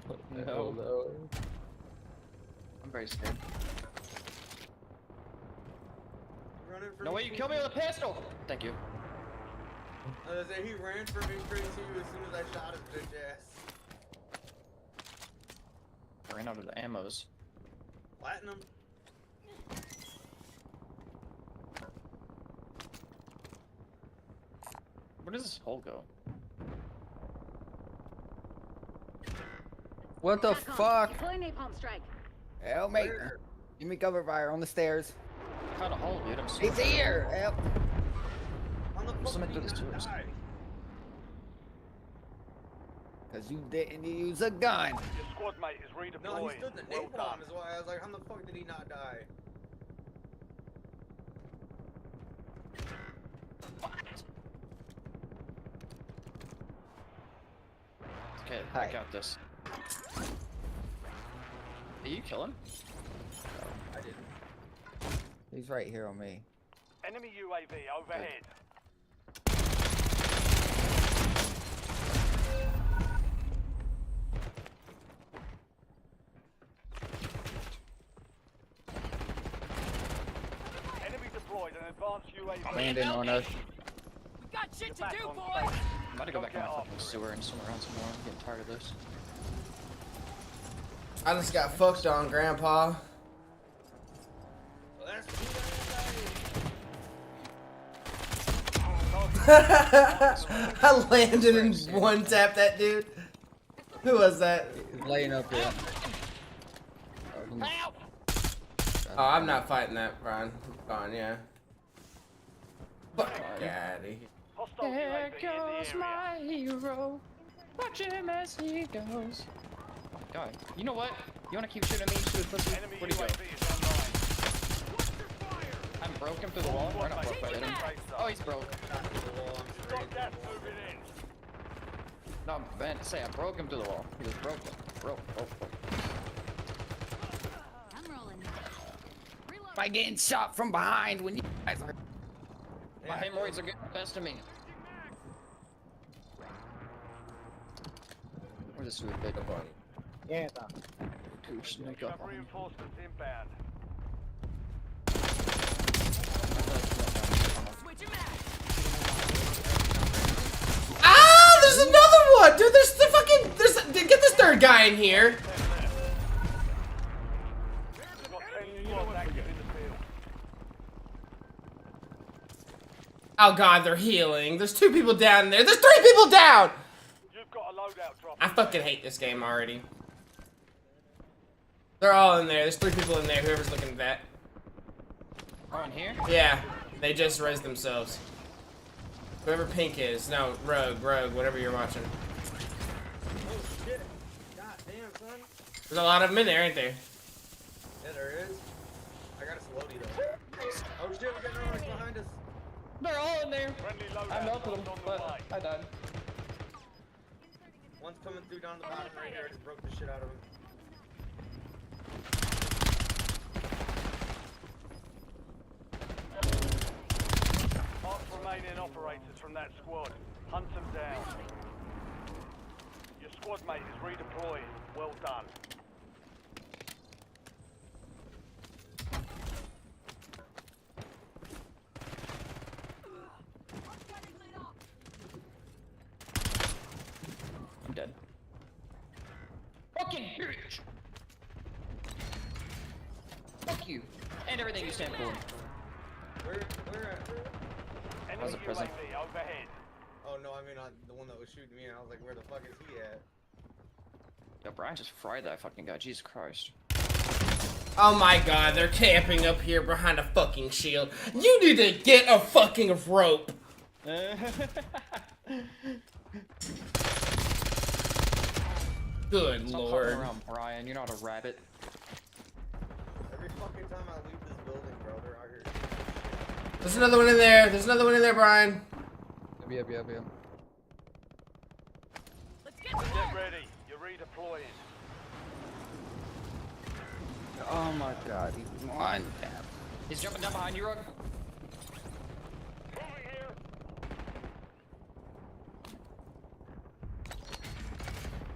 No. No. I'm very scared. Running for No me, way, you kill me with a pistol! Thank you. He ran for me pretty soon as I shot his bitch ass. I ran out of the ammos. Platinum. Where does this hole go? What the fuck? Deploy napalm strike. Help me. Where? Give me cover fire on the stairs. I found a hole, dude. I'm so He's here. Help. On the Somebody fuck through the did he not sewers. die? Cause you didn't use a gun. Your squad mate is redeploying. No, he stood in the Well napalm done. is why I was like, how the fuck did he not die? Okay, Hi. I got this. Did you kill him? I didn't. He's right here on me. Enemy UAV overhead. Enemy deployed an advanced UAV. Landing on us. We got shit to Back do, on boys. station. I'm about to go back in my Don't get fucking off. sewer and swim around some more. I'm getting tired of this. I just got fucked on, Grandpa. Well, that's I landed and one tapped that dude. Who was that? He's laying up here. Help! Oh, I'm not fighting that, Brian. Gone, yeah. Fuck daddy. Hostile There UAV in goes the area. my hero. Watch him as he goes. God, you know what? You wanna keep shooting me? Shoot a pussy. Enemy Where'd he go? UAV is online. I'm broke him through the wall. Or not broke, but I hit him. Oh, he's broke. Got gas moving in. No, man, say I broke him through the wall. He was broken. Broke. I'm rolling. Reload. By getting shot from behind when you guys are. My hemorrhoids are getting the best of me. Where's the sewer bit? Yeah. Goosh, You sneak up have on me. reinforcements inbound. Switching back. Ah, there's another one, dude. There's the fucking. Get this third guy in here. You've got 10 squads active in the field. Oh god, they're healing. There's two people down there. There's three people down. You've got a loadout drop. I fucking hate this game already. They're all in there. There's three people in there. Whoever's looking at that. Oh, in here? Yeah, they just raised themselves. Whoever Pink is. No, Rogue, whatever you're watching. Oh shit. God damn, son. There's a lot of them in there, ain't there? Yeah, there is. I got a slowly though. Oh shit, we got no one behind us. They're all in there. Friendly I loadout melted them, drops on the way. but I died. One's coming through down the bottom right here. I just broke the shit out of him. Mark remaining operators from that squad. Hunt them down. Your squad mate is redeploying. Well done. I'm dead. Fucking bitch! Fuck you. And everything you stand for. Where at? Enemy was a prison. UAV overhead. Oh no, I mean on the one that was shooting me, and I was like, where the fuck is he at? Yo, Brian just fried that fucking guy. Jesus Christ. Oh my god, they're camping up here behind a fucking shield. You need to get a fucking rope. Good Stop lord. fucking around, Brian. You're not a rabbit. Every fucking time I leave this building, bro, they're out here. There's another one in there. There's another one in there, Brian. Yep. Let's get to Get work. ready. You're redeploying. Oh my god, he's one tap. He's jumping down behind you, Rug. Moving here.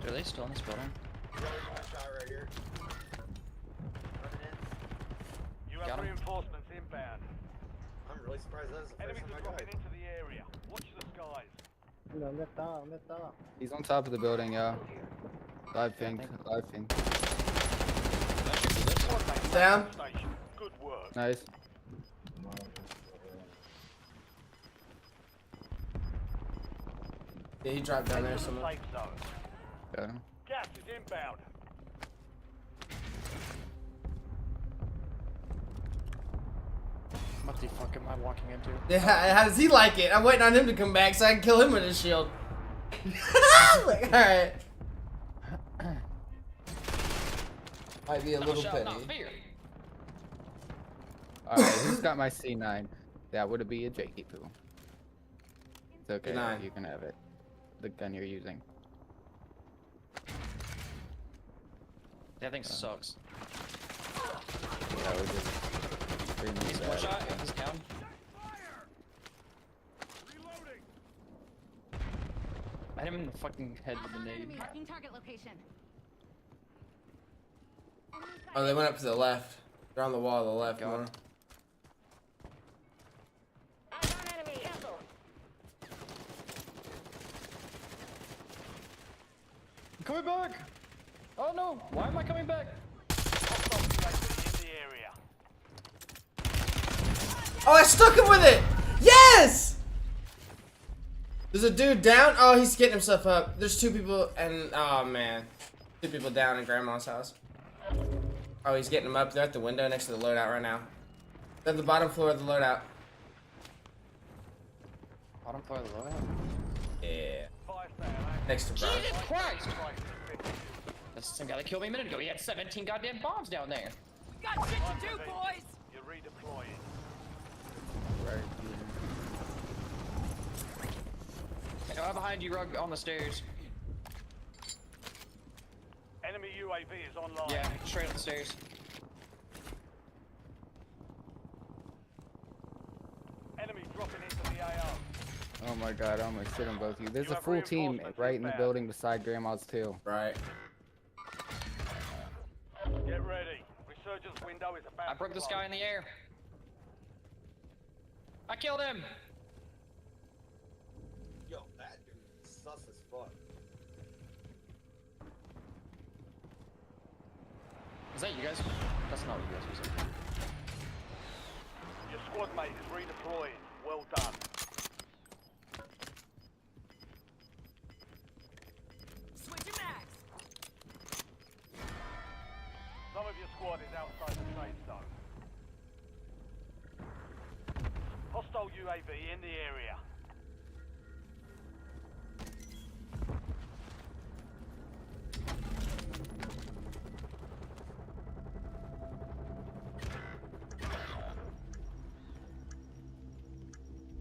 Are they still in this building? one shot right here. Running in. You Got have 'em. reinforcements inbound. I'm really surprised that was the first Enemies time are I dropping died. into the area. Watch the skies. He's on top of the building, yo. Live ping, live ping. Squad mates Down. back on station. Good work. Nice. Yeah, he dropped down there Enter the somewhere. safe zone. Got him. Gas is inbound. What the fuck am I walking into? Yeah, how does he like it? I'm waiting on him to come back so I can kill him with his shield. Like, alright. Might be a Thou little shalt not petty. fear. Alright, who's got my C9? That would be a Jakey poo. It's okay, C9. you can have it. The gun you're using. That thing sucks. Yeah, we're just extremely He's bad. one shot. He's down. Reloading. I hit him in the fucking head with a nade. Enemy marking target location. Oh, they went up to the left. They're on the wall to the left. God. More. I'm coming back! Oh no! Why am I coming back? Hostile UAV in the area. Oh, I stuck him with it! Yes! There's a dude down. Oh, he's getting himself up. There's two people and oh man. Two people down in grandma's house. Oh, he's getting them up. They're at the window next to the loadout right now. They're at the bottom floor of the loadout. Bottom floor of the loadout? Yeah. Fire sale. Next to Brian. Jesus Christ! That's the same guy that killed me a minute ago. He had 17 goddamn bombs down there. We got shit to do, boys. You're redeploying. Right Hey, I'm behind you, Rug, on the stairs. Enemy UAV is online. Yeah, straight up the stairs. Enemy dropping into the AO. Oh my god, I almost shit on both of you. There's You a have full team reinforcements right in the inbound. building beside Grandma's too. Right. Get ready. Resurgence window is about I broke to this close. guy in the air. I killed him! Yo, that dude is sus as fuck. Is that you guys? That's not what you guys were saying. Your squad mate is redeploying. Well done. Switching mags. Some of your squad is outside the safe zone. Hostile UAV in the area.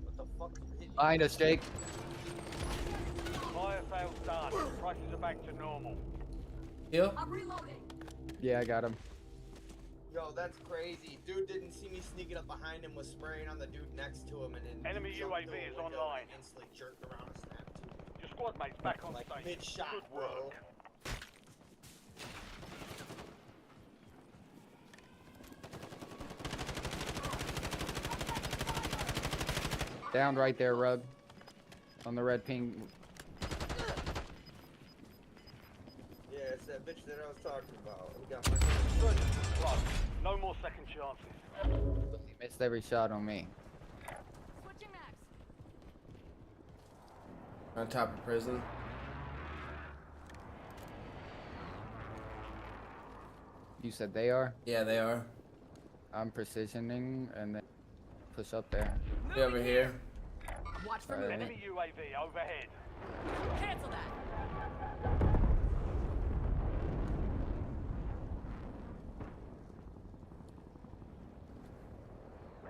What the fuck hit you? Behind us, Jake. Fire sales done. Prices are back to normal. Heal? I'm reloading. Yeah, I got him. Yo, that's crazy. Dude didn't see me sneaking up behind him, was spraying on the dude next to him, and then Enemy jumped UAV through a is window online. and instantly jerked around and snapped to him. Your squad mate's back on Like station. mid-shot, Good bro. work. Down right there, Rug. On the red ping. Yeah, it's that bitch that I was talking about. We got my Resurgence is close. No more second chances. He missed every shot on me. Switching mags. On top of prison. You said they are? Yeah, they are. I'm precisioning and then push up there. They over here. Watch for Alright. movement. Enemy UAV overhead. Cancel that.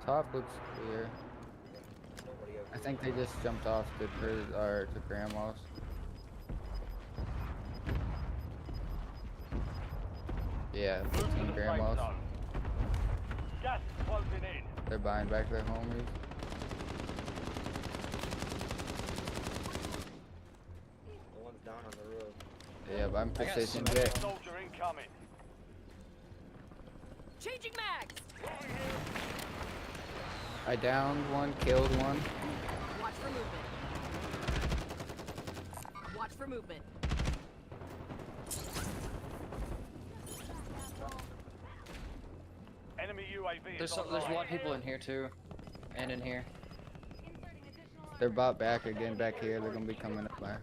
Top looks clear. I think they just jumped off to to Grandma's. Yeah, Move to 15 the safe Grandma's. zone. Gas is closing in. They're buying back their homies. The one's down on the roof. Yeah, but I'm I got positioned some- it. Soldier incoming. Changing mags. I downed one, killed one. Watch for movement. Watch for movement. Enemy UAV is There's a online. lot of people in here too, and in here. They're bought back again back here. They're gonna be coming up there.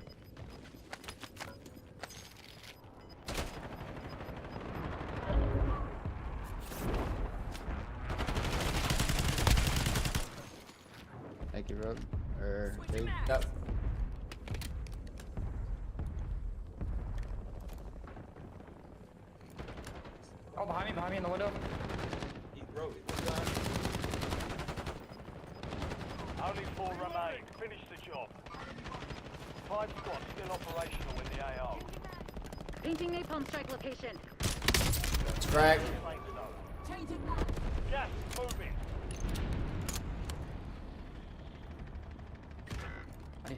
Thank you, Rogue. Or Switching Dave. mags. Yep. Oh, behind me in the window. He broke it. This time. Only 4 remain. Finish the job. 5 squads still operational in the AO. Painting napalm strike location. It's cracked. Safe zone. Changing mags. Gas is moving.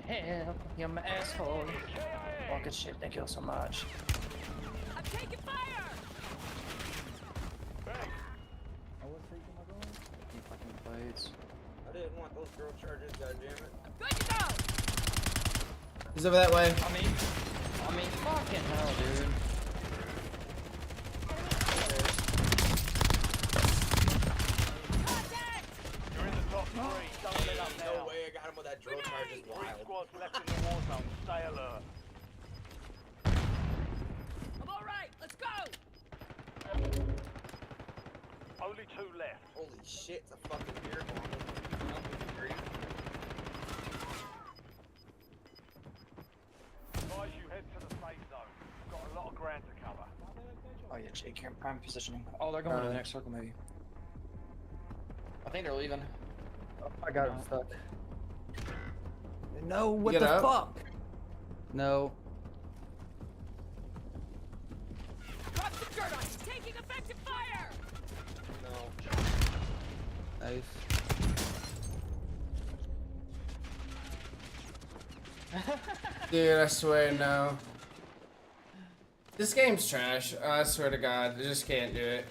Hell, you're my asshole. Oh, good shit. Thank you so much. I'm taking fire. Bang. You fucking blades. I didn't want those girl charges, goddammit. Good to go. He's over that way. I mean, fucking hell, dude. Contact. You're in the top 3. Don't let up No now. way I got him with that drill charge is 3 wild. squads left in the war zone. Stay alert. I'm all right. Let's go. Only 2 left. Holy shit, it's a fucking beer bomb. Advise you head to the safe zone. Got a lot of ground to cover. Oh yeah, Jake, you're in prime positioning. Oh, they're going to the next circle, maybe. I think they're leaving. I got him stuck. No, what get the up? fuck? No. Drop some dirt on you. Taking effective fire. No. Nice. Dude, I swear, no. This game's trash. I swear to God, I just can't do it.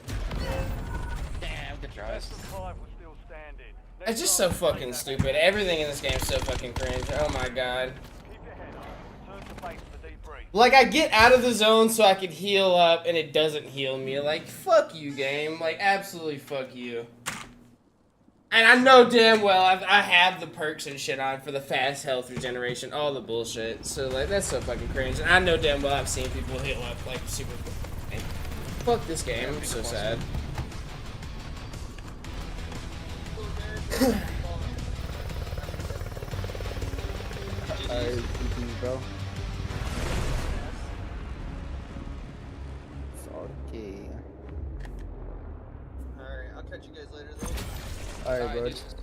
Damn, good tries. Best of 5 were still standing. It's just so fucking stupid. Everything in this game is so fucking cringe. Oh my God. Keep your head up. Turn to base for debrief. Like, I get out of the zone so I can heal up, and it doesn't heal me. Like, fuck you, game. Like, absolutely fuck you. And I know damn well I have the perks and shit on for the fast health regeneration, all the bullshit. So, like, that's so fucking cringe. And I know damn well I've seen people heal up, like, super quick. Fuck this game. I'm so sad. Bro. Salty. Alright, I'll catch you guys later though. Alright, bud. Deuces.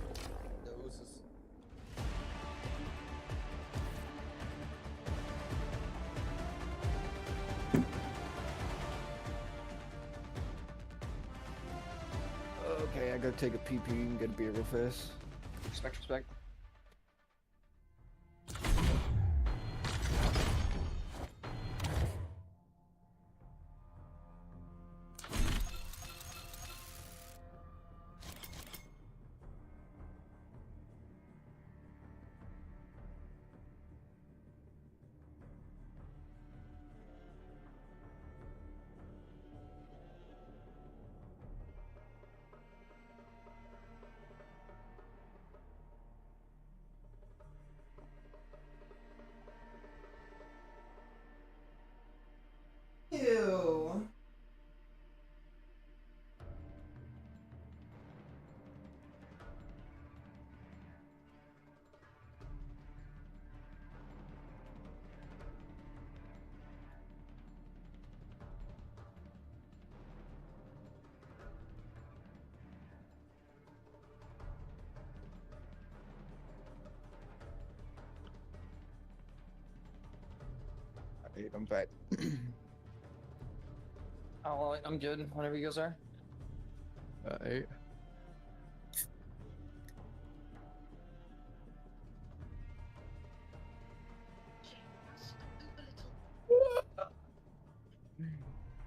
Okay, I gotta take a pee and get a beer real fast. Respect. Ew. Alright, I'm back. Oh, well, I'm good. Whenever you guys are. Alright.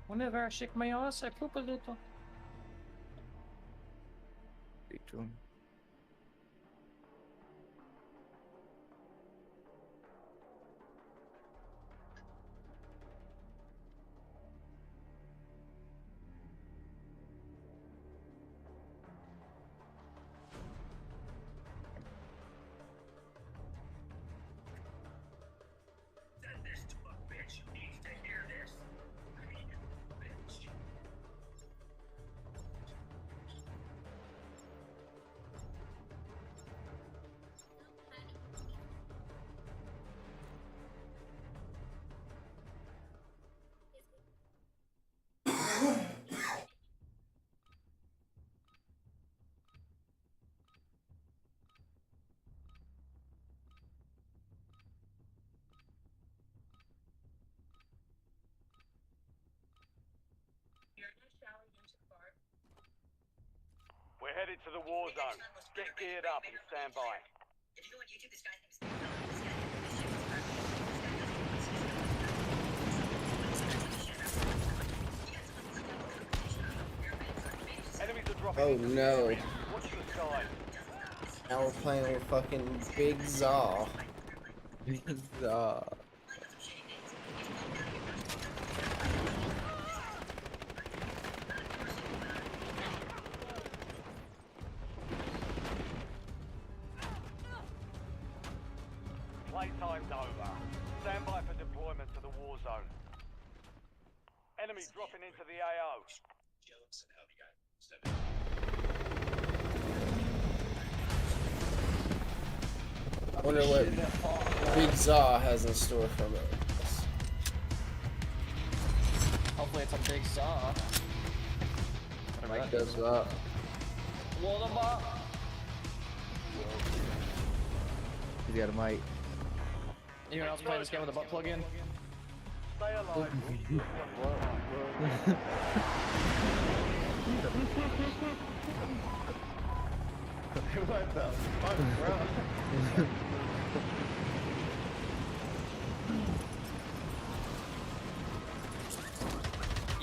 Whenever I shake my ass, I poop a little. Big true. Send this to a bitch who needs to hear this. I mean, bitch. We're headed to the war zone. Get geared up and stand by. If you go on YouTube, this guy's name is Enemies are dropping Oh into the no. area. Watch the sky. Now we're playing with fucking Big Zaw. Playtime's over. Stand by for deployment to the war zone. Enemy dropping into the AO. I wonder what Big Zaw has in store for us. Hopefully it's a big saw. Mike goes up. Blow them up. He's got a mic. Anyone else playing this game with a butt plug in? Stay alive. What the fuck, bro?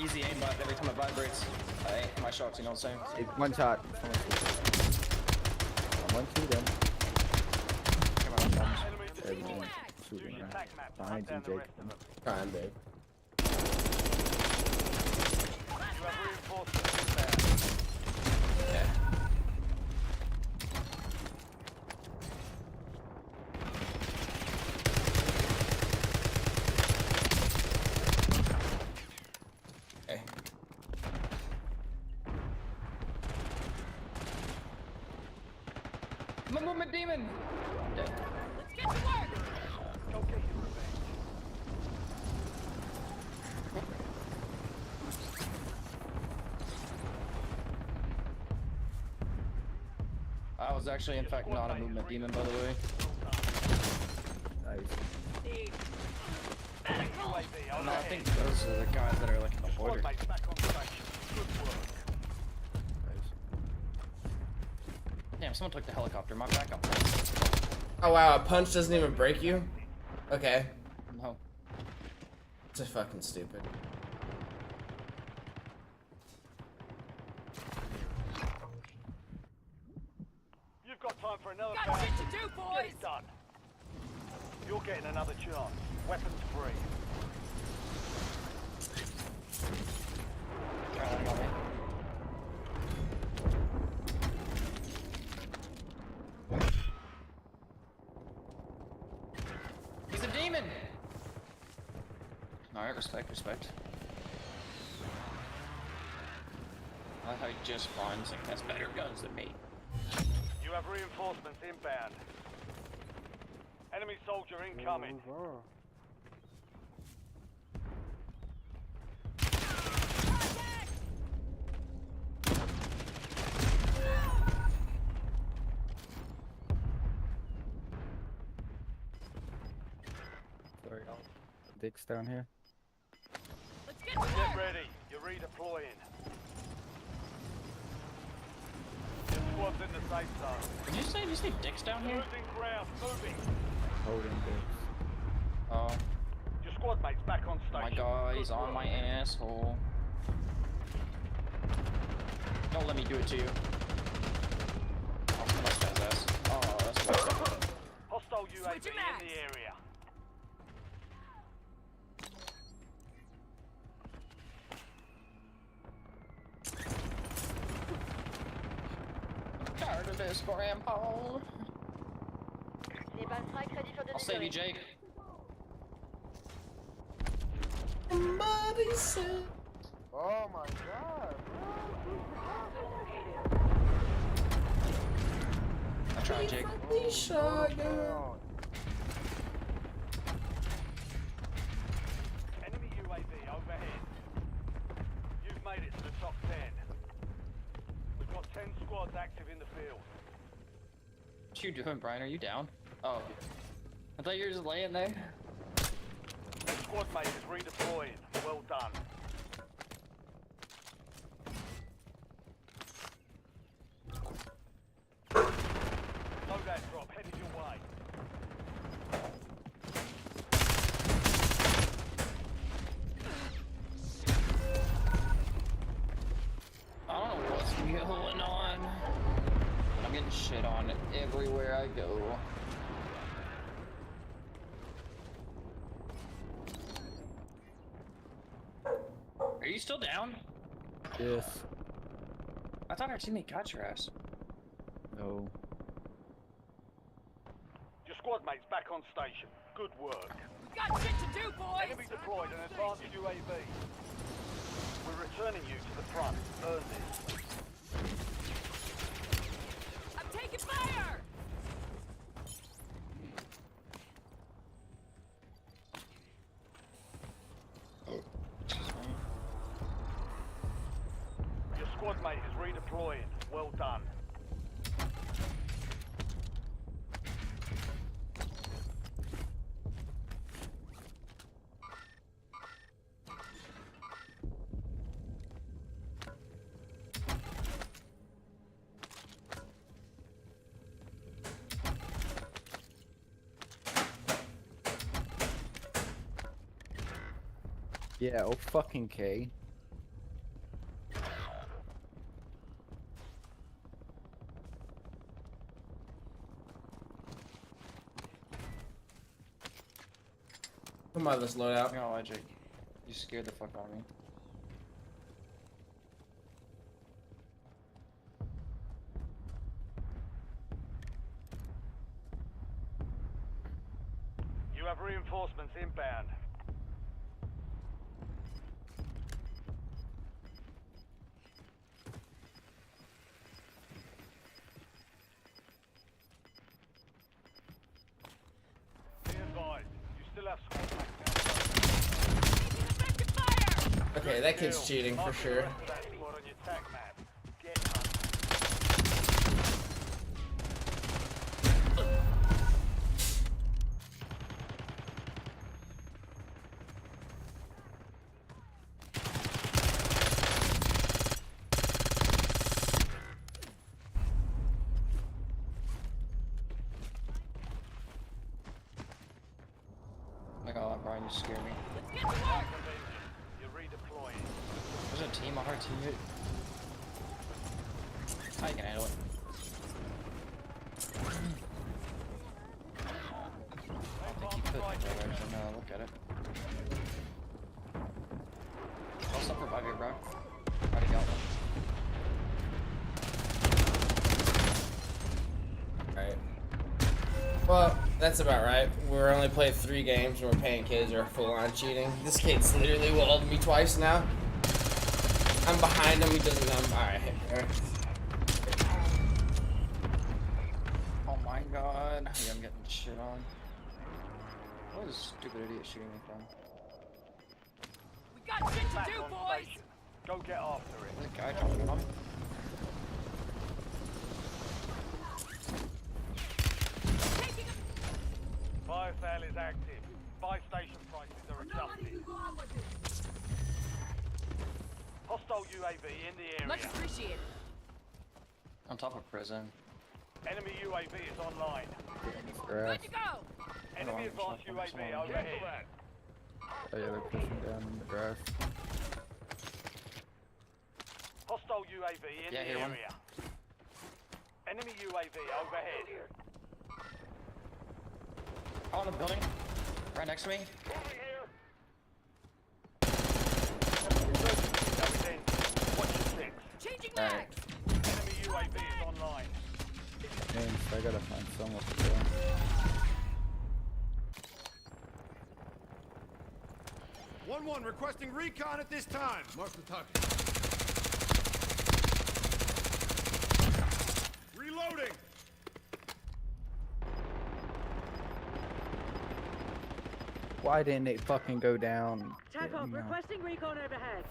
Easy aimbot every time it vibrates. Hey, my shots, you know what I'm saying? It's one shot. One, two, then. Come on, Enemy Everything. destroyed. Shooting Use your around. tac map to Behind hunt you, down the Jake. rest of them. Trying, babe. You have reinforcements inbound. Yeah. Okay. Movement demon! Dead. Let's get to work! Go get your revenge. I was actually, in fact, not a movement demon, by the way. Nice. UAV No, I overhead. think those are the guys that are like in the border. Squad mates back on station. Good work. Damn, someone took the helicopter. My backup. Oh wow, a punch doesn't even break you? Okay. No. It's a fucking stupid. You've got time for another Got bout. shit to do, Get boys! it done. You're getting another chance. Weapons free. He's a demon! Alright, respect, respect. I like how he just finds like has better guns than me. You have reinforcements inbound. Enemy soldier incoming. Sorry, y'all. Dick's down here. Let's get to Get work! ready. You're redeploying. Your squad's in the safe zone. Did you say dicks down here? Losing ground. Moving. Holding Dicks. Oh, Your squad mates back on my station. guy's Good on work. my asshole. Don't let me do it to you. Oh, that's guy's ass. Oh, that's messed up. Hostile UAV Switching in mags. the area. Tired of this, Grandpa. Les balles strike ready for I'll save you, delivery. Jake. Somebody said. Oh my god, I tried, Jake. Friendly shotgun. bro. Enemy UAV overhead. You've made it to the top 10. We've got 10 squads active in the field. What you doing, Brian? Are you down? Oh, I thought you were just laying there. Your squad mate is redeploying. Well done. Loadout drop headed your way. I don't know what's going on. I'm getting shit on everywhere I go. Are you still down? Yes. I thought our teammate got your ass. No. Your squad mate's back on station. Good work. We got shit to do, boys! Enemy deployed an advanced UAV. We're returning you to the front. Earn this. I'm taking fire! Your squad mate is redeploying. Well done. Yeah, oh fucking K. Come on, let's load out. I'm gonna lie, Jake. You scared the fuck out of me. You have reinforcements inbound. Be advised, you still have squad mates Effective fire! Okay, that kid's cheating for sure. That squad on your tac map. Get hunted. Oh my god, Brian, you scared me. Let's get to work! You're redeploying. There's a team, a hard teammate. How you can handle it? I think he could, actually, now look at it. I'll stop revive you, bro. Already got one. Right. Well, that's about right. We're only played 3 games and we're paying kids who are full on cheating. This kid's literally walled me twice now. I'm behind him, he doesn't know. Alright. Oh my god. Yeah, I'm getting shit on. What is this stupid idiot shooting me from? We got shit to Back do, on boys! station. Go get after it. The guy jumping on me? Taking a... Fire sale is active. Buy station prices are adjusted. Hostile UAV in the area. Much appreciated. On top of prison. Enemy UAV is online. Grass. Good to go! Enemy Oh, advanced I'm just UAV on. overhead. Oh yeah, they're pushing down in the grass. Hostile UAV in Yeah, the hear one. area. Enemy UAV overhead. On the building. Right next to me. Moving here. That in. Watch your six. Changing Alright. mags. Enemy UAV is online. Man, so I gotta find somewhere to go. 1-1 requesting recon at this time. Mark the target. Reloading. Why didn't it fucking go down? TACOM You know. requesting recon overhead.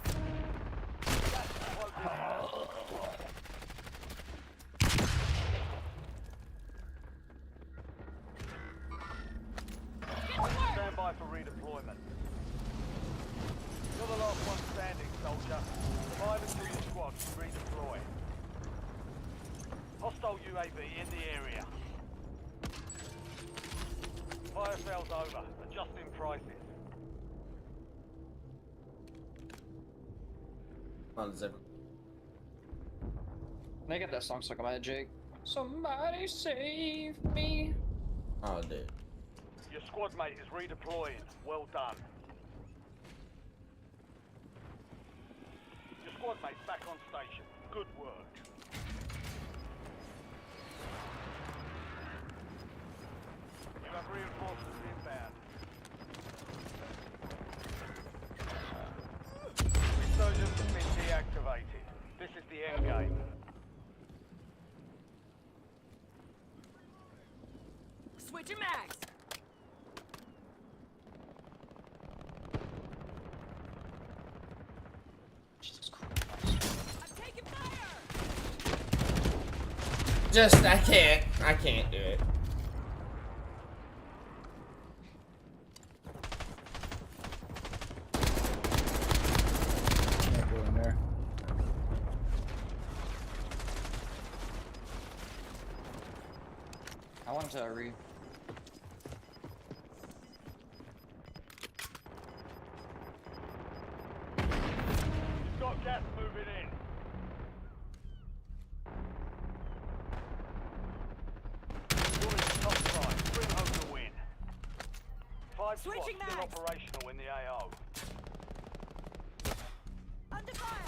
Stand by for redeployment. You're the last one standing, soldier. Survive until your squad can redeploy. Hostile UAV in the area. Fire sales over. Adjusting prices. On zip. Can I get that song stuck in my head, Jake? Somebody save me. Oh, dude. Your squad mate is redeploying. Well done. Your squad mate's back on station. Good work. You have reinforcements inbound. Resurgence has been deactivated. This is the end game. Switching mags. Jesus Christ. I'm taking fire. Just, I can't do it. Can't go in there. I wanted to You've got gas moving in. You're in the top side. Bring home the win. 5 squads Switching still mags. operational in the AO. Under fire.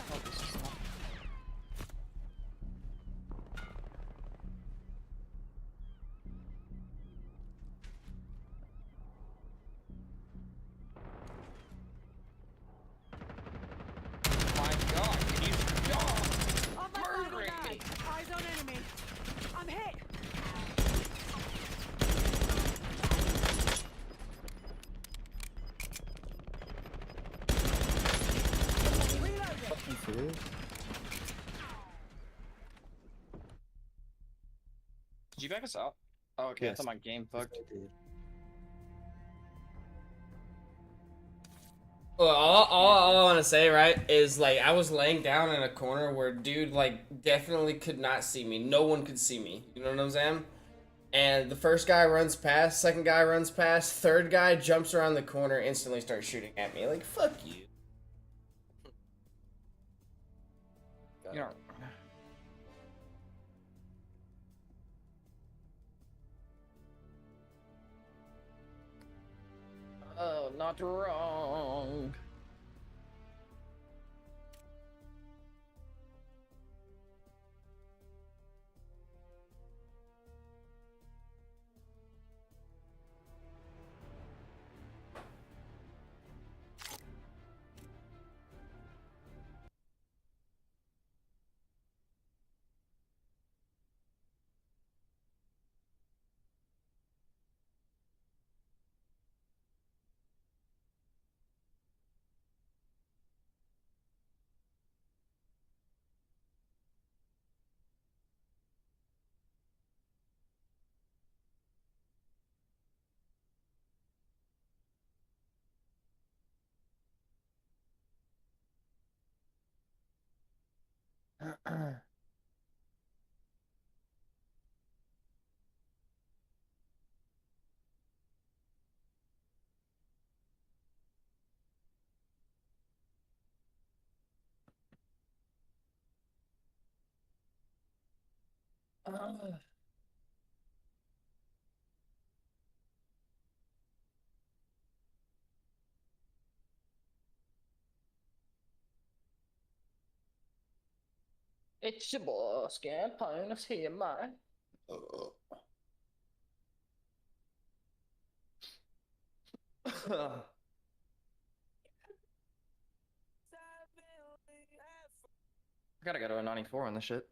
My God, can you stop On my final murdering me? mag. Eyes on enemy. I'm hit. Reloading. Fucking serious? Did you back us out? Oh, okay. I Yes. thought my game fucked. Well, all I want to say, right, is like I was laying down in a corner where dude like definitely could not see me. No one could see me. You know what I'm saying? And the first guy runs past, second guy runs past, third guy jumps around the corner, instantly starts shooting at me. Like fuck you. You know. Oh, not wrong. It's your boy, Scampone. Let's hear mine. I gotta go to a 94 on this shit.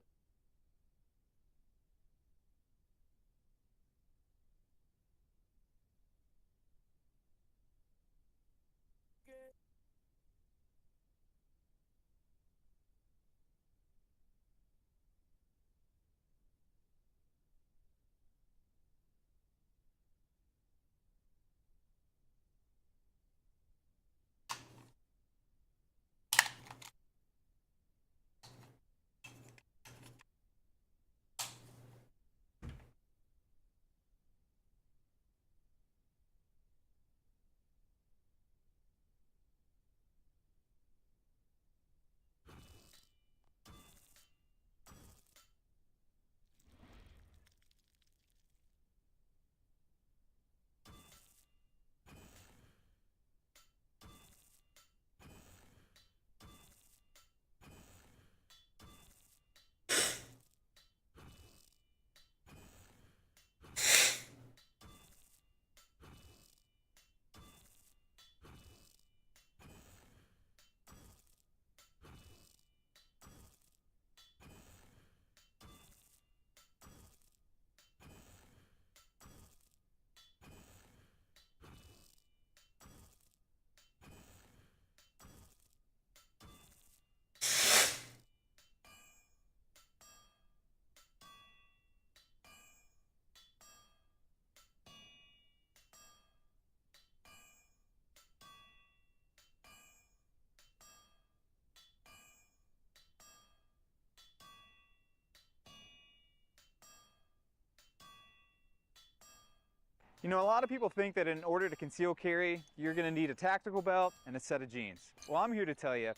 You know, a lot of people think that in order to conceal carry, you're going to need a tactical belt and a set of jeans. Well, I'm here to tell you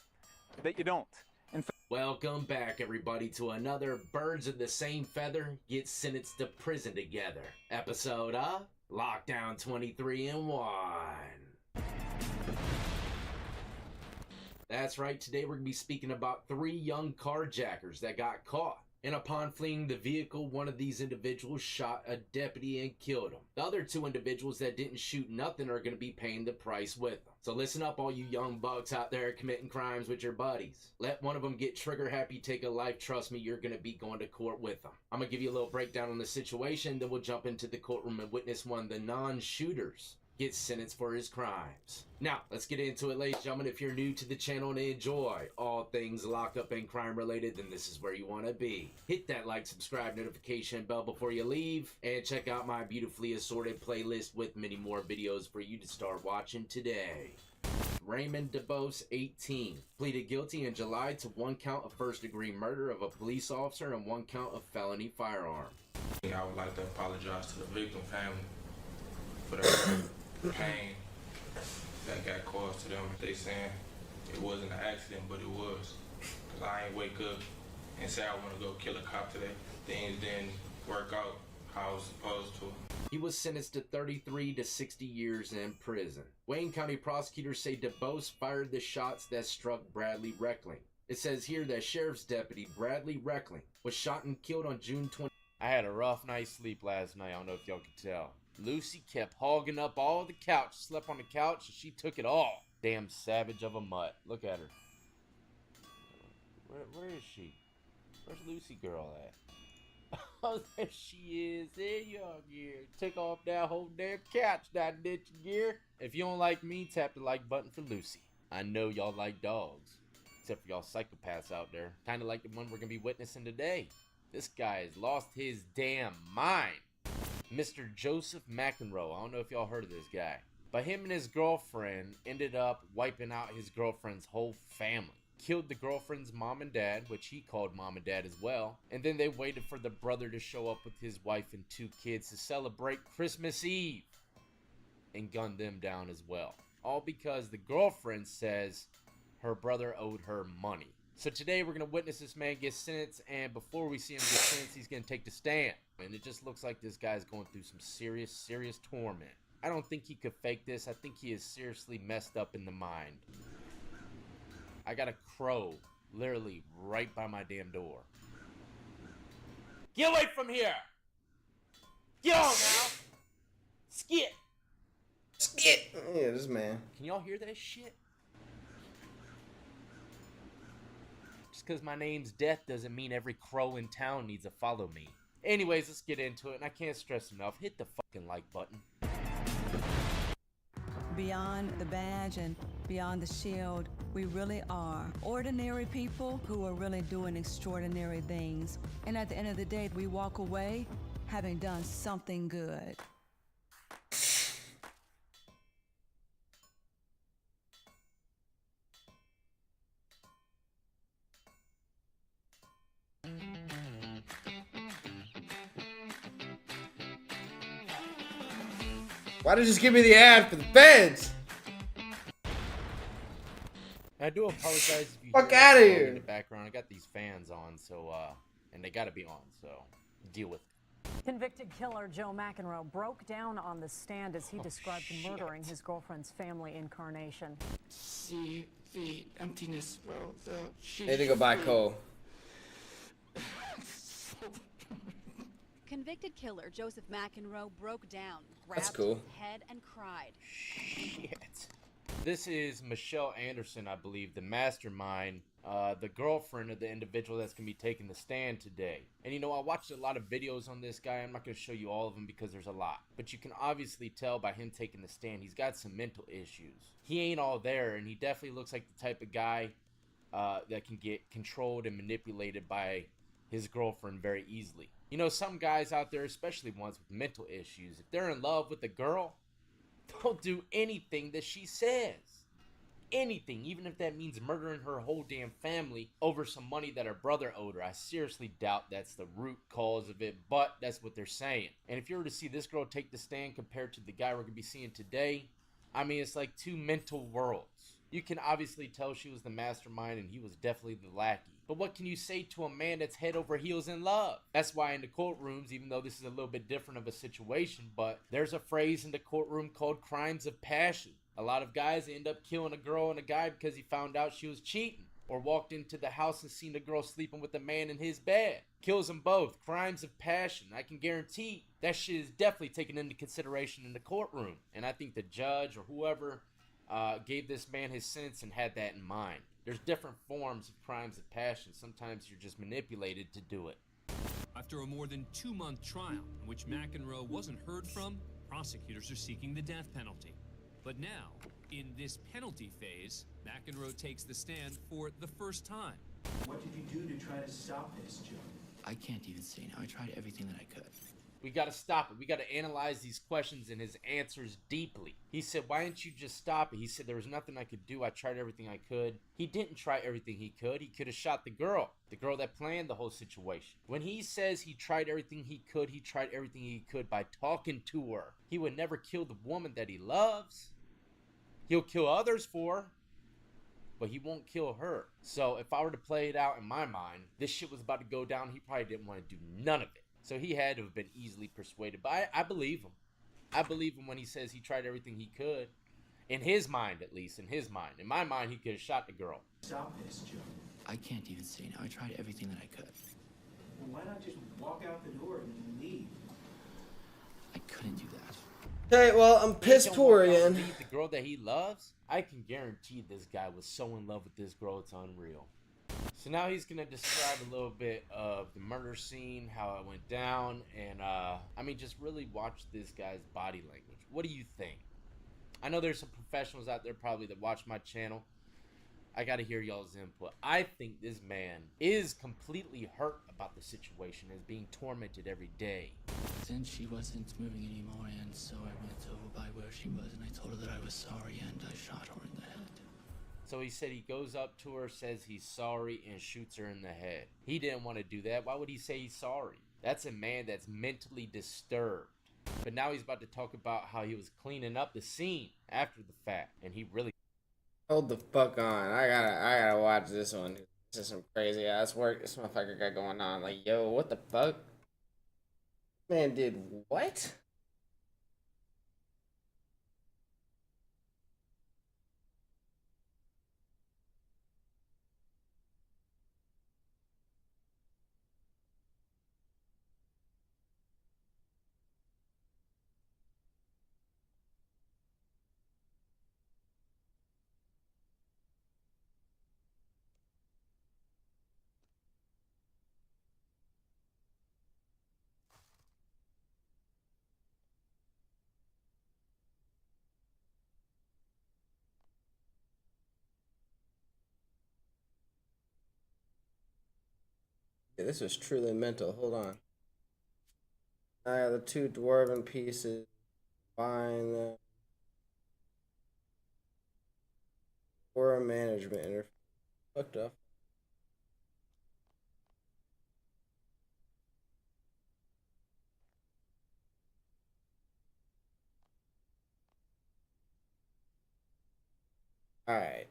that you don't. Welcome back, everybody, to another Birds of the Same Feather Get Sentenced to Prison Together episode of Lockdown 23 and 1. That's right, today we're going to be speaking about 3 young carjackers that got caught. And upon fleeing the vehicle, one of these individuals shot a deputy and killed him. The other 2 individuals that didn't shoot nothing are going to be paying the price with them. So listen up, all you young bucks out there committing crimes with your buddies. Let one of them get trigger happy, take a life. Trust me, you're going to be going to court with them. I'm going to give you a little breakdown on the situation, then we'll jump into the courtroom and witness one of the non-shooters gets sentenced for his crimes. Now, let's get into it, ladies and gentlemen. If you're new to the channel and enjoy all things lockup and crime related, then this is where you want to be. Hit that like, subscribe, notification bell before you leave, and check out my beautifully assorted playlist with many more videos for you to start watching today. Raymond DeBose, 18, pleaded guilty in July to 1 count of first-degree murder of a police officer and 1 count of felony firearm. I would like to apologize to the victim family for the pain that got caused to them. They saying it wasn't an accident, but it was. Cause I ain't wake up and say I want to go kill a cop today. Things didn't work out how I was supposed to. He was sentenced to 33 to 60 years in prison. Wayne County prosecutors say DeBose fired the shots that struck Bradley Reckling. It says here that Sheriff's Deputy Bradley Reckling was shot and killed on June 20. I had a rough night's sleep last night. I don't know if y'all could tell. Lucy kept hogging up all the couch. Slept on the couch and she took it all. Damn savage of a mutt. Look at her. Where is she? Where's Lucy girl at? Oh, there she is. There you are, Gear. Took off that whole damn couch, that ditch, Gear. If you don't like me, tap the like button for Lucy. I know y'all like dogs. Except for y'all psychopaths out there. Kind of like the one we're going to be witnessing today. This guy has lost his damn mind. Mr. Joseph McEnroe. I don't know if y'all heard of this guy. But him and his girlfriend ended up wiping out his girlfriend's whole family. Killed the girlfriend's mom and dad, which he called mom and dad as well. And then they waited for the brother to show up with his wife and 2 kids to celebrate Christmas Eve. And gunned them down as well. All because the girlfriend says her brother owed her money. So today we're going to witness this man get sentenced, and before we see him get sentenced, he's going to take the stand. And it just looks like this guy's going through some serious torment. I don't think he could fake this. I think he is seriously messed up in the mind. I got a crow literally right by my damn door. Get away from here! Get on now! Skit! Skit! Yeah, this man. Can y'all hear that shit? Just because my name's Death doesn't mean every crow in town needs to follow me. Anyways, let's get into it, and I can't stress enough, hit the fucking like button. Beyond the badge and beyond the shield, we really are ordinary people who are really doing extraordinary things. And at the end of the day, we walk away having done something good. Why did you just give me the ad for the feds? I do apologize if you Fuck hear outta that here. in the background. I got these fans on, so and they gotta be on, so deal with it. Convicted killer Joe McEnroe broke down on the stand as he described murdering his girlfriend's family incarnation. See the emptiness, well, the sheet. Need to go buy coal. Convicted killer Joseph McEnroe broke down, That's grabbed cool. his head, and cried. Shit. This is Michelle Anderson, I believe, the mastermind, the girlfriend of the individual that's going to be taking the stand today. And you know, I watched a lot of videos on this guy. I'm not going to show you all of them because there's a lot. But you can obviously tell by him taking the stand, he's got some mental issues. He ain't all there, and he definitely looks like the type of guy that can get controlled and manipulated by his girlfriend very easily. You know, some guys out there, especially ones with mental issues, if they're in love with a girl, they'll do anything that she says. Anything, even if that means murdering her whole damn family over some money that her brother owed her. I seriously doubt that's the root cause of it, but that's what they're saying. And if you were to see this girl take the stand compared to the guy we're going to be seeing today, I mean, it's like two mental worlds. You can obviously tell she was the mastermind and he was definitely the lackey. But what can you say to a man that's head over heels in love? That's why in the courtrooms, even though this is a little bit different of a situation, but there's a phrase in the courtroom called crimes of passion. A lot of guys end up killing a girl and a guy because he found out she was cheating, or walked into the house and seen the girl sleeping with a man in his bed. Kills them both. Crimes of passion. I can guarantee that shit is definitely taken into consideration in the courtroom. And I think the judge or whoever gave this man his sentence and had that in mind. There's different forms of crimes of passion. Sometimes you're just manipulated to do it. After a more than 2-month trial in which McEnroe wasn't heard from, prosecutors are seeking the death penalty. But now, in this penalty phase, McEnroe takes the stand for the first time. What did you do to try to stop this, Joe? I can't even say now. I tried everything that I could. We got to stop it. We got to analyze these questions and his answers deeply. He said, why didn't you just stop it? He said, there was nothing I could do. I tried everything I could. He didn't try everything he could. He could have shot the girl that planned the whole situation. When he says he tried everything he tried everything he could by talking to her. He would never kill the woman that he loves. He'll kill others for her, but he won't kill her. So if I were to play it out in my mind, this shit was about to go down. He probably didn't want to do none of it. So he had to have been easily persuaded. But I believe him. I believe him when he says he tried everything he could. In his mind, at least. In his mind. In my mind, he could have shot the girl. Stop this, Joe. I can't even say now. I tried everything that I could. Well, why not just walk out the door and leave? I couldn't do that. Okay, well, I'm piss poor again. The girl that he loves? I can guarantee this guy was so in love with this girl, it's unreal. So now he's going to describe a little bit of the murder scene, how it went down, and, I mean, just really watch this guy's body language. What do you think? I know there's some professionals out there probably that watch my channel. I got to hear y'all's input. I think this man is completely hurt about the situation, is being tormented every day. Then she wasn't moving anymore, and so I went over by where she was, and I told her that I was sorry, and I shot her in the head. So he said he goes up to her, says he's sorry, and shoots her in the head. He didn't want to do that. Why would he say he's sorry? That's a man that's mentally disturbed. But now he's about to talk about how he was cleaning up the scene after the fact, and he really... Hold the fuck on. I gotta watch this one. This is some crazy ass work this motherfucker got going on. Like, yo, what the fuck? Man did what? Yeah, this was truly mental. Hold on. I got the two dwarven pieces. Find them. Aura management interface. Fucked up. Alright.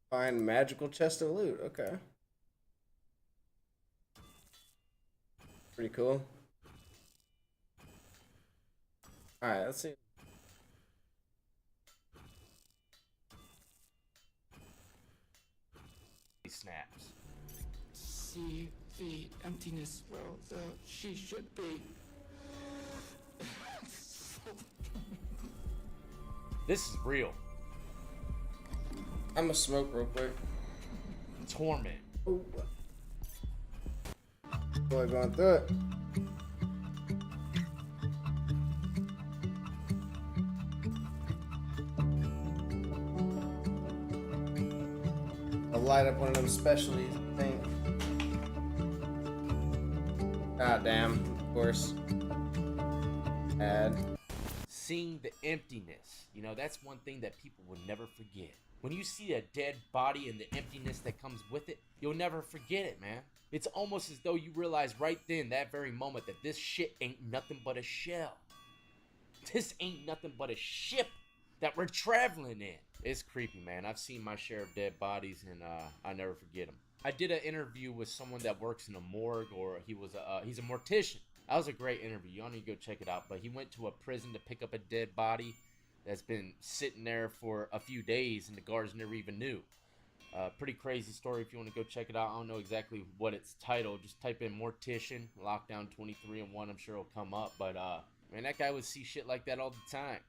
Find magical chest of loot. Okay. Pretty cool. Alright, let's see. He snaps. See the emptiness where she should be. This is real. I'm gonna smoke real quick. Torment. Ooh. Boy, going through it. I'll light up one of them specialties, I think. God damn, of course. Add. Seeing the emptiness, you know, that's one thing that people will never forget. When you see a dead body and the emptiness that comes with it, you'll never forget it, man. It's almost as though you realize right then, that very moment, that this shit ain't nothing but a shell. This ain't nothing but a ship that we're traveling in. It's creepy, man. I've seen my share of dead bodies, and I never forget them. I did an interview with someone that works in a morgue, or he's a mortician. That was a great interview. Y'all need to go check it out. But he went to a prison to pick up a dead body that's been sitting there for a few days, and the guards never even knew. Pretty crazy story. If you want to go check it out, I don't know exactly what it's titled. Just type in Mortician, Lockdown 23 and 1. I'm sure it'll come up. But, man, that guy would see shit like that all the time.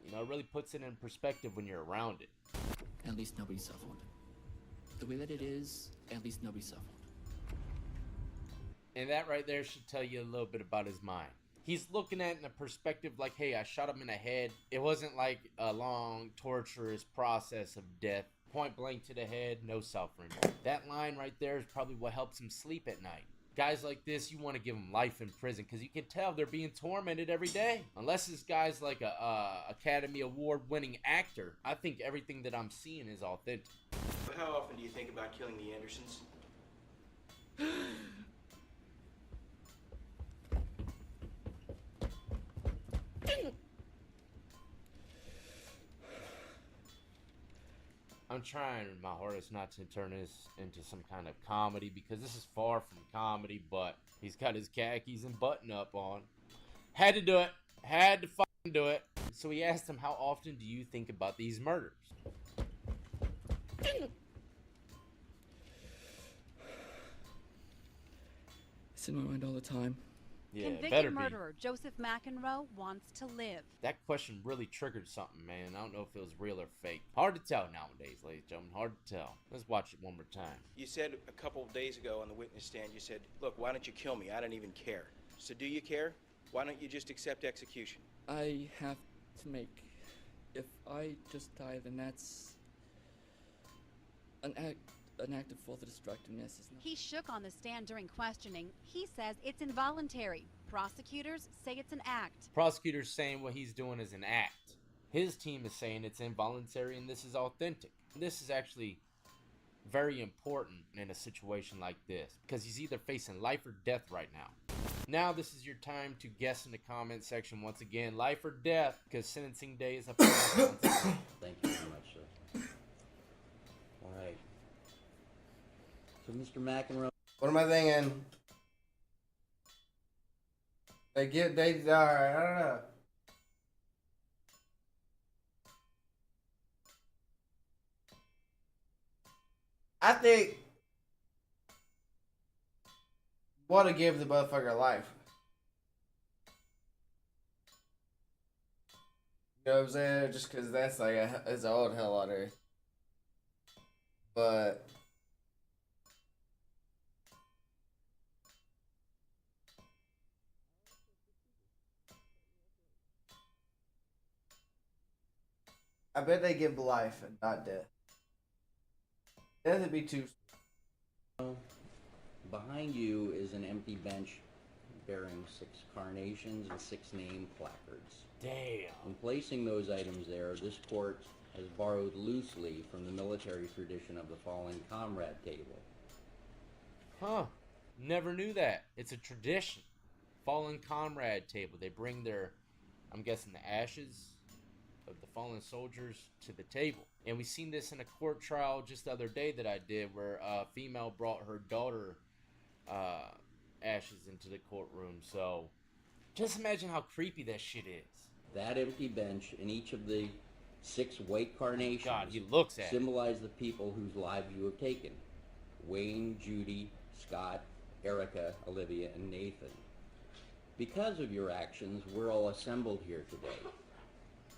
You know, it really puts it in perspective when you're around it. At least nobody suffered. The way that it is, at least nobody suffered. And that right there should tell you a little bit about his mind. He's looking at it in a perspective like, hey, I shot him in the head. It wasn't like a long, torturous process of death. Point blank to the head, no suffering. That line right there is probably what helps him sleep at night. Guys like this, you want to give them life in prison because you can tell they're being tormented every day. Unless this guy's like a Academy Award winning actor, I think everything that I'm seeing is authentic. How often do you think about killing the Andersons? I'm trying my hardest not to turn this into some kind of comedy because this is far from comedy, but he's got his khakis and button up on. Had to do it. Had to fucking do it. So he asked him, how often do you think about these murders? It's in my mind all the time. Yeah, better Convicted be. murderer Joseph McEnroe wants to live. That question really triggered something, man. I don't know if it was real or fake. Hard to tell nowadays, ladies and gentlemen. Hard to tell. Let's watch it one more time. You said a couple of days ago on the witness stand, you said, look, why don't you kill me? I don't even care. So do you care? Why don't you just accept execution? I have to make. If I just die, then that's an act of full destructiveness. Is not. He shook on the stand during questioning. He says it's involuntary. Prosecutors say it's an act. Prosecutors saying what he's doing is an act. His team is saying it's involuntary and this is authentic. This is actually very important in a situation like this because he's either facing life or death right now. Now this is your time to guess in the comment section once again, life or death, because sentencing day is up. Thank you very much, sir. All right. So, Mr. McEnroe. What am I thinking? All right, I don't know. I think want to give the motherfucker life. You know what I'm saying? Just because that's like it's an old hell on earth. But I bet they give life and not death. Death would be too. Behind you is an empty bench bearing 6 carnations and 6 name placards. Damn. In placing those items there, this court has borrowed loosely from the military tradition of the fallen comrade table. Huh. Never knew that. It's a tradition. Fallen comrade table. They bring their, I'm guessing, the ashes of the fallen soldiers to the table. And we seen this in a court trial just the other day that I did where a female brought her daughter ashes into the courtroom. So just imagine how creepy that shit is. That empty bench and each of the 6 white carnations God, he looks at symbolize the people whose lives you have taken. Wayne, Judy, Scott, Erica, Olivia, and Nathan. Because of your actions, we're all assembled here today.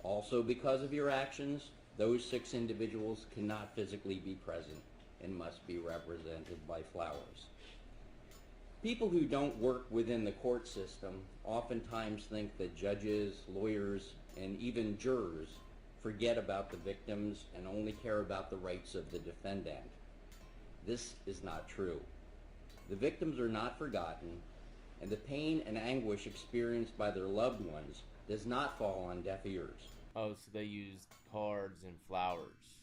Also because of your actions, those 6 individuals cannot physically be present and must be represented by flowers. People who don't work within the court system oftentimes think that judges, lawyers, and even jurors forget about the victims and only care about the rights of the defendant. This is not true. The victims are not forgotten, and the pain and anguish experienced by their loved ones does not fall on deaf ears. Oh, so they used cards and flowers.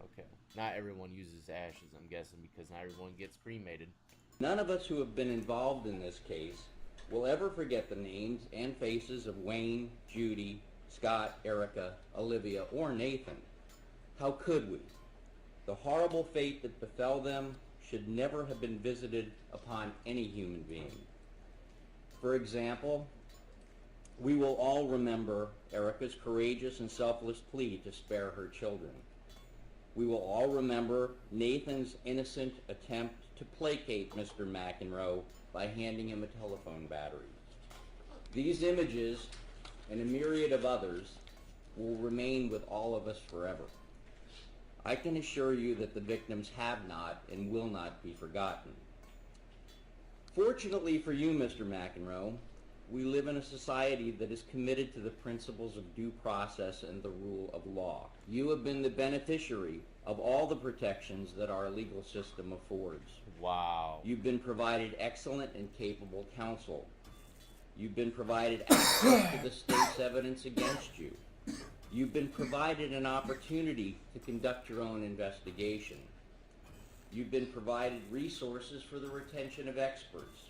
Okay. Not everyone uses ashes, I'm guessing, because not everyone gets cremated. None of us who have been involved in this case will ever forget the names and faces of Wayne, Judy, Scott, Erica, Olivia, or Nathan. How could we? The horrible fate that befell them should never have been visited upon any human being. For example, we will all remember Erica's courageous and selfless plea to spare her children. We will all remember Nathan's innocent attempt to placate Mr. McEnroe by handing him a telephone battery. These images, and a myriad of others, will remain with all of us forever. I can assure you that the victims have not and will not be forgotten. Fortunately for you, Mr. McEnroe, we live in a society that is committed to the principles of due process and the rule of law. You have been the beneficiary of all the protections that our legal system affords. Wow. You've been provided excellent and capable counsel. You've been provided access to the state's evidence against you. You've been provided an opportunity to conduct your own investigation. You've been provided resources for the retention of experts.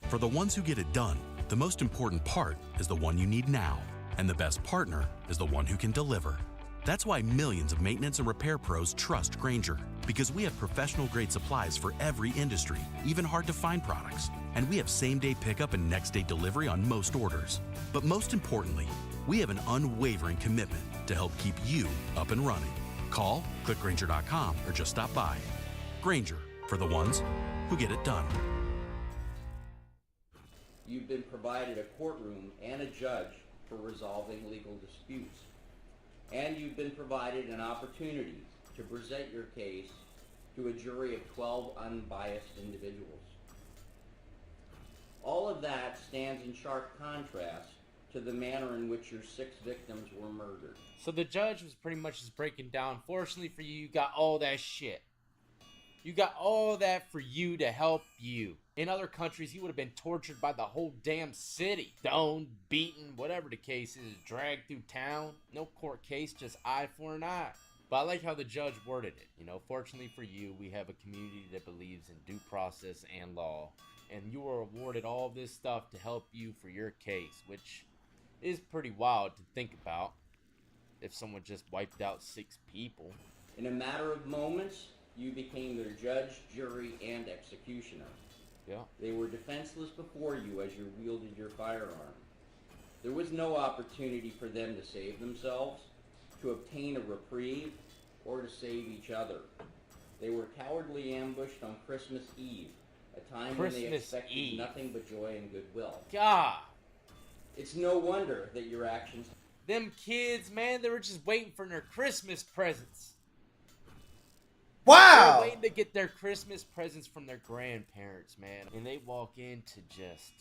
For the ones who get it done, the most important part is the one you need now. And the best partner is the one who can deliver. That's why millions of maintenance and repair pros trust Grainger, because we have professional grade supplies for every industry, even hard to find products. And we have same-day pickup and next-day delivery on most orders. But most importantly, we have an unwavering commitment to help keep you up and running. Call, click Grainger.com, or just stop by. Grainger, for the ones who get it done. You've been provided a courtroom and a judge for resolving legal disputes. And you've been provided an opportunity to present your case to a jury of 12 unbiased individuals. All of that stands in sharp contrast to the manner in which your 6 victims were murdered. So the judge was pretty much just breaking down, fortunately for you, you got all that shit. You got all that for you to help you. In other countries, you would have been tortured by the whole damn city. Stoned, beaten, whatever the case is, dragged through town. No court case, just eye for an eye. But I like how the judge worded it. You know, fortunately for you, we have a community that believes in due process and law. And you were awarded all this stuff to help you for your case, which is pretty wild to think about. If someone just wiped out 6 people. In a matter of moments, you became their judge, jury, and executioner. Yeah. They were defenseless before you as you wielded your firearm. There was no opportunity for them to save themselves, to obtain a reprieve, or to save each other. They were cowardly ambushed on Christmas Eve, a time when they expected nothing but joy and goodwill. God! It's no wonder that your actions... Them kids, man, they were just waiting for their Christmas presents. Wow! They're waiting to get their Christmas presents from their grandparents, man. And they walk into just...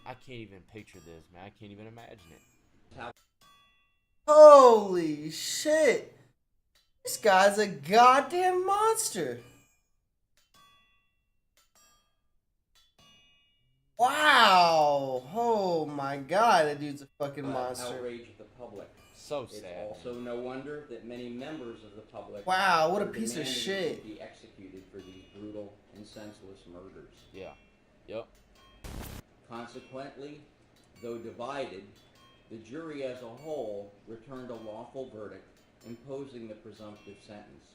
I can't even picture this, man. I can't even imagine it. Holy shit. This guy's a goddamn monster. Wow. Oh my god, that dude's a fucking monster. Outrage of the public. So it's sad. Also no wonder that many members of the public... Wow, what a piece of shit. ...be executed for these brutal and senseless murders. Yeah. Yep. Consequently, though divided, the jury as a whole returned a lawful verdict imposing the presumptive sentence.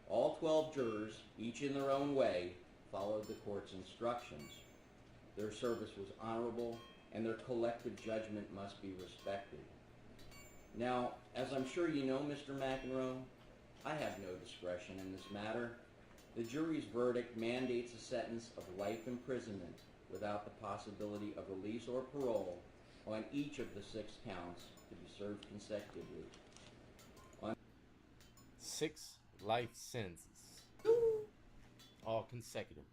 All 12 jurors, each in their own way, followed the court's instructions. Their service was honorable, and their collective judgment must be respected. Now, as I'm sure you know, Mr. McEnroe, I have no discretion in this matter. The jury's verdict mandates a sentence of life imprisonment without the possibility of release or parole on each of the 6 counts to be served consecutively. 6 life sentences. All consecutive.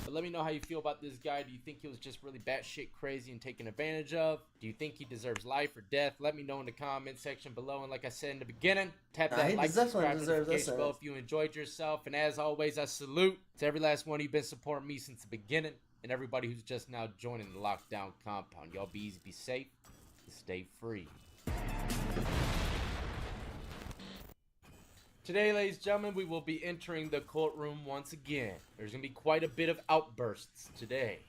But let me know how you feel about this guy. Do you think he was just really batshit crazy and taken advantage of? Do you think he deserves life or death? Let me know in the comment section below. And like I said in the beginning, tap that like, subscribe, notification bell if you enjoyed yourself. And as always, I salute to every last one of you been supporting me since the beginning. And everybody who's just now joining the lockdown compound. Y'all be easy, be safe, and stay free. Today, ladies and gentlemen, we will be entering the courtroom once again. There's going to be quite a bit of outbursts today.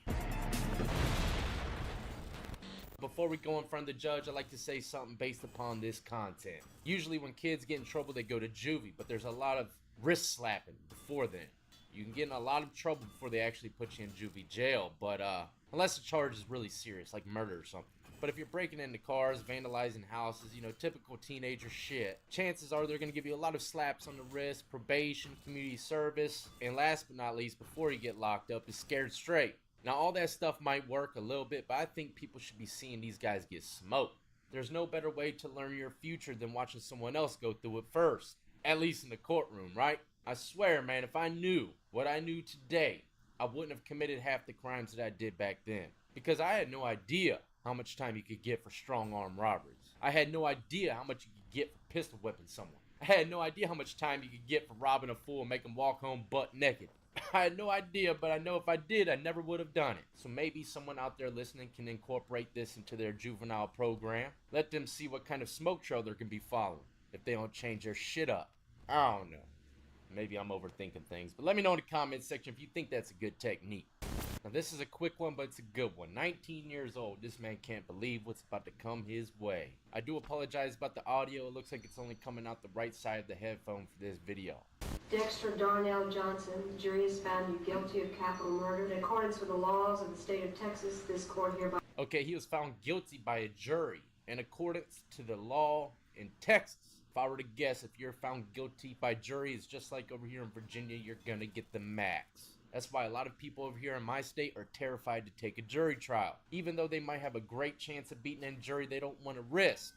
Before we go in front of the judge, I'd like to say something based upon this content. Usually when kids get in trouble, they go to juvie, but there's a lot of wrist slapping before then. You can get in a lot of trouble before they actually put you in juvie jail, but unless the charge is really serious, like murder or something. But if you're breaking into cars, vandalizing houses, you know, typical teenager shit, chances are they're going to give you a lot of slaps on the wrist, probation, community service, and last but not least, before you get locked up, is scared straight. Now, all that stuff might work a little bit, but I think people should be seeing these guys get smoked. There's no better way to learn your future than watching someone else go through it first, at least in the courtroom, right? I swear, man, if I knew what I knew today, I wouldn't have committed half the crimes that I did back then, because I had no idea how much time you could get for strong-arm robberies. I had no idea how much you could get for pistol whipping someone. I had no idea how much time you could get for robbing a fool and make him walk home butt naked. I had no idea, but I know if I did, I never would have done it. So maybe someone out there listening can incorporate this into their juvenile program. Let them see what kind of smoke trail they're going to be following if they don't change their shit up. I don't know. Maybe I'm overthinking things, but let me know in the comment section if you think that's a good technique. Now this is a quick one, but it's a good one. 19 years old, this man can't believe what's about to come his way. I do apologize about the audio. It looks like it's only coming out the right side of the headphone for this video. Dexter Darnell Johnson, the jury has found you guilty of capital murder. In accordance with the laws of the state of Texas, this court hereby... Okay, he was found guilty by a jury in accordance to the law in Texas. If I were to guess, if you're found guilty by jury, it's just like over here in Virginia, you're gonna get the max. That's why a lot of people over here in my state are terrified to take a jury trial. Even though they might have a great chance of beating a jury, they don't want to risk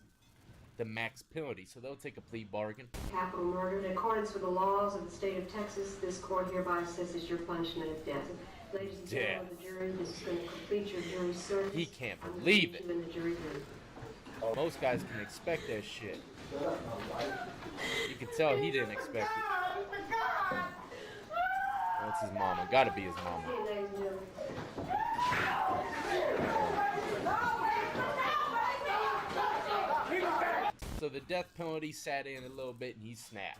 the max penalty, so they'll take a plea bargain. Capital murder. In accordance with the laws of the state of Texas, this court hereby assesses your punishment of death. Ladies and gentlemen of the jury, this is going to complete your jury service. He can't believe it. In the jury room. Most guys can expect that shit. You can tell he didn't expect it. That's his mama. Gotta be his mama. So the death penalty sat in a little bit and he snapped.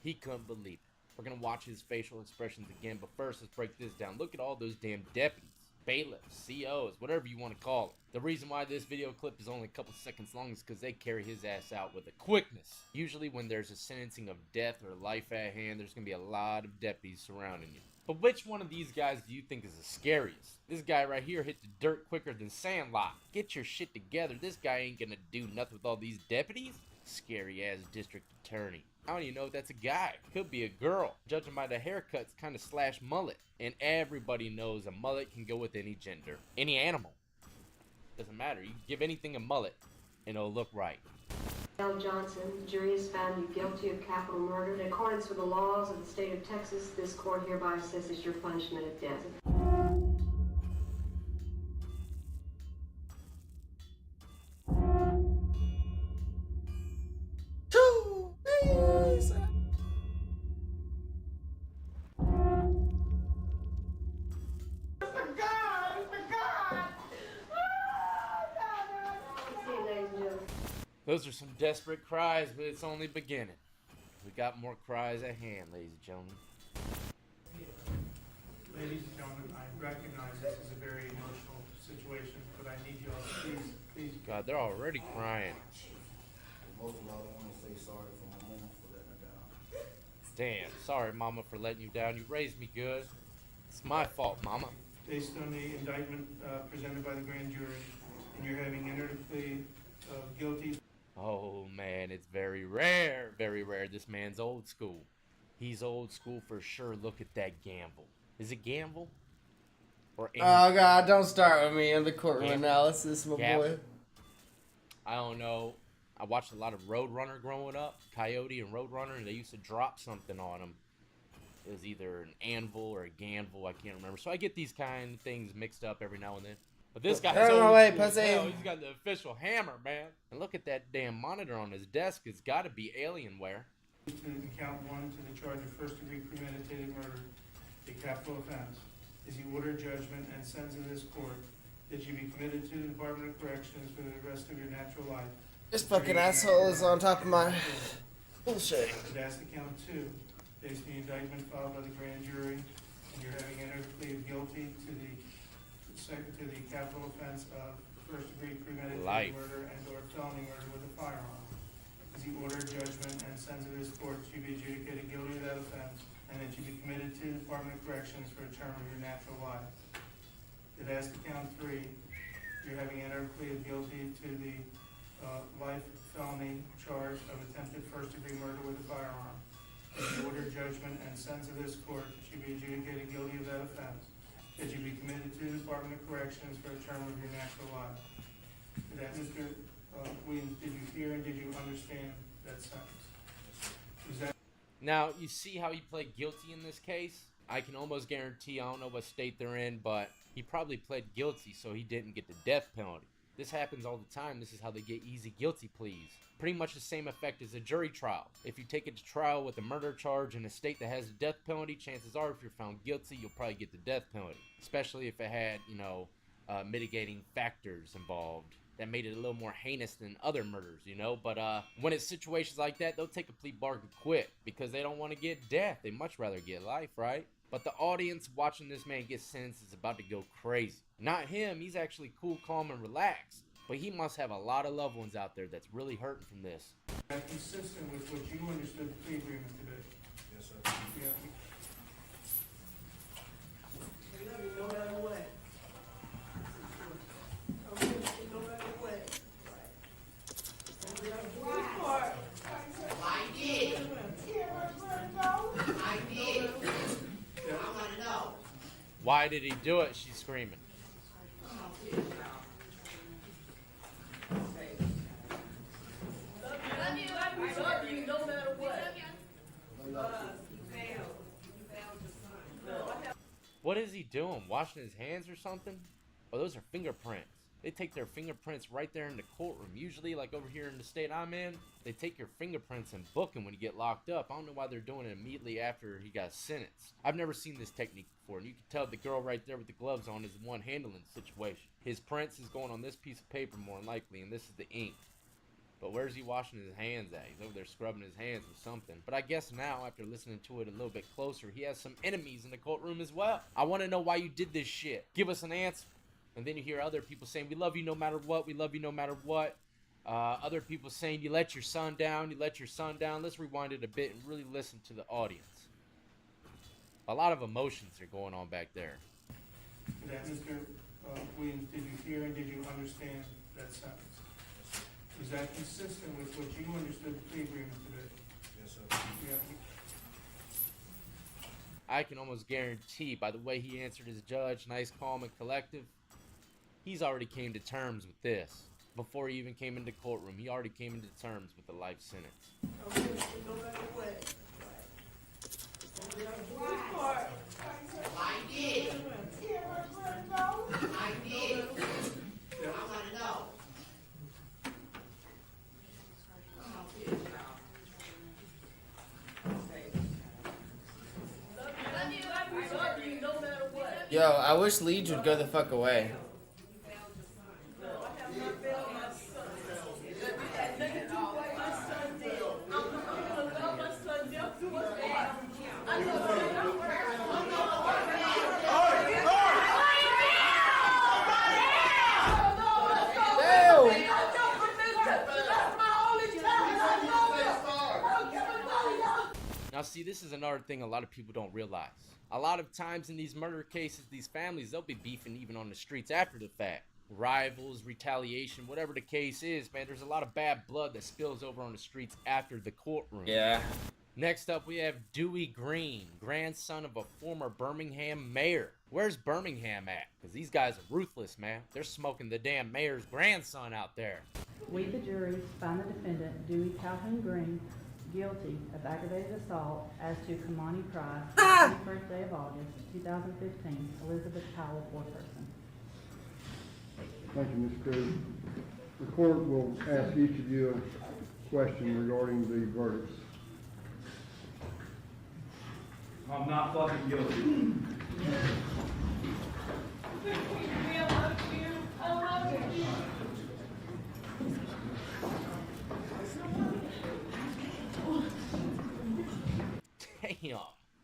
He couldn't believe it. We're gonna watch his facial expressions again, but first let's break this down. Look at all those damn deputies, bailiffs, COs, whatever you want to call them. The reason why this video clip is only a couple seconds long is because they carry his ass out with a quickness. Usually when there's a sentencing of death or life at hand, there's gonna be a lot of deputies surrounding you. But which one of these guys do you think is the scariest? This guy right here hit the dirt quicker than Sandlot. Get your shit together. This guy ain't gonna do nothing with all these deputies. Scary ass district attorney. I don't even know if that's a guy. Could be a girl. Judging by the haircuts, kind of slash mullet. And everybody knows a mullet can go with any gender. Any animal. Doesn't matter. You can give anything a mullet and it'll look right. L. Johnson, the jury has found you guilty of capital murder. In accordance with the laws of the state of Texas, this court hereby assesses your punishment of death. Those are some desperate cries, but it's only beginning. We got more cries at hand, ladies and gentlemen. Ladies and gentlemen, I recognize this is a very emotional situation, but I need you all to please. God, they're already crying. Most of all, I want to say sorry for my mom for letting her down. Damn, sorry, Mama, for letting you down. You raised me good. It's my fault, Mama. Based on the indictment presented by the grand jury, and you're having entered a plea of guilty. Oh man, it's very rare this man's old school. He's old school for sure. Look at that gamble. Is it gamble? Or oh god, don't start with me in the courtroom analysis, my boy. I don't know. I watched a lot of Roadrunner growing up, Coyote and Roadrunner, and they used to drop something on them. It was either an anvil or a ganvil, I can't remember. So I get these kind of things mixed up every now and then. But this guy's he's got the official hammer, man. And look at that damn monitor on his desk. It's got to be Alienware. In count 1 to the charge of first-degree premeditated murder, a capital offense, is he ordered judgment and sends in this court that you be committed to the Department of Corrections for the rest of your natural life. This fucking asshole is on top of my bullshit. It has to count 2, based on the indictment filed by the grand jury, and you're having entered a plea of guilty to the capital offense of first-degree premeditated murder and or felony murder with a firearm. Is he ordered judgment and sends to this court to be adjudicated guilty of that offense, and that you be committed to the Department of Corrections for a term of your natural life. It has to count 3. You're having entered a plea of guilty to the life felony charge of attempted first-degree murder with a firearm. Is he ordered judgment and sends to this court that you be adjudicated guilty of that offense, that you be committed to the Department of Corrections for a term of your natural life. That, Mr. Williams, did you hear and did you understand that sentence? Was that... Now, you see how he pled guilty in this case? I can almost guarantee, I don't know what state they're in, but he probably pled guilty so he didn't get the death penalty. This happens all the time. This is how they get easy guilty pleas. Pretty much the same effect as a jury trial. If you take it to trial with a murder charge in a state that has a death penalty, chances are if you're found guilty, you'll probably get the death penalty. Especially if it had, you know, mitigating factors involved that made it a little more heinous than other murders, you know? But when it's situations like that, they'll take a plea bargain quick because they don't want to get death. They much rather get life, right? But the audience watching this man get sentenced is about to go crazy. Not him, he's actually cool, calm, and relaxed. But he must have a lot of loved ones out there that's really hurting from this. Consistent with what you understood the plea agreement to be? Yes, Yes, sir. Yeah. They love you no matter what. Okay, no matter what. I did. I did. I want to know. Why did he do it? She's screaming. Love you no matter what. What is he doing? Washing his hands or something? Oh, those are fingerprints. They take their fingerprints right there in the courtroom. Usually, like over here in the state I'm in, they take your fingerprints and book him when you get locked up. I don't know why they're doing it immediately after he got sentenced. I've never seen this technique before, and you can tell the girl right there with the gloves on is the one handling the situation. His prints is going on this piece of paper more than likely, and this is the ink. But where's he washing his hands at? He's over there scrubbing his hands with something. But I guess now, after listening to it a little bit closer, he has some enemies in the courtroom as well. I want to know why you did this shit. Give us an answer. And then you hear other people saying, we love you no matter what. We love you no matter what. Other people saying, you let your son down. You let your son down. Let's rewind it a bit and really listen to the audience. A lot of emotions are going on back there. That Mr. Williams, did you hear and did you understand that sentence? Is that consistent with what you understood the plea agreement to be? Yes, sir. Yeah. I can almost guarantee by the way he answered his judge, nice, calm, and collective, he's already came to terms with this. Before he even came into the courtroom, he already came into terms with the life sentence. Okay, no matter what. I did. I did. I want to know. Love you no matter what. Yo, I wish Leeds would go the fuck away. Now see, this is another thing a lot of people don't realize. A lot of times in these murder cases, these families, they'll be beefing even on the streets after the fact. Rivals, retaliation, whatever the case is, man, there's a lot of bad blood that spills over on the streets after the courtroom. Yeah. Next up, we have Dewey Green, grandson of a former Birmingham mayor. Where's Birmingham at? Because these guys are ruthless, man. They're smoking the damn mayor's grandson out there. We, the jury, find the defendant, Dewey Calhoun Green, guilty of aggravated assault as to Kamani Price, on the 21st day of August, 2015, Elizabeth Powell, foreperson. Thank you, Mr. Cruz. The court will ask each of you a question regarding the verdicts. I'm not fucking guilty. Damn.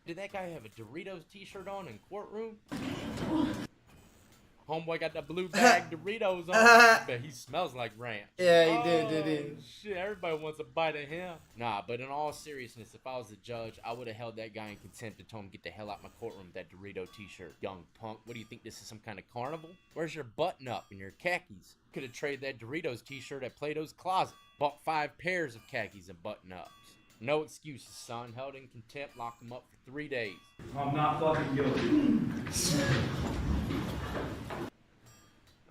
Did that guy have a Doritos t-shirt on in courtroom? Homeboy got that blue bag Doritos on. I bet he smells like ranch. Yeah, he did. Shit, everybody wants a bite of him. Nah, but in all seriousness, if I was the judge, I would have held that guy in contempt and told him get the hell out my courtroom with that Dorito t-shirt. Young punk, what do you think this is, some kind of carnival? Where's your button up and your khakis? Could have traded that Doritos t-shirt at Plato's Closet. Bought 5 pairs of khakis and button ups. No excuses, son. Held in contempt, locked him up for 3 days. I'm not fucking guilty.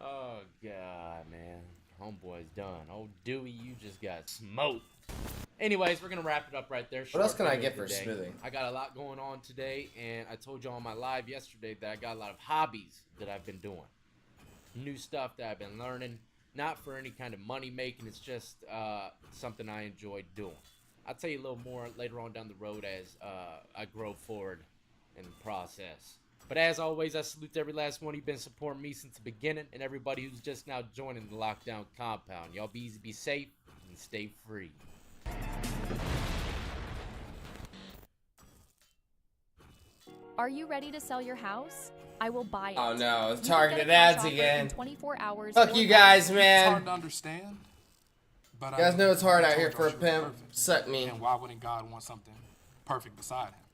Oh, God, man. Homeboy's done. Oh, Dewey, you just got smoked. Anyways, we're going to wrap it up right there. What else can I Short get video for today. smoothing? I got a lot going on today, and I told you on my live yesterday that I got a lot of hobbies that I've been doing. New stuff that I've been learning. Not for any kind of money making. It's just something I enjoy doing. I'll tell you a little more later on down the road as I grow forward in the process. But as always, I salute every last one who's been supporting me since the beginning, and everybody who's just now joining the lockdown compound. Y'all be easy, be safe, and stay free. Are you ready to sell your house? I will buy it. Oh no, You can targeted get a cash ads offer again. in 24 hours. Fuck or you less. guys, It's man. hard to understand. But You guys know it's hard out here for a told y'all she was pimp. perfect. Suck me. And why wouldn't God want something perfect beside him.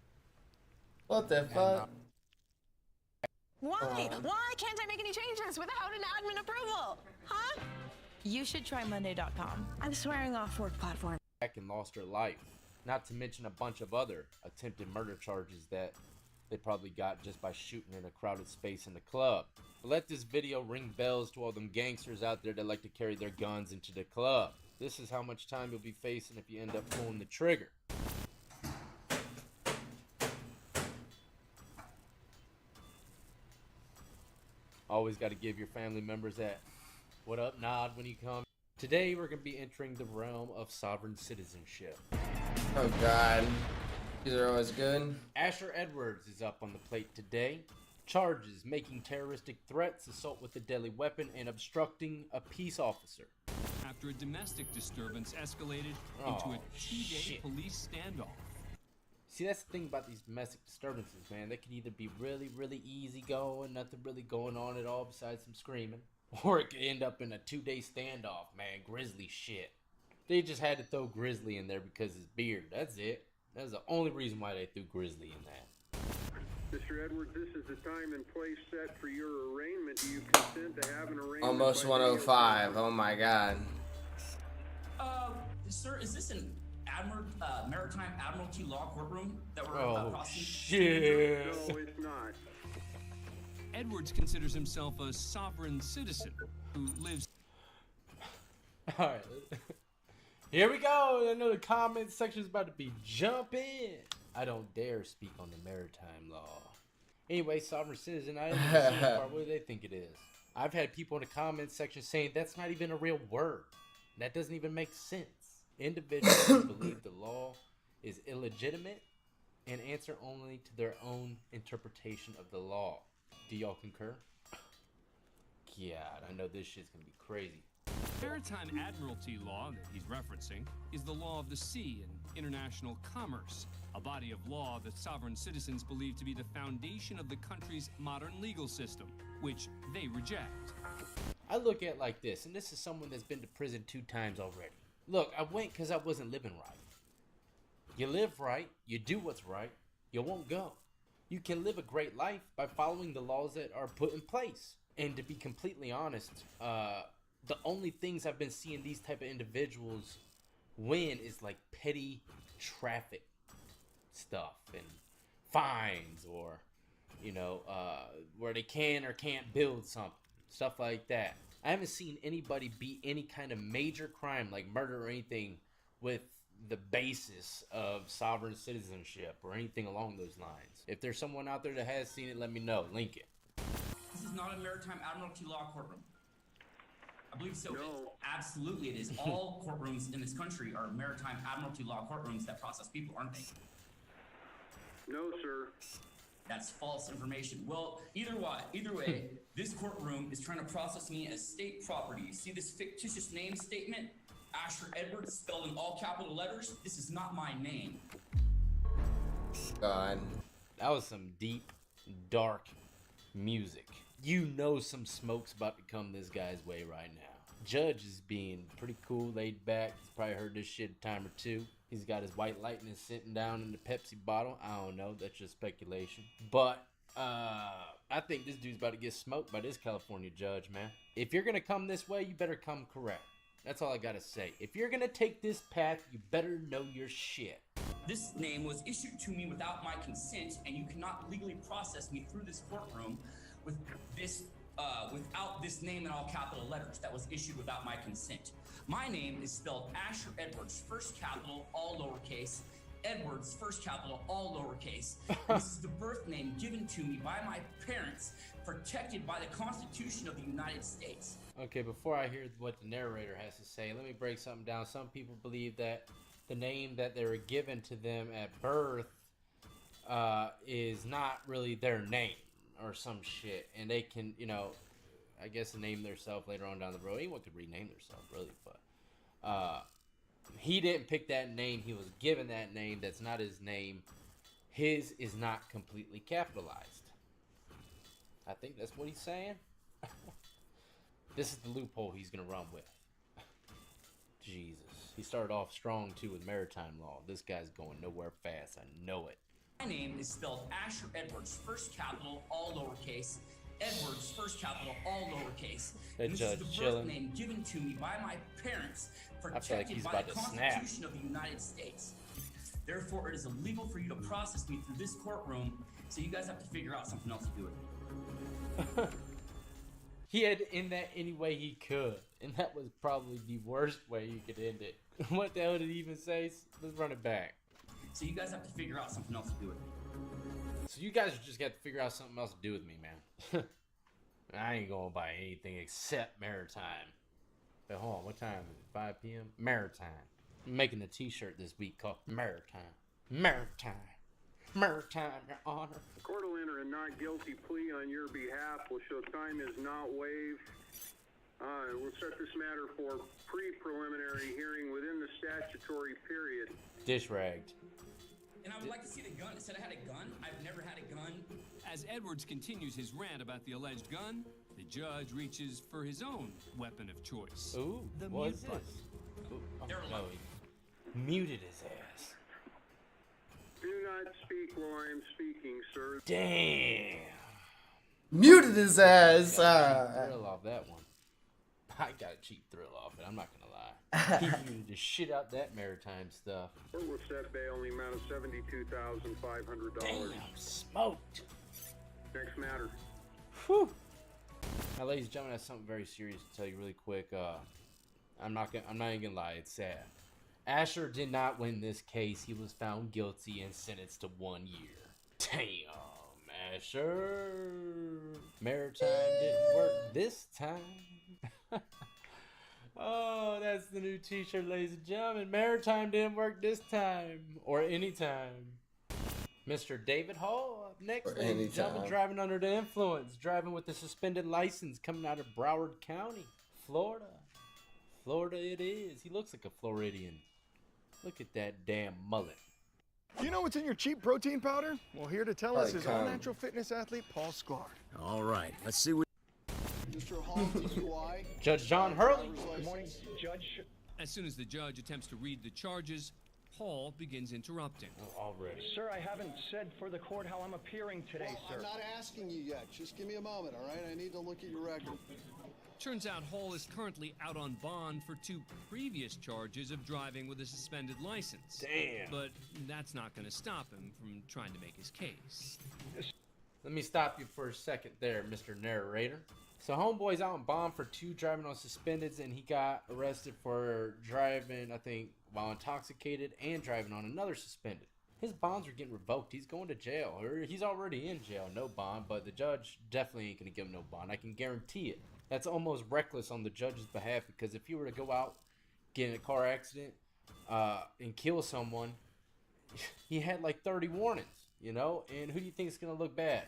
What the fuck? Why? Why can't I make any changes without an admin approval? Huh? You should try Monday.com. I'm swearing off work platform. Back and lost her life. Not to mention a bunch of other attempted murder charges that they probably got just by shooting in a crowded space in the club. But let this video ring bells to all them gangsters out there that like to carry their guns into the club. This is how much time you'll be facing if you end up pulling the trigger. Always got to give your family members that what up nod when you come. Today we're going to be entering the realm of sovereign citizenship. Oh god. These are always good. Asher Edwards is up on the plate today. Charges: making terroristic threats, assault with a deadly weapon, and obstructing a peace officer. After a domestic disturbance escalated into a 2-day police standoff. See, that's the thing about these domestic disturbances, man. They can either be really, really easy going, nothing really going on at all besides some screaming. Or it could end up in a 2-day standoff, man. Grizzly shit. They just had to throw Grizzly in there because his beard. That's it. That's the only reason why they threw Grizzly in that. Mr. Edwards, this is the time and place set for your arraignment. Do you consent to have an arraignment? Almost 105. Oh my god. Sir, is this an Maritime Admiralty Law courtroom that we're crossing? Shit. No, it's not. Edwards considers himself a sovereign citizen who lives. Alright. Here we go. I know the comment section is about to be jumping. I don't dare speak on the maritime law. Anyway, sovereign citizen, I understand what do they think it is. I've had people in the comment section saying that's not even a real word. That doesn't even make sense. Individuals who believe the law is illegitimate and answer only to their own interpretation of the law. Do y'all concur? God, I know this shit's gonna be crazy. Maritime Admiralty law that he's referencing is the law of the sea and international commerce, a body of law that sovereign citizens believe to be the foundation of the country's modern legal system, which they reject. I look at it like this, and this is someone that's been to prison 2 times already. Look, I went because I wasn't living right. You live right, you do what's right, you won't go. You can live a great life by following the laws that are put in place. And to be completely honest, the only things I've been seeing these type of individuals win is like petty traffic stuff and fines, or you know, where they can or can't build something, stuff like that. I haven't seen anybody beat any kind of major crime like murder or anything with the basis of sovereign citizenship or anything along those lines. If there's someone out there that has seen it, let me know. Link it. This is not a Maritime Admiralty Law courtroom. I believe so. No. Absolutely, it is. All courtrooms in this country are Maritime Admiralty Law courtrooms that process people, aren't they? No, sir. That's false information. Well, either way, this courtroom is trying to process me as state property. You see this fictitious name statement? Asher Edwards, spelled in all capital letters? This is not my name. God. That was some deep, dark music. You know some smoke's about to come this guy's way right now. Judge is being pretty cool, laid back. He's probably heard this shit a time or two. He's got his white lightning sitting down in the Pepsi bottle. I don't know, that's just speculation. But I think this dude's about to get smoked by this California judge, man. If you're gonna come this way, you better come correct. That's all I gotta say. If you're gonna take this path, you better know your shit. This name was issued to me without my consent, and you cannot legally process me through this courtroom with this without this name in all capital letters that was issued without my consent. My name is spelled Asher Edwards, first capital, all lowercase, Edwards, first capital, all lowercase. This is the birth name given to me by my parents, protected by the Constitution of the United States. Okay, before I hear what the narrator has to say, let me break something down. Some people believe that the name that they were given to them at birth is not really their name or some shit, and they can, you know, I guess name themselves later on down the road. Anyone could rename themselves, really, but he didn't pick that name. He was given that name. That's not his name. His is not completely capitalized. I think that's what he's saying. This is the loophole he's gonna run with. Jesus. He started off strong too with maritime law. This guy's going nowhere fast. I know it. My name is spelled Asher Edwards, first capital, all lowercase. Edwards, first capital, all lowercase. That This judge is the birth chilling. name given to me by my parents, I feel like protected he's by about the to snap. Constitution of the United States. Therefore, it is illegal for you to process me through this courtroom, so you guys have to figure out something else to do it. He had to end that any way he could, and that was probably the worst way you could end it. What the hell did he even say? Let's run it back. So you guys have to figure out something else to do it. So you guys just got to figure out something else to do with me, man. I ain't gonna buy anything except maritime. But hold on, what time is it? 5 p.m. Maritime. I'm making a T-shirt this week called Maritime. Maritime. Maritime, Your Honor. The court will enter a not guilty plea on your behalf. Will show time is not waived. We'll set this matter for pre-preliminary hearing within the statutory period. Dish ragged. And I would like to see the gun. It said I had a gun. I've never had a gun. As Edwards continues his rant about the alleged gun, the judge reaches for his own weapon of choice. Ooh, the what's mute button. this? Ooh, oh, no, he muted his ass. Do not speak while I am speaking, sir. Damn. Muted his ass. Thrill off that one. I got a cheap thrill off it. I'm not gonna lie. He muted the shit out that maritime stuff. Court will set bail in the amount of $72,500. Damn, smoked. Next matter. Whew. Now, ladies and gentlemen, I have something very serious to tell you really quick. I'm not even gonna lie. It's sad. Asher did not win this case. He was found guilty and sentenced to 1 year. Damn, Asher. Maritime didn't work this time. Oh, that's the new T-shirt, ladies and gentlemen. Maritime didn't work this time, or any time. Mr. David Hall up next, ladies and gentlemen, driving under the influence, driving with a suspended license, coming out of Broward County, Florida. Florida it is. He looks like a Floridian. Look at that damn mullet. You know what's in your cheap protein powder? Well, here to tell us is all-natural fitness athlete Paul Sklar. All right, let's see what... Mr. Hall, DUI. Judge John Hurley. Good morning, Judge. As soon as the judge attempts to read the charges, Hall begins interrupting. Oh, already. Sir, I haven't said for the court how I'm appearing today, Well, sir. I'm not asking you yet. Just give me a moment, all right? I need to look at your record. Turns out Hall is currently out on bond for 2 previous charges of driving with a suspended license. Damn. But that's not going to stop him from trying to make his case. Let me stop you for a second there, Mr. Narrator. So homeboy's out on bond for 2 driving on suspendeds, and he got arrested for driving, I think, while intoxicated and driving on another suspended. His bonds are getting revoked. He's going to jail, or he's already in jail, no bond, but the judge definitely ain't going to give him no bond. I can guarantee it. That's almost reckless on the judge's behalf, because if he were to go out, get in a car accident, and kill someone, he had like 30 warnings, you know? And who do you think is going to look bad?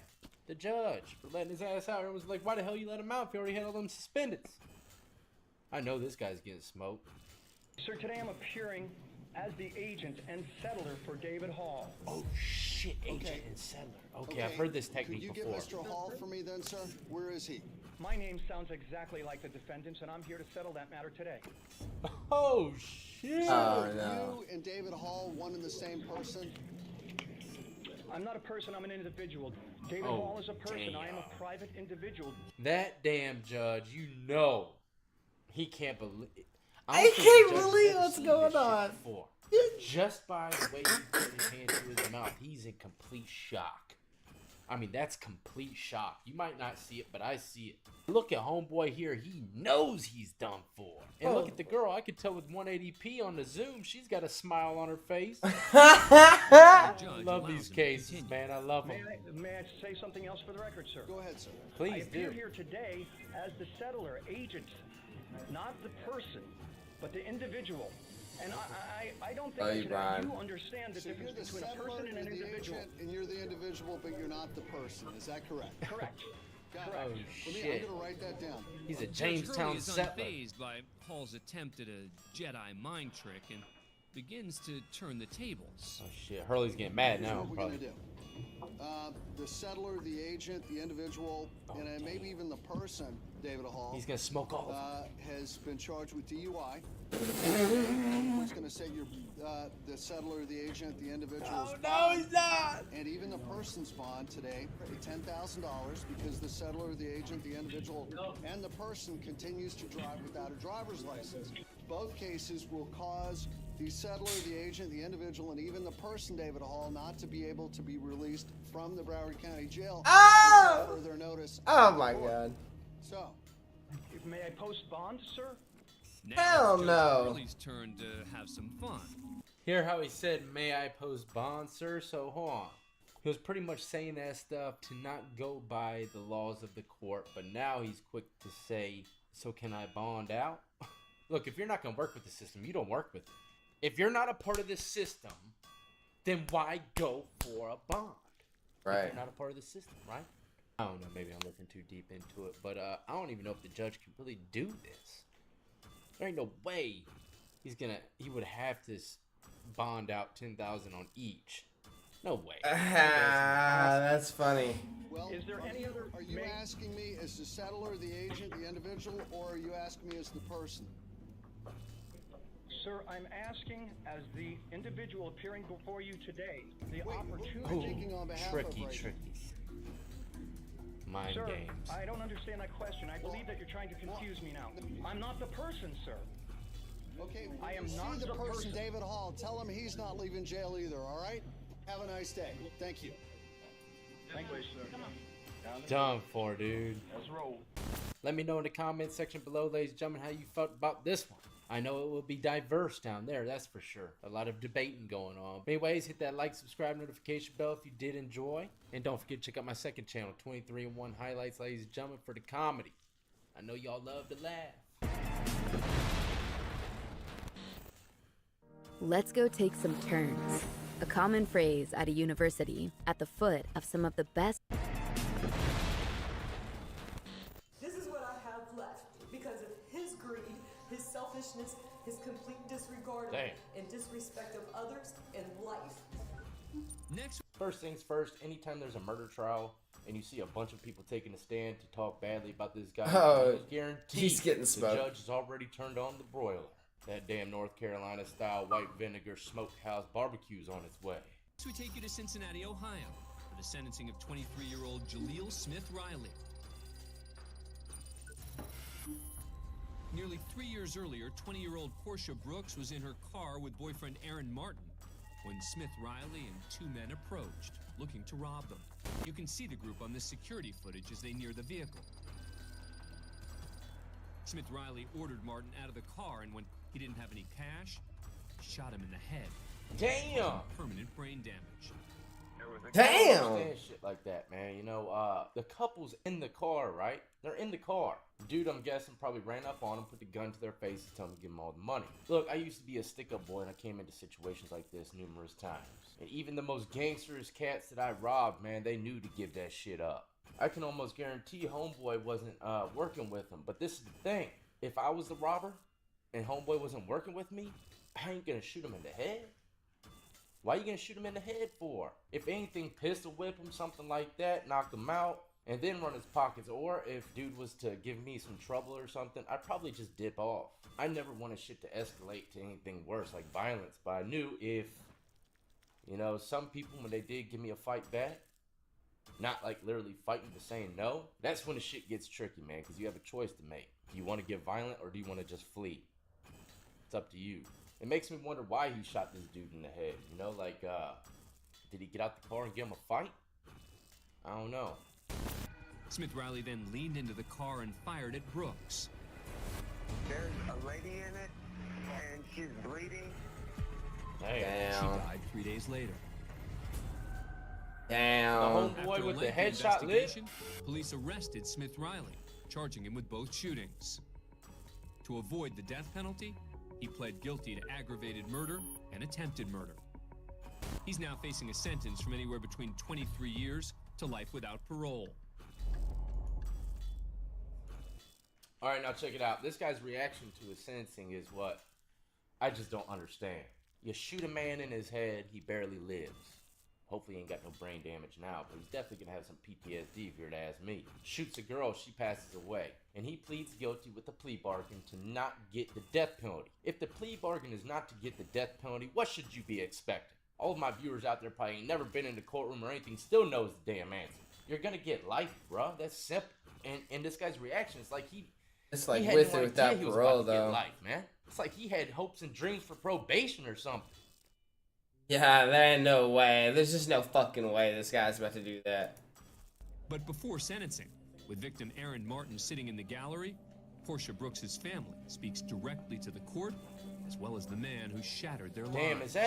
The judge for letting his ass out. It was like, why the hell you let him out if he already had all them suspendeds? I know this guy's getting smoked. Sir, today I'm appearing as the agent and settler for David Hall. Oh shit, agent and settler. Okay, I've heard this technique Could you before. get Mr. Hall for me then, sir? Where is he? My name sounds exactly like the defendant's, and I'm here to settle that matter today. Oh shit! So, you and David Hall, one and the same person? I'm not a person, I'm an individual. David Oh, Hall is a person, I am damn. a private individual. That damn judge, you know, he can't believe. I can't believe what's going on. Just by the way he put his hand to his mouth, he's in complete shock. I mean, that's complete shock. You might not see it, but I see it. Look at homeboy here. He knows he's done for. And look at the girl. I could tell with 180p on the Zoom, she's got a smile on her face. I love these cases, man. I love them. May I say something else for the record, sir? Go ahead, sir. Please I appear do. here today as the settler, agent, not the person, but the individual. And I don't think that you understand the So difference you're the between a settler, person and an you're the individual. agent, and you're the individual, but you're not the person. Is that correct? Correct. Got it. Oh, I'm shit. going to write that down. He's a Judge Jamestown Hurley is settler. unfazed by Hall's attempt at a Jedi mind trick and begins to turn the tables. Oh shit, Hurley's getting mad Here's now. what we're Probably. going to do. The settler, the agent, the individual, and maybe even the person David Hall. He's gonna smoke all of them. Has been charged with DUI. He's gonna say you're the settler, the agent, the individual's Oh, no, he's not! And even the person's bond today, $10,000, because the settler, the agent, the individual, and the person continues to drive without a driver's license. Both cases will cause the settler, the agent, the individual, and even the person, David Hall, not to be able to be released from the Broward County Jail until further notice. Oh my God. So, May I post bond, sir? Hell no. Hurley's turn to have some fun. Hear how he said, "May I post bond, sir?" So hold on. He was pretty much saying that stuff to not go by the laws of the court, but now he's quick to say, "So can I bond out?" Look, if you're not gonna work with the system, you don't work with it. If you're not a part of this system, then why go for a bond? Right. If you're not a part of the system, right? I don't know, maybe I'm looking too deep into it, but I don't even know if the judge can really do this. There ain't no way he would have to bond out $10,000 on each. No way. That's funny. well, Is there any other? are you asking me as the settler, the agent, the individual, or are you asking me as the person? Sir, I'm asking as the individual appearing before you today, the opportunity. Speaking on behalf Tricky, of right tricky. Mind Sir, games. I don't understand that question. I believe that you're trying to confuse me now. I'm not the person, sir. Okay, I am see not the the person, person. David Hall. Tell him he's not leaving jail either, all right? Have a nice day. Thank you. Thank you, sir. Come on. Done for, dude. Let's roll. Let me know in the comment section below, ladies and gentlemen, how you felt about this one. I know it will be diverse down there, that's for sure. A lot of debating going on. But anyways, hit that like, subscribe, notification bell if you did enjoy. And don't forget to check out my second channel, 23-in-1 Highlights, ladies and gentlemen, for the comedy. I know y'all love to laugh. Let's go take some turns. A common phrase at a university at the foot of some of the best. This is what I have left because of his greed, his selfishness, his complete disregard and disrespect of others and life. Next. First things first, anytime there's a murder trial and you see a bunch of people taking a stand to talk badly about this guy, guarantee he's getting the smoked. judge has already turned on the broiler. That damn North Carolina style white vinegar smokehouse barbecue's on its way. Next we take you to Cincinnati, Ohio, for the sentencing of 23-year-old Jaleel Smith Riley. Nearly 3 years earlier, 20-year-old Portia Brooks was in her car with boyfriend Aaron Martin when Smith Riley and two men approached, looking to rob them. You can see the group on this security footage as they near the vehicle. Smith Riley ordered Martin out of the car, and when he didn't have any cash, shot him in the head. Damn! Permanent brain damage. I don't understand shit like that, man. You know, the couple's in the car, right? They're in the car. Dude, I'm guessing, probably ran up on them, put the gun to their face, and told them to give them all the money. Look, I used to be a stick-up boy, and I came into situations like this numerous times. And even the most gangsterous cats that I robbed, man, they knew to give that shit up. I can almost guarantee Homeboy wasn't working with him. But this is the thing. If I was the robber and Homeboy wasn't working with me, I ain't gonna shoot him in the head. Why you gonna shoot him in the head for? If anything, pistol whip him, something like that, knock him out, and then run his pockets. Or if dude was to give me some trouble or something, I'd probably just dip off. I never wanted shit to escalate to anything worse, like violence. But I knew if, you know, some people, when they did give me a fight back, not like literally fighting but saying no, that's when the shit gets tricky, man, because you have a choice to make. Do you want to get violent or do you want to just flee? It's up to you. It makes me wonder why he shot this dude in the head, you know, like, did he get out the car and give him a fight? I don't know. Smith Riley then leaned into the car and fired at Brooks. There's a lady in it, and she's bleeding. Damn. She died 3 days later. Damn. The homeboy After a with the lengthy headshot lid? investigation, police arrested Smith Riley, charging him with both shootings. To avoid the death penalty, he pled guilty to aggravated murder and attempted murder. He's now facing a sentence from anywhere between 23 years to life without parole. Alright, now check it out. This guy's reaction to his sentencing is what I just don't understand. You shoot a man in his head, he barely lives. Hopefully he ain't got no brain damage now, but he's definitely gonna have some PTSD if you were to ask me. Shoots a girl, she passes away, and he pleads guilty with a plea bargain to not get the death penalty. If the plea bargain is not to get the death penalty, what should you be expecting? All of my viewers out there probably ain't never been in the courtroom or anything, still knows the damn answer. You're gonna get life, bro. That's simple. And this guy's reaction is like it's like he with no or without idea he was parole, about to get though. life, man. It's like he had hopes and dreams for probation or something. Yeah, there ain't no way. There's just no fucking way this guy's about to do that. But before sentencing, with victim Aaron Martin sitting in the gallery, Portia Brooks' family speaks directly to the court, as well as the man who shattered their Damn, lives.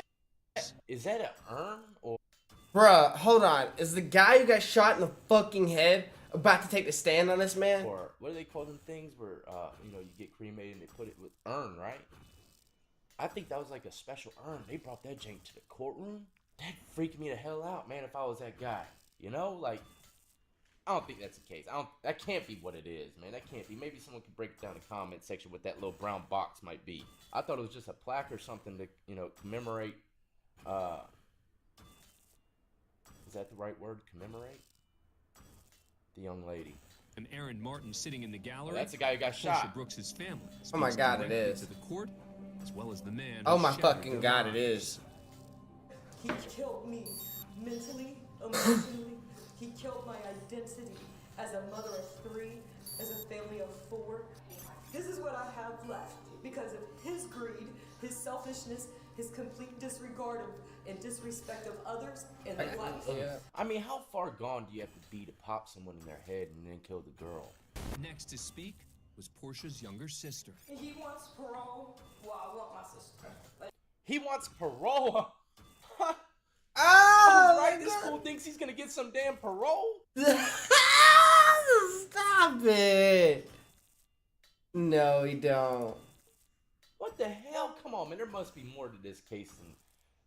is that an urn or? Bruh, hold on. Is the guy who got shot in the fucking head about to take the stand on this man? Or what do they call them things where you get cremated and they put it with urn, right? I think that was like a special urn. They brought that jank to the courtroom. That freaked me the hell out, man, if I was that guy. You know, like, I don't think that's the case. That can't be what it is, man. That can't be. Maybe someone could break it down in the comment section what that little brown box might be. I thought it was just a plaque or something to, commemorate, is that the right word? Commemorate? The young lady. And Aaron Martin sitting in the gallery. Oh, that's the guy who got Portia shot. Brooks' family. Oh my God, it is. To the court, as well as the man. Oh who my shattered fucking their God, lives. it is. He killed me mentally, emotionally. He killed my identity as a mother of 3, as a family of 4. This is what I have left because of his greed, his selfishness, his complete disregard of and disrespect of others and their life. Yeah. I mean, how far gone do you have to be to pop someone in their head and then kill the girl? Next to speak was Portia's younger sister. He wants parole. Well, I want my sister. He wants parole. Oh, right. This fool thinks he's gonna get some damn parole. Stop it. No, he don't. What the hell? Come on, man. There must be more to this case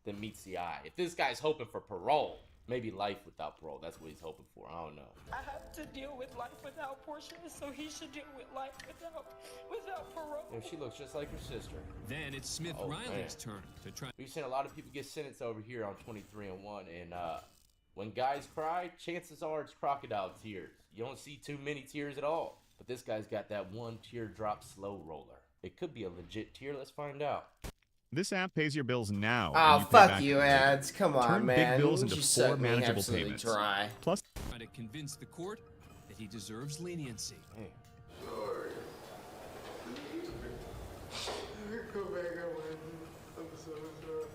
than meets the eye. If this guy's hoping for parole, maybe life without parole. That's what he's hoping for. I don't know. I have to deal with life without Portia, so he should deal with life without parole. Yeah, she looks just like her sister. Then it's Smith Riley's turn to try. We've seen a lot of people get sentenced over here on 23 and 1, and when guys cry, chances are it's crocodile tears. You don't see too many tears at all. But this guy's got that one teardrop slow roller. It could be a legit tear. Let's find out. This app pays your bills now. Oh, you pay fuck back you, later. ads. Come on, Turn man. big bills Won't into you 4 suck me manageable absolutely payments. dry. Plus, to convince the court that he deserves leniency. Hey. Sorry. Go back away. I'm so sorry.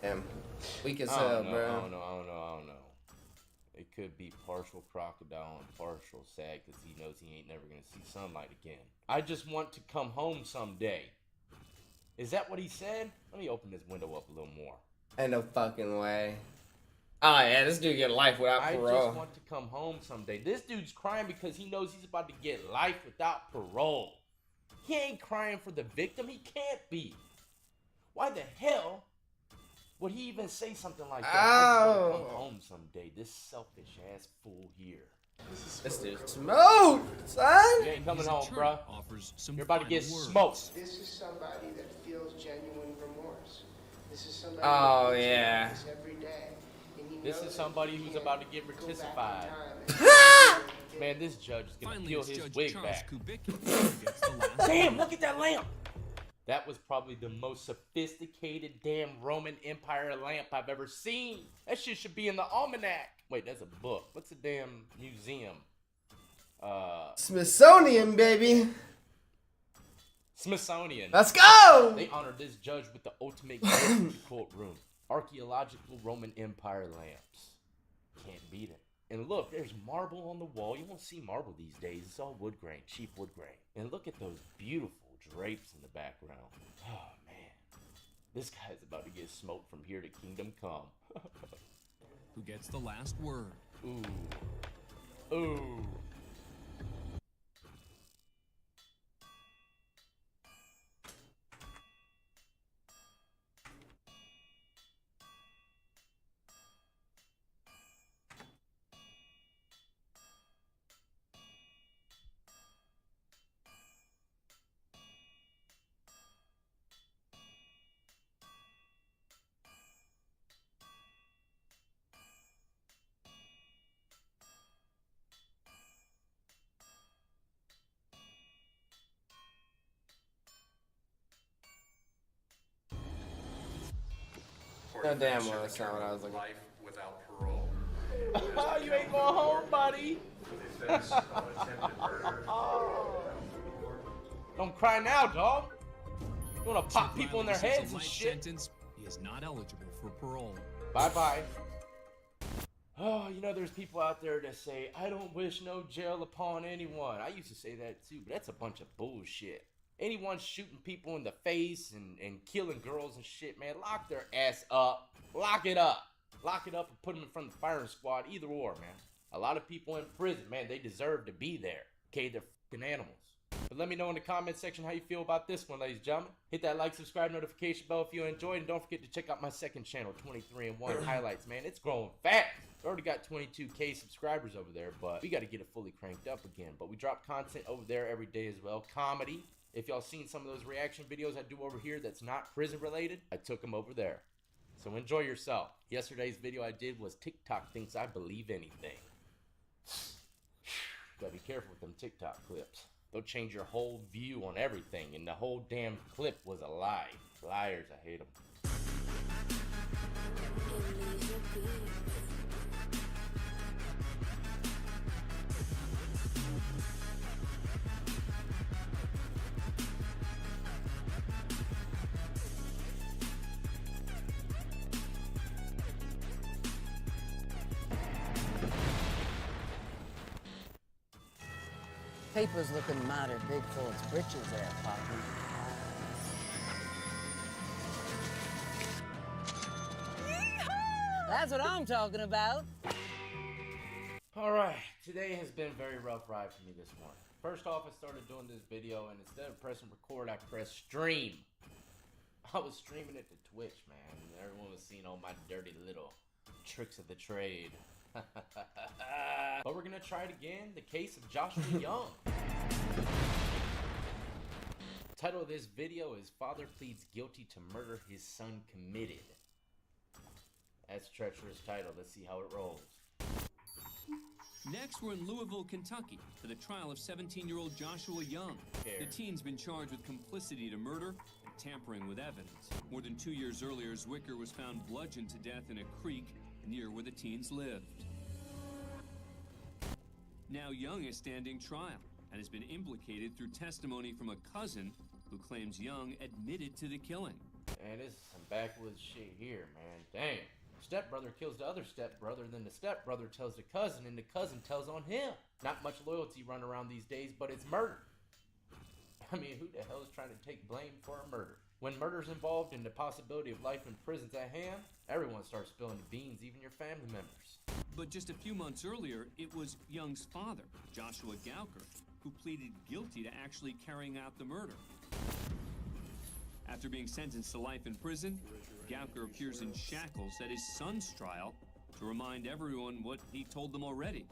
Damn. Weak as I hell, don't know, bro. I don't know. It could be partial crocodile and partial sad because he knows he ain't never going to see sunlight again. I just want to come home someday. Is that what he said? Let me open this window up a little more. Ain't no fucking way. Oh, yeah, this dude get life without parole. I just want to come home someday. This dude's crying because he knows he's about to get life without parole. He ain't crying for the victim. He can't be. Why the hell would he even say something like that? I just want to come home someday. This selfish ass fool here. This dude smoked, son. You ain't coming home, bruh. You're about to get smoked. This is somebody that feels genuine remorse. This is somebody Oh, that yeah. this every day. And he This knows is somebody who's about to get go back in reticified. time Man, this judge is gonna Finally, peel it's his Judge wig Charles back. Kubicki gets the last Damn, word. look at that lamp. That was probably the most sophisticated damn Roman Empire lamp I've ever seen. That shit should be in the almanac. Wait, that's a book. What's a damn museum? Smithsonian, baby. Smithsonian. Let's go. They honored this judge with the ultimate gift in the courtroom. Archaeological Roman Empire lamps. Can't beat it. And look, there's marble on the wall. You won't see marble these days. It's all wood grain, cheap wood grain. And look at those beautiful drapes in the background. Oh, man. This guy's about to get smoked from here to kingdom come. Who gets the last word? Ooh. Ooh. No, damn well, that's not what I was looking. Life without parole. Oh, you ain't going home, buddy. For the offense of attempted murder. Don't cry now, dog. You wanna pop people in their heads and life shit. Sentence, he is not eligible for parole. Bye-bye. Oh, you know, there's people out there that say, I don't wish no jail upon anyone. I used to say that too, but that's a bunch of bullshit. Anyone shooting people in the face and killing girls and shit, man, lock their ass up. Lock it up. Lock it up and put them in front of the firing squad. Either or, man. A lot of people in prison, man, they deserve to be there. Okay, they're fucking animals. But let me know in the comment section how you feel about this one, ladies and gentlemen. Hit that like, subscribe, notification bell if you enjoyed. And don't forget to check out my second channel, 23-in-1 Highlights, man. It's growing fast. We already got 22K subscribers over there, but we got to get it fully cranked up again. But we drop content over there every day as well. Comedy. If y'all seen some of those reaction videos I do over here that's not prison related, I took them over there. So enjoy yourself. Yesterday's video I did was TikTok thinks I believe anything. Gotta be careful with them TikTok clips. They'll change your whole view on everything, and the whole damn clip was a lie. Liars, I hate them. Paper's looking mighty big for its britches there, Poppy. That's what I'm talking about. Alright, today has been a very rough ride for me this morning. First off, I started doing this video, and instead of pressing record, I pressed stream. I was streaming it to Twitch, man, and everyone was seeing all my dirty little tricks of the trade. But we're gonna try it again. The case of Joshua Young. Title of this video is Father Pleads Guilty to Murder His Son Committed. That's a treacherous title. Let's see how it rolls. Next, we're in Louisville, Kentucky, for the trial of 17-year-old Joshua Young. The teen's been charged with complicity to murder and tampering with evidence. More than 2 years earlier, Zwicker was found bludgeoned to death in a creek near where the teens lived. Now Young is standing trial and has been implicated through testimony from a cousin who claims Young admitted to the killing. Man, this is some backwoods shit here, man. Damn. Stepbrother kills the other stepbrother, then the stepbrother tells the cousin, and the cousin tells on him. Not much loyalty run around these days, but it's murder. I mean, who the hell is trying to take blame for a murder? When murder's involved and the possibility of life in prison's at hand, everyone starts spilling the beans, even your family members. But just a few months earlier, it was Young's father, Joshua Gauker, who pleaded guilty to actually carrying out the murder. After being sentenced to life in prison, Gauker appears in shackles at his son's trial to remind everyone what he told them already,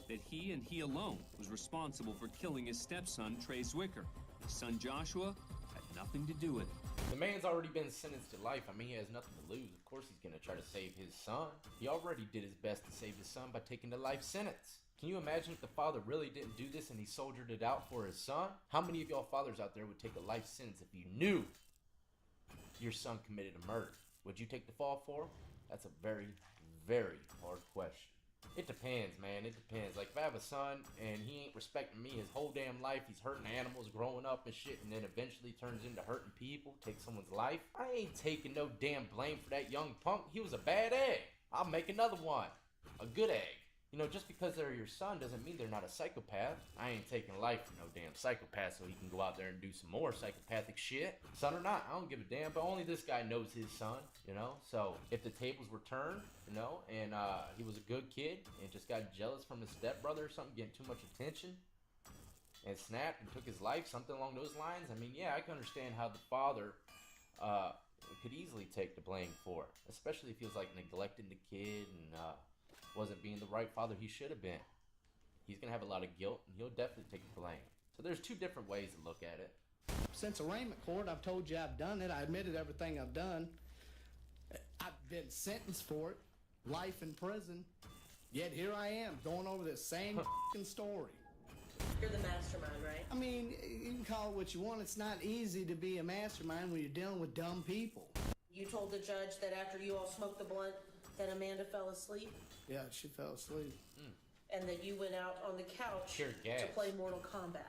that he and he alone was responsible for killing his stepson, Trey Zwicker. His son Joshua had nothing to do with it. The man's already been sentenced to life. I mean, he has nothing to lose. Of course he's gonna try to save his son. He already did his best to save his son by taking the life sentence. Can you imagine if the father really didn't do this and he soldiered it out for his son? How many of y'all fathers out there would take a life sentence if you knew your son committed a murder? Would you take the fall for him? That's a very, very hard question. It depends, man. It depends. Like, if I have a son and he ain't respecting me his whole damn life, he's hurting animals, growing up and shit, and then eventually turns into hurting people, takes someone's life, I ain't taking no damn blame for that young punk. He was a bad egg. I'll make another one. A good egg. You know, just because they're your son doesn't mean they're not a psychopath. I ain't taking life for no damn psychopath so he can go out there and do some more psychopathic shit. Son or not, I don't give a damn, but only this guy knows his son, you know? So, if the tables were turned, you know, and he was a good kid and just got jealous from his stepbrother or something, getting too much attention, and snapped and took his life, something along those lines, I mean, yeah, I can understand how the father could easily take the blame for it, especially if he was, like, neglecting the kid and, wasn't being the right father he should have been. He's gonna have a lot of guilt, and he'll definitely take the blame. So there's two different ways to look at it. Since arraignment court, I've told you I've done it. I admitted everything I've done. I've been sentenced for it, life in prison. Yet here I am, going over this same f***ing story. You're the mastermind, right? I mean, you can call it what you want. It's not easy to be a mastermind when you're dealing with dumb people. You told the judge that after you all smoked the blunt, that Amanda fell asleep, Yeah, she fell asleep. and that you went out on the couch Pure gas. to play Mortal Kombat.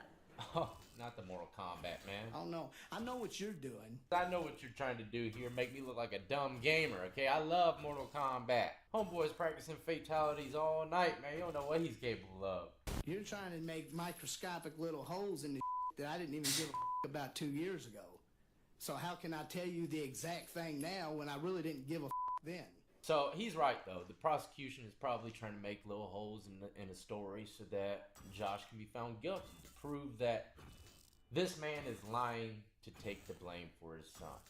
Oh, not the Mortal Kombat, man. I don't know. I know what you're doing. I know what you're trying to do here, make me look like a dumb gamer, okay? I love Mortal Kombat. Homeboy's practicing fatalities all night, man. You don't know what he's capable of. You're trying to make microscopic little holes in the that I didn't even give a about 2 years ago. So how can I tell you the exact thing now when I really didn't give a then? So he's right though. The prosecution is probably trying to make little holes in the story so that Josh can be found guilty to prove that this man is lying to take the blame for his son.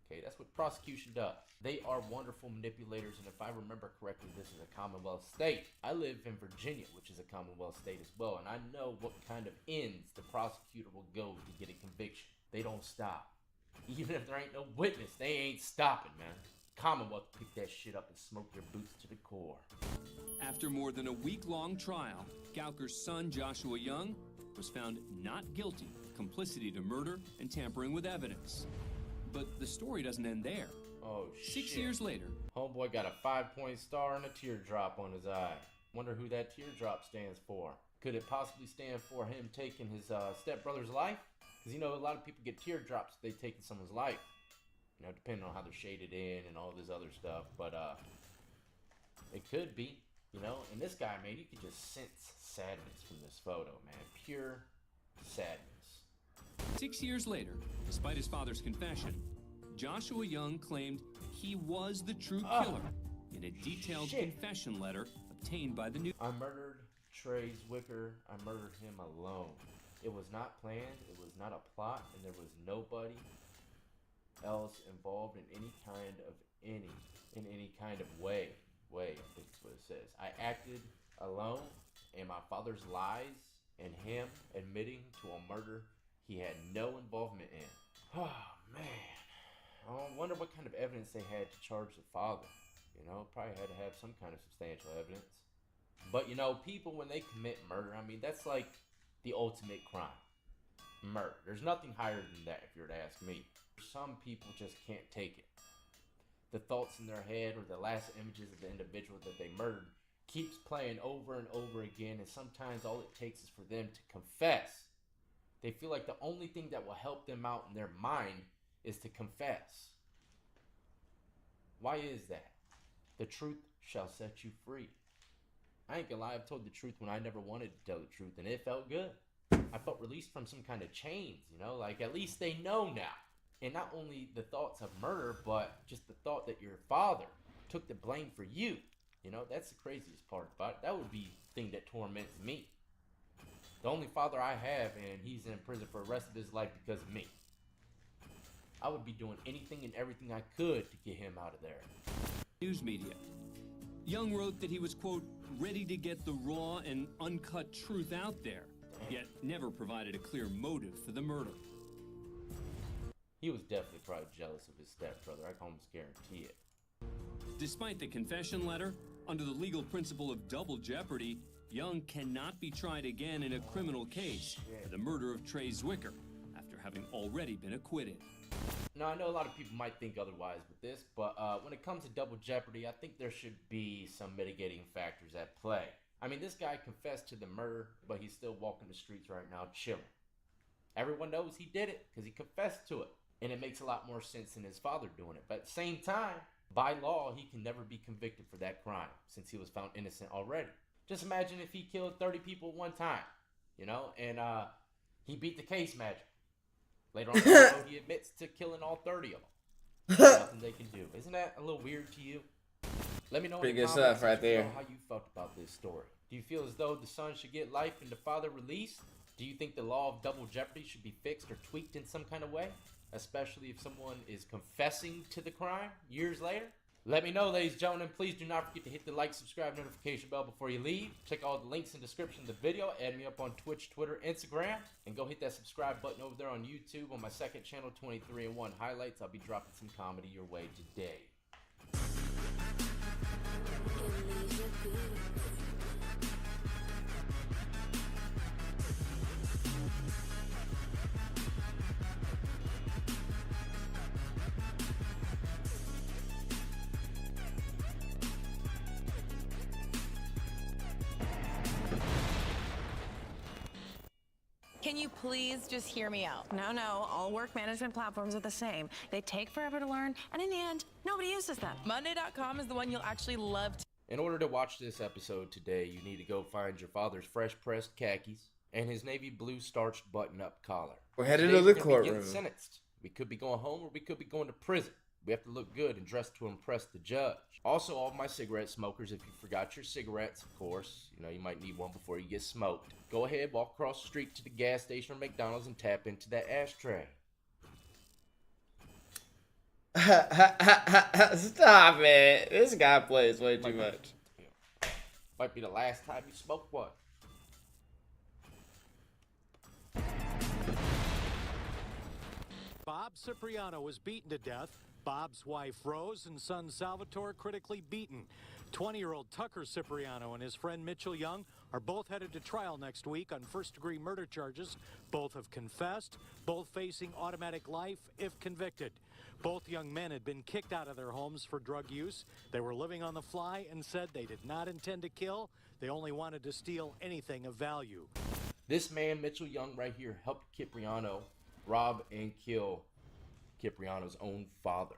Okay, that's what prosecution does. They are wonderful manipulators, and if I remember correctly, this is a Commonwealth state. I live in Virginia, which is a Commonwealth state as well, and I know what kind of ends the prosecutor will go to get a conviction. They don't stop. Even if there ain't no witness, they ain't stopping, man. Commonwealth pick that shit up and smoke their boots to the core. After more than a week-long trial, Gauker's son, Joshua Young, was found not guilty of complicity to murder and tampering with evidence. But the story doesn't end there. Oh, 6 years later, homeboy got a 5-point star and a teardrop on his eye. Wonder who that teardrop stands for. Could it possibly stand for him taking his stepbrother's life? Because, you know, a lot of people get teardrops if they taking someone's life. You know, depending on how they're shaded in and all this other stuff. But it could be, you know. And this guy, man, you could just sense sadness from this photo, man. Pure sadness. 6 years later, despite his father's confession, Joshua Young claimed he was the true killer in a detailed confession letter obtained by the news. I murdered Trey Zwicker. I murdered him alone. It was not planned. It was not a plot, and there was nobody else involved in any kind of way. I think that's what it says. I acted alone, and my father's lies and him admitting to a murder he had no involvement in. Oh man, I wonder what kind of evidence they had to charge the father. You know, probably had to have some kind of substantial evidence. But you know, people when they commit murder, I mean, that's like the ultimate crime. Murder. There's nothing higher than that, if you were to ask me. Some people just can't take it. The thoughts in their head or the last images of the individual that they murdered keeps playing over and over again, and sometimes all it takes is for them to confess. They feel like the only thing that will help them out in their mind is to confess. Why is that? The truth shall set you free. I ain't gonna lie, I've told the truth when I never wanted to tell the truth, and it felt good. I felt released from some kind of chains, you know, like at least they know now. And not only the thoughts of murder, but just the thought that your father took the blame for you. You know, that's the craziest part about it. That would be the thing that torments me. The only father I have, and he's in prison for the rest of his life because of me. I would be doing anything and everything I could to get him out of there. News media. Young wrote that he was, quote, ready to get the raw and uncut truth out there, yet never provided a clear motive for the murder. He was definitely probably jealous of his stepbrother. I can almost guarantee it. Despite the confession letter, under the legal principle of double jeopardy, Young cannot be tried again in a criminal case for the murder of Trey Zwicker after having already been acquitted. Now, I know a lot of people might think otherwise with this, but when it comes to double jeopardy, I think there should be some mitigating factors at play. I mean, this guy confessed to the murder, but he's still walking the streets right now chilling. Everyone knows he did it because he confessed to it. And it makes a lot more sense than his father doing it. But at the same time, by law, he can never be convicted for that crime since he was found innocent already. Just imagine if he killed 30 people at one time, you know, and he beat the case magic. Later on, he admits to killing all 30 of them. Nothing they can do. Isn't that a little weird to you? Let me know Pretty in the good comments stuff right there. how you felt about this story. Do you feel as though the son should get life and the father released? Do you think the law of double jeopardy should be fixed or tweaked in some kind of way? Especially if someone is confessing to the crime years later? Let me know, ladies and gentlemen. Please do not forget to hit the like, subscribe, notification bell before you leave. Check all the links in the description of the video. Add me up on Twitch, Twitter, Instagram. And go hit that subscribe button over there on YouTube on my second channel, 23-in-1 Highlights. I'll be dropping some comedy your way today. Can you please just hear me out? No, all work management platforms are the same. They take forever to learn, and in the end, nobody uses them. Monday.com is the one you'll actually love to. In order to watch this episode today, you need to go find your father's fresh pressed khakis and his navy blue starched button-up collar. We're headed Today, to we're the gonna be courtroom. getting sentenced. We could be going home or we could be going to prison. We have to look good and dress to impress the judge. Also, all of my cigarette smokers, if you forgot your cigarettes, of course, you know, you might need one before you get smoked. Go ahead, walk across the street to the gas station or McDonald's and tap into that ashtray. Stop it. This guy plays way too much. Might be the last time you smoke one. Bob Cipriano was beaten to death. Bob's wife Rose and son Salvatore critically beaten. 20-year-old Tucker Cipriano and his friend Mitchell Young are both headed to trial next week on first-degree murder charges. Both have confessed, both facing automatic life if convicted. Both young men had been kicked out of their homes for drug use. They were living on the fly and said they did not intend to kill. They only wanted to steal anything of value. This man, Mitchell Young, right here, helped Cipriano rob and kill Cipriano's own father.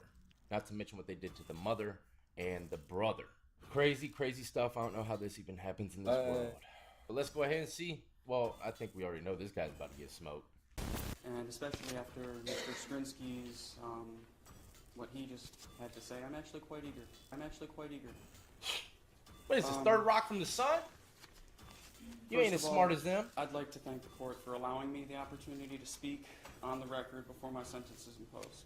Not to mention what they did to the mother and the brother. Crazy, crazy stuff. I don't know how this even happens in this world. But let's go ahead and see. Well, I think we already know this guy's about to get smoked. And especially after Mr. Skrinsky's, what he just had to say, I'm actually quite eager. What is this, third rock from the sun? You ain't as smart as them. I'd like to thank the court for allowing me the opportunity to speak on the record before my sentence is imposed.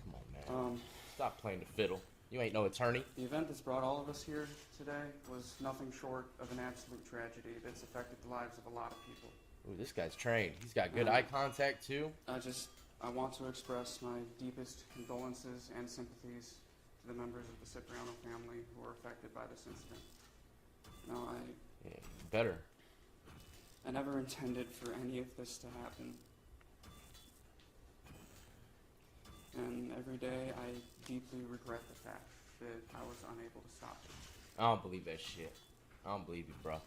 Come on, man. Stop playing the fiddle. You ain't no attorney. The event that's brought all of us here today was nothing short of an absolute tragedy that's affected the lives of a lot of people. Ooh, this guy's trained. He's got good eye contact, too. I want to express my deepest condolences and sympathies to the members of the Cipriano family who were affected by this incident. No, Yeah, better. I never intended for any of this to happen. And every day I deeply regret the fact that I was unable to stop it. I don't believe that shit. I don't believe you, bro.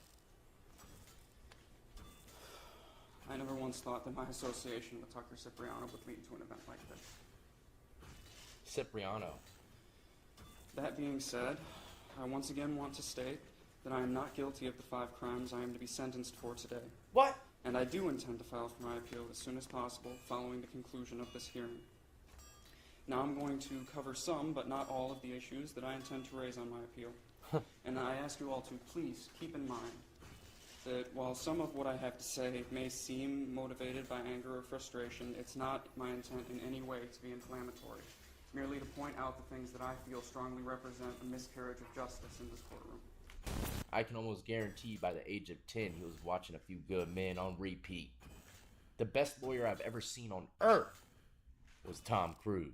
I never once thought that my association with Tucker Cipriano would lead to an event like this. Cipriano. That being said, I once again want to state that I am not guilty of the 5 crimes I am to be sentenced for today. What? And I do intend to file for my appeal as soon as possible following the conclusion of this hearing. Now I'm going to cover some, but not all, of the issues that I intend to raise on my appeal. And I ask you all to please keep in mind that while some of what I have to say may seem motivated by anger or frustration, it's not my intent in any way to be inflammatory, merely to point out the things that I feel strongly represent a miscarriage of justice in this courtroom. I can almost guarantee by the age of 10 he was watching A Few Good Men on repeat. The best lawyer I've ever seen on earth was Tom Cruise.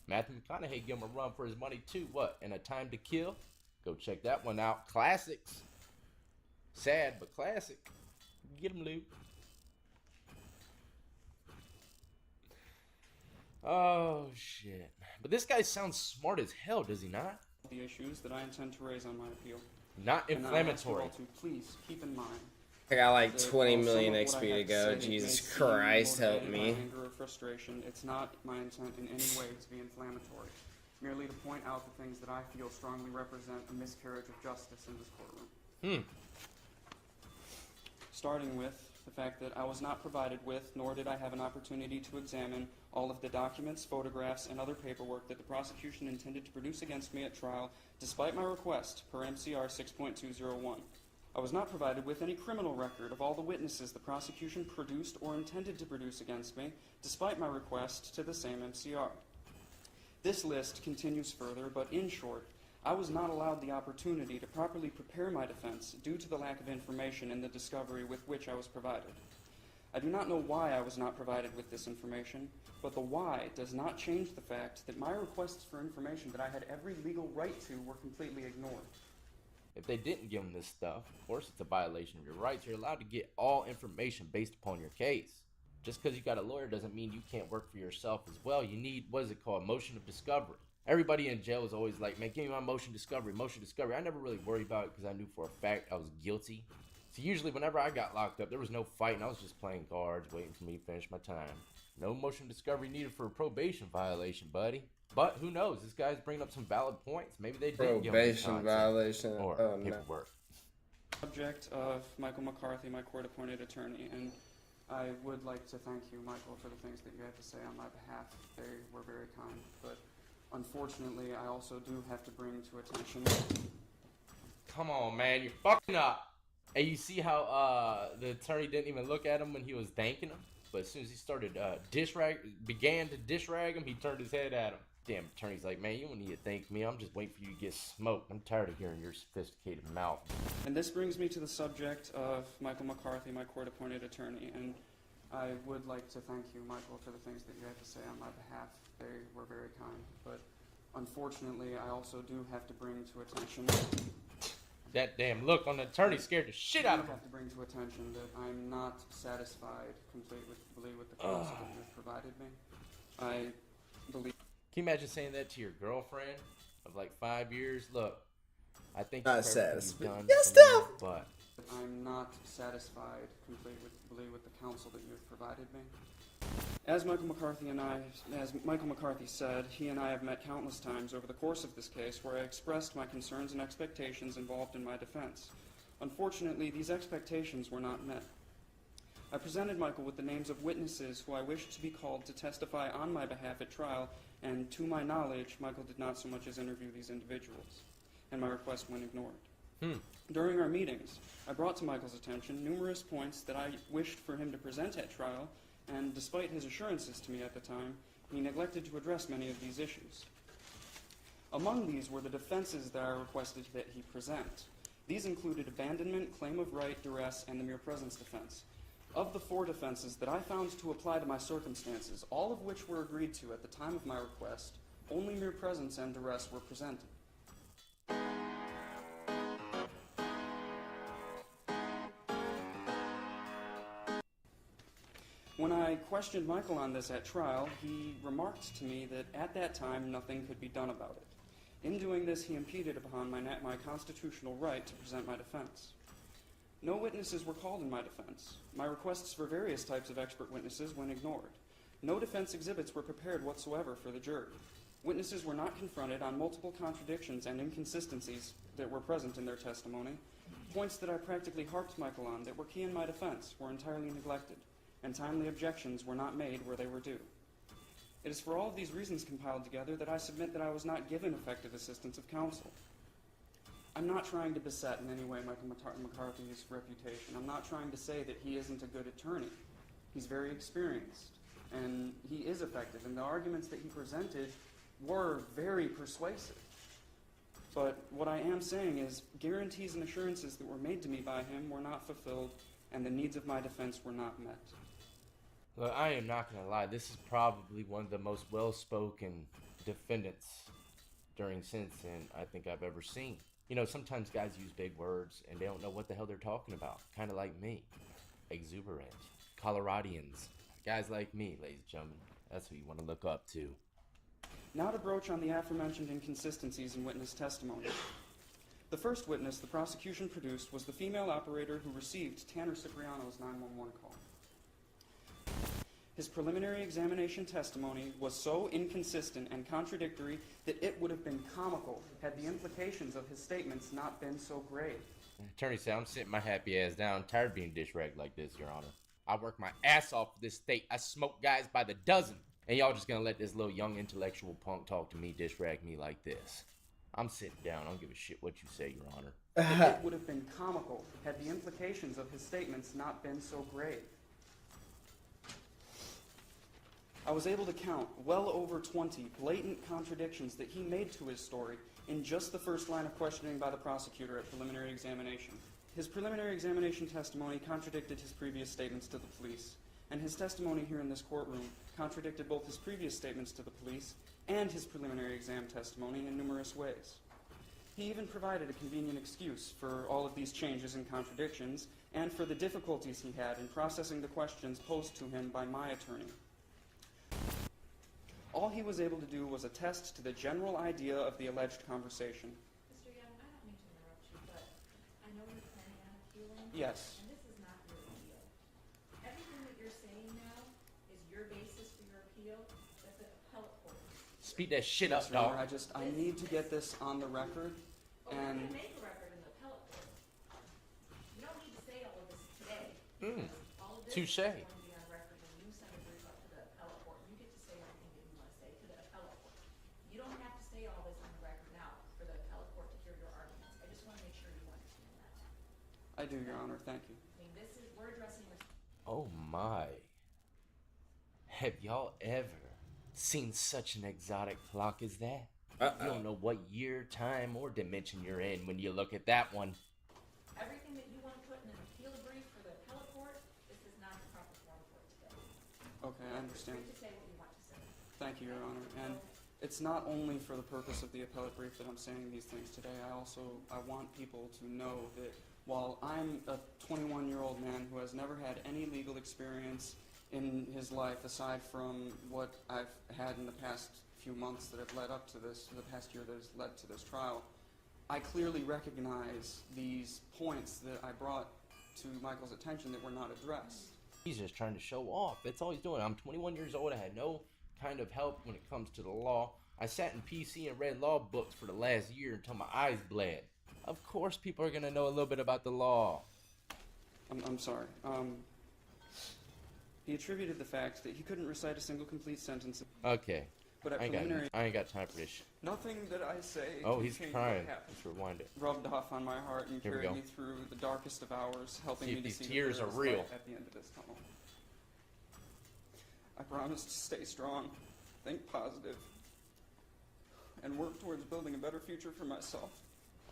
Matthew McConaughey gave him a run for his money too. What? And A Time to Kill? Go check that one out. Classics. Sad, but classic. Get him, Luke. Oh, shit. But this guy sounds smart as hell, does he not? The issues that I intend to raise on my appeal. Not inflammatory. And I ask you all to please keep in mind. I got like 20 million XP to go. Jesus Christ, help me. Anger or frustration, it's not my intent in any way to be inflammatory, merely to point out the things that I feel strongly represent a miscarriage of justice in this courtroom. Starting with the fact that I was not provided with, nor did I have an opportunity to examine all of the documents, photographs, and other paperwork that the prosecution intended to produce against me at trial, despite my request per MCR 6.201. I was not provided with any criminal record of all the witnesses the prosecution produced or intended to produce against me, despite my request to the same MCR. This list continues further, but in short, I was not allowed the opportunity to properly prepare my defense due to the lack of information in the discovery with which I was provided. I do not know why I was not provided with this information, but the why does not change the fact that my requests for information that I had every legal right to were completely ignored. If they didn't give him this stuff, of course it's a violation of your rights. You're allowed to get all information based upon your case. Just because you got a lawyer doesn't mean you can't work for yourself as well. You need, what is it called, motion of discovery. Everybody in jail is always like, man, give me my motion discovery, motion discovery. I never really worried about it because I knew for a fact I was guilty. So usually whenever I got locked up, there was no fighting. I was just playing cards, waiting for me to finish my time. No motion discovery needed for a probation violation, buddy. But who knows? This guy's bringing up some valid points. Maybe they didn't give him this Probation concept violation. or Oh, no. paperwork. Subject of Michael McCarthy, my court-appointed attorney, and I would like to thank you, Michael, for the things that you had to say on my behalf. They were very kind, but unfortunately, I also do have to bring to attention. Come on, man, you're fucking up. And you see how the attorney didn't even look at him when he was thanking him? But as soon as he started began to dish rag him, he turned his head at him. Damn, attorney's like, man, you don't need to thank me. I'm just waiting for you to get smoked. I'm tired of hearing your sophisticated mouth. And this brings me to the subject of Michael McCarthy, my court-appointed attorney, and I would like to thank you, Michael, for the things that you had to say on my behalf. They were very kind, but unfortunately, I also do have to bring to attention. That damn look on the attorney scared the shit out of him. I have to bring to attention that I'm not satisfied completely with the counsel that you've provided me. I believe. Can you imagine saying that to your girlfriend of like 5 years? Look, I think Not you've satisfied. done Yes, for me, Steph. but I'm not satisfied completely with the counsel that you have provided me. As Michael McCarthy said, he and I have met countless times over the course of this case where I expressed my concerns and expectations involved in my defense. Unfortunately, these expectations were not met. I presented Michael with the names of witnesses who I wished to be called to testify on my behalf at trial, and to my knowledge, Michael did not so much as interview these individuals, and my request went ignored. During our meetings, I brought to Michael's attention numerous points that I wished for him to present at trial, and despite his assurances to me at the time, he neglected to address many of these issues. Among these were the defenses that I requested that he present. These included abandonment, claim of right, duress, and the mere presence defense. Of the 4 defenses that I found to apply to my circumstances, all of which were agreed to at the time of my request, only mere presence and duress were presented. When I questioned Michael on this at trial, he remarked to me that at that time nothing could be done about it. In doing this, he impeded upon my constitutional right to present my defense. No witnesses were called in my defense. My requests for various types of expert witnesses went ignored. No defense exhibits were prepared whatsoever for the jury. Witnesses were not confronted on multiple contradictions and inconsistencies that were present in their testimony. Points that I practically harped Michael on that were key in my defense were entirely neglected, and timely objections were not made where they were due. It is for all of these reasons compiled together that I submit that I was not given effective assistance of counsel. I'm not trying to beset in any way Michael McCarthy's reputation. I'm not trying to say that he isn't a good attorney. He's very experienced, and he is effective, and the arguments that he presented were very persuasive. But what I am saying is guarantees and assurances that were made to me by him were not fulfilled, and the needs of my defense were not met. Look, I am not going to lie. This is probably one of the most well-spoken defendants during sentencing I think I've ever seen. You know, sometimes guys use big words and they don't know what the hell they're talking about. Kind of like me. Exuberant. Coloradians. Guys like me, ladies and gentlemen. That's who you want to look up to. Now to broach on the aforementioned inconsistencies in witness testimony. The first witness the prosecution produced was the female operator who received Tanner Cipriano's 911 call. His preliminary examination testimony was so inconsistent and contradictory that it would have been comical had the implications of his statements not been so grave. Attorney said, I'm sitting my happy ass down, tired of being dish-ragged like this, Your Honor. I work my ass off for this state. I smoke guys by the dozen. And y'all just gonna let this little young intellectual punk talk to me, dish-rag me like this. I'm sitting down. I don't give a shit what you say, Your Honor. It would have been comical had the implications of his statements not been so grave. I was able to count well over 20 blatant contradictions that he made to his story in just the first line of questioning by the prosecutor at preliminary examination. His preliminary examination testimony contradicted his previous statements to the police, and his testimony here in this courtroom contradicted both his previous statements to the police and his preliminary exam testimony in numerous ways. He even provided a convenient excuse for all of these changes and contradictions, and for the difficulties he had in processing the questions posed to him by my attorney. All he was able to do was attest to the general idea of the alleged conversation. Mr. Young, I don't mean to interrupt you, but I know you're planning on appealing. Yes. And this is not your appeal. Everything that you're saying now is your basis for your appeal that the appellate court. Speed that shit up, Yes, Your Honor, dog. I need to get this on the record, But we and can make a record in the appellate court. You don't need to say all of this today. All of this Touche. is going to be on record when you send a brief up to the appellate court. You get to say everything that you want to say to the appellate court. You don't have to say all this on the record now for the appellate court to hear your arguments. I just want to make sure you understand that. I do, Your Honor. Thank you. I mean, this is, we're addressing this. Oh my. Have y'all ever seen such an exotic clock as that? You don't know what year, time, or dimension you're in when you look at that one. Everything that you want to put in an appeal brief for the appellate court, this is not the proper form for it today. Okay, I understand. Free to say what you want to say. Thank you, Your Honor. And it's not only for the purpose of the appellate brief that I'm saying these things today. I want people to know that while I'm a 21-year-old man who has never had any legal experience in his life aside from what I've had in the past few months that have led up to this, the past year that has led to this trial, I clearly recognize these points that I brought to Michael's attention that were not addressed. He's just trying to show off. That's all he's doing. I'm 21 years old. I had no kind of help when it comes to the law. I sat in PC and read law books for the last year until my eyes bled. Of course people are going to know a little bit about the law. I'm sorry. He attributed the fact that he couldn't recite a single complete sentence. Okay. But at I preliminary, ain't got time for this shit. nothing that I say Oh, can he's change crying. what happened. Let's rewind it. Rubbed off on my heart and Here we carried go. me through the darkest of hours, helping See me if to these see tears that there are is real. light at the end of this tunnel. I promise to stay strong, think positive, and work towards building a better future for myself.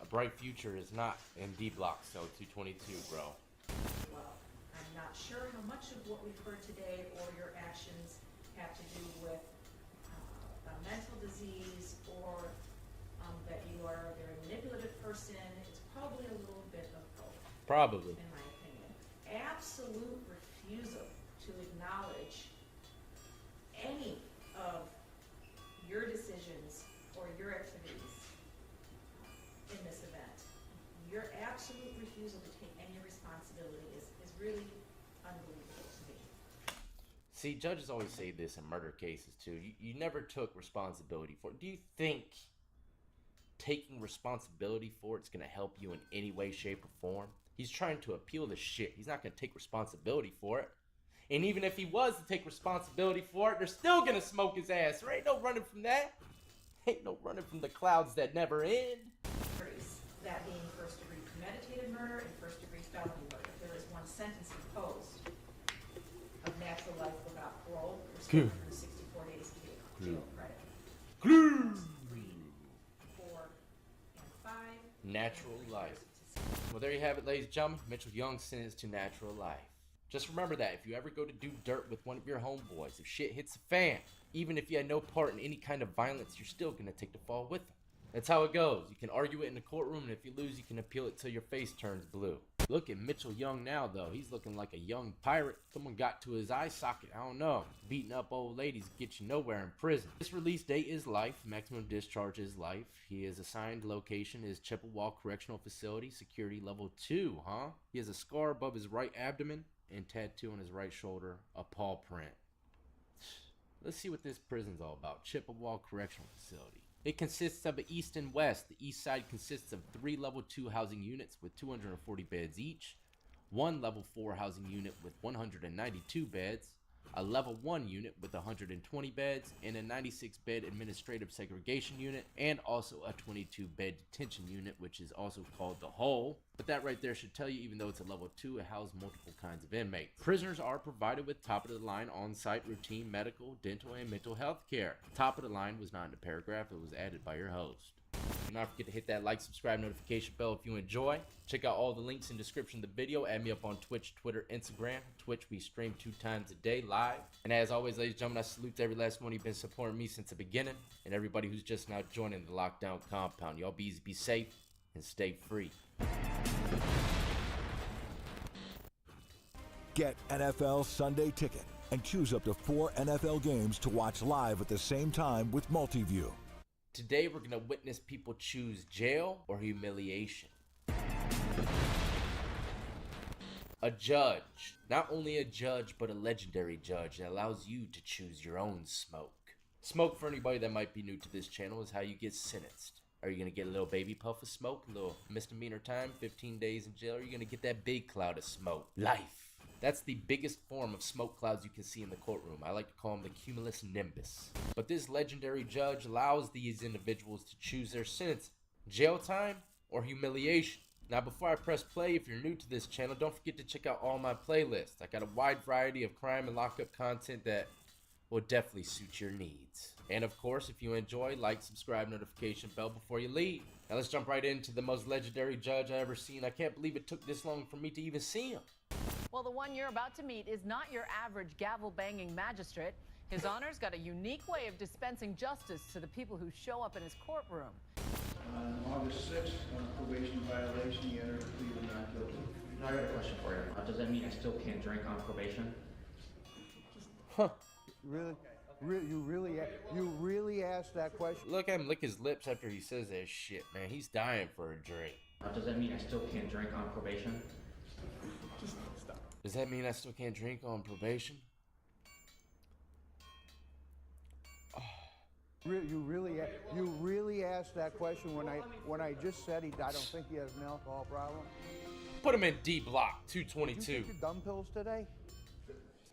A bright future is not in D block cell 222, bro. Well, I'm not sure how much of what we've heard today or your actions have to do with a mental disease or that you are a very manipulative person. It's probably a little bit of both. Probably. In my opinion. Absolute refusal to acknowledge any of your decisions or your activities in this event. Your absolute refusal to take any responsibility is really unbelievable to me. See, judges always say this in murder cases too. You never took responsibility for it. Do you think taking responsibility for it's going to help you in any way, shape, or form? He's trying to appeal this shit. He's not going to take responsibility for it. And even if he was to take responsibility for it, they're still going to smoke his ass. There ain't no running from that. Ain't no running from the clouds that never end. That being first-degree premeditated murder and first-degree felony murder. There is one sentence imposed of natural life without parole for 264 days to get jail credit. 3, 4, and 5. Natural life. Well, there you have it, ladies and gentlemen. Mitchell Young sentenced to natural life. Just remember that if you ever go to do dirt with one of your homeboys, if shit hits the fan, even if you had no part in any kind of violence, you're still gonna take the fall with them. That's how it goes. You can argue it in the courtroom, and if you lose, you can appeal it till your face turns blue. Look at Mitchell Young now, though. He's looking like a young pirate. Someone got to his eye socket. I don't know. Beating up old ladies get you nowhere in prison. His release date is life. Maximum discharge is life. He is assigned location is Chippewa Correctional Facility, security level 2, huh? He has a scar above his right abdomen and tattoo on his right shoulder, a paw print. Let's see what this prison's all about. Chippewa Correctional Facility. It consists of an east and west. The east side consists of 3 level 2 housing units with 240 beds each, 1 level 4 housing unit with 192 beds, a level 1 unit with 120 beds, and a 96 bed administrative segregation unit, and also a 22 bed detention unit, which is also called the Hole. But that right there should tell you, even though it's a level 2, it houses multiple kinds of inmates. Prisoners are provided with top of the line on-site routine medical, dental, and mental health care. Top of the line was not in the paragraph, it was added by your host. Do not forget to hit that like, subscribe, notification bell if you enjoy. Check out all the links in the description of the video. Add me up on Twitch, Twitter, Instagram. Twitch, we stream 2 times a day live. And as always, ladies and gentlemen, I salute to every last one of you been supporting me since the beginning. And everybody who's just now joining the lockdown compound. Y'all be easy, be safe, and stay free. Get NFL Sunday Ticket and choose up to 4 NFL games to watch live at the same time with Multiview. Today we're going to witness people choose jail or humiliation. A judge. Not only a judge, but a legendary judge that allows you to choose your own smoke. Smoke, for anybody that might be new to this channel, is how you get sentenced. Are you going to get a little baby puff of smoke, a little misdemeanor time, 15 days in jail? Or are you going to get that big cloud of smoke? Life. That's the biggest form of smoke clouds you can see in the courtroom. I like to call them the cumulus nimbus. But this legendary judge allows these individuals to choose their sentence. Jail time or humiliation. Now, before I press play, if you're new to this channel, don't forget to check out all my playlists. I got a wide variety of crime and lockup content that will definitely suit your needs. And of course, if you enjoy, like, subscribe, notification bell before you leave. Now let's jump right into the most legendary judge I ever seen. I can't believe it took this long for me to even see him. Well, the one you're about to meet is not your average gavel-banging magistrate. His Honor's got a unique way of dispensing justice to the people who show up in his courtroom. On August 6th, on a probation violation, he entered a plea of not guilty. I got a question for you. Does that mean I still can't drink on probation? Huh. Really? You really asked that question? Look at him lick his lips after he says that shit, man. He's dying for a drink. Does that mean I still can't drink on probation? Stop. Does that mean I still can't drink on probation? You really asked that question when I just said I don't think he has an alcohol problem? Put him in D block 222. Did you take your dumb pills today?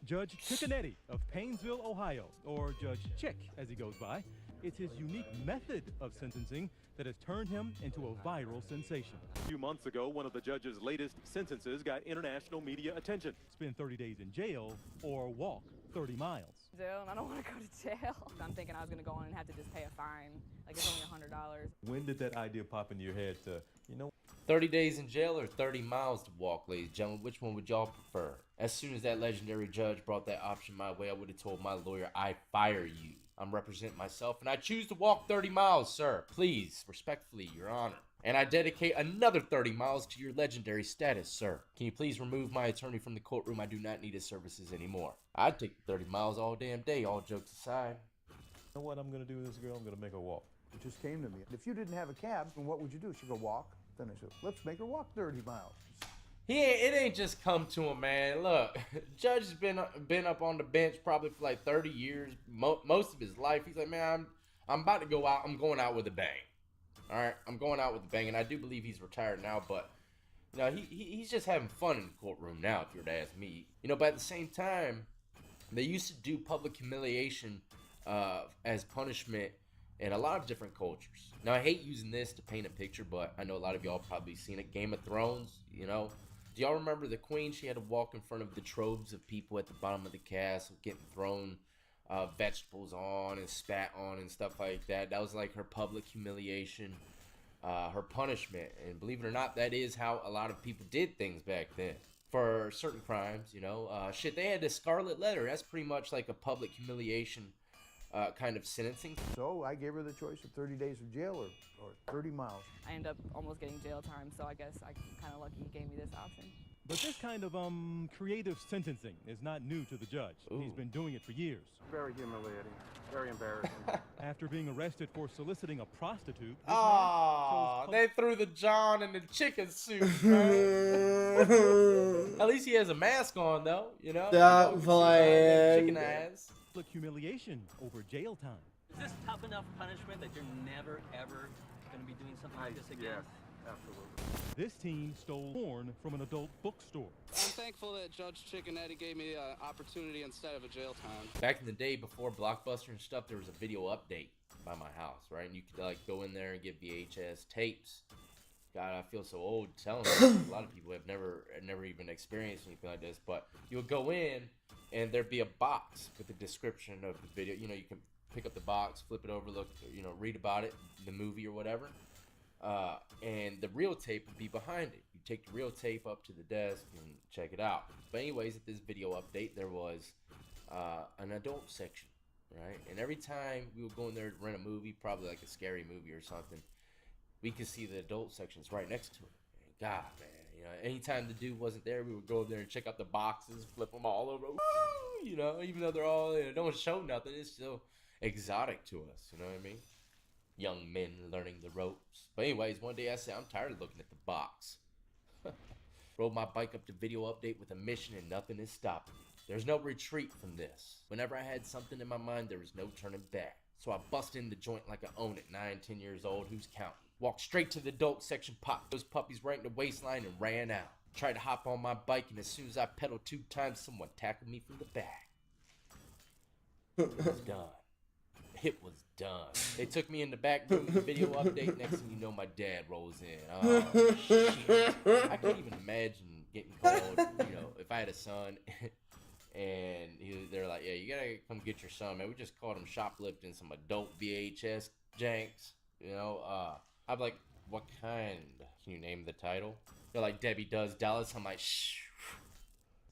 Judge Chickanetti of Paynesville, Ohio, or Judge Chick as he goes by. It's his unique method of sentencing that has turned him into a viral sensation. A few months ago, one of the judge's latest sentences got international media attention. Spend 30 days in jail or walk 30 miles. Jail, and I don't want to go to jail. I'm thinking I was going to go on and have to just pay a fine. Like, it's only $100. When did that idea pop into your head to, 30 days in jail or 30 miles to walk, ladies and gentlemen? Which one would y'all prefer? As soon as that legendary judge brought that option my way, I would have told my lawyer, I fire you. I'm representing myself, and I choose to walk 30 miles, sir. Please, respectfully, Your Honor. And I dedicate another 30 miles to your legendary status, sir. Can you please remove my attorney from the courtroom? I do not need his services anymore. I'd take 30 miles all damn day, all jokes aside. You know what I'm going to do with this girl? I'm going to make her walk. It just came to me. If you didn't have a cab, then what would you do? She'd go walk. Then I said, let's make her walk 30 miles. It ain't just come to him, man. Look, Judge has been up on the bench probably for like 30 years, most of his life. He's like, man, I'm about to go out. I'm going out with a bang. All right, I'm going out with a bang, and I do believe he's retired now, but he's just having fun in the courtroom now, if you were to ask me. But at the same time, they used to do public humiliation as punishment in a lot of different cultures. Now, I hate using this to paint a picture, but I know a lot of y'all probably seen it. Game of Thrones, Do y'all remember the queen? She had to walk in front of the troves of people at the bottom of the castle, getting thrown vegetables on and spat on and stuff like that. That was like her public humiliation, her punishment. And believe it or not, that is how a lot of people did things back then. For certain crimes, shit, they had the scarlet letter. That's pretty much like a public humiliation kind of sentencing. So I gave her the choice of 30 days of jail or 30 miles. I ended up almost getting jail time, so I guess I'm kind of lucky he gave me this option. But this kind of creative sentencing is not new to the judge. Ooh. He's been doing it for years. Very humiliating. Very embarrassing. After being arrested for soliciting a prostitute. Oh, they threw the John in the chicken soup, man. At least he has a mask on, though. Stop playing. Chicken ass. Public humiliation over jail time. Is this tough enough punishment that you're never, ever going to be doing something like this again? Yes, absolutely. This team stole porn from an adult bookstore. I'm thankful that Judge Chickanetti gave me an opportunity instead of a jail time. Back in the day, before Blockbuster and stuff, there was a video update by my house, right? And you could go in there and get VHS tapes. God, I feel so old telling you. A lot of people have never even experienced anything like this. But you would go in, and there'd be a box with a description of the video. You can pick up the box, flip it over, look, read about it, the movie or whatever. And the real tape would be behind it. You take the real tape up to the desk and check it out. But anyways, at this video update, there was an adult section, right? And every time we would go in there to rent a movie, probably like a scary movie or something, we could see the adult sections right next to it. And God, man. Anytime the dude wasn't there, we would go there and check out the boxes, flip them all over. Woo! Even though they're all, don't show nothing, it's still exotic to us. You know what I mean? Young men learning the ropes. But anyways, one day I said, I'm tired of looking at the box. Rode my bike up to video update with a mission and nothing is stopping me. There's no retreat from this. Whenever I had something in my mind, there was no turning back. So I bust in the joint like I own it, 9, 10 years old, who's counting? Walked straight to the adult section, popped those puppies right in the waistline and ran out. Tried to hop on my bike, and as soon as I pedaled 2 times, someone tackled me from the back. It was done. It was done. They took me in the back room with the video update. Next thing you know, my dad rolls in. Oh, shit. I can't even imagine getting called, you know, if I had a son and they're like, yeah, you gotta come get your son, man. We just caught him shoplifting some adult VHS janks, you know. I'm like, what kind? Can you name the title? They're like, Debbie Does Dallas. I'm like, shh.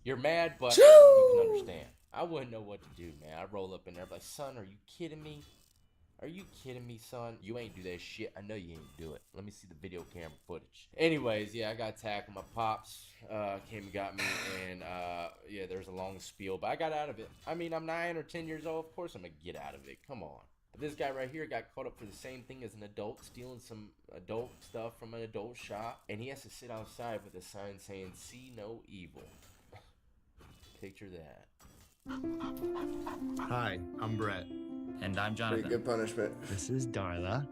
You're mad, but you can understand. I wouldn't know what to do, man. I roll up in there, like, son, are you kidding me? Are you kidding me, son? You ain't do that shit. I know you ain't do it. Let me see the video camera footage. Anyways, yeah, I got tackled. My pops came and got me, and yeah, there's a long spiel, but I got out of it. I mean, I'm 9 or 10 years old. Of course I'm gonna get out of it. Come on. But this guy right here got caught up for the same thing as an adult, stealing some adult stuff from an adult shop, and he has to sit outside with a sign saying, "See no evil." Picture that. Hi, I'm Brett. And I'm Jonathan. Pretty good punishment. This is Darla.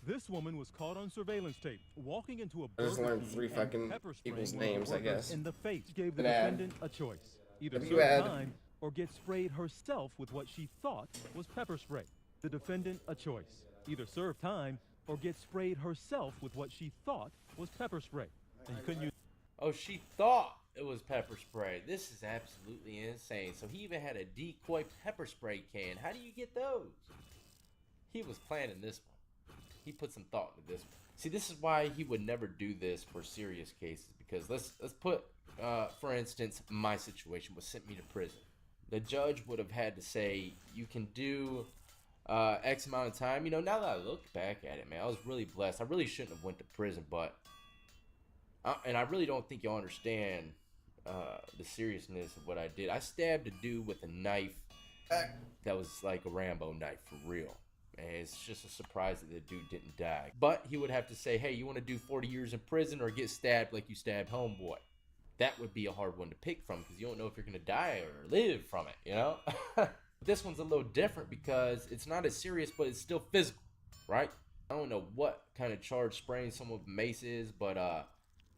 This woman was caught on surveillance tape walking into a I just Burger learned King 3 and fucking pepper people's spraying names, I workers guess. in the face. Gave the An ad. defendant a choice: either W serve ad. time or get sprayed herself with what she thought was pepper spray. The defendant a choice: either serve time or get sprayed herself with what she thought was pepper spray. And you couldn't use. Oh, she thought it was pepper spray. This is absolutely insane. So he even had a decoy pepper spray can. How do you get those? He was planning this one. He put some thought into this one. See, this is why he would never do this for serious cases. Because let's put, for instance, my situation was sent me to prison. The judge would have had to say, you can do X amount of time. You know, now that I look back at it, man, I was really blessed. I really shouldn't have went to prison, but and I really don't think you'll understand the seriousness of what I did. I stabbed a dude with a knife that was like a Rambo knife for real. And it's just a surprise that the dude didn't die. But he would have to say, hey, you want to do 40 years in prison or get stabbed like you stabbed homeboy? That would be a hard one to pick from because you don't know if you're going to die or live from it, you know? This one's a little different because it's not as serious, but it's still physical, right? I don't know what kind of charge spraying someone with mace is, but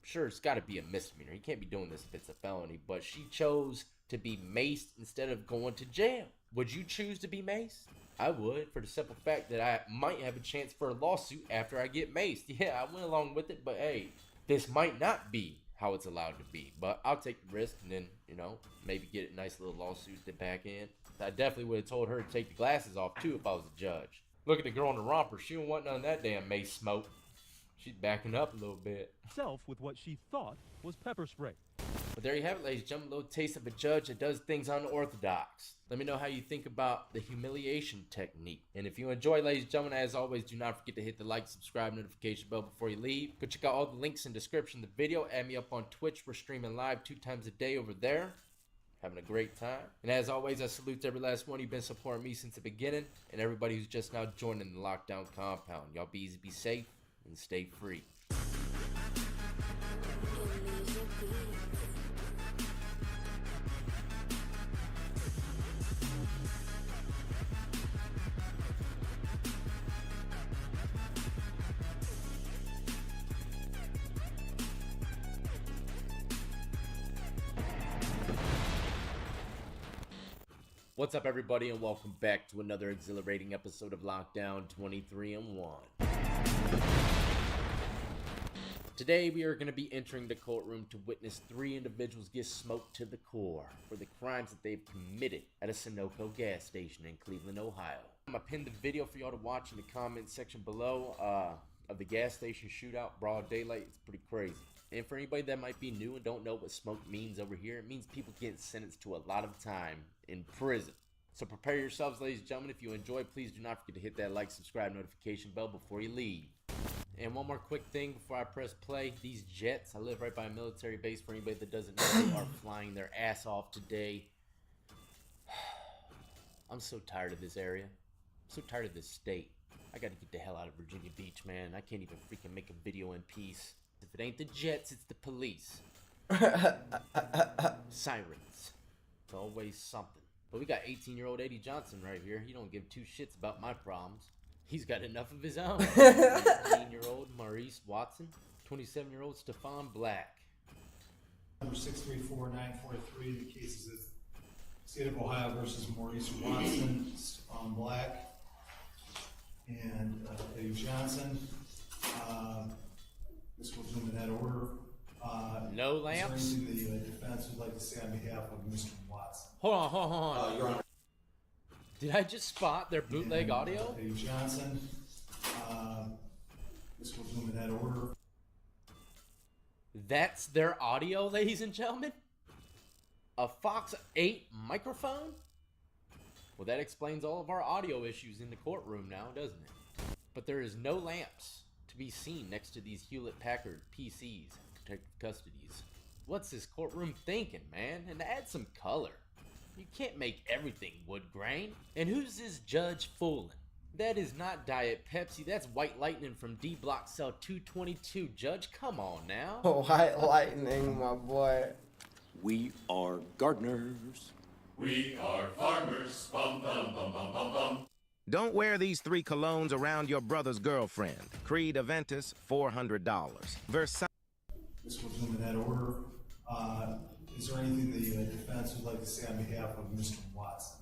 sure, it's got to be a misdemeanor. He can't be doing this if it's a felony, but she chose to be maced instead of going to jail. Would you choose to be maced? I would, for the simple fact that I might have a chance for a lawsuit after I get maced. Yeah, I went along with it, but hey, this might not be how it's allowed to be. But I'll take the risk and then, you know, maybe get a nice little lawsuit at the back end. I definitely would have told her to take the glasses off too if I was a judge. Look at the girl in the romper. She don't want none of that damn mace smoke. She's backing up a little bit. Self with what she thought was pepper spray. But there you have it, ladies and gentlemen. A little taste of a judge that does things unorthodox. Let me know how you think about the humiliation technique. And if you enjoy, ladies and gentlemen, as always, do not forget to hit the like, subscribe, notification bell before you leave. Go check out all the links in the description of the video. Add me up on Twitch. We're streaming live 2 times a day over there. Having a great time. And as always, I salute every last one. You've been supporting me since the beginning. And everybody who's just now joining the lockdown compound. Y'all be easy, be safe, and stay free. What's up, everybody, and welcome back to another exhilarating episode of Lockdown 23-1. Today, we are going to be entering the courtroom to witness 3 individuals get smoked to the core for the crimes that they've committed at a Sunoco gas station in Cleveland, Ohio. I'm going to pin the video for y'all to watch in the comments section below of the gas station shootout, broad daylight. It's pretty crazy. And for anybody that might be new and don't know what smoke means over here, it means people get sentenced to a lot of time in prison. So prepare yourselves, ladies and gentlemen. If you enjoy, please do not forget to hit that like, subscribe, notification bell before you leave. And one more quick thing before I press play. These jets, I live right by a military base. For anybody that doesn't know, they are flying their ass off today. I'm so tired of this area. I'm so tired of this state. I gotta get the hell out of Virginia Beach, man. I can't even freaking make a video in peace. If it ain't the Jets, it's the police. Sirens. It's always something. But we got 18-year-old Eddie Johnson right here. He don't give two shits about my problems. He's got enough of his own. 18-year-old Maurice Watson. 27-year-old Stefan Black. Number 634943, the cases of State of Ohio versus Maurice Watson, Stefan Black, and Eddie Johnson. This will do in that order. No lamps? Is there anything the defense would like to say on behalf of Mr. Watson? Hold on. Your Honor. Did I just spot their bootleg audio? Eddie Johnson. This will do in that order. That's their audio, ladies and gentlemen? A Fox 8 microphone? Well, that explains all of our audio issues in the courtroom now, doesn't it? But there is no lamps to be seen next to these Hewlett-Packard PCs, protective custodies. What's this courtroom thinking, man? And add some color. You can't make everything wood grain. And who's this judge fooling? That is not Diet Pepsi, that's White Lightning from D Block Cell 222. Judge, come on now. White Lightning, my boy. We are gardeners. We are farmers. Bum, bum, bum, bum, bum, bum. Don't wear these 3 colognes around your brother's girlfriend. Creed Aventus, $400. Versailles. This will do in that order. Is there anything the defense would like to say on behalf of Mr. Watson?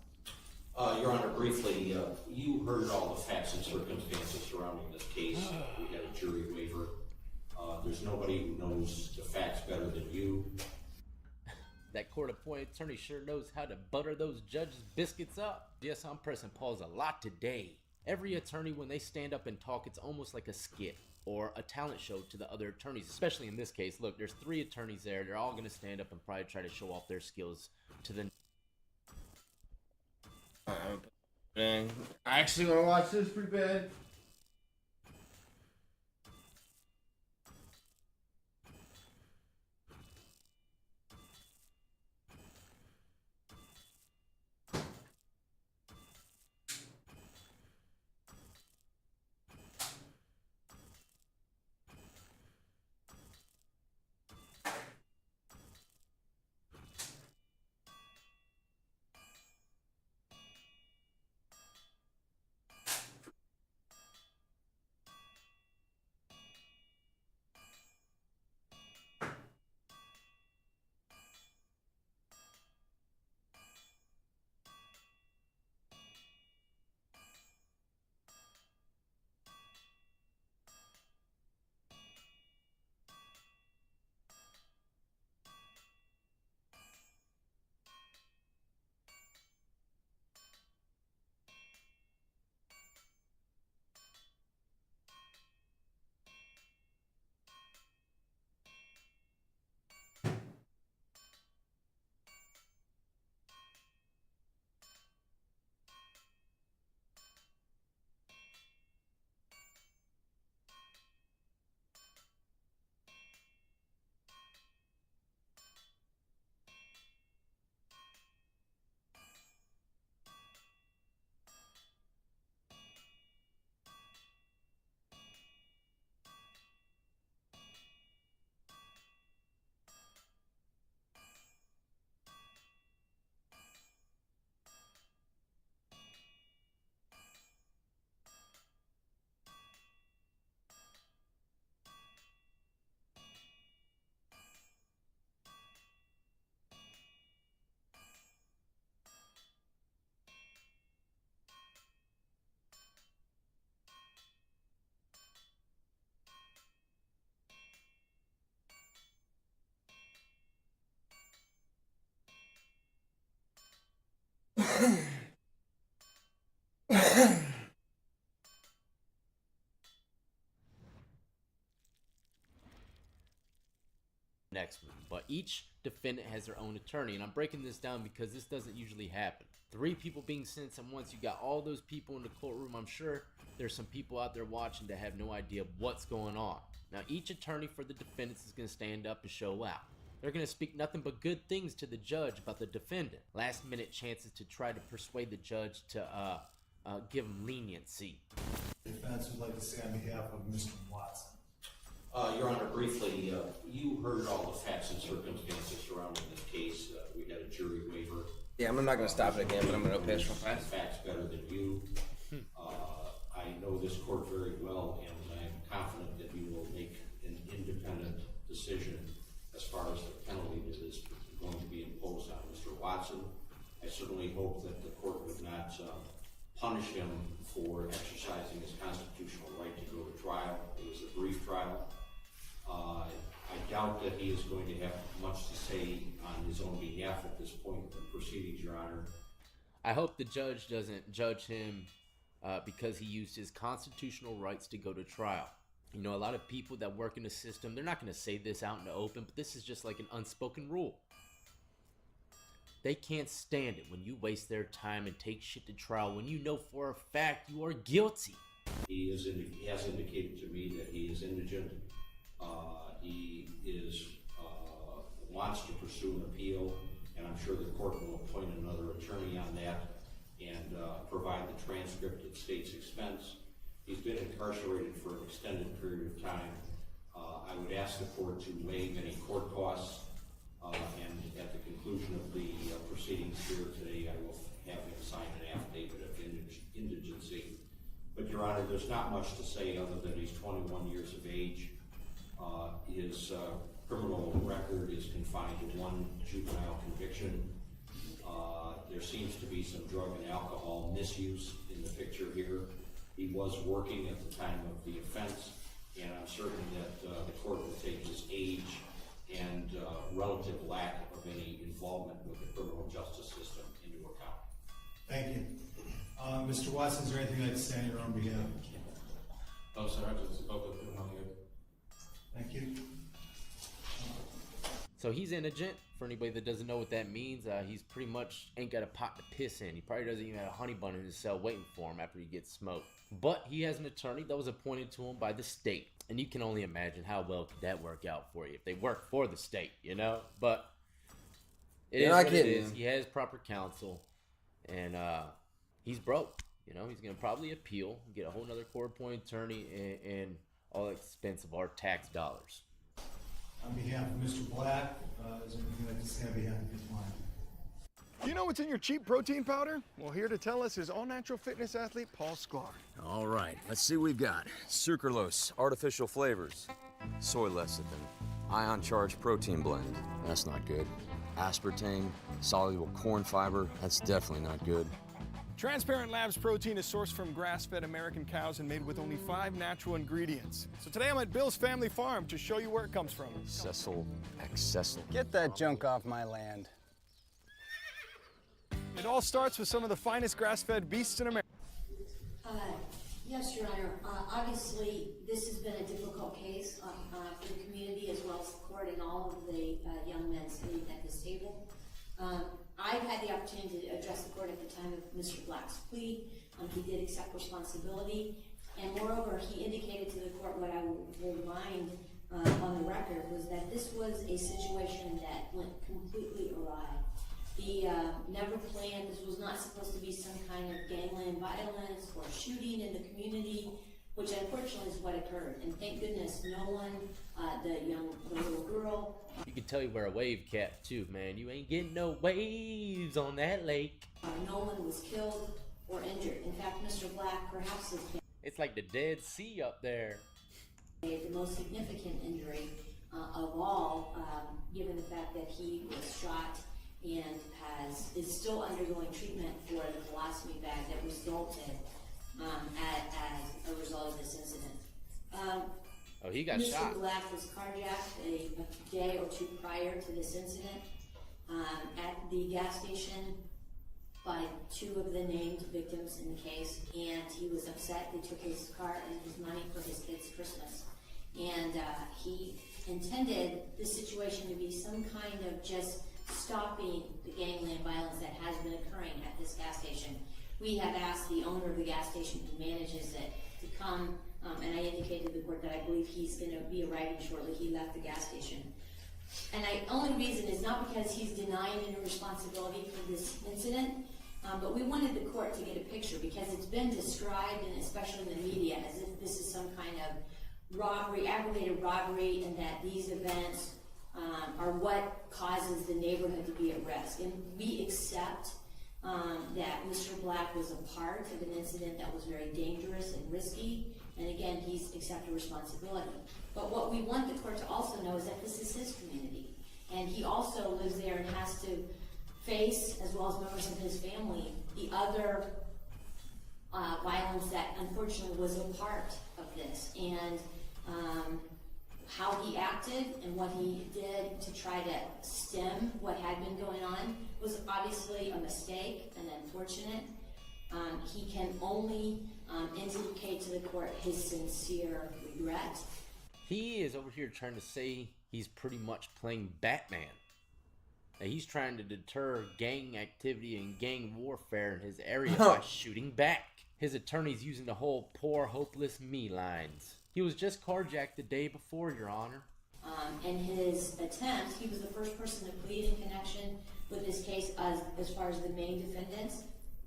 Your Honor, briefly, you heard all the facts and circumstances surrounding this case. We had a jury waiver. There's nobody who knows the facts better than you. That court-appointed attorney sure knows how to butter those judges' biscuits up. Yes, I'm pressing pause a lot today. Every attorney, when they stand up and talk, it's almost like a skit or a talent show to the other attorneys, especially in this case. Look, there's 3 attorneys there. They're all going to stand up and probably try to show off their skills to the... Man, I actually want to watch this pretty bad. Next one, but each defendant has their own attorney, and I'm breaking this down because this doesn't usually happen. 3 people being sentenced, and once you got all those people in the courtroom, I'm sure there's some people out there watching that have no idea what's going on. Now, each attorney for the defendants is going to stand up and show out. They're going to speak nothing but good things to the judge about the defendant. Last minute chances to try to persuade the judge to give him leniency. The defense would like to say on behalf of Mr. Watson. Your Honor, briefly, you heard all the facts and circumstances surrounding this case. We had a jury waiver. Yeah, I'm not going to stop it again, but I'm going to piss real fast. Facts better than you. I know this court very well, and I'm confident that you will make an independent decision as far as the penalty that is going to be imposed on Mr. Watson. I certainly hope that the court would not punish him for exercising his constitutional right to go to trial. It was a brief trial. I doubt that he is going to have much to say on his own behalf at this point in the proceedings, Your Honor. I hope the judge doesn't judge him because he used his constitutional rights to go to trial. You know, a lot of people that work in the system, they're not going to say this out in the open, but this is just like an unspoken rule. They can't stand it when you waste their time and take shit to trial when you know for a fact you are guilty. He has indicated to me that he is indigent. He wants to pursue an appeal, and I'm sure the court will appoint another attorney on that and provide the transcript at state's expense. He's been incarcerated for an extended period of time. I would ask the court to waive any court costs, and at the conclusion of the proceedings here today, I will have him sign an affidavit of indigency. But Your Honor, there's not much to say other than he's 21 years of age. His criminal record is confined to one juvenile conviction. There seems to be some drug and alcohol misuse in the picture here. He was working at the time of the offense, and I'm certain that the court will take his age and relative lack of any involvement with the criminal justice system into account. Thank you. Mr. Watson, is there anything you'd like to say on your own behalf? Oh, sir, I just spoke with him on the. Thank you. So he's indigent. For anybody that doesn't know what that means, he's pretty much ain't got a pot to piss in. He probably doesn't even have a honey bun in his cell waiting for him after he gets smoked. But he has an attorney that was appointed to him by the state. And you can only imagine how well could that work out for you if they work for the state, you know? But it is what it is. He has proper counsel, and he's broke. You know, he's going to probably appeal, get a whole nother court-appointed attorney, and all the expense of our tax dollars. On behalf of Mr. Black, is there anything you'd like to say on behalf of your client? You know what's in your cheap protein powder? Well, here to tell us is all-natural fitness athlete Paul Sklar. All right, let's see what we've got. Sucralose, artificial flavors, soy lecithin, ion-charged protein blend. That's not good. Aspartame, soluble corn fiber. That's definitely not good. Transparent Labs protein is sourced from grass-fed American cows and made with only 5 natural ingredients. So today I'm at Bill's family farm to show you where it comes from. Cecil, Accessel. Get that junk off my land. It all starts with some of the finest grass-fed beasts in America. Yes, Your Honor. Obviously, this has been a difficult case for the community as well as the court and all of the young men sitting at this table. I've had the opportunity to address the court at the time of Mr. Black's plea. He did accept responsibility, and moreover, he indicated to the court what I will remind on the record was that this was a situation that went completely awry. He never planned. This was not supposed to be some kind of gangland violence or shooting in the community, which unfortunately is what occurred. And thank goodness no one, the little girl. You can tell you wear a wave cap too, man. You ain't getting no waves on that lake. No one was killed or injured. In fact, Mr. Black perhaps has been. It's like the Dead Sea up there. The most significant injury of all, given the fact that he was shot and is still undergoing treatment for the colostomy bag that resulted as a result of this incident. Oh, he got Mr. shot. Mr. Black was carjacked a day or two prior to this incident at the gas station by 2 of the named victims in the case, and he was upset. They took his car and his money for his kids' Christmas. And he intended this situation to be some kind of just stopping the gangland violence that has been occurring at this gas station. We have asked the owner of the gas station who manages it to come, and I indicated to the court that I believe he's going to be arriving shortly. He left the gas station. And the only reason is not because he's denying any responsibility for this incident, but we wanted the court to get a picture because it's been described, and especially in the media, as if this is some kind of robbery, aggravated robbery, and that these events are what causes the neighborhood to be at risk. And we accept that Mr. Black was a part of an incident that was very dangerous and risky, and again, he's accepted responsibility. But what we want the court to also know is that this is his community, and he also lives there and has to face, as well as members of his family, the other violence that unfortunately was a part of this. And how he acted and what he did to try to stem what had been going on was obviously a mistake and unfortunate. He can only indicate to the court his sincere regret. He is over here trying to say he's pretty much playing Batman. That he's trying to deter gang activity and gang warfare in his area by shooting back. His attorney's using the whole poor, hopeless me lines. He was just carjacked the day before, Your Honor. In his attempt, he was the first person to plead in connection with this case as far as the main defendants.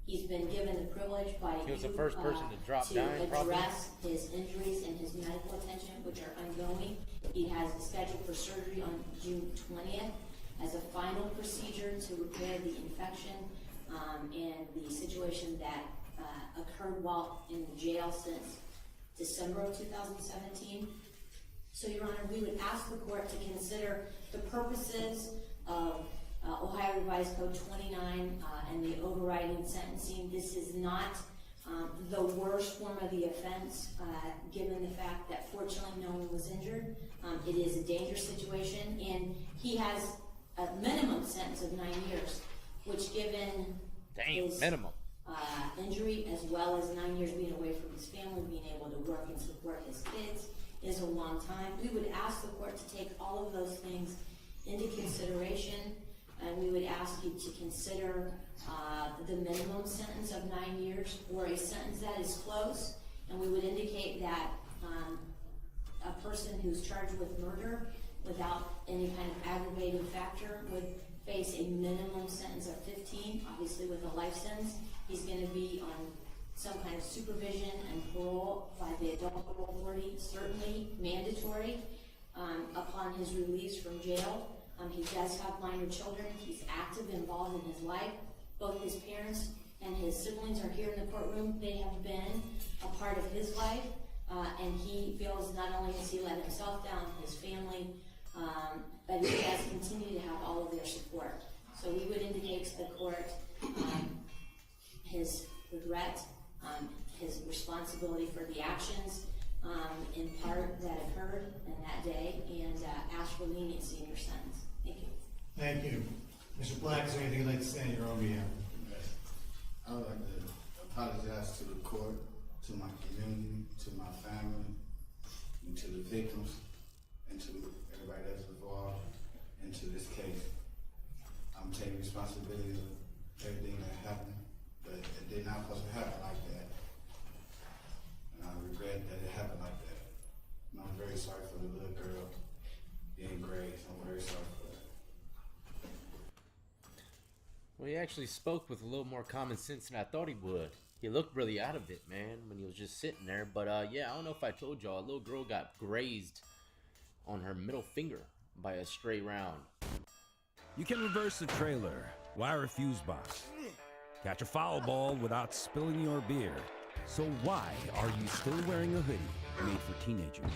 He's been given the privilege by He was the first person to drop to down, address his injuries and his medical attention, which are ongoing. He has scheduled for surgery on June 20th as a final procedure to repair the infection and the situation that occurred while in the jail since December of 2017. So, Your Honor, we would ask the court to consider the purposes of Ohio Revised Code 29 and the overriding sentencing. This is not the worst form of the offense, given the fact that fortunately no one was injured. It is a dangerous situation, and he has a minimum sentence of 9 years, which given his minimum injury, as well as 9 years being away from his family, being able to work and support his kids, is a long time. We would ask the court to take all of those things into consideration, and we would ask you to consider the minimum sentence of 9 years or a sentence that is close, and we would indicate that a person who's charged with murder without any kind of aggravating factor would face a minimum sentence of 15, obviously with a life sentence. He's going to be on some kind of supervision and parole by the adult authority, certainly mandatory upon his release from jail. He does have minor children. He's active, involved in his life. Both his parents and his siblings are here in the courtroom. They have been a part of his life, and he feels not only has he let himself down, his family, but he has continued to have all of their support. So we would indicate to the court his regret, his responsibility for the actions in part that occurred in that day, and ask for leniency in your sentence. Thank you. Thank you. Mr. Black, is there anything you'd like to say in your own behalf? I would like to apologize to the court, to my community, to my family, and to the victims, and to everybody that's involved into this case. I'm taking responsibility of everything that happened, but it did not supposed to happen like that. And I regret that it happened like that. And I'm very sorry for the little girl being grazed. I'm very sorry for that. Well, he actually spoke with a little more common sense than I thought he would. He looked really out of it, man, when he was just sitting there. But yeah, I don't know if I told y'all, a little girl got grazed on her middle finger by a stray round. You can reverse a trailer, wire a fuse box, catch a foul ball without spilling your beer. So why are you still wearing a hoodie made for teenagers?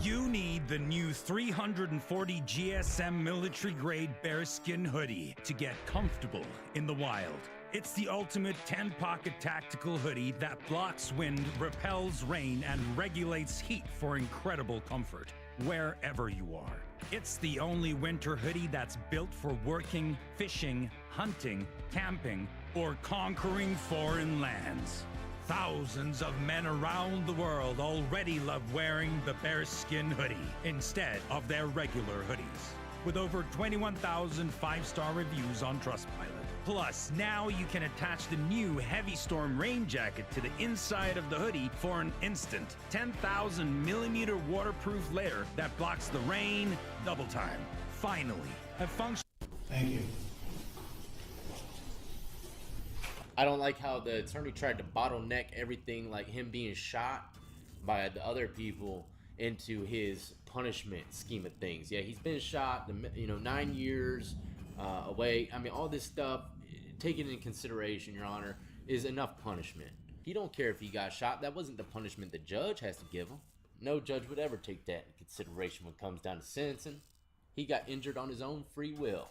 You need the new 340 GSM military-grade bearskin hoodie to get comfortable in the wild. It's the ultimate 10-pocket tactical hoodie that blocks wind, repels rain, and regulates heat for incredible comfort wherever you are. It's the only winter hoodie that's built for working, fishing, hunting, camping, or conquering foreign lands. Thousands of men around the world already love wearing the bearskin hoodie instead of their regular hoodies. With over 21,000 five-star reviews on Trustpilot. Plus, now you can attach the new Heavy Storm rain jacket to the inside of the hoodie for an instant 10,000 millimeter waterproof layer that blocks the rain double time. Finally, a function. Thank you. I don't like how the attorney tried to bottleneck everything, like him being shot by the other people, into his punishment scheme of things. Yeah, he's been shot, 9 years away. I mean, all this stuff, taken into consideration, Your Honor, is enough punishment. He don't care if he got shot. That wasn't the punishment the judge has to give him. No judge would ever take that into consideration when it comes down to sentencing. He got injured on his own free will.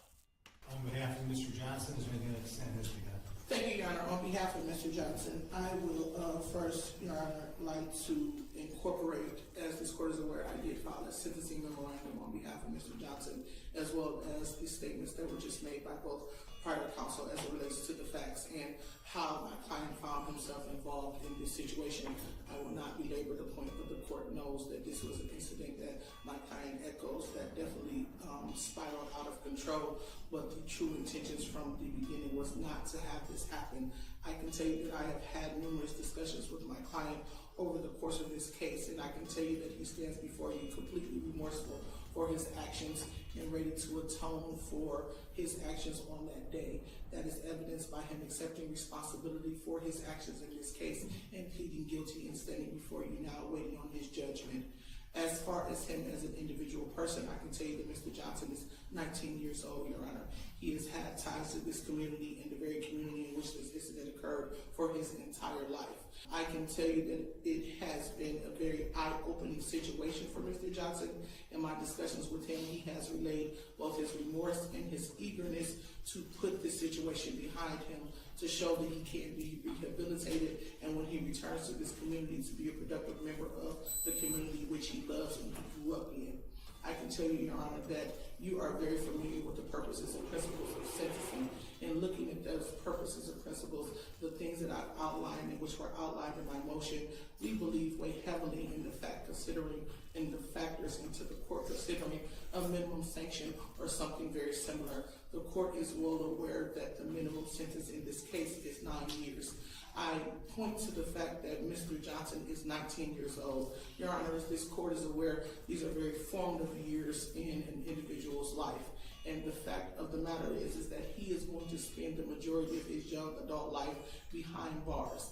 On behalf of Mr. Johnson, is there anything that stand his behalf? Thank you, Your Honor. On behalf of Mr. Johnson, I will first, Your Honor, like to incorporate, as this court is aware, I did file a sentencing memorandum on behalf of Mr. Johnson, as well as the statements that were just made by both prior counsel as it relates to the facts and how my client found himself involved in this situation. I will not belabor the point, but the court knows that this was an incident that my client echoes that definitely spiraled out of control, but the true intentions from the beginning was not to have this happen. I can tell you that I have had numerous discussions with my client over the course of this case, and I can tell you that he stands before you completely remorseful for his actions and ready to atone for his actions on that day. That is evidenced by him accepting responsibility for his actions in this case and pleading guilty and standing before you now waiting on his judgment. As far as him as an individual person, I can tell you that Mr. Johnson is 19 years old, Your Honor. He has had ties to this community and the very community in which this incident occurred for his entire life. I can tell you that it has been a very eye-opening situation for Mr. Johnson. In my discussions with him, he has relayed both his remorse and his eagerness to put this situation behind him, to show that he can be rehabilitated, and when he returns to this community, to be a productive member of the community which he loves and he grew up in. I can tell you, Your Honor, that you are very familiar with the purposes and principles of sentencing, and looking at those purposes and principles, the things that I've outlined and which were outlined in my motion, we believe weigh heavily in the fact considering, in the factors into the court considering a minimum sanction or something very similar. The court is well aware that the minimum sentence in this case is 9 years. I point to the fact that Mr. Johnson is 19 years old. Your Honor, as this court is aware, these are very formative years in an individual's life. And the fact of the matter is that he is going to spend the majority of his young adult life behind bars.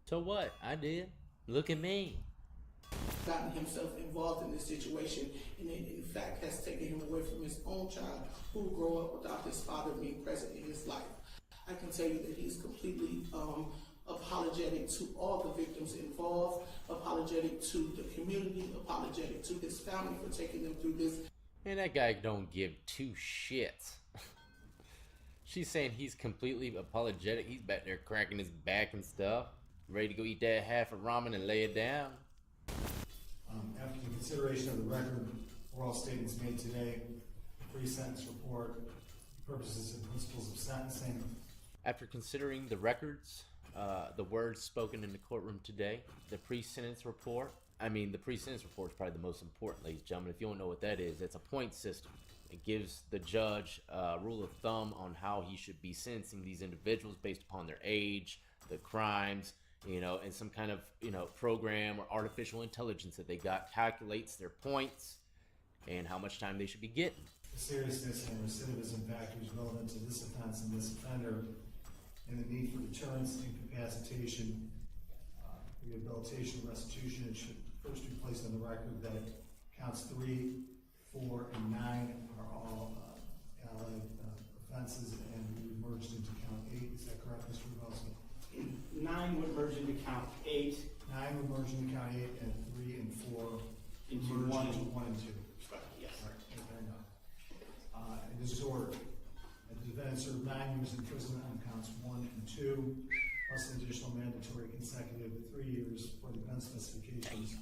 So what? I did. Look at me. Gotten himself involved in this situation, and it in fact has taken him away from his own child who will grow up without his father being present in his life. I can tell you that he's completely apologetic to all the victims involved, apologetic to the community, apologetic to his family for taking them through this. Man, that guy don't give two shits. She's saying he's completely apologetic. He's back there cracking his back and stuff, ready to go eat that half of ramen and lay it down. After the consideration of the record, oral statements made today, pre-sentence report, purposes and principles of sentencing. After considering the records, the words spoken in the courtroom today, the pre-sentence report. The pre-sentence report is probably the most important, ladies and gentlemen. If you don't know what that is, it's a point system. It gives the judge a rule of thumb on how he should be sentencing these individuals based upon their age, the crimes, and some kind of, program or artificial intelligence that they got calculates their points and how much time they should be getting. The seriousness and recidivism factors relevant to this offense and this offender, and the need for deterrence, incapacitation, rehabilitation, restitution. It should first be placed on the record that counts 3, 4, and 9 are all allied offenses and merged into count 8. Is that correct, Mr. Rubelski? 9 would merge into count 8. 9 would merge into count 8, and 3 and 4 into merge 1 into 1 and 2. Yes. All right, fair enough. In this order, the defendant served 9 years in prison on counts 1 and 2, plus an additional mandatory consecutive 3 years for the gun specifications.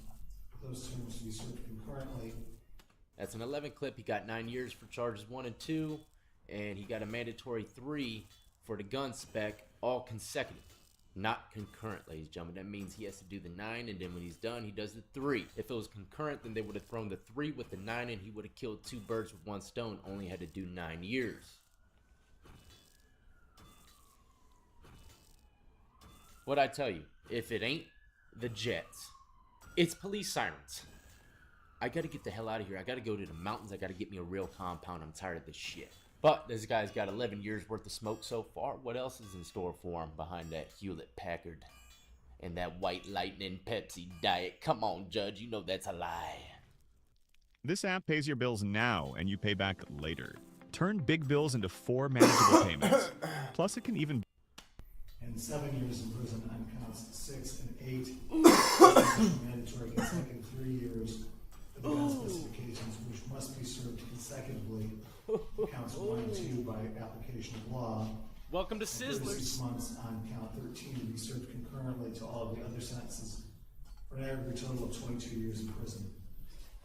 Those terms to be served concurrently. That's an 11 clip. He got 9 years for charges 1 and 2, and he got a mandatory 3 for the gun spec, all consecutive, not concurrent, ladies and gentlemen. That means he has to do the 9, and then when he's done, he does the 3. If it was concurrent, then they would have thrown the 3 with the 9, and he would have killed 2 birds with 1 stone. Only had to do 9 years. What'd I tell you? If it ain't the Jets, it's police sirens. I gotta get the hell out of here. I gotta go to the mountains. I gotta get me a real compound. I'm tired of this shit. But this guy's got 11 years worth of smoke so far. What else is in store for him behind that Hewlett Packard and that White Lightning Pepsi diet? Come on, Judge. You know that's a lie. This app pays your bills now and you pay back later. Turn big bills into 4 manageable payments. Plus, it can even... And 7 years in prison on counts 6 and 8. Mandatory consecutive 3 years for the gun specifications, which must be served consecutively. Counts 1 and 2 by application of law. Welcome to 36 Sizzlers. months on count 13 to be served concurrently to all of the other sentences for an aggregate total of 22 years in prison.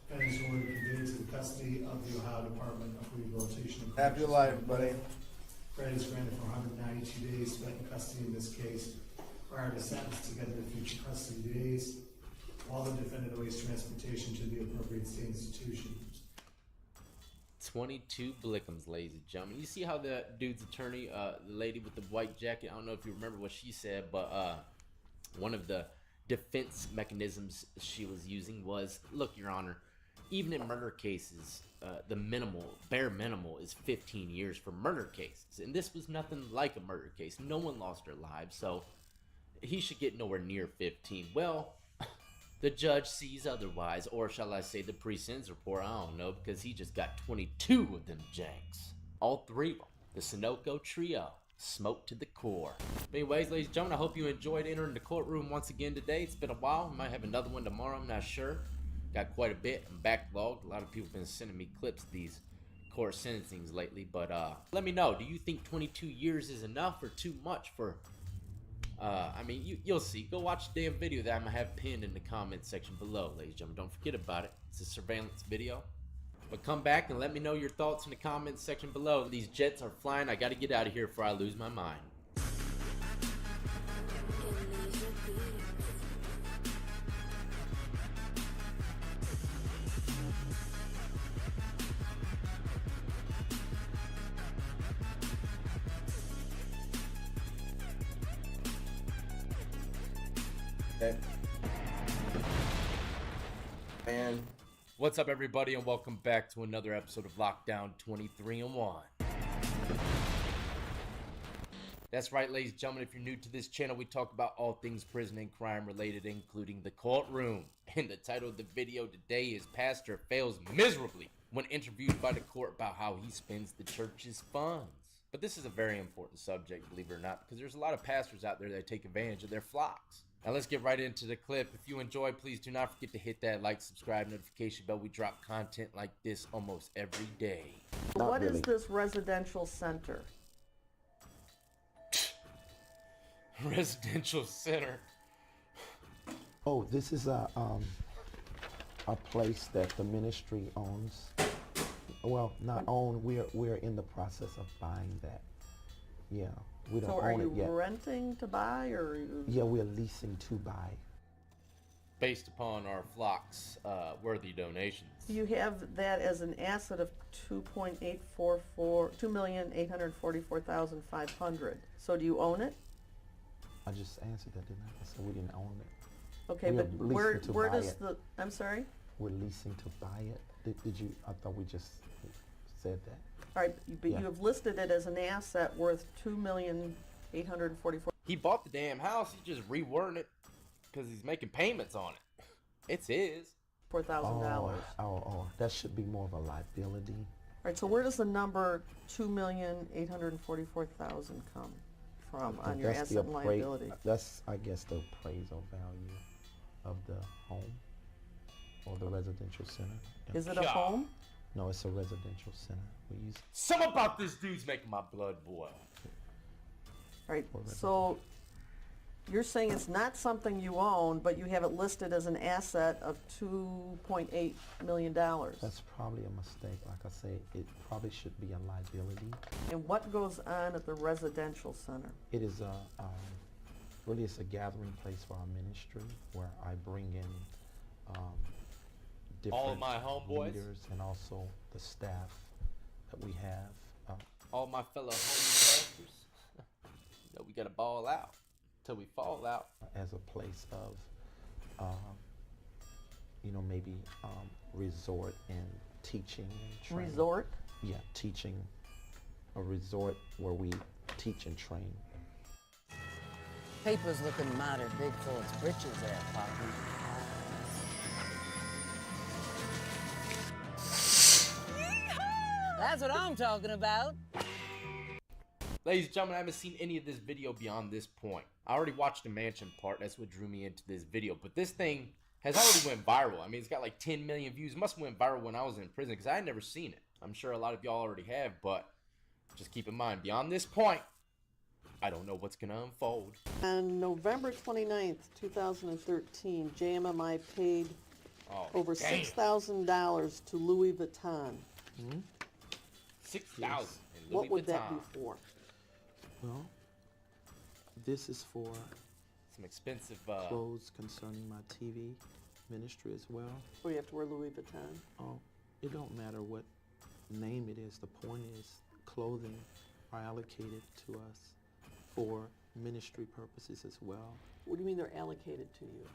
Defendants are ordered conveyed to the custody of the Ohio Department of Rehabilitation and Happy life, buddy. Fred is granted for 192 days spent in custody in this case prior to sentence together with future custody days, while the defendant awaits transportation to the appropriate state institution. 22 Blickums, ladies and gentlemen. You see how the dude's attorney, the lady with the white jacket, I don't know if you remember what she said, but one of the defense mechanisms she was using was, look, Your Honor, even in murder cases, the bare minimal is 15 years for murder cases. And this was nothing like a murder case. No one lost their lives, so he should get nowhere near 15. Well, the judge sees otherwise, or shall I say the pre-sentence report, I don't know, because he just got 22 of them janks. All 3 of them, the Sunoco trio, smoked to the core. Anyways, ladies and gentlemen, I hope you enjoyed entering the courtroom once again today. It's been a while. We might have another one tomorrow, I'm not sure. Got quite a bit. I'm backlogged. A lot of people have been sending me clips of these court sentencings lately, but let me know. Do you think 22 years is enough or too much for... I mean, you'll see. Go watch the damn video that I'm going to have pinned in the comment section below, ladies and gentlemen. Don't forget about it. It's a surveillance video. But come back and let me know your thoughts in the comment section below. These jets are flying. I got to get out of here before I lose my mind. Okay. And what's up, everybody, and welcome back to another episode of Lockdown 23-1. That's right, ladies and gentlemen, if you're new to this channel, we talk about all things prison and crime related, including the courtroom. And the title of the video today is Pastor Fails Miserably when interviewed by the court about how he spends the church's funds. But this is a very important subject, believe it or not, because there's a lot of pastors out there that take advantage of their flocks. Now let's get right into the clip. If you enjoyed, please do not forget to hit that like, subscribe, notification bell. We drop content like this almost every day. What is this residential center? Residential center. Oh, this is a place that the ministry owns. Well, not own. We're in the process of buying that. Yeah. We don't own it yet. So are you renting to buy, or? Yeah, we're leasing to buy. Based upon our flock's worthy donations. You have that as an asset of $2,844,500. So do you own it? I just answered that, didn't I? I said we didn't own it. Okay, but where does the? I'm sorry. We're leasing to buy it. Did you? I thought we just said that. All right, but you have listed it as an asset worth $2,844,000. He bought the damn house. He just reworded it because he's making payments on it. It's his. $4,000. Oh, that should be more of a liability. All right, so where does the number $2,844,000 come from on your asset and liability? That's, I guess, the appraisal value of the home or the residential center. Yeah. Is it a home? No, it's a residential center. We use. Some about this dude's making my blood boil. All right, so you're saying it's not something you own, but you have it listed as an asset of $2.8 million. That's probably a mistake. Like I say, it probably should be a liability. And what goes on at the residential center? It is really it's a gathering place for our ministry where I bring in different all of my homeboys leaders and also the staff that we have. All my fellow homie pastors. You know, we gotta ball out till we fall out. As a place of, maybe resort and teaching and training. Resort? Yeah, teaching. A resort where we teach and train. Paper's looking mighty big for its britches there, Poppy. That's what I'm talking about. Ladies and gentlemen, I haven't seen any of this video beyond this point. I already watched the mansion part. That's what drew me into this video. But this thing has already went viral. I mean, it's got like 10 million views. It must have went viral when I was in prison because I had never seen it. I'm sure a lot of y'all already have, but just keep in mind, beyond this point, I don't know what's going to unfold. On November 29th, 2013, JMMI paid over $6,000 to Louis Vuitton. Hmm? 6,000. What would that be for? Well, this is for some expensive clothes concerning my TV ministry as well. Or you have to wear Louis Vuitton? Oh, it don't matter what name it is. The point is clothing are allocated to us for ministry purposes as well. What do you mean they're allocated to you?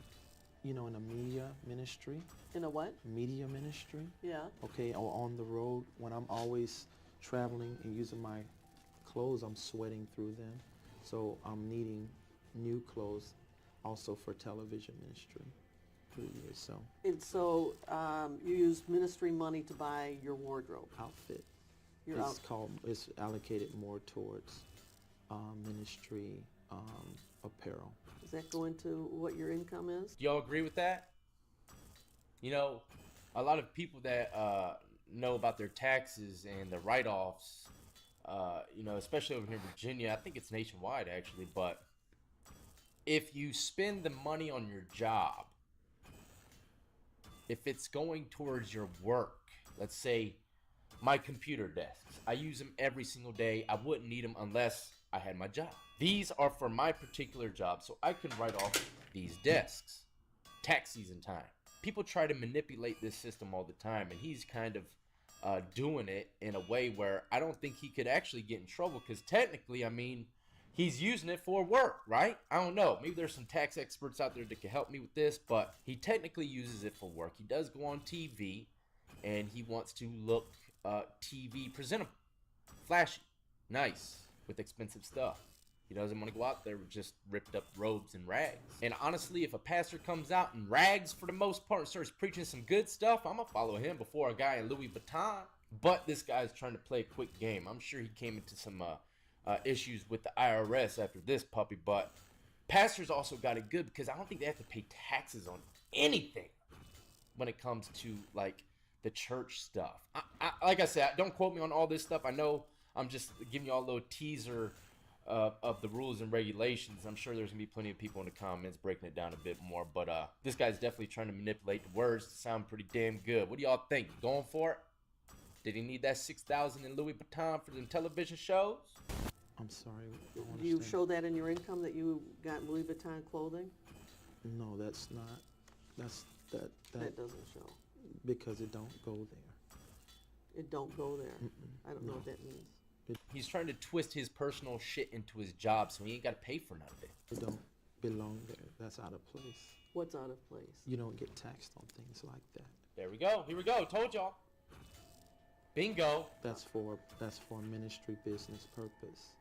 You know, in a media ministry. In a what? Media ministry. Yeah. Okay, or on the road, when I'm always traveling and using my clothes, I'm sweating through them. So I'm needing new clothes also for television ministry through the years. And so you use ministry money to buy your wardrobe? Outfit. Your It's allocated more towards ministry apparel. Does that go into what your income is? Do y'all agree with that? You know, a lot of people that know about their taxes and the write-offs, you know, especially over here in Virginia, I think it's nationwide actually, but if you spend the money on your job, if it's going towards your work, let's say my computer desks, I use them every single day. I wouldn't need them unless I had my job. These are for my particular job, so I can write off these desks. Tax season time. People try to manipulate this system all the time, and he's kind of doing it in a way where I don't think he could actually get in trouble, because technically, I mean, he's using it for work, right? I don't know. Maybe there's some tax experts out there that can help me with this, but he technically uses it for work. He does go on TV, and he wants to look TV presentable, flashy, nice, with expensive stuff. He doesn't want to go out there with just ripped up robes and rags. And honestly, if a pastor comes out in rags for the most part and starts preaching some good stuff, I'm going to follow him before a guy in Louis Vuitton. But this guy's trying to play a quick game. I'm sure he came into some issues with the IRS after this puppy. But pastors also got it good because I don't think they have to pay taxes on anything when it comes to, like, the church stuff. Like I said, don't quote me on all this stuff. I know I'm just giving y'all a little teaser of the rules and regulations. I'm sure there's gonna be plenty of people in the comments breaking it down a bit more, but this guy's definitely trying to manipulate the words to sound pretty damn good. What do y'all think? Going for it? Did he need that 6,000 in Louis Vuitton for the television shows? I'm sorry. Do you show that in your income that you got Louis Vuitton clothing? No, that's not. That doesn't show. Because it don't go there. It don't go there. I don't know what that means. He's trying to twist his personal shit into his job so he ain't got to pay for none of it. It don't belong there. That's out of place. What's out of place? You don't get taxed on things like that. There we go. Here we go. Told y'all. Bingo. That's for ministry business purpose.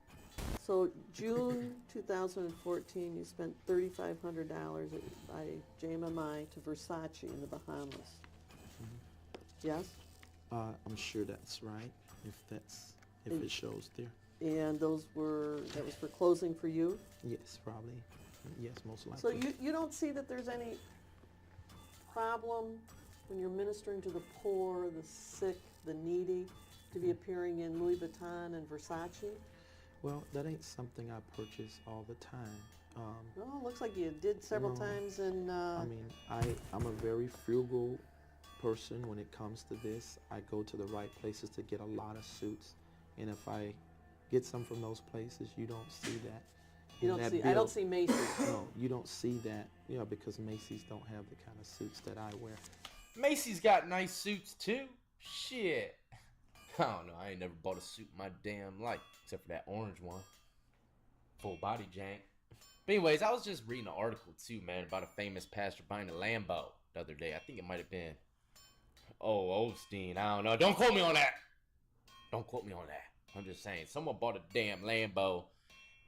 So June 2014, you spent $3,500 by JMMI to Versace in the Bahamas. Yes? I'm sure that's right. If it shows there. And that was for closing for you? Yes, probably. Yes, most likely. So you don't see that there's any problem when you're ministering to the poor, the sick, the needy, to be appearing in Louis Vuitton and Versace? Well, that ain't something I purchase all the time. No, it looks like you did several times in... I mean, I'm a very frugal person when it comes to this. I go to the right places to get a lot of suits. And if I get some from those places, you don't see that. I don't see Macy's. No, you don't see that. Yeah, because Macy's don't have the kind of suits that I wear. Macy's got nice suits too. Shit. I don't know. I ain't never bought a suit in my damn life. Except for that orange one. Full body jank. But anyways, I was just reading an article too, man, about a famous pastor buying a Lambo the other day. I think it might have been Osteen. I don't know. Don't quote me on that. Don't quote me on that. I'm just saying. Someone bought a damn Lambo.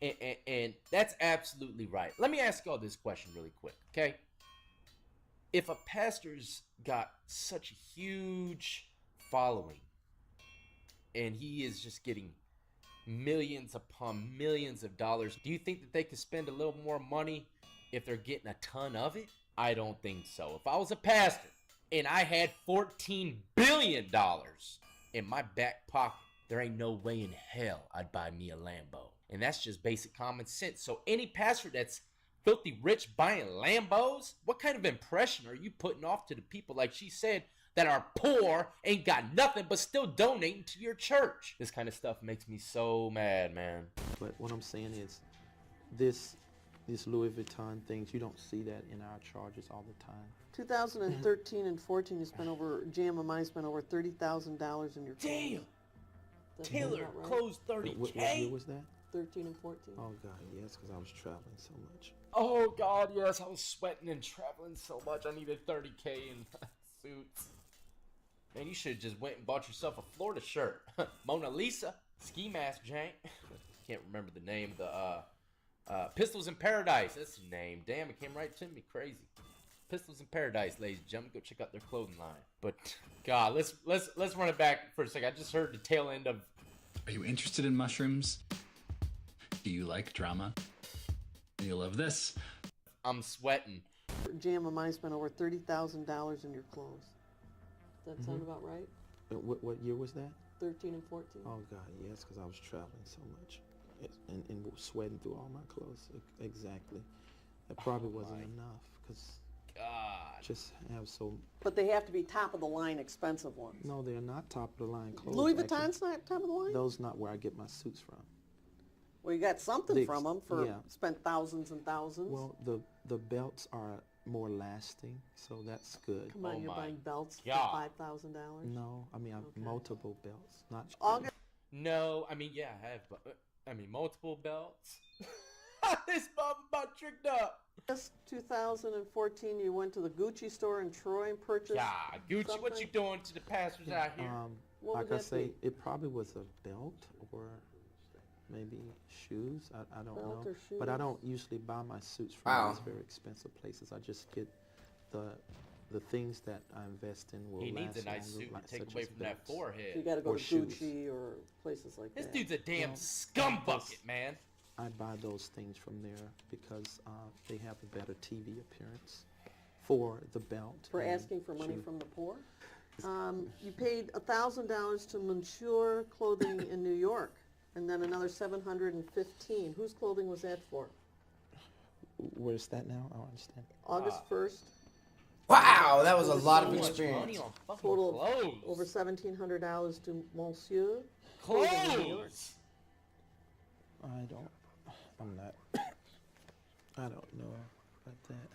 And that's absolutely right. Let me ask y'all this question really quick, okay? If a pastor's got such a huge following and he is just getting millions upon millions of dollars. Do you think that they could spend a little more money if they're getting a ton of it? I don't think so. If I was a pastor and I had $14 billion in my back pocket, there ain't no way in hell I'd buy me a Lambo. And that's just basic common sense. So any pastor that's filthy rich buying Lambos, what kind of impression are you putting off to the people, like she said, that are poor, ain't got nothing, but still donating to your church? This kind of stuff makes me so mad, man. But what I'm saying is, this Louis Vuitton things, you don't see that in our charges all the time. 2013 and 14, you spent over, GMMI spent over $30,000 in your clothes. Damn! That Taylor, sound about right? clothes What 30K? year was that? 13 and 14. Oh God, yes, because I was traveling so much. Oh God, yes, I was sweating and traveling so much. I needed 30K in suits. Man, you should have just went and bought yourself a Florida shirt. Mona Lisa, ski mask, Jank. Can't remember the name of the Pistols in Paradise. That's the name. Damn, it came right to me. Crazy. Pistols in Paradise, ladies and gentlemen. Go check out their clothing line. But God, let's run it back for a second. I just heard the tail end of. Are you interested in mushrooms? Do you like drama? You'll love this. I'm sweating. GMMI spent over $30,000 in your clothes. Does that sound about right? What year was that? 13 and 14. Oh God, yes, because I was traveling so much and sweating through all my clothes. Exactly. That probably wasn't enough because God, just have so. But they have to be top of the line, expensive ones. No, they're not top of the line clothes. Louis actually. Vuitton's not top of the line? Those not where I get my suits from. Well, you got something from them for yeah. spent thousands and thousands. Well, the belts are more lasting, so that's good. Come on, you're buying belts God. for $5,000? No, I mean multiple belts, not. August. No, I mean, yeah, I have, multiple belts. This mom about tricked up. Just 2014, you went to the Gucci store in Troy and purchased. Yeah, Gucci, something? what you doing to the pastors out here? What Like would I that say, be? it probably was a belt or maybe shoes. I don't Belt know. or But I shoes? don't usually buy my suits from Wow. these very expensive places. I just get the things that I invest in will He last needs a nice longer, suit like to take such away as from that belts. forehead. So you got to go Or to shoes. Gucci or places like This that. dude's a damn No, scum because bucket, man. I buy those things from there because they have a better TV appearance for the belt. For and asking for money shoe. from the poor. You paid $1,000 to Monsieur Clothing in New York, and then another $715. Whose clothing was that for? Where's that now? I don't understand. August 1st. Wow, that was a lot of Money experience. on fucking Total clothes. over $1,700 to Monsieur Clothing in New York. Clothes. I don't know about that.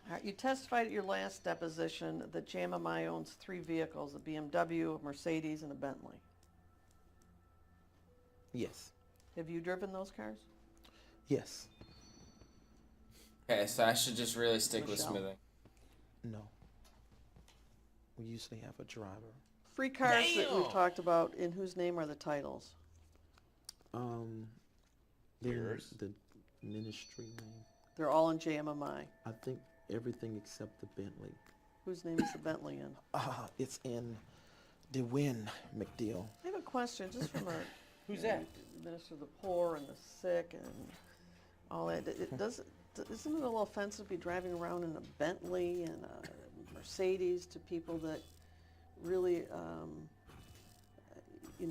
All right, you testified at your last deposition that JMMI owns 3 vehicles, a BMW, a Mercedes, and a Bentley. Yes. Have you driven those cars? Yes. Okay, so I should just really stick with Michelle. smoothing. No. We usually have a driver. 3 cars that we've Damn. talked about, in whose name are the titles? They're Yours? the ministry name. They're all in JMMI. I think everything except the Bentley. Whose name is the Bentley in? It's in DeWin McDeal. I have a question, just from a... Who's that? Minister of the poor and the sick and all that. Isn't it a little offensive to be driving around in a Bentley and a Mercedes to people that really,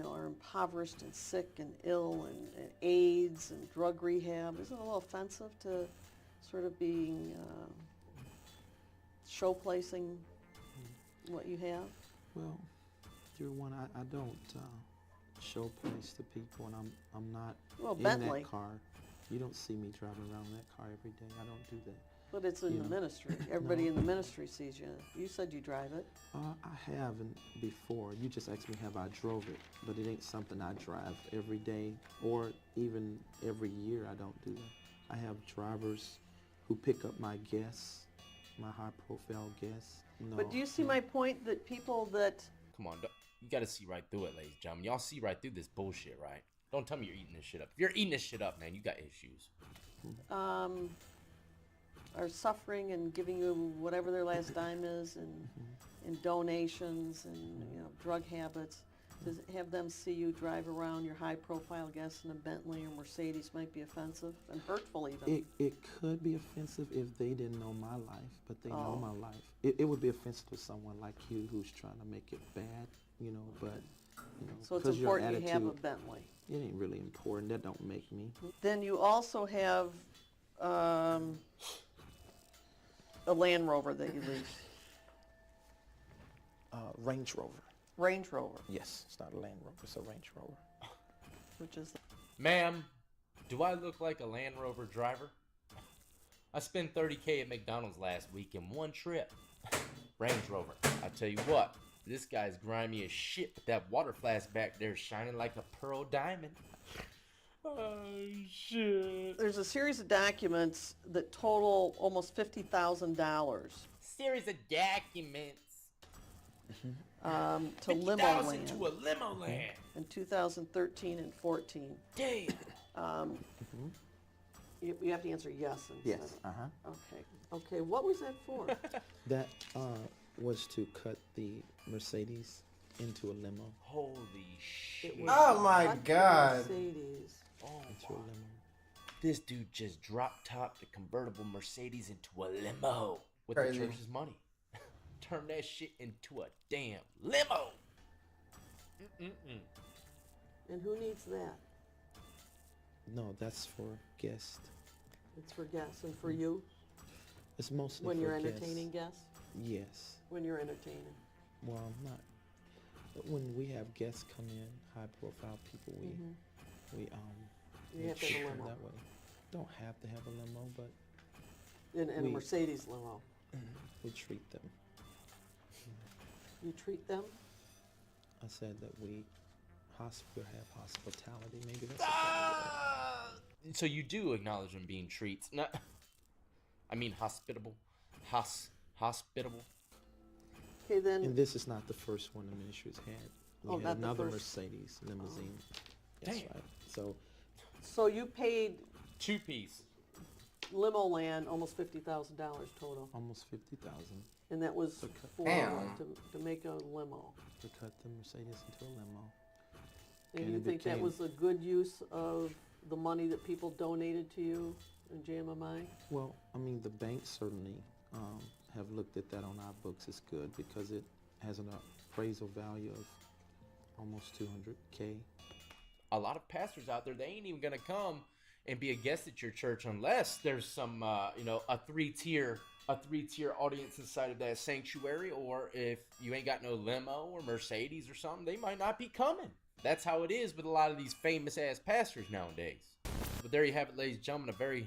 are impoverished and sick and ill and AIDS and drug rehab? Isn't it a little offensive to sort of being show-placing what you have? Well, you're one. I don't show place to people, and I'm not Well, in Bentley. that car. You don't see me driving around that car every day. I don't do that. But it's in You the know. ministry. Everybody No. in the ministry sees you. You said you drive it. I haven't before. You just asked me have I drove it, but it ain't something I drive every day or even every year. I don't do that. I have drivers who pick up my guests, my high-profile guests. No, But do you see my point that people that Come on, you gotta see right through it, ladies and gentlemen. Y'all see right through this bullshit, right? Don't tell me you're eating this shit up. If you're eating this shit up, man, you got issues. are suffering and giving you whatever their last dime is and donations and drug habits, To have them see you drive around your high-profile guests in a Bentley or Mercedes might be offensive and hurtful even. It could be offensive if they didn't know my life, but they know Oh. my life. It would be offensive to someone like you who's trying to make it bad, you know, but, you know, So it's 'cause your important you have a attitude- Bentley. It ain't really important. That don't make me. Then you also have a Land Rover that you lease. Range Rover. Range Rover, Yes, it's not a Land Rover, it's a Range Rover. which is Ma'am, do I look like a Land Rover driver? I spent $30K at McDonald's last week in one trip. Range Rover, I tell you what, this guy's grimy as shit, but that water flask back there is shining like a pearl diamond. Oh, shit. There's a series of documents that total almost $50,000 Series of documents. to limo 50,000 land to a limo land. in 2013 and 14. Damn. You have to answer yes. Yes, uh-huh. Okay. Okay, what was that for? That was to cut the Mercedes into a limo. Holy shit. Oh my God. Mercedes. Oh, Into a limo. this dude just drop topped the convertible Mercedes into a limo with Crazy. the church's money. Turn that shit into a damn limo. Mm-mm-mm. And who needs that? No, that's for guests. It's for guests and for you It's mostly when for you're guests. entertaining guests? Yes. When you're entertaining. Well, I'm not. But when we have guests come in, high-profile people, we You we have to have treat a them limo. that way. Don't have to have a limo, but In a we- Mercedes limo. we treat them. You treat them? I said that we have hospitality. Maybe that's a better So you do acknowledge them being treats. No, I mean hospitable. Hospitable. Okay, word. then. And this is not the first one the ministry's had. We Oh, had not the another first. Mercedes limousine. That's Damn. right. So So you paid Two-piece. limo land almost $50,000 total. almost 50,000 And that was To cut- for Damn. to make a limo. to cut the Mercedes into a limo. And And you it think that became- was a good use of the money that people donated to you in JMMI? Well, I mean, the banks certainly have looked at that on our books as good because it has an appraisal value of almost 200K. A lot of pastors out there, they ain't even gonna come and be a guest at your church unless there's some, a three-tier audience inside of that sanctuary, or if you ain't got no limo or Mercedes or something, they might not be coming. That's how it is with a lot of these famous-ass pastors nowadays. But there you have it, ladies and gentlemen, a very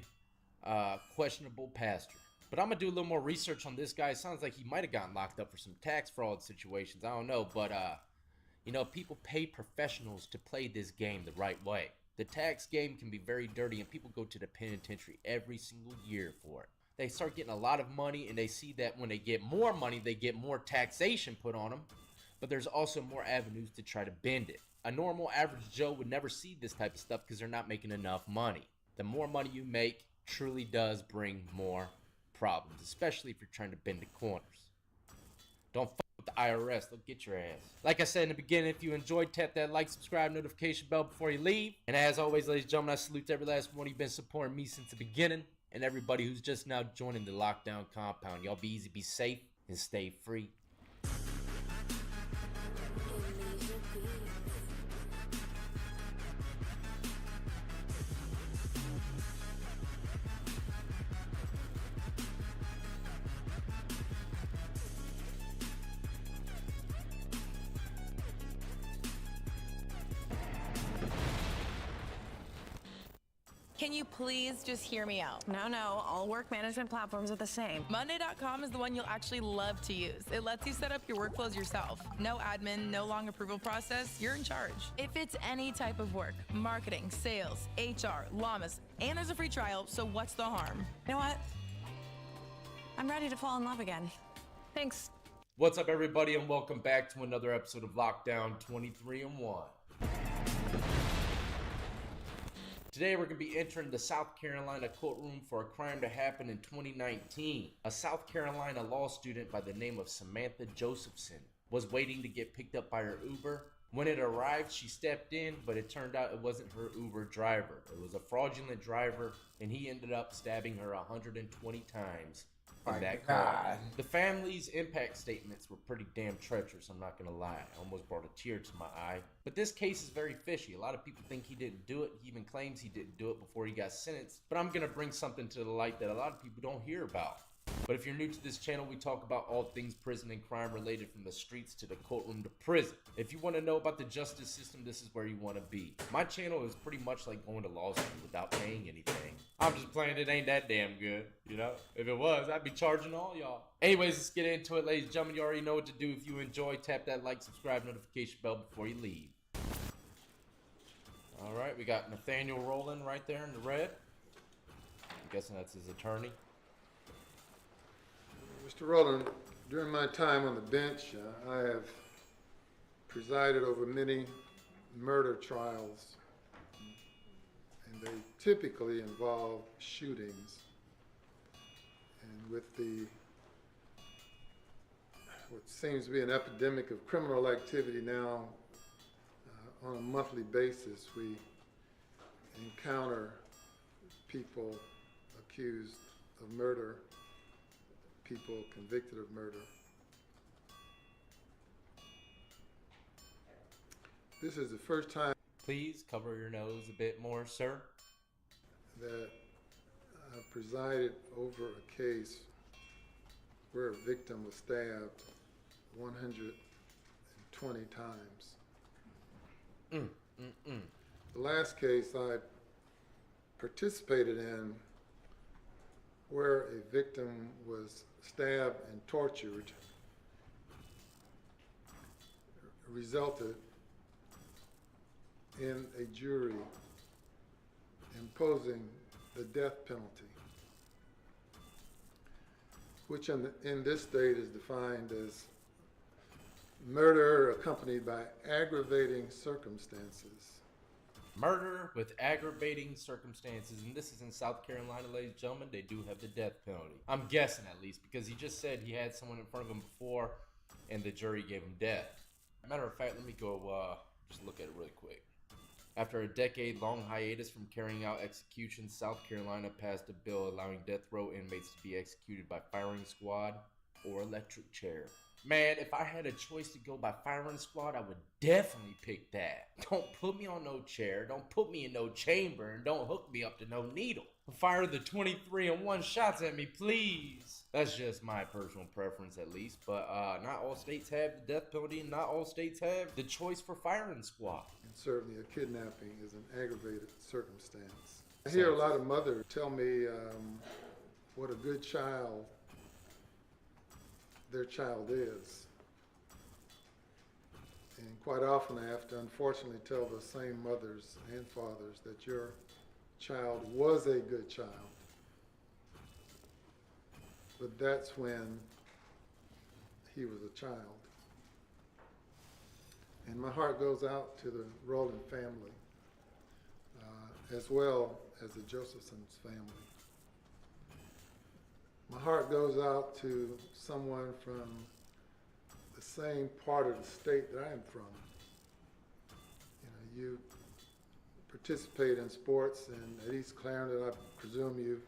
questionable pastor. But I'm gonna do a little more research on this guy. It sounds like he might have gotten locked up for some tax fraud situations. I don't know, but people pay professionals to play this game the right way. The tax game can be very dirty, and people go to the penitentiary every single year for it. They start getting a lot of money, and they see that when they get more money, they get more taxation put on them. But there's also more avenues to try to bend it. A normal average Joe would never see this type of stuff because they're not making enough money. The more money you make truly does bring more problems, especially if you're trying to bend the corners. Don't fuck with the IRS, they'll get your ass. Like I said in the beginning, if you enjoyed, tap that like, subscribe, notification bell before you leave. And as always, ladies and gentlemen, I salute to every last one of you been supporting me since the beginning, and everybody who's just now joining the lockdown compound. Y'all be easy, be safe, and stay free. Can you please just hear me out? No, all work management platforms are the same. Monday.com is the one you'll actually love to use. It lets you set up your workflows yourself. No admin, no long approval process, you're in charge. It fits any type of work, marketing, sales, HR, llamas, and there's a free trial, so what's the harm? You know what? I'm ready to fall in love again. Thanks. What's up, everybody, and welcome back to another episode of Lockdown 23-1. Today we're going to be entering the South Carolina courtroom for a crime that happened in 2019. A South Carolina law student by the name of Samantha Josephson was waiting to get picked up by her Uber When it arrived, she stepped in, but it turned out it wasn't her Uber driver. It was a fraudulent driver, and he ended up stabbing her 120 times in that car. The family's impact statements were pretty damn treacherous, I'm not gonna lie. I almost brought a tear to my eye. But this case is very fishy. A lot of people think he didn't do it. He even claims he didn't do it before he got sentenced. But I'm gonna bring something to the light that a lot of people don't hear about. But if you're new to this channel, we talk about all things prison and crime related from the streets to the courtroom to prison. If you want to know about the justice system, this is where you want to be. My channel is pretty much like going to law school without paying anything. I'm just playing, it ain't that damn good, you know? If it was, I'd be charging all y'all. Anyways, let's get into it, ladies and gentlemen. You already know what to do. If you enjoy, tap that like, subscribe, notification bell before you leave. All right, we got Nathaniel Rowland right there in the red. I'm guessing that's his attorney. Mr. Rowland, during my time on the bench, I have presided over many murder trials, and they typically involve shootings. And with what seems to be an epidemic of criminal activity now, on a monthly basis, we encounter people accused of murder, people convicted of murder. This is the first time. Please cover your nose a bit more, sir. That I presided over a case where a victim was stabbed 120 times. The last case I participated in, where a victim was stabbed and tortured, resulted in a jury imposing the death penalty, which in this state is defined as murder accompanied by aggravating circumstances. Murder with aggravating circumstances, and this is in South Carolina, ladies and gentlemen. They do have the death penalty. I'm guessing, at least, because he just said he had someone in front of him before, and the jury gave him death. Matter of fact, let me go just look at it really quick. After a decade-long hiatus from carrying out executions, South Carolina passed a bill allowing death row inmates to be executed by firing squad or electric chair. Man, if I had a choice to go by firing squad, I would definitely pick that. Don't put me on no chair, don't put me in no chamber, and don't hook me up to no needle. Fire the 23-1 shots at me, please. That's just my personal preference, at least. But not all states have the death penalty, and not all states have the choice for firing squad. And certainly a kidnapping is an aggravated circumstance. I hear a lot of mothers tell me what a good child their child is. And quite often I have to unfortunately tell the same mothers and fathers that your child was a good child. But that's when he was a child. And my heart goes out to the Rowland family, as well as the Josephson's family. My heart goes out to someone from the same part of the state that I am from. You know, you participate in sports, and at East Clarendon, I presume you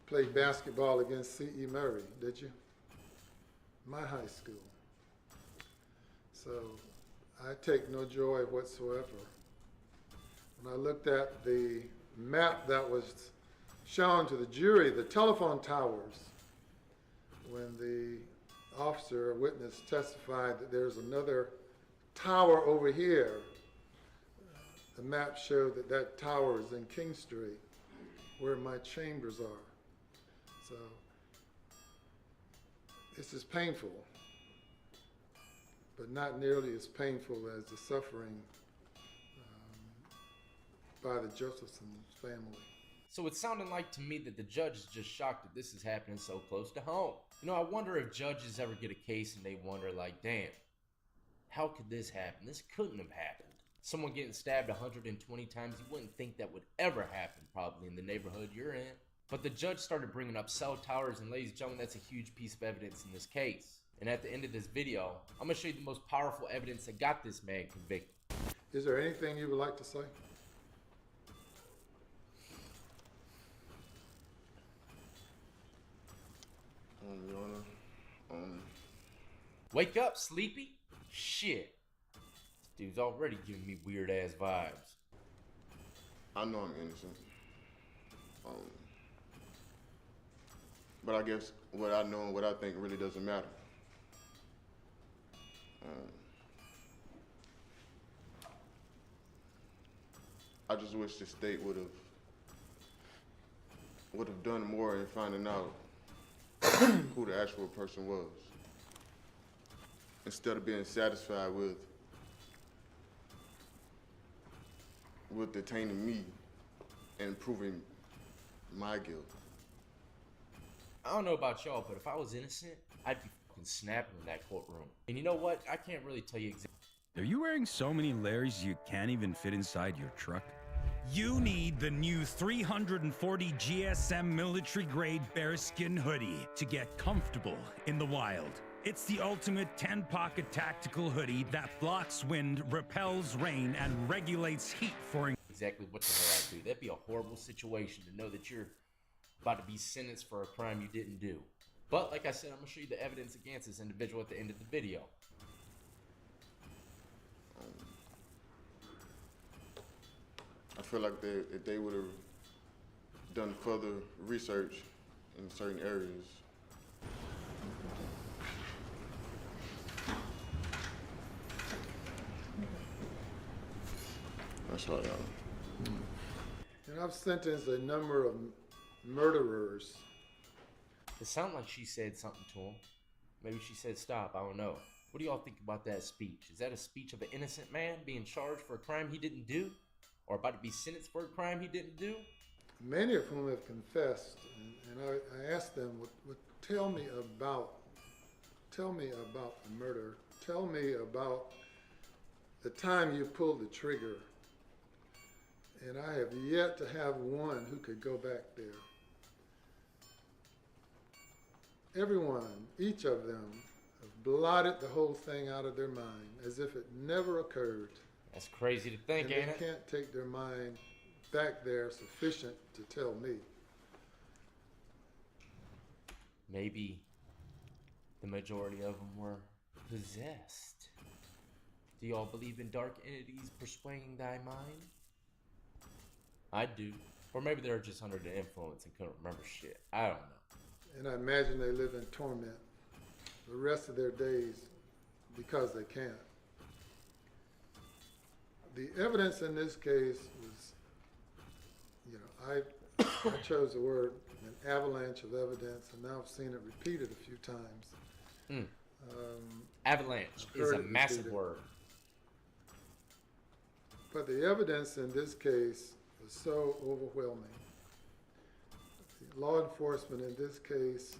played basketball against C.E. Murray, did you? My high school. So I take no joy whatsoever. When I looked at the map that was shown to the jury, the telephone towers, when the officer or witness testified that there's another tower over here, the map showed that that tower is in King Street, where my chambers are. So this is painful, but not nearly as painful as the suffering by the Josephson family. So it's sounding like to me that the judge is just shocked that this is happening so close to home. You know, I wonder if judges ever get a case and they wonder, like, damn, how could this happen? This couldn't have happened. Someone getting stabbed 120 times, you wouldn't think that would ever happen probably in the neighborhood you're in. But the judge started bringing up cell towers, and ladies and gentlemen, that's a huge piece of evidence in this case. And at the end of this video, I'm gonna show you the most powerful evidence that got this man convicted. Is there anything you would like to say? Your Honor, Wake up, sleepy? Shit. This dude's already giving me weird ass vibes. I know I'm innocent. But I guess what I know and what I think really doesn't matter. I just wish the state would have done more in finding out who the actual person was, instead of being satisfied with detaining me and proving my guilt. I don't know about y'all, but if I was innocent, I'd be fucking snapping in that courtroom. And you know what? I can't really tell you exactly. Are you wearing so many layers you can't even fit inside your truck? You need the new 340 GSM military grade bearskin hoodie to get comfortable in the wild. It's the ultimate 10-pocket tactical hoodie that blocks wind, repels rain, and regulates heat for Exactly what the hell I do. That'd be a horrible situation to know that you're about to be sentenced for a crime you didn't do. But like I said, I'm gonna show you the evidence against this individual at the end of the video. I feel like if they would have done further research in certain areas, that's all, y'all. And I've sentenced a number of murderers. It sounded like she said something to him. Maybe she said stop, I don't know. What do y'all think about that speech? Is that a speech of an innocent man being charged for a crime he didn't do? Or about to be sentenced for a crime he didn't do? Many of whom have confessed, and I asked them, tell me about the murder. Tell me about the time you pulled the trigger. And I have yet to have one who could go back there. Everyone, each of them, have blotted the whole thing out of their mind as if it never occurred. That's crazy to think, and ain't it? They can't take their mind back there sufficient to tell me. Maybe the majority of them were possessed. Do y'all believe in dark entities persuading thy mind? I do. Or maybe they're just under the influence and couldn't remember shit. I don't know. And I imagine they live in torment the rest of their days because they can't. The evidence in this case was, I chose the word an avalanche of evidence, and now I've seen it repeated a few times. Avalanche is a massive word. But the evidence in this case was so overwhelming. The law enforcement in this case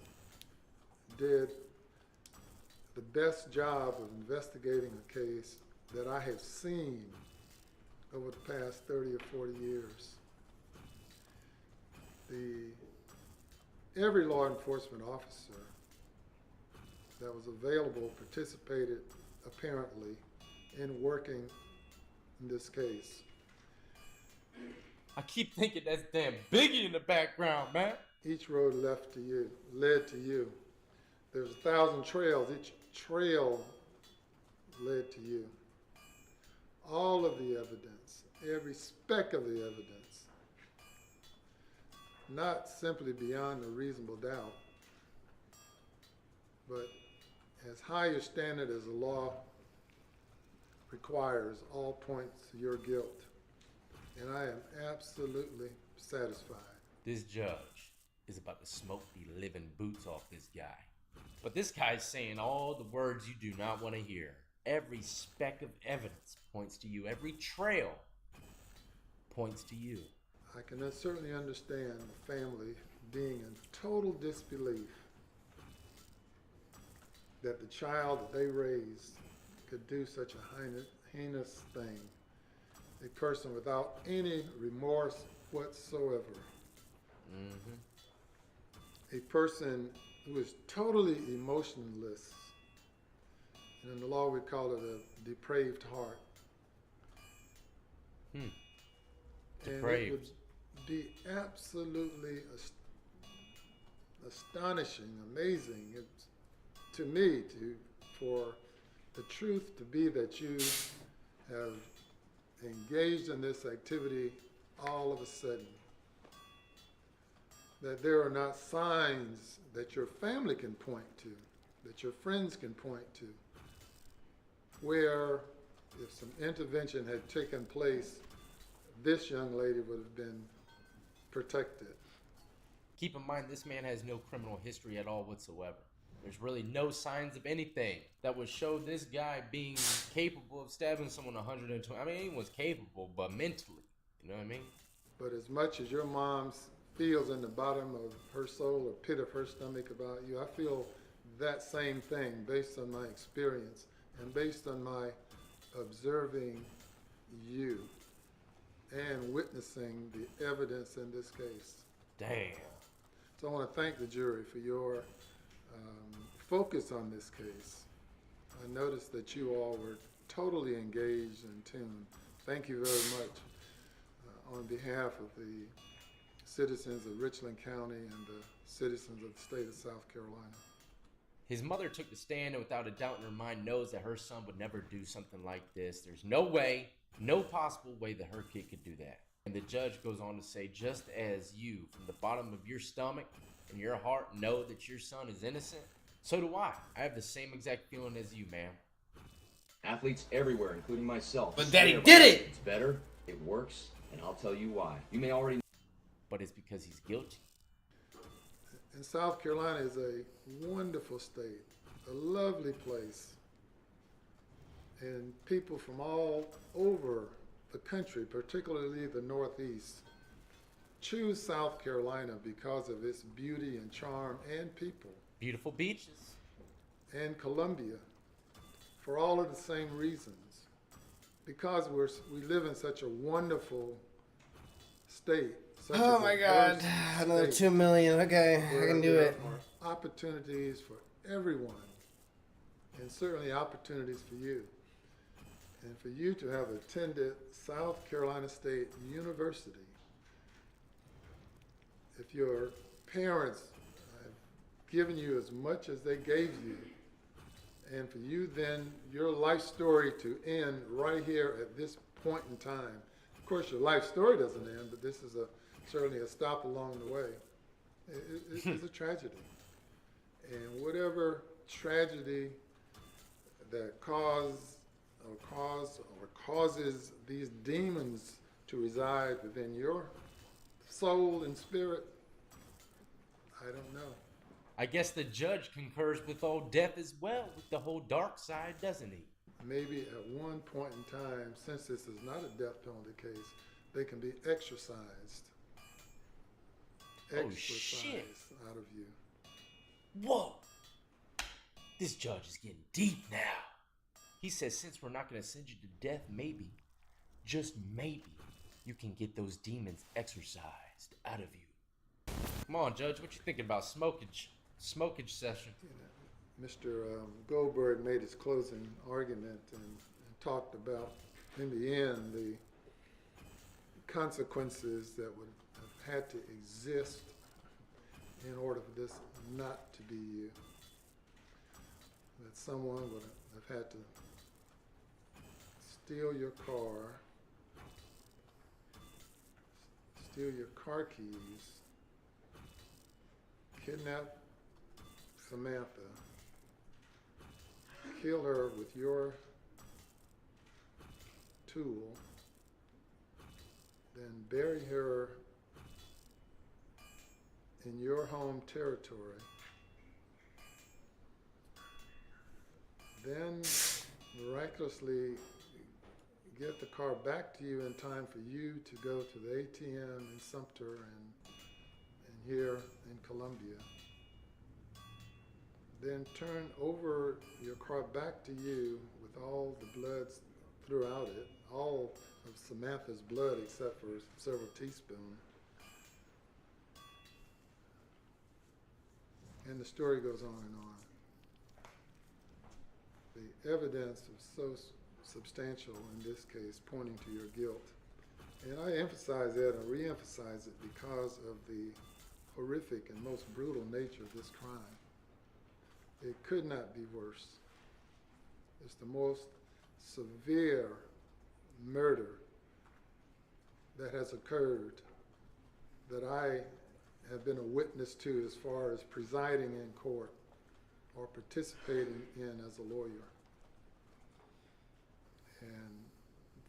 did the best job of investigating a case that I have seen over the past 30 or 40 years. Every law enforcement officer that was available participated apparently in working in this case. I keep thinking that's damn Biggie in the background, man. Each road led to you. There's 1,000 trails. Each trail led to you. All of the evidence, every speck of the evidence, not simply beyond a reasonable doubt, but as high a standard as the law requires, all points to your guilt. And I am absolutely satisfied. This judge is about to smoke the living boots off this guy. But this guy's saying all the words you do not want to hear. Every speck of evidence points to you. Every trail points to you. I can certainly understand the family being in total disbelief that the child that they raised could do such a heinous thing. A person without any remorse whatsoever. A person who is totally emotionless And in the law, we call it a depraved heart. And Depraved. it would be absolutely astonishing, amazing to me for the truth to be that you have engaged in this activity all of a sudden. That there are not signs that your family can point to, that your friends can point to, where if some intervention had taken place, this young lady would have been protected. Keep in mind, this man has no criminal history at all whatsoever. There's really no signs of anything that would show this guy being capable of stabbing someone 120. I mean, anyone's capable, but mentally, you know what I mean? But as much as your mom feels in the bottom of her soul or pit of her stomach about you, I feel that same thing based on my experience and based on my observing you and witnessing the evidence in this case. Damn. So I want to thank the jury for your focus on this case. I noticed that you all were totally engaged and tuned. Thank you very much on behalf of the citizens of Richland County and the citizens of the state of South Carolina. His mother took the stand and without a doubt in her mind knows that her son would never do something like this. There's no way, no possible way that her kid could do that. And the judge goes on to say, just as you, from the bottom of your stomach and your heart, know that your son is innocent, so do I. I have the same exact feeling as you, man. Athletes everywhere, including myself. But Daddy swear did by it! It's better, it works, and I'll tell you why. You may already know. But it's because he's guilty. And South Carolina is a wonderful state, a lovely place. And people from all over the country, particularly the Northeast, choose South Carolina because of its beauty and charm and people. Beautiful beaches. And Columbia, for all of the same reasons. Because we live in such a wonderful state. Oh my God, another 2 million. Okay, I can do it. Opportunities for everyone, and certainly opportunities for you. And for you to have attended South Carolina State University, if your parents have given you as much as they gave you, and for you then, your life story to end right here at this point in time. Of course, your life story doesn't end, but this is certainly a stop along the way. It's a tragedy. And whatever tragedy that causes these demons to reside within your soul and spirit, I don't know. I guess the judge concurs with old death as well, with the whole dark side, doesn't he? Maybe at one point in time, since this is not a death penalty case, they can be exorcised. Oh, shit. Out of you. Whoa! This judge is getting deep now. He says since we're not going to send you to death, maybe, just maybe, you can get those demons exorcised out of you. Come on, Judge, what you thinking about smokage session? Mr. Goldberg made his closing argument and talked about, in the end, the consequences that would have had to exist in order for this not to be you. That someone would have had to steal your car, steal your car keys, kidnap Samantha, kill her with your tool, then bury her in your home territory, then miraculously get the car back to you in time for you to go to the ATM in Sumter and here in Columbia. Then turn over your car back to you with all the blood throughout it, all of Samantha's blood except for several teaspoons. And the story goes on and on. The evidence was so substantial in this case, pointing to your guilt. And I emphasize that and re-emphasize it because of the horrific and most brutal nature of this crime. It could not be worse. It's the most severe murder that has occurred that I have been a witness to as far as presiding in court or participating in as a lawyer. And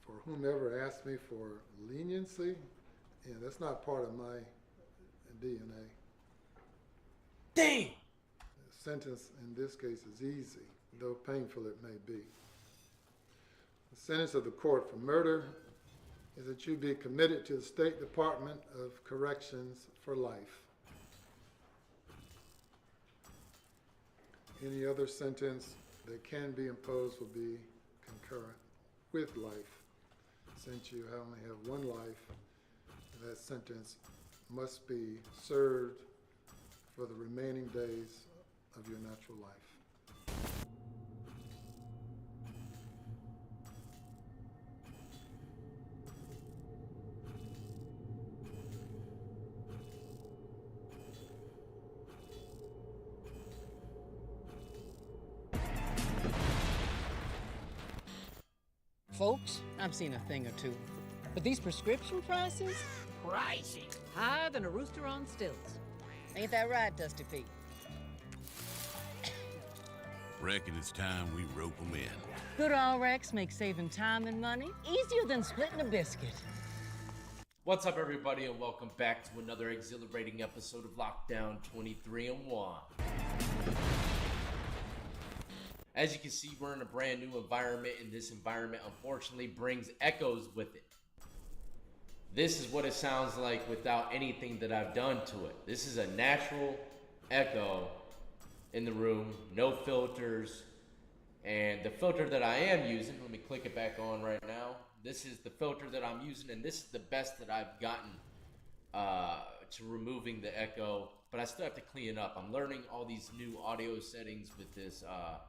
for whomever asked me for leniency, yeah, that's not part of my DNA. Damn! The sentence in this case is easy, though painful it may be. The sentence of the court for murder is that you be committed to the State Department of Corrections for life. Any other sentence that can be imposed will be concurrent with life. Since you only have one life, that sentence must be served for the remaining days of your natural life. Folks, I've seen a thing or two, but these prescription prices? Pricey. Higher than a rooster on stilts. Ain't that right, Dusty Pete? Reckon it's time we rope 'em in. Good RX makes saving time and money easier than splitting a biscuit. What's up, everybody, and welcome back to another exhilarating episode of Lockdown 23-1. As you can see, we're in a brand new environment, and this environment unfortunately brings echoes with it. This is what it sounds like without anything that I've done to it. This is a natural echo in the room, no filters. And the filter that I am using, let me click it back on right now. This is the filter that I'm using, and this is the best that I've gotten to removing the echo. But I still have to clean it up. I'm learning all these new audio settings with this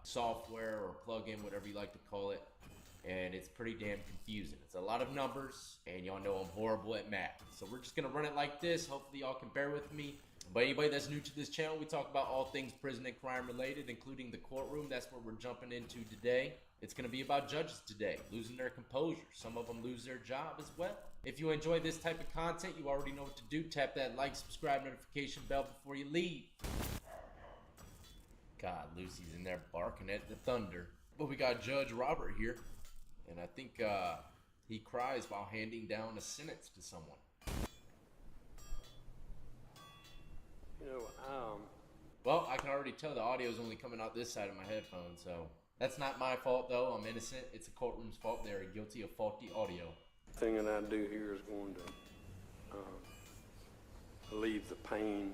software or plugin, whatever you like to call it. And it's pretty damn confusing. It's a lot of numbers, and y'all know I'm horrible at math. So we're just gonna run it like this. Hopefully y'all can bear with me. But anybody that's new to this channel, we talk about all things prison and crime related, including the courtroom. That's what we're jumping into today. It's gonna be about judges today, losing their composure. Some of them lose their job as well. If you enjoy this type of content, you already know what to do. Tap that like, subscribe, notification bell before you leave. God, Lucy's in there barking at the thunder. But we got Judge Robert here. And I think he cries while handing down a sentence to someone. You know, Well, I can already tell the audio is only coming out this side of my headphones, so that's not my fault, though. I'm innocent. It's the courtroom's fault. They're guilty of faulty audio. the thing that I do here is going to relieve the pain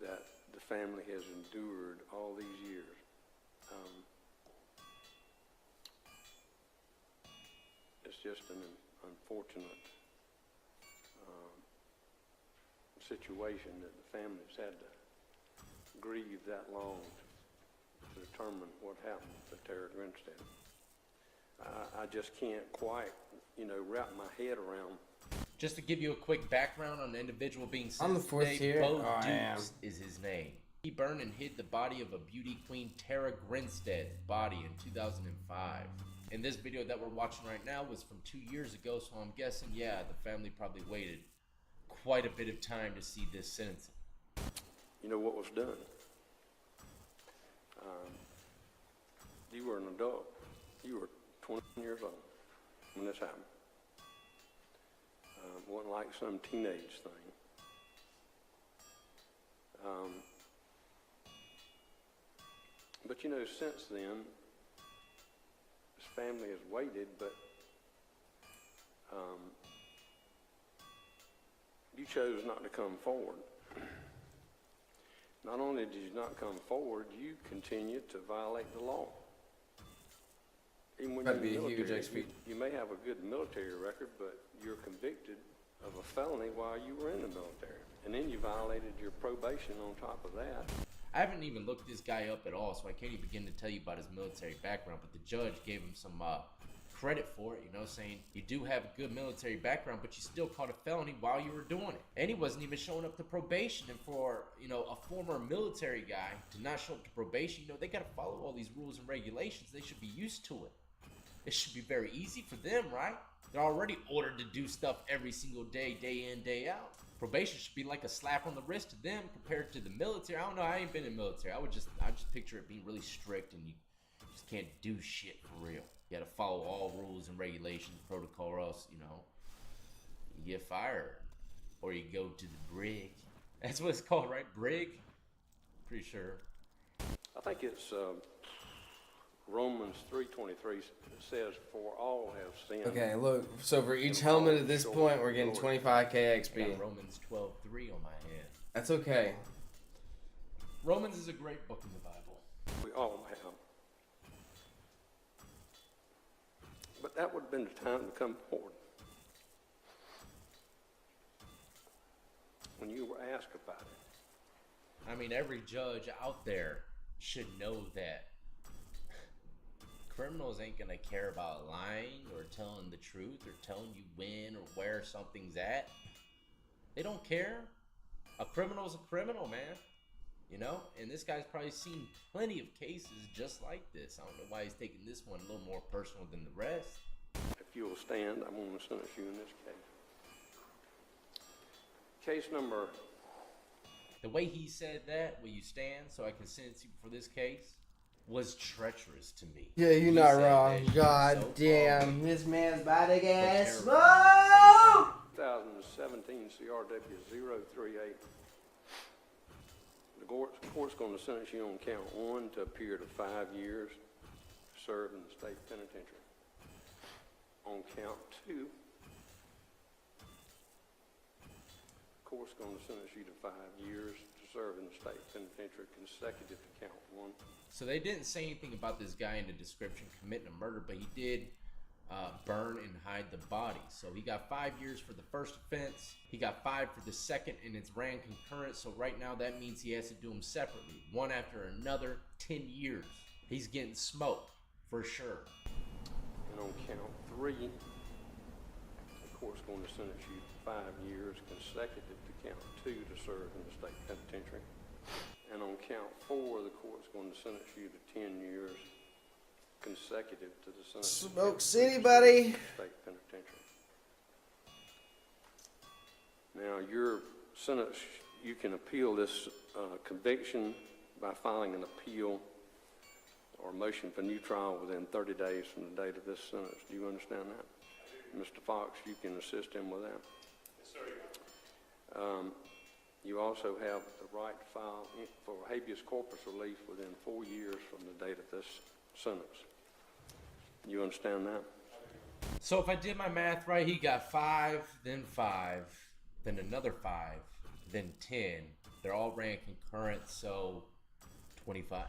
that the family has endured all these years. It's just an unfortunate situation that the family's had to grieve that long to determine what happened to Tara Grinstead. I just can't quite, wrap my head around. Just to give you a quick background on the individual being I'm the sentenced fourth today, here. Bo I am. Dukes is his name. He burned and hid the body of a beauty queen, Tara Grinstead's body in 2005. And this video that we're watching right now was from 2 years ago, so I'm guessing, yeah, the family probably waited quite a bit of time to see this sentencing. You know what was done? You were an adult. You were 20 years old when this happened. It wasn't like some teenage thing. But since then, this family has waited, but you chose not to come forward. Not only did you not come forward, you continued to violate the law. Even when That'd be you're a in the huge military, XP. you may have a good military record, but you're convicted of a felony while you were in the military. And then you violated your probation on top of that. I haven't even looked this guy up at all, so I can't even begin to tell you about his military background, but the judge gave him some credit for it, you know, saying you do have a good military background, but you still caught a felony while you were doing it. And he wasn't even showing up to probation. And for, you know, a former military guy to not show up to probation, you know, they got to follow all these rules and regulations. They should be used to it. It should be very easy for them, right? They're already ordered to do stuff every single day, day in, day out. Probation should be like a slap on the wrist to them compared to the military. I don't know, I ain't been in military. I just picture it being really strict and you just can't do shit for real. You gotta follow all rules and regulations, protocol, or else, you know, you get fired. Or you go to the brig. That's what it's called, right? Brig? Pretty sure. I think it's Romans 3:23 says, "For all have sinned." Okay, look. So for each helmet at this point, we're getting 25k XP. I got Romans 12:3 on my head. That's okay. Romans is a great book in the Bible. We all have. But that would have been the time to come forward. When you were asked about it. I mean, every judge out there should know that criminals ain't gonna care about lying or telling the truth or telling you when or where something's at. They don't care. A criminal's a criminal, man. You know? And this guy's probably seen plenty of cases just like this. I don't know why he's taking this one a little more personal than the rest. If you'll stand, I'm going to sentence you in this case. Case number... The way he said that, will you stand so I can sentence you for this case, was treacherous to me. Yeah, you're He not said wrong. that God so damn. This man's about to get terrible. smoked! 2017 CRW 038. The court's going to sentence you on count 1 to a period of 5 years to serve in the state penitentiary. On count 2, the court's going to sentence you to 5 years to serve in the state penitentiary consecutive to count 1. So they didn't say anything about this guy in the description committing a murder, but he did burn and hide the body. So he got 5 years for the first offense. He got 5 for the second, and it's ran concurrent. So right now that means he has to do them separately, one after another, 10 years. He's getting smoked for sure. And on count 3, the court's going to sentence you to 5 years consecutive to count 2 to serve in the state penitentiary. And on count 4, the court's going to sentence you to 10 years consecutive to the sentence. Smoke City, buddy. State penitentiary. Now, your sentence, you can appeal this conviction by filing an appeal or motion for new trial within 30 days from the date of this sentence. Do you understand that? Mr. Fox, you can assist him with that. Yes, sir. You also have the right to file for habeas corpus relief within 4 years from the date of this sentence. You understand that? So if I did my math right, he got 5, then 5, then another 5, then 10. They're all ran concurrent, so 25.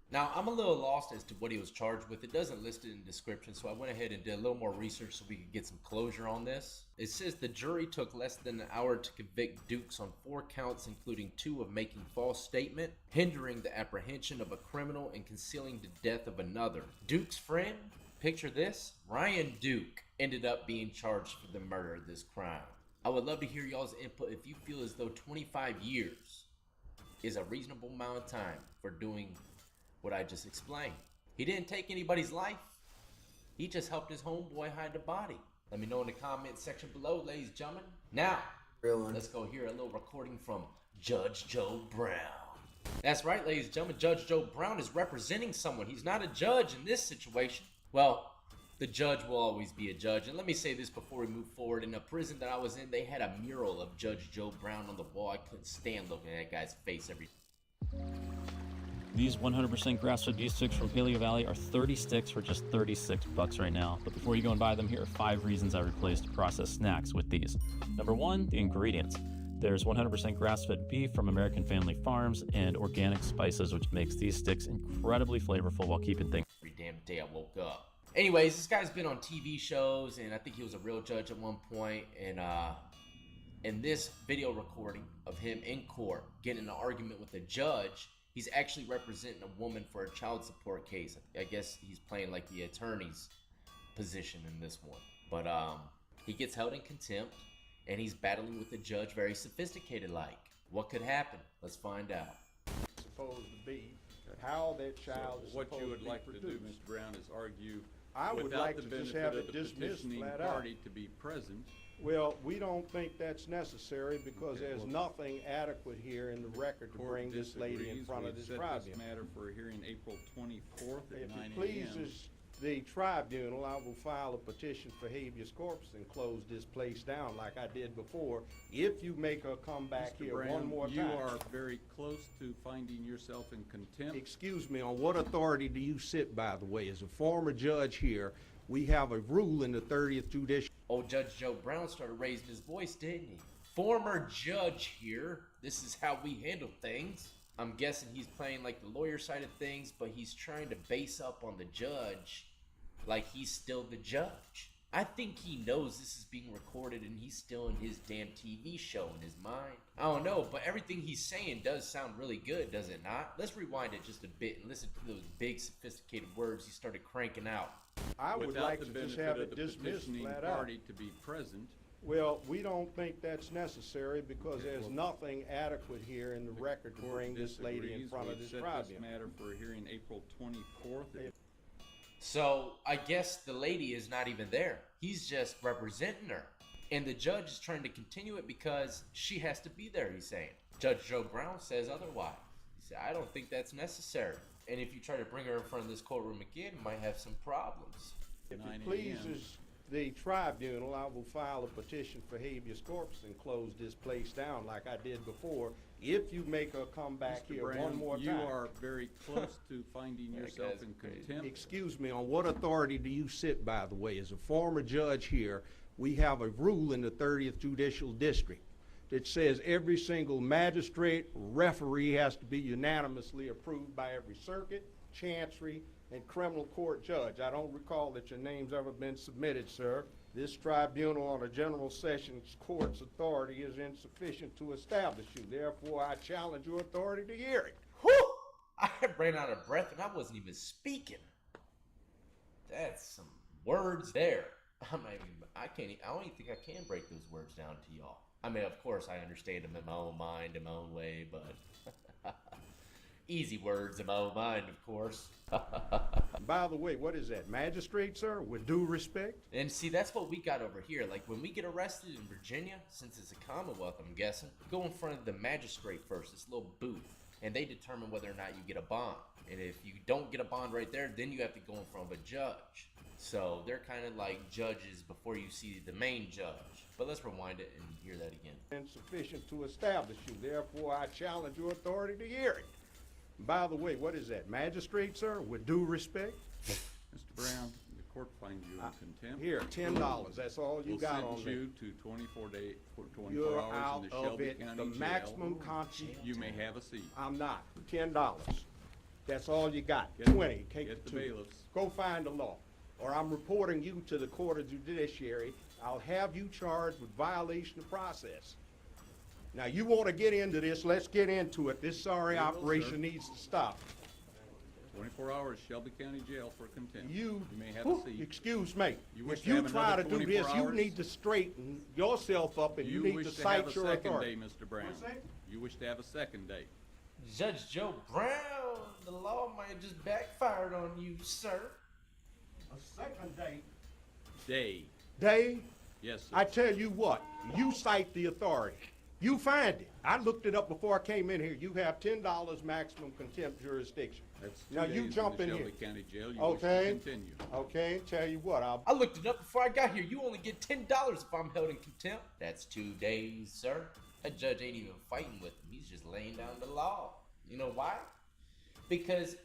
Now, I'm a little lost as to what he was charged with. It doesn't list it in the description, so I went ahead and did a little more research so we could get some closure on this. It says the jury took less than an hour to convict Dukes on 4 counts, including 2 of making false statement, hindering the apprehension of a criminal, and concealing the death of another. Duke's friend, picture this, Ryan Duke, ended up being charged for the murder of this crime. I would love to hear y'all's input if you feel as though 25 years is a reasonable amount of time for doing what I just explained. He didn't take anybody's life. He just helped his homeboy hide the body. Let me know in the comment section below, ladies and gentlemen. Now, let's go hear a little recording from Judge Joe Brown. That's right, ladies and gentlemen, Judge Joe Brown is representing someone. He's not a judge in this situation. Well, the judge will always be a judge. And let me say this before we move forward. In the prison that I was in, they had a mural of Judge Joe Brown on the wall. I couldn't stand looking at that guy's face every day. These 100% grass-fed beef sticks from Paleo Valley are 30 sticks for just $36 right now. But before you go and buy them, here are 5 reasons I replaced processed snacks with these. Number 1, the ingredients. There's 100% grass-fed beef from American Family Farms and organic spices, which makes these sticks incredibly flavorful while keeping things every damn day I woke up. Anyways, this guy's been on TV shows, and I think he was a real judge at one point. And in this video recording of him in court getting in an argument with a judge, He's actually representing a woman for a child support case. I guess he's playing like the attorney's position in this one. But he gets held in contempt, and he's battling with the judge very sophisticated like. What could happen? Let's find out. Supposed to be, how that child is What supposed you would to be like to do, produced. Mr. Brown, is argue I would without like the to just benefit have of it the dismissed petitioning flat out. party to be present. Well, we don't think that's necessary because Okay, there's well, nothing adequate here in the record to Court bring this lady in disagrees. front of We've this set tribunal. this matter for a hearing April 24th at If 9 it a.m. pleases the tribunal, I will file a petition for habeas corpus and close this place down like I did before, if you make her come back Mr. here Brown, one more time. you are very close to finding yourself in contempt. Excuse me, on what authority do you sit, by the way? As a former judge here, we have a rule in the 30th Judicial. Oh, Judge Joe Brown started raising his voice, didn't he? Former judge here. This is how we handle things. I'm guessing he's playing like the lawyer side of things, but he's trying to base up on the judge like he's still the judge. I think he knows this is being recorded and he's still in his damn TV show in his mind. I don't know, but everything he's saying does sound really good, does it not? Let's rewind it just a bit and listen to those big, sophisticated words he started cranking out. I would Without like the to just benefit have of it the dismissed petitioning flat out. party to be present. Well, we don't think that's necessary because there's nothing adequate here in the record to Court bring this lady in disagrees. front of We've this set tribunal. this matter for a hearing April 24th. So I guess the lady is not even there. He's just representing her. And the judge is trying to continue it because she has to be there, he's saying. Judge Joe Brown says otherwise. He said, I don't think that's necessary. And if you try to bring her in front of this courtroom again, you might have some problems. If 9 it pleases the tribunal, I will file a petition for habeas corpus and close this place down like I did before, if you make her come back Mr. here Brown, one more time. you are very close to finding yourself in contempt. Excuse me, on what authority do you sit, by the way? As a former judge here, we have a rule in the 30th Judicial District that says every single magistrate, referee has to be unanimously approved by every circuit, chancery, and criminal court judge. I don't recall that your name's ever been submitted, sir. This tribunal on a general sessions court's authority is insufficient to establish you. Therefore, I challenge your authority to hear it. Whew! I ran out of breath and I wasn't even speaking. That's some words there. I don't even think I can break those words down to y'all. I mean, of course, I understand them in my own mind, in my own way, but easy words in my own mind, of course. By the way, what is that, magistrate, sir? With due respect? And see, that's what we got over here. Like, when we get arrested in Virginia, since it's a Commonwealth, I'm guessing, we go in front of the magistrate first, this little booth, and they determine whether or not you get a bond. And if you don't get a bond right there, then you have to go in front of a judge. So they're kind of like judges before you see the main judge. But let's rewind it and hear that again. Insufficient to establish you. Therefore, I challenge your authority to hear it. By the way, what is that, magistrate, sir? With due respect? Mr. Brown, the court finds you in contempt. Here, $10. That's all you We'll got on sentence me. you to 24 You're hours out in the of Shelby it. County The Jail. maximum consequence. You may have a seat. I'm not. $10. That's all you got. Get 20. Take get the the two. bailiffs. Go find the law. Or I'm reporting you to the Court of Judiciary. I'll have you charged with violation of process. Now, you want to get into this, let's get into it. This sorry We will, operation sir. needs to stop. 24 hours, Shelby County Jail for contempt. You may have a seat. Excuse me. You wish If to you have try to another do this, 24 you hours? need to straighten yourself up and you need wish to to have cite a your second authority. day, Mr. Brown. What's that? You wish to have a second date. Judge Joe Brown, the law might have just backfired on you, sir. A second date. Day. Day? Yes, sir. I tell you what, you cite the authority. You find it. I looked it up before I came in here. You have $10 maximum contempt jurisdiction. That's 2 Now you days jump in in the here. Shelby County Jail. You Okay. wish to continue. Okay, tell you what, I looked it up before I got here. You only get $10 if I'm held in contempt. That's 2 days, sir. That judge ain't even fighting with him. He's just laying down the law. You know why? Because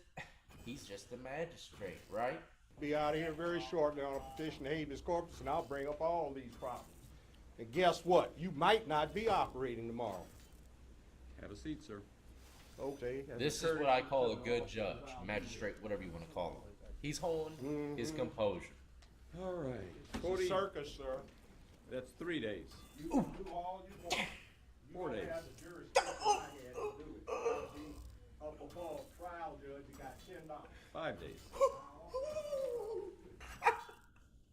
he's just a magistrate, right? be out of here very shortly on a petition to habeas corpus, and I'll bring up all these problems. And guess what? You might not be operating tomorrow. Have a seat, sir. Okay. This is what I call a good judge, magistrate, whatever you want to call him. He's holding his composure. All right. It's a circus, sir. That's 3 days. You can do all you want. You 4 don't days. have the jurisdiction I had to do it. up before a trial judge, you got $10. 5 days.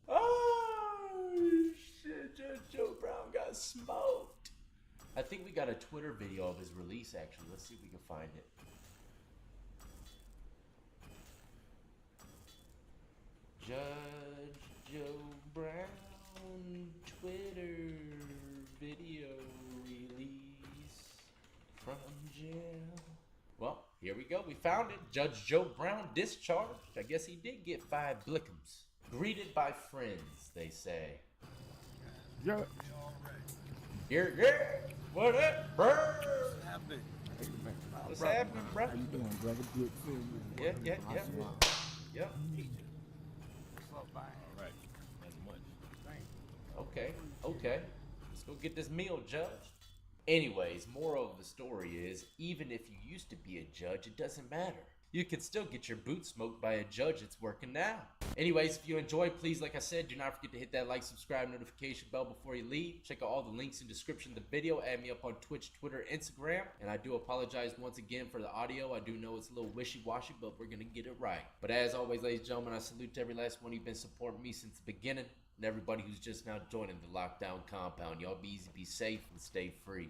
Oh, shit, Judge Joe Brown got smoked. I think we got a Twitter video of his release, actually. Let's see if we can find it. Judge Joe Brown Twitter video release from jail. Well, here we go. We found it. Judge Joe Brown discharged. I guess he did get 5 blickums. Greeted by friends, they say. Yeah. Here. What up, bro? What's happening? What's happening, bro? How you doing, brother? Good seeing you. Yeah. What's up, man? All right. As much. Okay. Let's go get this meal, Judge. Anyways, moral of the story is, even if you used to be a judge, it doesn't matter. You can still get your boot smoked by a judge that's working now. Anyways, if you enjoyed, please, like I said, do not forget to hit that like, subscribe, notification bell before you leave. Check out all the links in the description of the video. Add me up on Twitch, Twitter, Instagram. And I do apologize once again for the audio. I do know it's a little wishy-washy, but we're going to get it right. But as always, ladies and gentlemen, I salute to every last one of you been supporting me since the beginning. And everybody who's just now joining the lockdown compound. Y'all be easy, be safe, and stay free.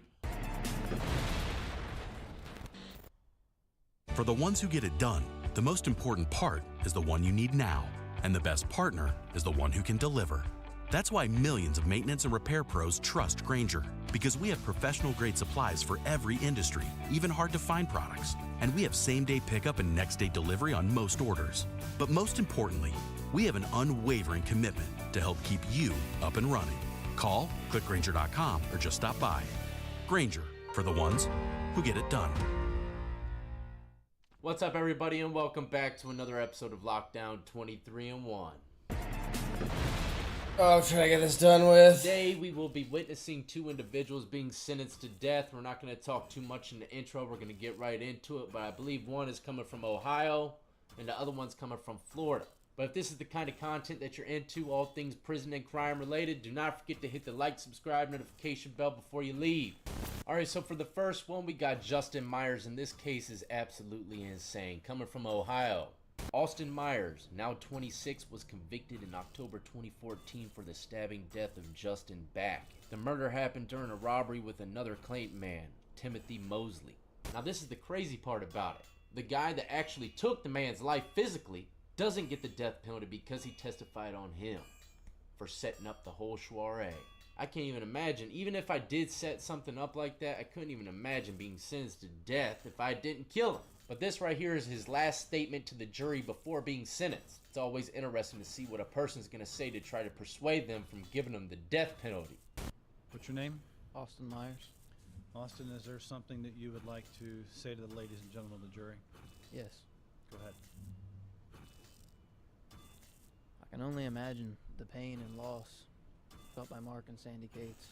For the ones who get it done, the most important part is the one you need now. And the best partner is the one who can deliver. That's why millions of maintenance and repair pros trust Grainger, because we have professional-grade supplies for every industry, even hard-to-find products. And we have same-day pickup and next-day delivery on most orders. But most importantly, we have an unwavering commitment to help keep you up and running. Call, click Grainger.com, or just stop by. Grainger, for the ones who get it done. What's up, everybody, and welcome back to another episode of Lockdown 23-1. Oh, should I get this done with? Today, we will be witnessing 2 individuals being sentenced to death. We're not going to talk too much in the intro. We're going to get right into it, but I believe one is coming from Ohio, and the other one's coming from Florida. But if this is the kind of content that you're into, all things prison and crime related, do not forget to hit the like, subscribe, notification bell before you leave. Alright, so for the first one, we got Justin Myers, and this case is absolutely insane. Coming from Ohio. Austin Myers, now 26, was convicted in October 2014 for the stabbing death of Justin Back. The murder happened during a robbery with another claimed man, Timothy Mosley. Now this is the crazy part about it. The guy that actually took the man's life physically doesn't get the death penalty because he testified on him for setting up the whole soiree. I can't even imagine, even if I did set something up like that, I couldn't even imagine being sentenced to death if I didn't kill him. But this right here is his last statement to the jury before being sentenced. It's always interesting to see what a person's gonna say to try to persuade them from giving them the death penalty. What's your name? Austin Myers. Austin, is there something that you would like to say to the ladies and gentlemen of the jury? Yes. Go ahead. I can only imagine the pain and loss felt by Mark and Sandy Cates,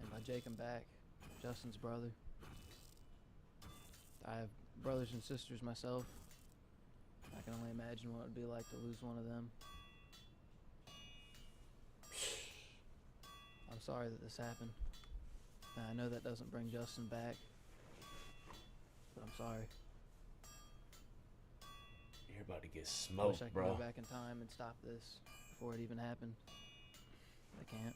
and by Jacob Back, Justin's brother. I have brothers and sisters myself. I can only imagine what it would be like to lose one of them. I'm sorry that this happened. Now, I know that doesn't bring Justin back, but I'm sorry. You're about to get I smoked, wish I could bro. go back in time and stop this before it even happened. I can't.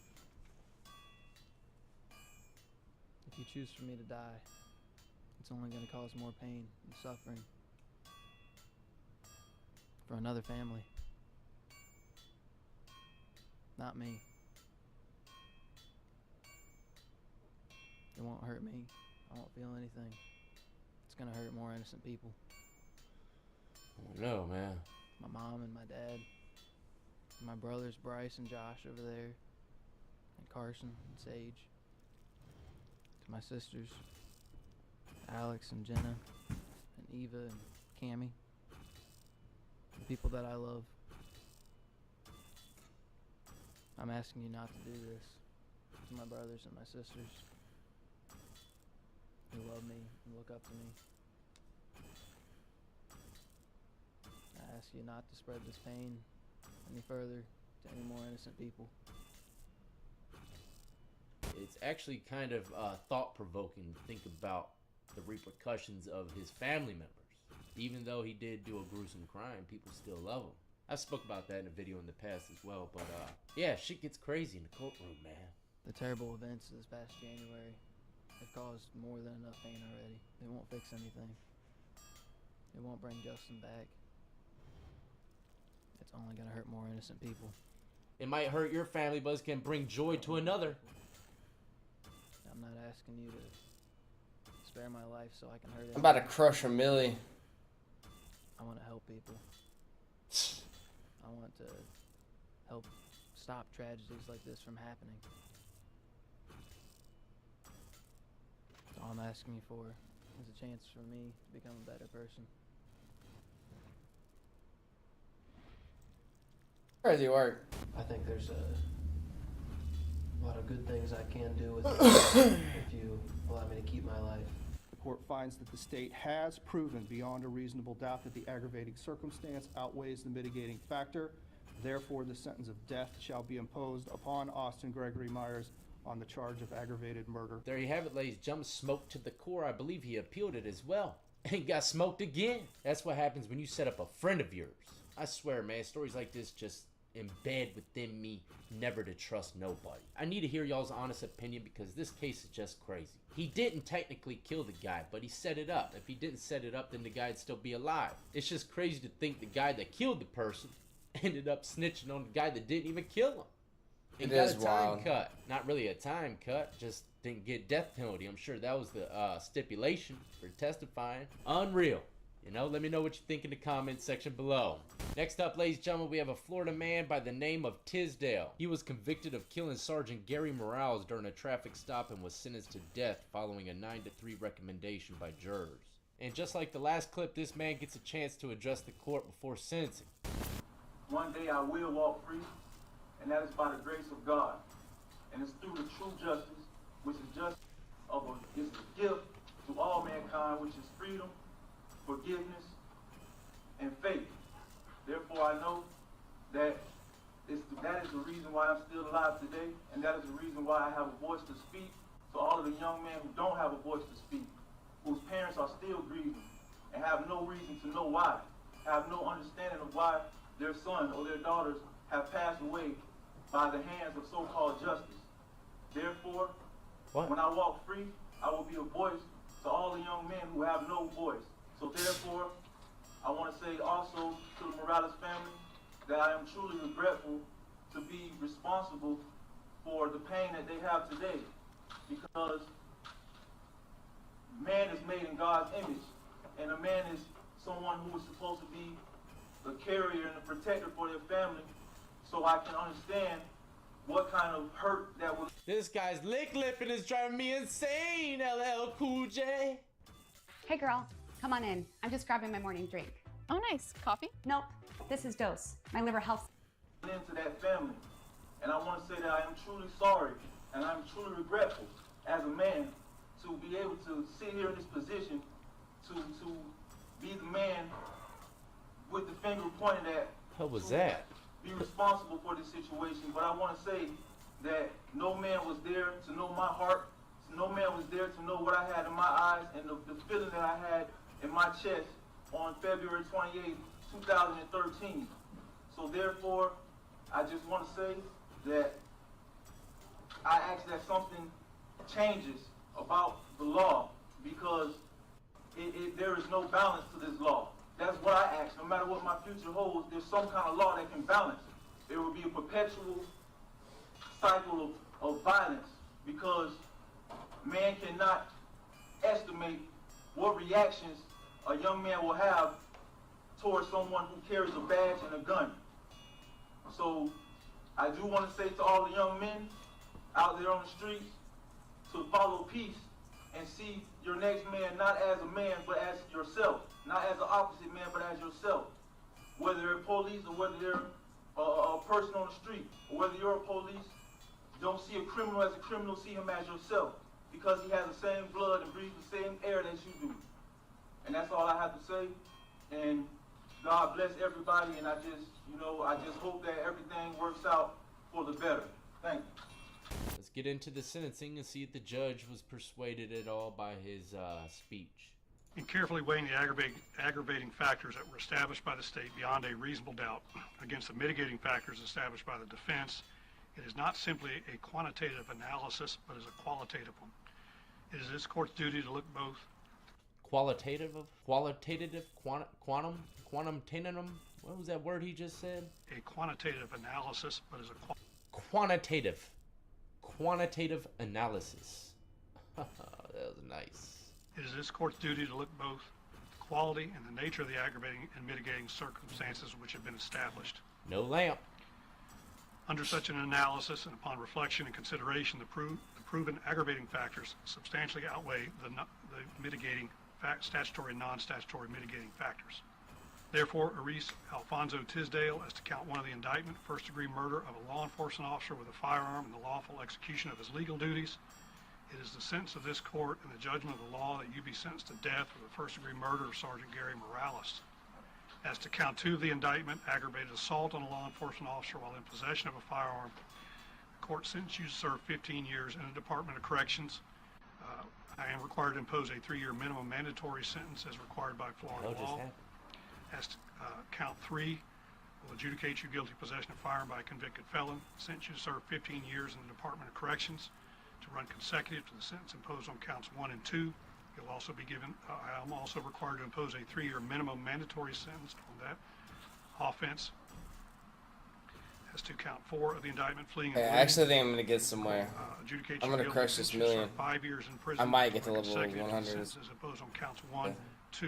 If you choose for me to die, it's only going to cause more pain and suffering for another family. Not me. It won't hurt me. I won't feel anything. It's going to hurt more innocent people. No, man. My mom and my dad. My brothers Bryce and Josh over there. And Carson and Sage. To my sisters, Alex and Jenna. And Eva and Cammie. The people that I love. I'm asking you not to do this. To my brothers and my sisters. Who love me and look up to me. I ask you not to spread this pain any further to any more innocent people. It's actually kind of thought-provoking to think about the repercussions of his family members. Even though he did do a gruesome crime, people still love him. I spoke about that in a video in the past as well, but yeah, shit gets crazy in the courtroom, man. The terrible events of this past January have caused more than enough pain already. They won't fix anything. It won't bring Justin back. It's only gonna hurt more innocent people. It might hurt your family, but it can bring joy to another. I'm not asking you to spare my life so I can hurt I'm about to anyone. crush a Millie. I want to help people. I want to help stop tragedies like this from happening. That's all I'm asking you for is a chance for me to become a better person. Crazy work. I think there's a lot of good things I can do with it if you allow me to keep my life. The court finds that the state has proven beyond a reasonable doubt that the aggravating circumstance outweighs the mitigating factor. Therefore, the sentence of death shall be imposed upon Austin Gregory Myers on the charge of aggravated murder. There you have it, ladies. Jump smoked to the core. I believe he appealed it as well. And got smoked again. That's what happens when you set up a friend of yours. I swear, man, stories like this just embed within me never to trust nobody. I need to hear y'all's honest opinion because this case is just crazy. He didn't technically kill the guy, but he set it up. If he didn't set it up, then the guy'd still be alive. It's just crazy to think the guy that killed the person ended up snitching on the guy that didn't even kill him. And It got is a time wild. cut. Not really a time cut, just didn't get death penalty. I'm sure that was the stipulation for testifying. Unreal. You know, let me know what you think in the comment section below. Next up, ladies and gentlemen, we have a Florida man by the name of Tisdale. He was convicted of killing Sergeant Gary Morales during a traffic stop and was sentenced to death following a 9-3 recommendation by jurors. And just like the last clip, this man gets a chance to address the court before sentencing. One day I will walk free, and that is by the grace of God. And it's through the true justice, which is just is a gift to all mankind, which is freedom, forgiveness, and faith. Therefore, I know that that is the reason why I'm still alive today, and that is the reason why I have a voice to speak to all of the young men who don't have a voice to speak, whose parents are still grieving and have no reason to know why, have no understanding of why their son or their daughters have passed away by the hands of so-called justice. Therefore, when I walk free, I will be a voice to all the young men who have no voice. So therefore, I want to say also to the Morales family that I am truly regretful to be responsible for the pain that they have today, because man is made in God's image, and a man is someone who is supposed to be the carrier and the protector for their family, so I can understand what kind of hurt that will. This guy's lick-lipping is driving me insane, LL Cool J. Hey girl, come on in. I'm just grabbing my morning drink. Oh nice, coffee? Nope, this is Dose, my liver health. Into that family, and I want to say that I am truly sorry, and I'm truly regretful as a man to be able to sit here in this position to be the man with the finger pointed at. What was that? Be responsible for this situation, but I want to say that no man was there to know my heart. No man was there to know what I had in my eyes and the feeling that I had in my chest on February 28, 2013. So therefore, I just want to say that I ask that something changes about the law, because there is no balance to this law. That's what I ask. No matter what my future holds, there's some kind of law that can balance it. There will be a perpetual cycle of violence, because man cannot estimate what reactions a young man will have towards someone who carries a badge and a gun. So I do want to say to all the young men out there on the streets to follow peace and see your next man not as a man but as yourself, not as an opposite man but as yourself. Whether they're police or whether they're a person on the street, or whether you're a police, don't see a criminal as a criminal, see him as yourself, because he has the same blood and breathes the same air that you do. And that's all I have to say. And God bless everybody, and I just hope that everything works out for the better. Thank you. Let's get into the sentencing and see if the judge was persuaded at all by his speech. In carefully weighing the aggravating factors that were established by the state beyond a reasonable doubt against the mitigating factors established by the defense, it is not simply a quantitative analysis, but is a qualitative one. It is this court's duty to look both quantum, tandem. What was that word he just said? A quantitative analysis, but is a quantitative analysis. That was nice. It is this court's duty to look both the quality and the nature of the aggravating and mitigating circumstances which have been established. No lamp. Under such an analysis and upon reflection and consideration, the proven aggravating factors substantially outweigh the mitigating statutory and non-statutory mitigating factors. Therefore, Aris Alfonso Tisdale, as to count 1 of the indictment, first-degree murder of a law enforcement officer with a firearm in the lawful execution of his legal duties, it is the sentence of this court and the judgment of the law that you be sentenced to death for the first-degree murder of Sergeant Gary Morales. As to count 2 of the indictment, aggravated assault on a law enforcement officer while in possession of a firearm, the court sentenced you to serve 15 years in the Department of Corrections. I am required to impose a 3-year minimum mandatory sentence as required by Florida law. As to count 3, will adjudicate you guilty of possession of firearm by a convicted felon, sentence you to serve 15 years in the Department of Corrections to run consecutive to the sentence imposed on counts 1 and 2. You'll also be given, I am also required to impose a 3-year minimum mandatory sentence on that offense. As to count 4 of the indictment, fleeing and I actually think I'm gonna get somewhere. Adjudicate I'm you gonna guilty, crush this sentence you to million. serve 5 years in prison. I might get to for level consecutive 100. sentences imposed on counts 1, 2,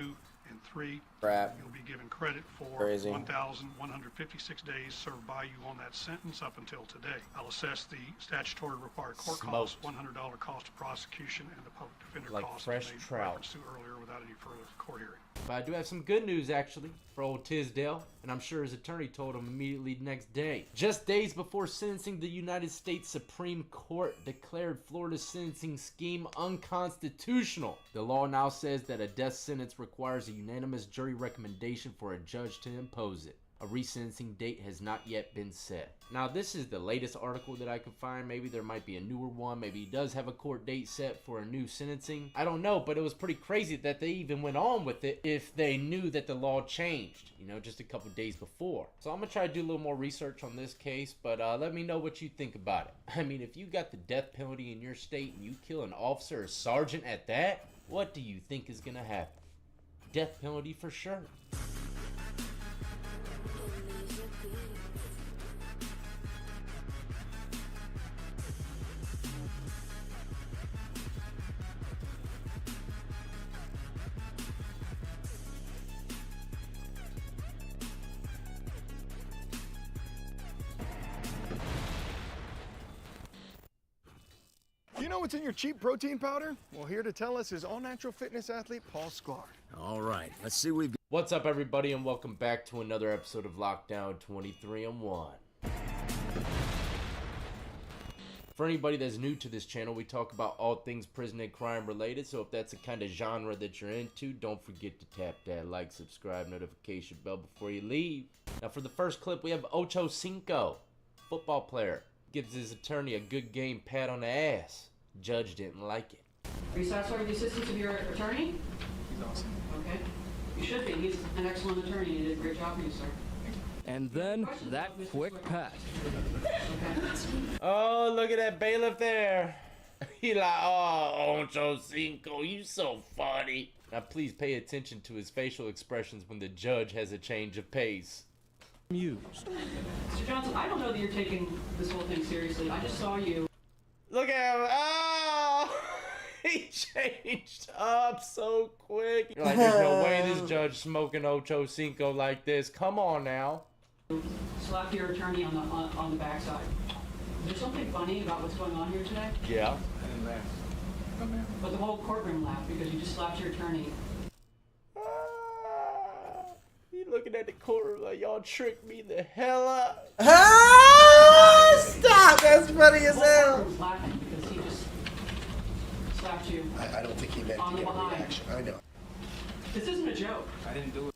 and 3. Crap. You'll be given credit for Crazy. 1,156 days served by you on that sentence up until today. I'll assess the statutory required court costs, $100 cost of prosecution, and the public defender Like costs fresh I made trout. reference to earlier without any further court hearing. But I do have some good news, actually, for old Tisdale, and I'm sure his attorney told him immediately the next day. Just days before sentencing, the United States Supreme Court declared Florida's sentencing scheme unconstitutional. The law now says that a death sentence requires a unanimous jury recommendation for a judge to impose it. A resentencing date has not yet been set. Now, this is the latest article that I could find. Maybe there might be a newer one. Maybe he does have a court date set for a new sentencing. I don't know, but it was pretty crazy that they even went on with it if they knew that the law changed, you know, just a couple days before. So I'm gonna try to do a little more research on this case, but let me know what you think about it. I mean, if you got the death penalty in your state and you kill an officer or sergeant at that, what do you think is gonna happen? Death penalty for sure. You know what's in your cheap protein powder? Well, here to tell us is all-natural fitness athlete Paul Sklar. All right, let's see what we've got. What's up, everybody, and welcome back to another episode of Lockdown 23-1. For anybody that's new to this channel, we talk about all things prison and crime related, so if that's the kind of genre that you're into, don't forget to tap that like, subscribe, notification bell before you leave. Now, for the first clip, we have Ocho Cinco, football player, gives his attorney a good game pat on the ass. Judge didn't like it. Are you satisfied with the assistance of your attorney? He's awesome. Okay. You should be. He's an excellent attorney. He did a great job for you, sir. And then that quick pass. Oh, look at that bailiff there. He like, oh, Ocho Cinco, you so funny. Now, please pay attention to his facial expressions when the judge has a change of pace. Used. Mr. Johnson, I don't know that you're taking this whole thing seriously. I just saw you. Look at him. Oh, he changed up so quick. You're like, there's no way this judge smoking Ocho Cinco like this. Come on now. Slap your attorney on the backside. Is there something funny about what's going on here today? Yeah. I didn't laugh. No, ma'am. But the whole courtroom laughed because you just slapped your attorney. He looking at the courtroom like, y'all tricked me the hell up. Ah, stop! That's funny as hell. Laughing because he just slapped you. I don't think he meant on to the get a behind. reaction. I know. This isn't a joke. I didn't do it.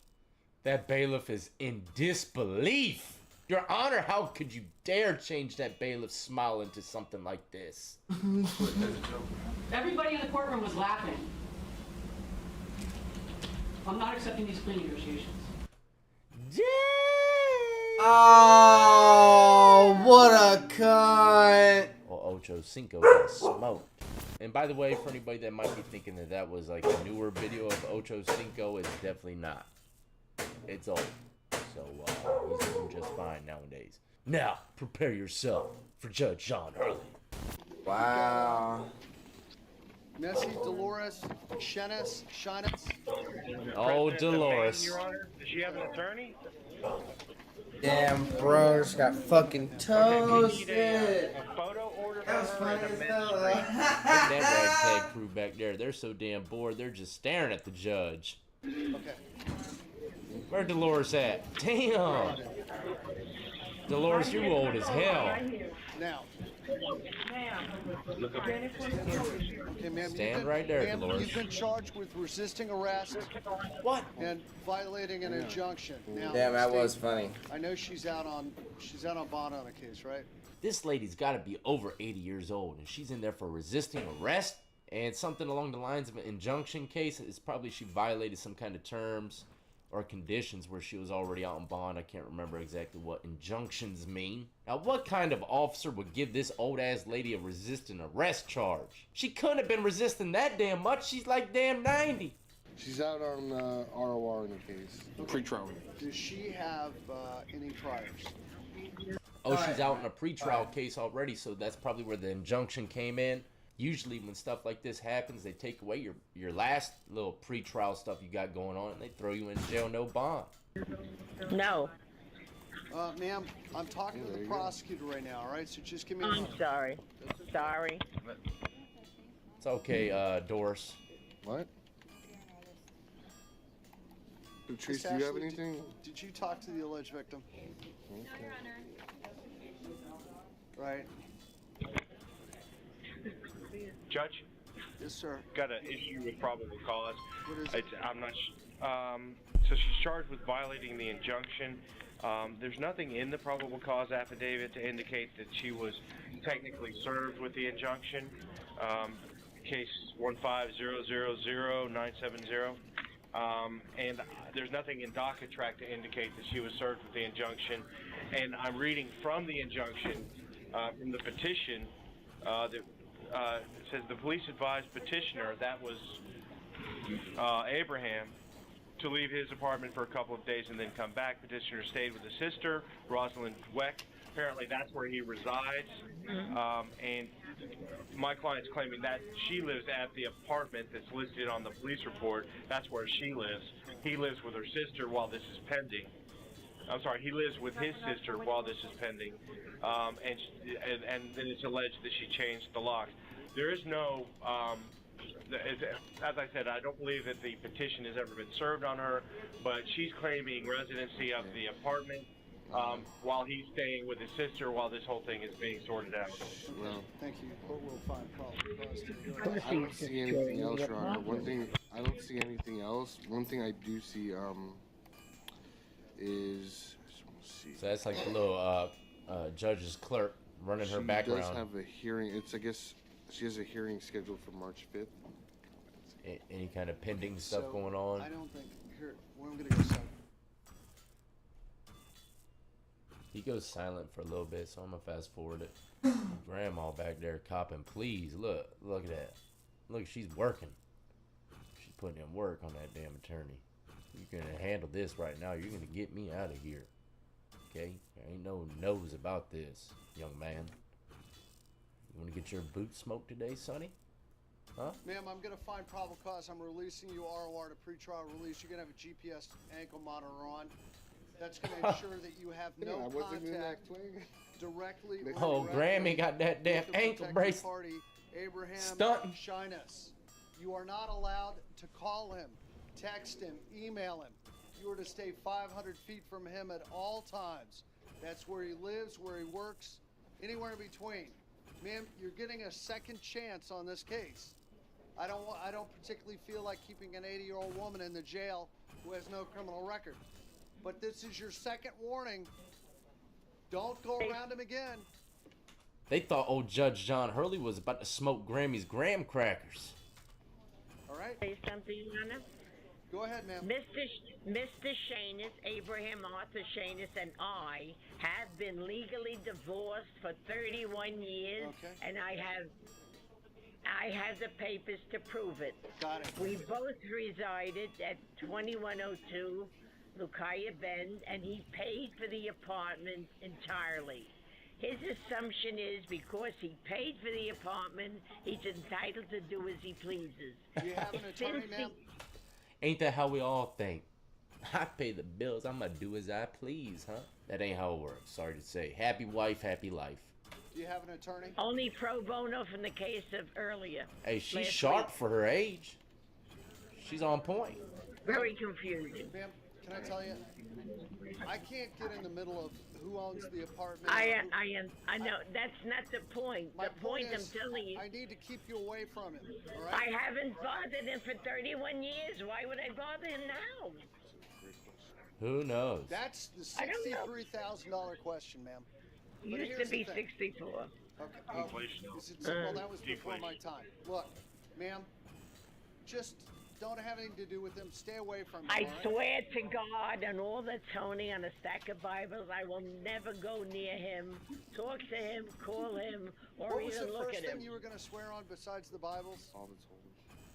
That bailiff is in disbelief. Your Honor, how could you dare change that bailiff's smile into something like this? Everybody in the courtroom was laughing. I'm not accepting these plea negotiations. Oh, what a cunt. Well, Ocho Cinco got smoked. And by the way, for anybody that might be thinking that that was like a newer video of Ocho Cinco, it's definitely not. It's old. So he's doing just fine nowadays. Now, prepare yourself for Judge John Hurley. Wow. Nessie, Dolores, Shennis, Shinus. Oh, Dolores. Your Honor, does she have an attorney? Damn, bro, just got fucking toasted. A photo order for That was her funny and a as men's hell. drink. Look at that ragtag crew back there. They're so damn bored. They're just staring at the judge. Okay. Where Dolores at? Damn. Dolores, you old as hell. Now. Okay, ma'am. Stand right there, ma'am, Dolores. You've been charged with resisting arrest. What? And violating an injunction. Now, Damn, that Steve, was funny. I know she's out on bond on a case, right? This lady's got to be over 80 years old, and she's in there for resisting arrest and something along the lines of an injunction case. It's probably she violated some kind of terms or conditions where she was already out on bond. I can't remember exactly what injunctions mean. Now, what kind of officer would give this old-ass lady a resisting arrest charge? She couldn't have been resisting that damn much. She's like damn 90. She's out on ROR in the case. Pre-trial. Does she have any priors? Oh, she's out in a pretrial case already, so that's probably where the injunction came in. Usually when stuff like this happens, they take away your last little pretrial stuff you got going on, and they throw you in jail, no bond. No. Ma'am, I'm talking to the prosecutor right now, all right? So just give me a I'm moment. sorry. Sorry. It's okay, Doris. What? Patrice, Miss do you have Ashley, anything? Did you talk to the alleged victim? Okay. Right. Judge? Yes, sir. Got an issue with probable cause. What is it? I'm not. So she's charged with violating the injunction. There's nothing in the probable cause affidavit to indicate that she was technically served with the injunction. Case 150000970. And there's nothing in docket track to indicate that she was served with the injunction. And I'm reading from the injunction, from the petition, that it says the police advised petitioner, that was Abraham, to leave his apartment for a couple of days and then come back. Petitioner stayed with his sister, Rosalind Dweck. Apparently that's where he resides. And my client's claiming that she lives at the apartment that's listed on the police report. That's where she lives. He lives with her sister while this is pending. I'm sorry, he lives with his sister while this is pending. And then it's alleged that she changed the locks. There is no, as I said, I don't believe that the petition has ever been served on her, but she's claiming residency of the apartment while he's staying with his sister while this whole thing is being sorted out. Well, thank you. But we'll find probable cause to I don't see anything else, Your Honor. I don't see anything else. One thing I do see is, let's see. So that's like the little judge's clerk running her background. She does have a hearing. I guess she has a hearing scheduled for March 5th. Any kind of pending stuff going on? I don't think. Here, well, I'm going to go silent. He goes silent for a little bit, so I'm going to fast forward it. Grandma back there copping, please. Look at that. Look, she's working. She's putting in work on that damn attorney. You're going to handle this right now. You're going to get me out of here. Okay? There ain't no nose about this, young man. You want to get your boots smoked today, Sonny? Huh? Ma'am, I'm going to find probable cause. I'm releasing you ROR to pretrial release. You're going to have a GPS ankle monitor on. That's going to ensure that you have no contact directly. Oh, Grammy got that damn ankle brace. Party, Abraham Stunting. Shinus. You are not allowed to call him, text him, email him. You are to stay 500 feet from him at all times. That's where he lives, where he works, anywhere in between. Ma'am, you're getting a second chance on this case. I don't particularly feel like keeping an 80-year-old woman in the jail who has no criminal record. But this is your second warning Don't go around him again. They thought old Judge John Hurley was about to smoke Grammy's graham crackers. All right. Say something, Your Honor? Go ahead, ma'am. Mr. Shanus, Abraham Arthur Shanus, and I have been legally divorced for 31 years, and I have the papers to prove it. Got it. We both resided at 2102 Lucaya Bend, and he paid for the apartment entirely. His assumption is because he paid for the apartment, he's entitled to do as he pleases. Do you have an attorney, ma'am? Ain't that how we all think? I pay the bills, I'm gonna do as I please, huh? That ain't how it works, sorry to say. Happy wife, happy life. Do you have an attorney? Only pro bono from the case of earlier. Hey, she's last sharp week. for her age. She's on point. Very confusing. Ma'am, can I tell you? I can't get in the middle of who owns the apartment. I know, that's not the point. My The point I'm is, telling you. I need to keep you away from him, all right? I haven't bothered him for 31 years. Why would I bother him now? Who knows? That's the I don't know. $63,000 question, ma'am. But Used here's to be the thing. 64. Okay. Oh, is it, well, that was before my time. Look, ma'am, just don't have anything to do with him. Stay away from him. I all right? swear to God on all that's holy on a stack of Bibles, I will never go near him, talk to him, call him, or What was even the look first at thing him. you were going to swear on besides the Bibles? All that's holy.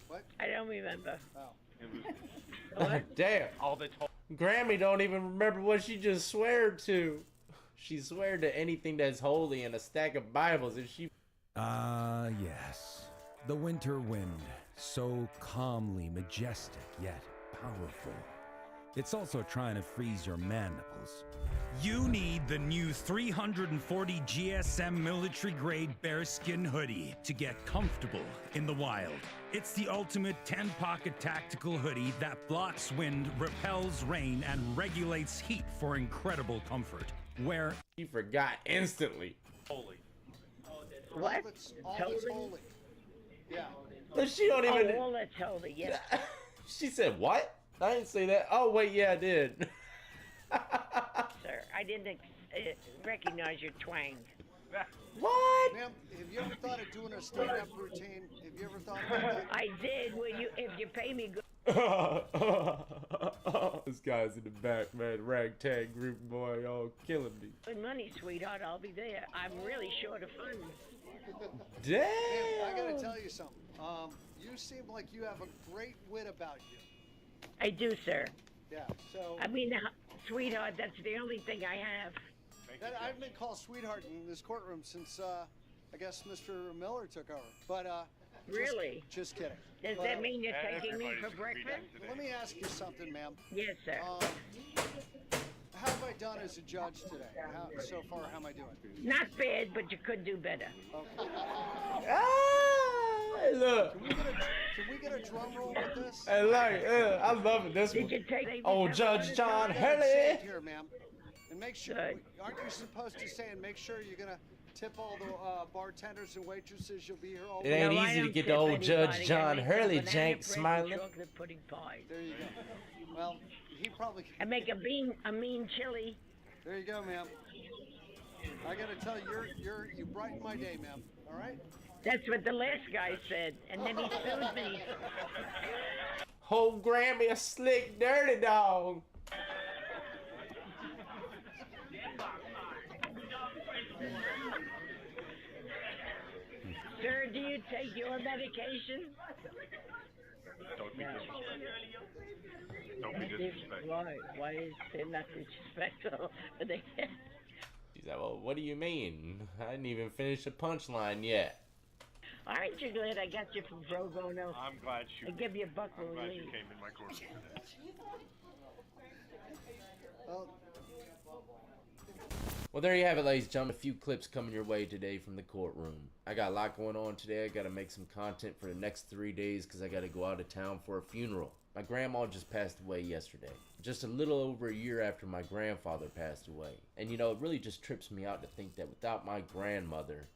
What? I don't remember. Oh. Damn. All the Grammy don't even remember what she just swear to. She swear to anything that's holy and a stack of Bibles, and she... Yes. The winter wind, so calmly majestic yet powerful. It's also trying to freeze your mandibles. You need the new 340 GSM military grade bearskin hoodie to get comfortable in the wild. It's the ultimate 10-pocket tactical hoodie that blocks wind, repels rain, and regulates heat for incredible comfort. Where she forgot instantly. Holy. What? All that's holy. Yeah. But she don't even... Oh, all that's holy, yes. She said, what? I didn't say that. Oh, wait, yeah, I did. Sir, I didn't recognize your twang. What? Ma'am, have you ever thought of doing a stand-up routine? Have you ever thought about that? I did. If you pay me good. This guy's in the back, man. Ragtag group boy, all killing me. Good money, sweetheart. I'll be there. I'm really short of funds. Damn. Ma'am, I gotta tell you something. You seem like you have a great wit about you. I do, sir. Yeah, so... I mean, sweetheart, that's the only thing I have. I've been called sweetheart in this courtroom since, I guess, Mr. Miller took over. But, Really? Just kidding. Does But, that mean you're taking me for breakfast? Let me ask you something, ma'am. Yes, sir. How have I done as a judge today? So far, how am I doing? Not bad, but you could do better. Okay. Hey, look. Can we get a drum roll with this? Hey, look, I'm loving this one. Did you take Oh, Judge John Say Hurley. it here, ma'am. And make sure, aren't you supposed to say, and make sure you're going to tip all the bartenders and waitresses? You'll be here all It ain't easy to get the old Judge John Hurley jank smiling. Chocolate pudding pie. There you go. Well, he probably... I make a mean chili. There you go, ma'am. I got to tell you, you brighten my day, ma'am. All right? That's what the last guy said, and then he sued me. Whole Grammy a slick dirty dog. Sir, do you take your medication? Don't be disrespectful. Don't be disrespectful. Why is there not disrespectful? She's like, well, what do you mean? I didn't even finish the punchline yet. Aren't you glad I got you from pro bono? I'm glad you. I give you a buck when I'm we glad leave. you came in my courtroom today. Well, there you have it, ladies and gentlemen. A few clips coming your way today from the courtroom. I got a lot going on today. I got to make some content for the next 3 days because I got to go out of town for a funeral. My grandma just passed away yesterday, just a little over a year after my grandfather passed away. And you know, it really just trips me out to think that without my grandmother,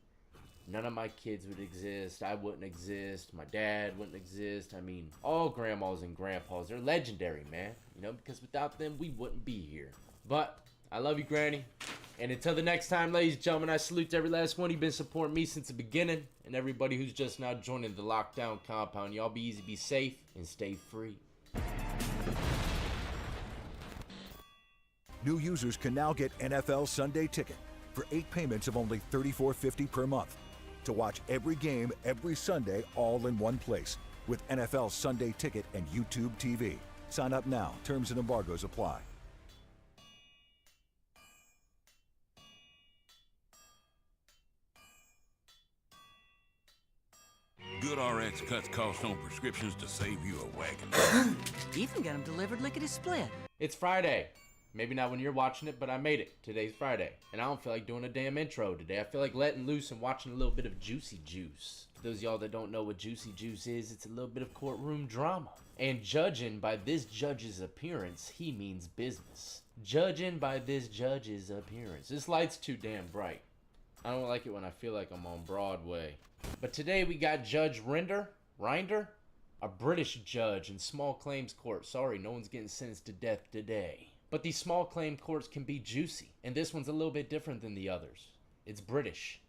none of my kids would exist. I wouldn't exist. My dad wouldn't exist. I mean, all grandmas and grandpas, they're legendary, man. You know, because without them, we wouldn't be here. But I love you, Granny. And until the next time, ladies and gentlemen, I salute to every last one. You've been supporting me since the beginning. And everybody who's just now joining the lockdown compound. Y'all be easy, be safe, and stay free. New users can now get NFL Sunday Ticket for 8 payments of only $34.50 per month to watch every game every Sunday all in one place with NFL Sunday Ticket and YouTube TV. Sign up now. Terms and embargoes apply. GoodRx cuts costs on prescriptions to save you a wagon. Even get them delivered lickety-split. It's Friday. Maybe not when you're watching it, but I made it. Today's Friday. And I don't feel like doing a damn intro today. I feel like letting loose and watching a little bit of Juicy Juice. For those of y'all that don't know what Juicy Juice is, it's a little bit of courtroom drama. And judging by this judge's appearance, he means business. Judging by this judge's appearance. This light's too damn bright. I don't like it when I feel like I'm on Broadway. But today we got Judge Rinder, a British judge in small claims court. Sorry, no one's getting sentenced to death today. But these small claim courts can be juicy, and this one's a little bit different than the others. It's British.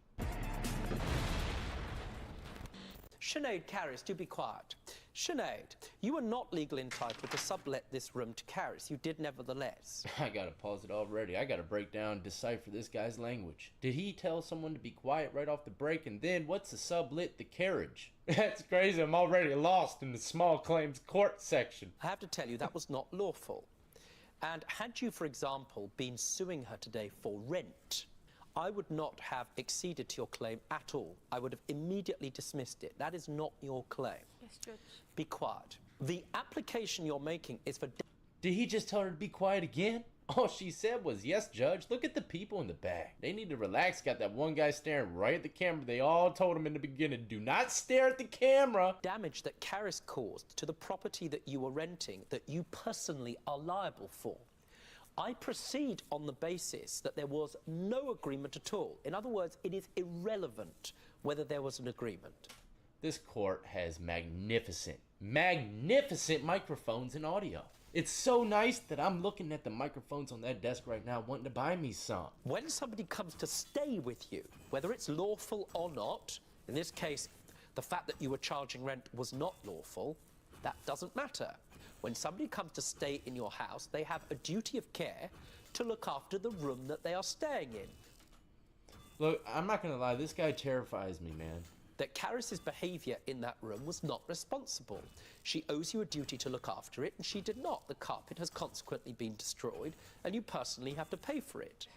Sinead Carris, do be quiet. Sinead, you are not legally entitled to sublet this room to Carris. You did nevertheless. I gotta pause it already. I gotta break down, decipher this guy's language. Did he tell someone to be quiet right off the break? And then what's a sublet the carriage? That's crazy. I'm already lost in the small claims court section. I have to tell you, that was not lawful. And had you, for example, been suing her today for rent, I would not have acceded to your claim at all. I would have immediately dismissed it. That is not your claim. Yes, Judge. Be quiet. The application you're making is for... Did he just tell her to be quiet again? All she said was, yes, Judge. Look at the people in the back. They need to relax. Got that one guy staring right at the camera. They all told him in the beginning, do not stare at the camera. Damage that Carris caused to the property that you were renting that you personally are liable for. I proceed on the basis that there was no agreement at all. In other words, it is irrelevant whether there was an agreement. This court has magnificent microphones and audio. It's so nice that I'm looking at the microphones on that desk right now wanting to buy me some. When somebody comes to stay with you, whether it's lawful or not, in this case, the fact that you were charging rent was not lawful, that doesn't matter. When somebody comes to stay in your house, they have a duty of care to look after the room that they are staying in. Look, I'm not gonna lie, this guy terrifies me, man. That Carris's behaviour in that room was not responsible. She owes you a duty to look after it, and she did not. The carpet has consequently been destroyed, and you personally have to pay for it.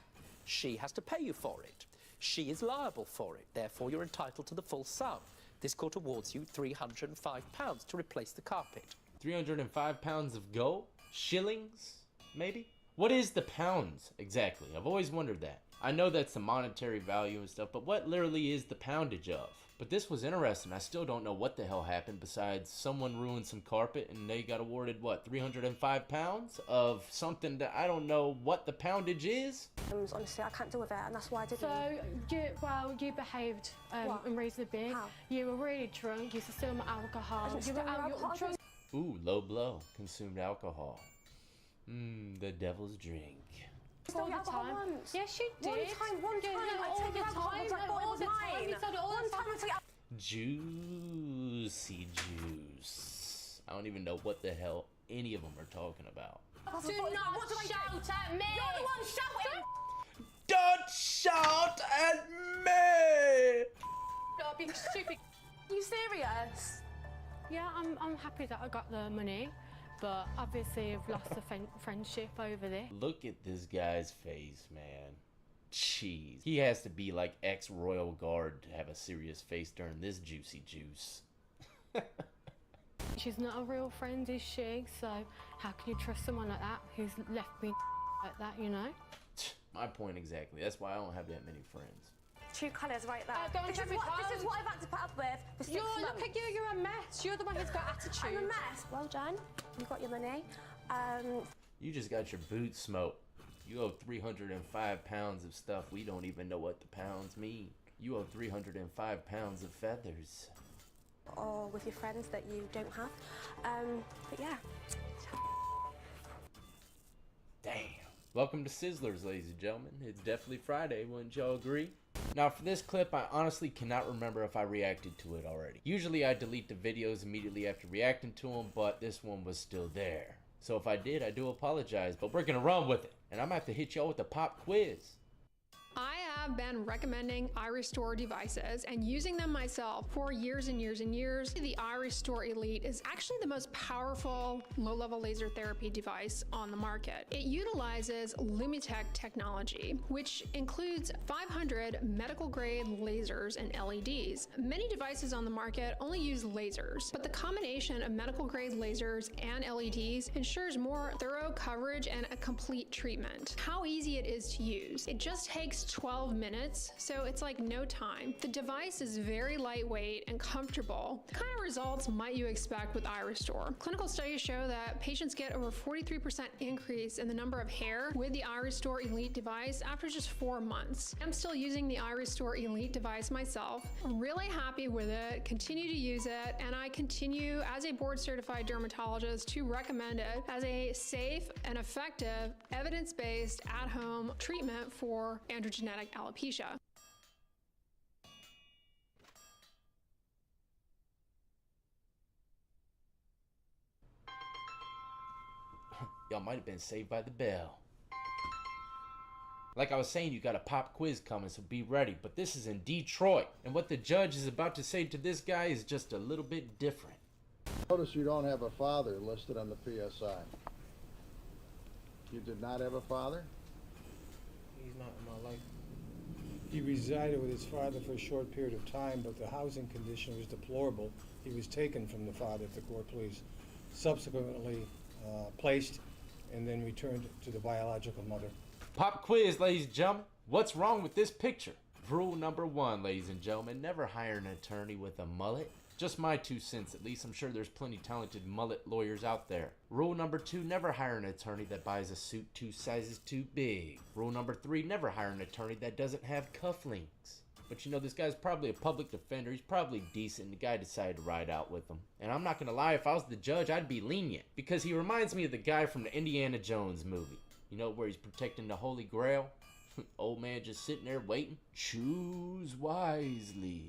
She has to pay you for it. She is liable for it. Therefore, you're entitled to the full sum. This court awards you £305 to replace the carpet. 305 pounds of gold? Shillings? Maybe? What is the pounds exactly? I've always wondered that. I know that's the monetary value and stuff, but what literally is the poundage of? But this was interesting. I still don't know what the hell happened besides someone ruined some carpet and they got awarded, what, 305 pounds of something that I don't know what the poundage is? Honestly, I can't deal with it, and that's why I didn't. So, you behaved unreasonably. How? You were really drunk. You consumed alcohol. You were drunk. Ooh, low blow. Consumed alcohol. The devil's drink. All the time. Yes, you did. One time, I take your time. I thought it was mine. You said it all the time. I take Juicy juice. I don't even know what the hell any of them are talking about. Do not shout at me. You're the one shouting. Don't shout at me. You're being stupid. Are you serious? Yeah, I'm happy that I got the money, but obviously I've lost the friendship over this. Look at this guy's face, man. Jeez. He has to be like ex-royal guard to have a serious face during this juicy juice. She's not a real friend, is she? So how can you trust someone like that who's left me like that, you know? My point exactly. That's why I don't have that many friends. True colours right there. This is what I've had to put up with for 6 months. Look at you, you're a mess. You're the one who's got attitude. I'm a mess. Well done. You got your money. You just got your boots smoked. You owe 305 pounds of stuff. We don't even know what the pounds mean. You owe 305 pounds of feathers. Or with your friends that you don't have. But yeah. Damn. Welcome to Sizzlers, ladies and gentlemen. It's definitely Friday, wouldn't y'all agree? Now for this clip, I honestly cannot remember if I reacted to it already. Usually I delete the videos immediately after reacting to them, but this one was still there. So if I did, I do apologize, but we're gonna run with it. And I'm gonna have to hit y'all with a pop quiz. I have been recommending iRestore devices and using them myself for years and years and years. The iRestore Elite is actually the most powerful low-level laser therapy device on the market. It utilizes Lumitech technology, which includes 500 medical-grade lasers and LEDs. Many devices on the market only use lasers, but the combination of medical-grade lasers and LEDs ensures more thorough coverage and a complete treatment. How easy it is to use. It just takes 12 minutes, so it's like no time. The device is very lightweight and comfortable. The kind of results might you expect with iRestore? Clinical studies show that patients get over 43% increase in the number of hair with the iRestore Elite device after just 4 months. I'm still using the iRestore Elite device myself. I'm really happy with it, continue to use it, and I continue as a board-certified dermatologist to recommend it as a safe and effective, evidence-based, at-home treatment for androgenetic alopecia. Y'all might have been saved by the bell. Like I was saying, you got a pop quiz coming, so be ready. But this is in Detroit, and what the judge is about to say to this guy is just a little bit different. Notice you don't have a father listed on the PSI. You did not have a father? He's not in my life. He resided with his father for a short period of time, but the housing condition was deplorable. He was taken from the father at the court police, subsequently placed, and then returned to the biological mother. Pop quiz, ladies and gentlemen. What's wrong with this picture? Rule number 1, ladies and gentlemen, never hire an attorney with a mullet. Just my 2 cents, at least. I'm sure there's plenty talented mullet lawyers out there. Rule number 2, never hire an attorney that buys a suit 2 sizes too big. Rule number 3, never hire an attorney that doesn't have cufflinks. But you know, this guy's probably a public defender. He's probably decent. The guy decided to ride out with him. And I'm not gonna lie, if I was the judge, I'd be lenient. Because he reminds me of the guy from the Indiana Jones movie. You know, where he's protecting the Holy Grail? Old man just sitting there waiting. Choose wisely.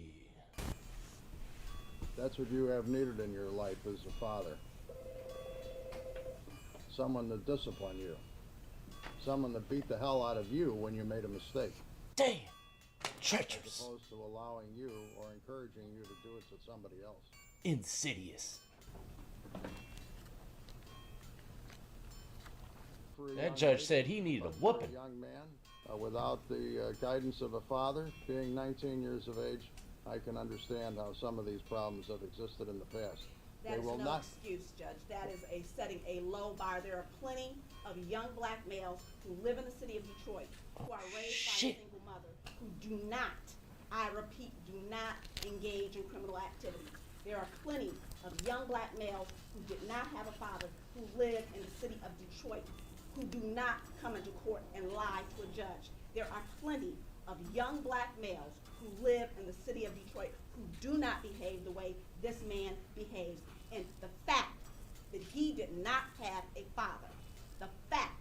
That's what you have needed in your life as a father. Someone to discipline you. Someone to beat the hell out of you when you made a mistake. Damn! Treacherous. As opposed to allowing you or encouraging you to do it to somebody else. Insidious. That judge said he needed a whooping. Young man, without the guidance of a father, being 19 years of age, I can understand how some of these problems have existed in the past. That is no excuse, Judge. That is setting a low bar. There are plenty of young black males who live in the city of Detroit who are raised by a single mother who do not, I repeat, do not engage in criminal activities. There are plenty of young black males who did not have a father who live in the city of Detroit who do not come into court and lie to a judge. There are plenty of young black males who live in the city of Detroit who do not behave the way this man behaves. And the fact that he did not have a father, the fact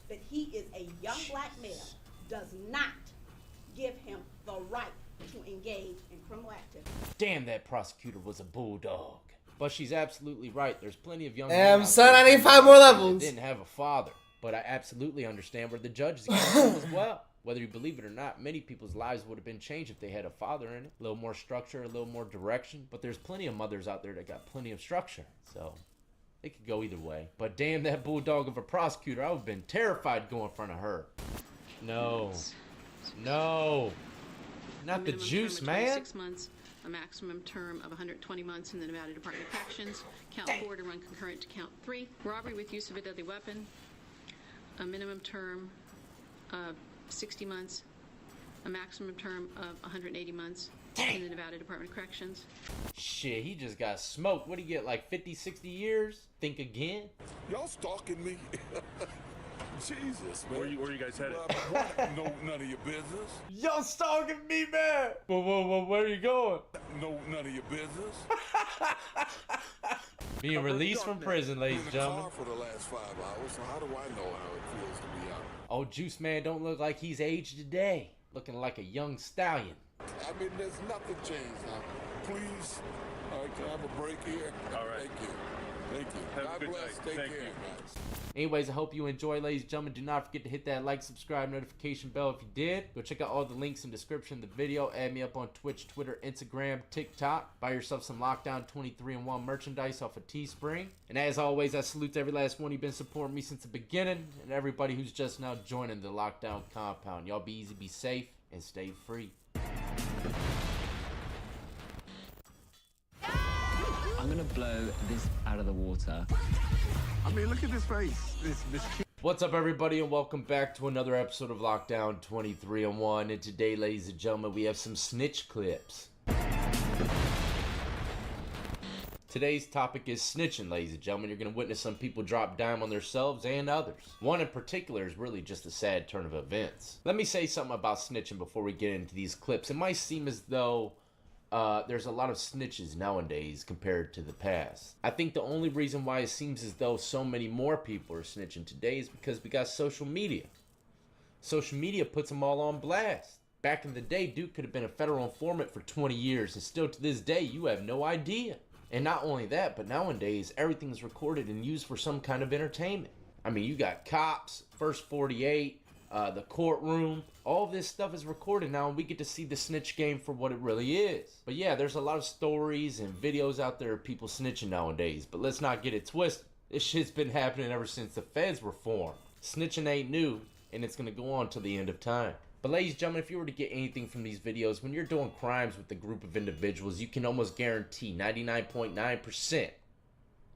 that he is a young black male does not give him the right to engage in criminal activity. Damn, that prosecutor was a bulldog. But she's absolutely right. There's plenty of young Damn, men son, I need 5 more levels. that didn't have a father. But I absolutely understand where the judge is coming from as well. Whether you believe it or not, many people's lives would have been changed if they had a father in it. A little more structure, a little more direction. But there's plenty of mothers out there that got plenty of structure. So it could go either way. But damn, that bulldog of a prosecutor, I would have been terrified going in front of her. No. No. Not the juice, man. 6 months, a maximum term of 120 months in the Nevada Department of Corrections. Count 4 to run concurrent to count 3. Robbery with use of a deadly weapon. A minimum term of 60 months, a maximum term of 180 months in the Nevada Department of Corrections. Shit, he just got smoked. What do you get, like 50, 60 years? Think again? Y'all stalking me? Jesus, man. Where you guys headed? No, none of your business. Y'all stalking me, man. Well, where are you going? No, none of your business. Being released from prison, ladies and gentlemen. For the last 5 hours, so how do I know how it feels to be out? Oh, Juice Man don't look like he's aged today. Looking like a young stallion. I mean, there's nothing changed now. Please, can I have a break here? All right. Thank you. Thank you. God bless. Take care, guys. Anyways, I hope you enjoy, ladies and gentlemen. Do not forget to hit that like, subscribe, notification bell if you did. Go check out all the links in the description of the video. Add me up on Twitch, Twitter, Instagram, TikTok. Buy yourself some Lockdown 23-in-1 merchandise off of Teespring. And as always, I salute every last one who's been supporting me since the beginning, and everybody who's just now joining the Lockdown compound. Y'all be easy, be safe, and stay free. I'm gonna blow this out of the water. I mean, look at this face. This kid. What's up, everybody, and welcome back to another episode of Lockdown 23-in-1. And today, ladies and gentlemen, we have some snitch clips. Today's topic is snitching, ladies and gentlemen. You're going to witness some people drop dime on themselves and others. One in particular is really just a sad turn of events. Let me say something about snitching before we get into these clips. It might seem as though there's a lot of snitches nowadays compared to the past. I think the only reason why it seems as though so many more people are snitching today is because we got social media. Social media puts them all on blast. Back in the day, Duke could have been a federal informant for 20 years, and still to this day, you have no idea. And not only that, but nowadays, everything's recorded and used for some kind of entertainment. I mean, you got Cops, First 48, the courtroom. All of this stuff is recorded now, and we get to see the snitch game for what it really is. But yeah, there's a lot of stories and videos out there of people snitching nowadays, but let's not get it twisted. This shit's been happening ever since the feds were formed. Snitching ain't new, and it's gonna go on till the end of time. But ladies and gentlemen, if you were to get anything from these videos, when you're doing crimes with a group of individuals, you can almost guarantee 99.9%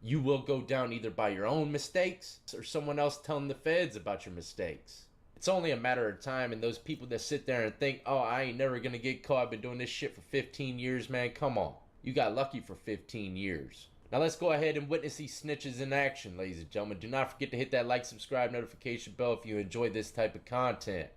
you will go down either by your own mistakes or someone else telling the feds about your mistakes. It's only a matter of time, and those people that sit there and think, oh, I ain't never gonna get caught, I've been doing this shit for 15 years, man, come on. You got lucky for 15 years. Now let's go ahead and witness these snitches in action, ladies and gentlemen. Do not forget to hit that like, subscribe, notification bell if you enjoy this type of content.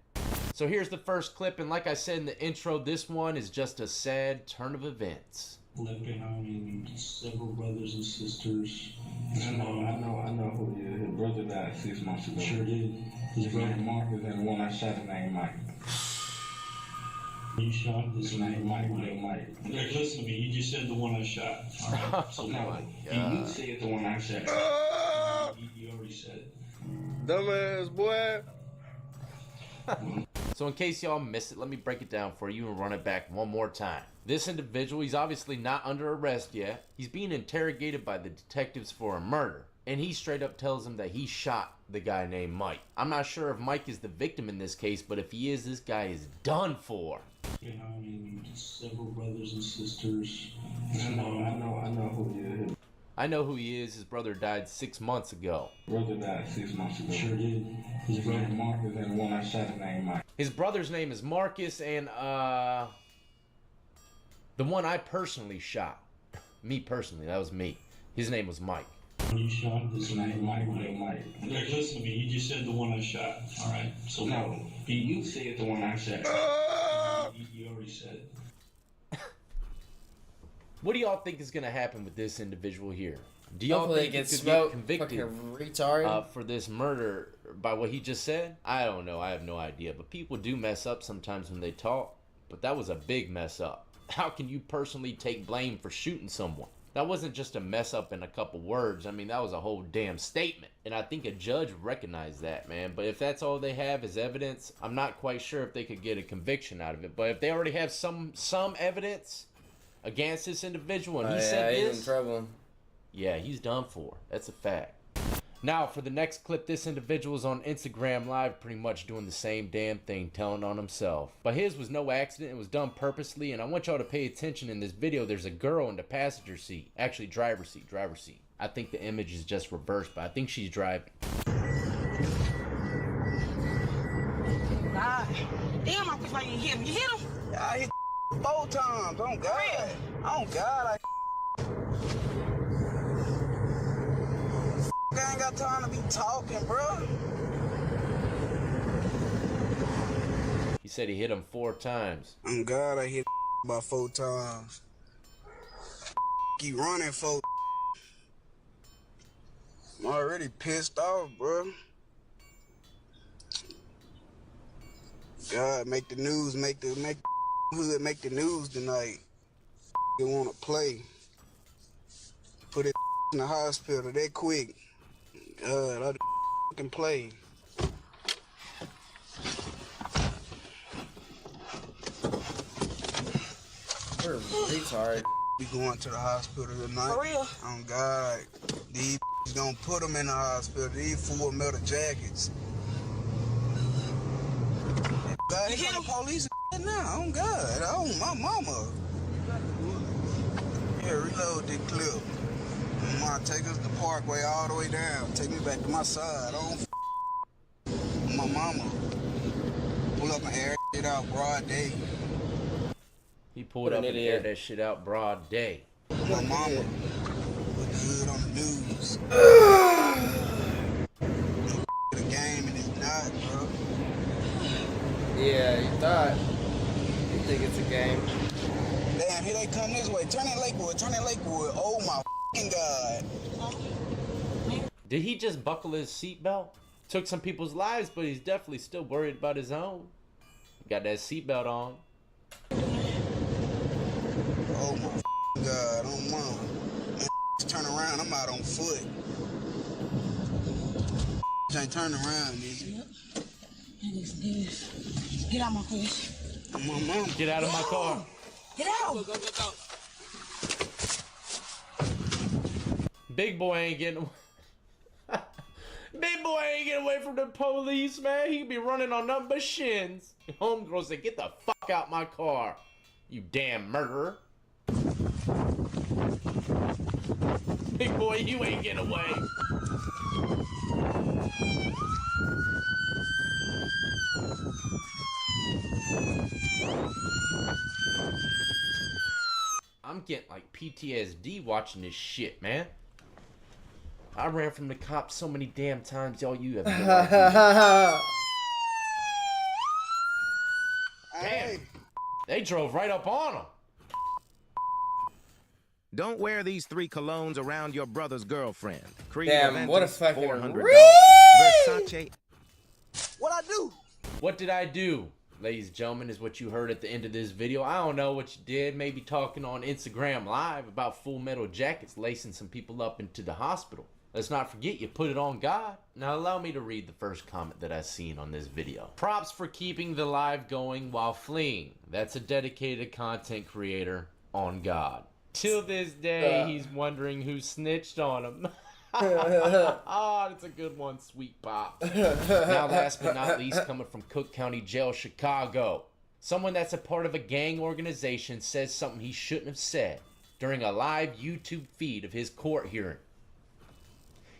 So here's the first clip, and like I said in the intro, this one is just a sad turn of events. Left behind several brothers and sisters. I know who he is. His brother died 6 months ago. Sure did. His name Marcus, and the one I shot, his name Mike. You shot his name Mike, little Mike. Look, listen to me. You just said the one I shot. All right. So no, you said the one I shot. You already said it. Dumbass boy. So in case y'all missed it, let me break it down for you and run it back one more time. This individual, he's obviously not under arrest yet. He's being interrogated by the detectives for a murder. And he straight up tells them that he shot the guy named Mike. I'm not sure if Mike is the victim in this case, but if he is, this guy is done for. Behind several brothers and sisters. I know who he is. I know who he is. His brother died 6 months ago. Brother died 6 months ago. Sure did. His name Marcus, and the one I shot, his name Mike. His brother's name is Marcus, and the one I personally shot, me personally, that was me. His name was Mike. You shot his name Mike, little Mike. Look, listen to me. You just said the one I shot. All right. So no, you said the one I shot. You already said it. What do y'all think is gonna happen with this individual here? Do y'all Hopefully think he gets could smoked, get convicted retard. For this murder by what he just said? I don't know. I have no idea. But people do mess up sometimes when they talk. But that was a big mess up. How can you personally take blame for shooting someone? That wasn't just a mess up in a couple words. I mean, that was a whole damn statement. And I think a judge recognized that, man. But if that's all they have is evidence, I'm not quite sure if they could get a conviction out of it. But if they already have some evidence against this individual and he said this, he's in trouble. Yeah, he's done for. That's a fact. Now, for the next clip, this individual is on Instagram Live pretty much doing the same damn thing, telling on himself. But his was no accident. It was done purposely, and I want y'all to pay attention in this video. There's a girl in the passenger seat. Actually, driver's seat. I think the image is just reversed, but I think she's driving. God. Damn, I wish I didn't hit him. You hit him? Yeah, I hit 4 times. Oh, God. Really? Oh, God. I ain't got time to be talking, bro. He said he hit him 4 times. Oh, God, I hit about 4 times. Keep running, folks. I'm already pissed off, bro. God, make the news, make hood make the news tonight. They want to play. Put it in the hospital that quick. God, I can play. You're a retard. We going to the hospital tonight. For real? Oh God, these gonna put them in the hospital. These full metal jackets. God, they got the police now. Oh God, oh my mama. Yeah, reload this clip. Mama, take us the parkway all the way down. Take me back to my side. Oh, my mama. Pull up and air it out broad day. He pulled up and aired that shit out broad day. My mama. Put the hood on the news. The game and it's not, bro. Yeah, you thought. You think it's a game. Damn, here they come this way. Turn that Lakewood. Turn that Lakewood. Oh my f***ing God. Did he just buckle his seatbelt? Took some people's lives, but he's definitely still worried about his own. Got that seatbelt on. Oh my f***ing God. Oh mama. Man, turn around. I'm out on foot. Can't turn around, nigga. Get out my face. My mama. Get out of my car. Get out. Go. Big boy ain't getting Big boy ain't getting away from the police, man. He be running on nothing but shins. Homegirl said, get the fuck out my car, you damn murderer. Big boy, you ain't getting away. I'm getting like PTSD watching this shit, man. I ran from the cops so many damn times, y'all. You have no idea. Damn. They drove right up on him. Don't wear these 3 colognes around your brother's girlfriend. Damn, what a fucking Versace. What I do? What did I do? Ladies and gentlemen, is what you heard at the end of this video. I don't know what you did. Maybe talking on Instagram Live about Full Metal Jackets lacing some people up into the hospital. Let's not forget, you put it on God. Now allow me to read the first comment that I seen on this video. Props for keeping the live going while fleeing. That's a dedicated content creator on God. Till this day, he's wondering who snitched on him. Oh, that's a good one, Sweet Pop. Now, last but not least, coming from Cook County Jail, Chicago. Someone that's a part of a gang organization says something he shouldn't have said during a live YouTube feed of his court hearing.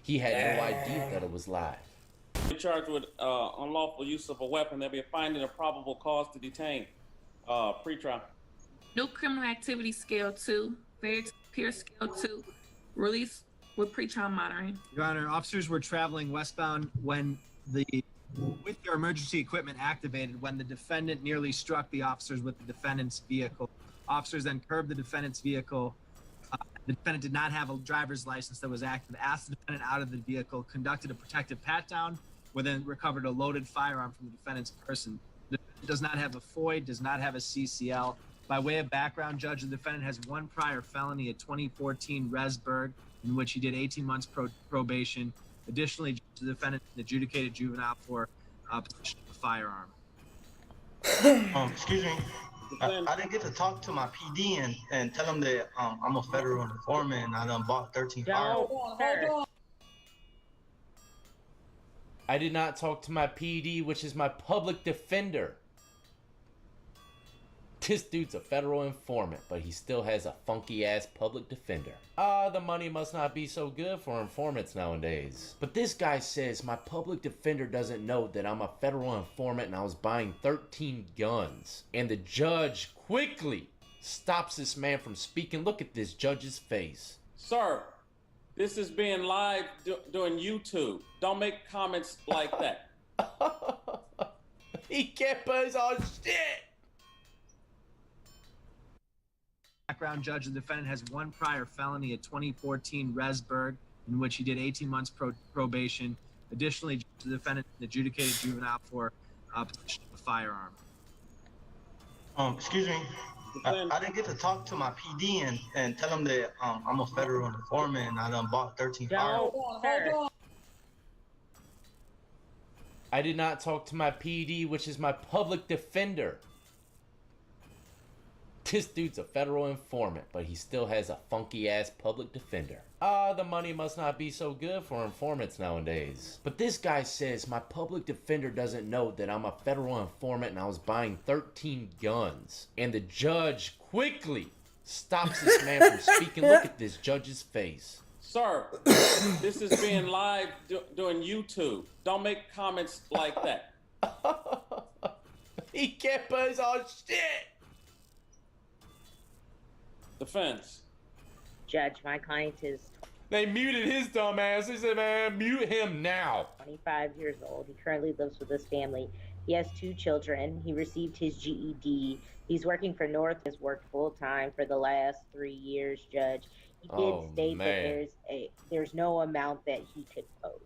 He had no idea that it was live. Charged with unlawful use of a weapon. There'll be a finding of probable cause to detain. Pre-trial. No criminal activity scale 2. Fair to peer scale 2. Release with pre-trial monitoring. Your Honor, officers were traveling westbound with their emergency equipment activated when the defendant nearly struck the officers with the defendant's vehicle. Officers then curbed the defendant's vehicle. The defendant did not have a driver's license that was active. Asked the defendant out of the vehicle, conducted a protective pat-down, where then recovered a loaded firearm from the defendant's person. The defendant does not have a FOID, does not have a CCL. By way of background, Judge, the defendant has 1 prior felony, a 2014 Resberg, in which he did 18 months probation. Additionally, the defendant is an adjudicated juvenile for possession of a firearm. Excuse me. I didn't get to talk to my PD and tell him that I'm a federal informant and I done bought 13 firearms. I did not talk to my PD, which is my public defender. This dude's a federal informant, but he still has a funky-ass public defender. The money must not be so good for informants nowadays. But this guy says my public defender doesn't know that I'm a federal informant and I was buying 13 guns. And the judge quickly stops this man from speaking. Look at this judge's face. Sir, this is being live doing YouTube. Don't make comments like that. He can't put his own shit. Background, Judge, the defendant has 1 prior felony, a 2014 Resberg, in which he did 18 months probation. Additionally, the defendant is an adjudicated juvenile for possession of a firearm. Excuse me. I didn't get to talk to my PD and tell him that I'm a federal informant and I done bought 13 firearms. I did not talk to my PD, which is my public defender. This dude's a federal informant, but he still has a funky-ass public defender. The money must not be so good for informants nowadays. But this guy says my public defender doesn't know that I'm a federal informant and I was buying 13 guns. And the judge quickly stops this man from speaking. Look at this judge's face. Sir, this is being live doing YouTube. Don't make comments like that. He can't put his own shit. Defense. Judge, my client is They muted his dumb ass. They said, man, mute him now. 25 years old. He currently lives with his family. He has 2 children. He received his GED. He's working for North. Has worked full time for the last 3 years, Judge. He did state that there's no amount that he could post.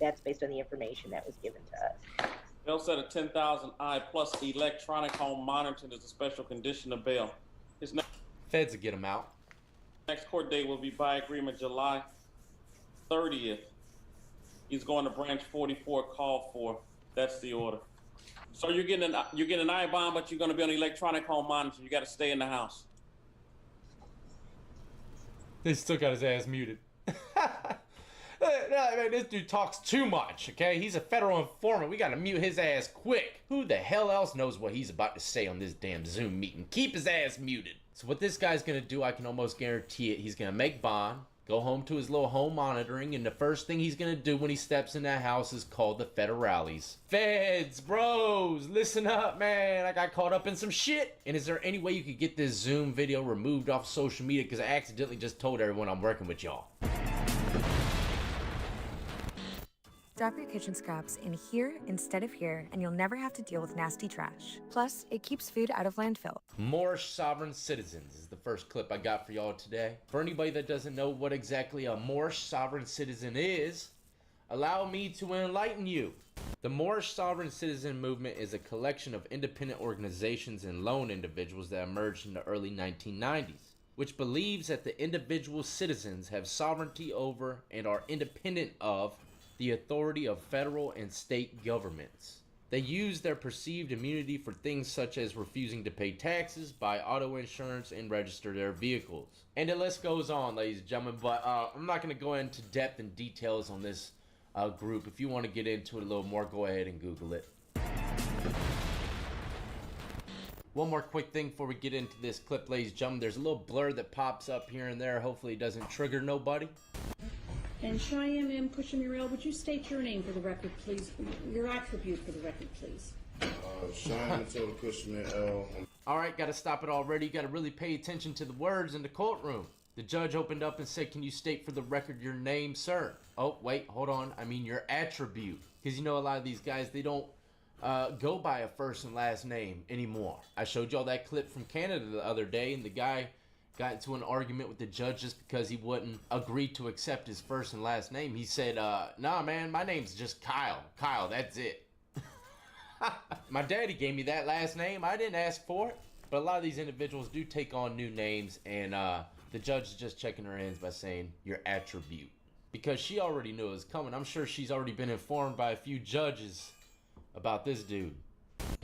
That's based on the information that was given to us. Bail set of $10,000 plus electronic home monitoring is a special condition of bail. His Feds will get him out. next court date will be by agreement July 30th. He's going to branch 44 called for. That's the order. So you're getting an I-bond, but you're going to be on electronic home monitoring. You got to stay in the house. They still got his ass muted. Man, this dude talks too much, okay? He's a federal informant. We gotta mute his ass quick. Who the hell else knows what he's about to say on this damn Zoom meeting? Keep his ass muted. So what this guy's gonna do, I can almost guarantee it. He's gonna make bond, go home to his little home monitoring, and the first thing he's gonna do when he steps in that house is call the federales. Feds, bros, listen up, man. I got caught up in some shit. And is there any way you could get this Zoom video removed off social media? Because I accidentally just told everyone I'm working with y'all. Drop your kitchen scraps in here instead of here, and you'll never have to deal with nasty trash. Plus, it keeps food out of landfill. More Sovereign Citizens is the first clip I got for y'all today. For anybody that doesn't know what exactly a Moorish Sovereign Citizen is, allow me to enlighten you. The Moorish Sovereign Citizen movement is a collection of independent organizations and lone individuals that emerged in the early 1990s, which believes that the individual citizens have sovereignty over and are independent of the authority of federal and state governments. They use their perceived immunity for things such as refusing to pay taxes, buy auto insurance, and register their vehicles. And the list goes on, ladies and gentlemen, but I'm not going to go into depth and details on this group. If you want to get into it a little more, go ahead and Google it. One more quick thing before we get into this clip, ladies and gentlemen. There's a little blur that pops up here and there. Hopefully it doesn't trigger nobody. And Cheyenne M. Pushamurel, would you state your name for the record, please? Your attribute for the record, please. Cheyenne Matilda Pushamurel. Alright, gotta stop it already. You gotta really pay attention to the words in the courtroom. The judge opened up and said, can you state for the record your name, sir? Oh, wait, hold on. I mean your attribute. Because you know a lot of these guys, they don't go by a first and last name anymore. I showed y'all that clip from Canada the other day, and the guy got into an argument with the judge just because he wouldn't agree to accept his first and last name. He said, nah, man, my name's just Kyle. Kyle, that's it. My daddy gave me that last name. I didn't ask for it. But a lot of these individuals do take on new names, and the judge is just checking her hands by saying your attribute. Because she already knew it was coming. I'm sure she's already been informed by a few judges about this dude.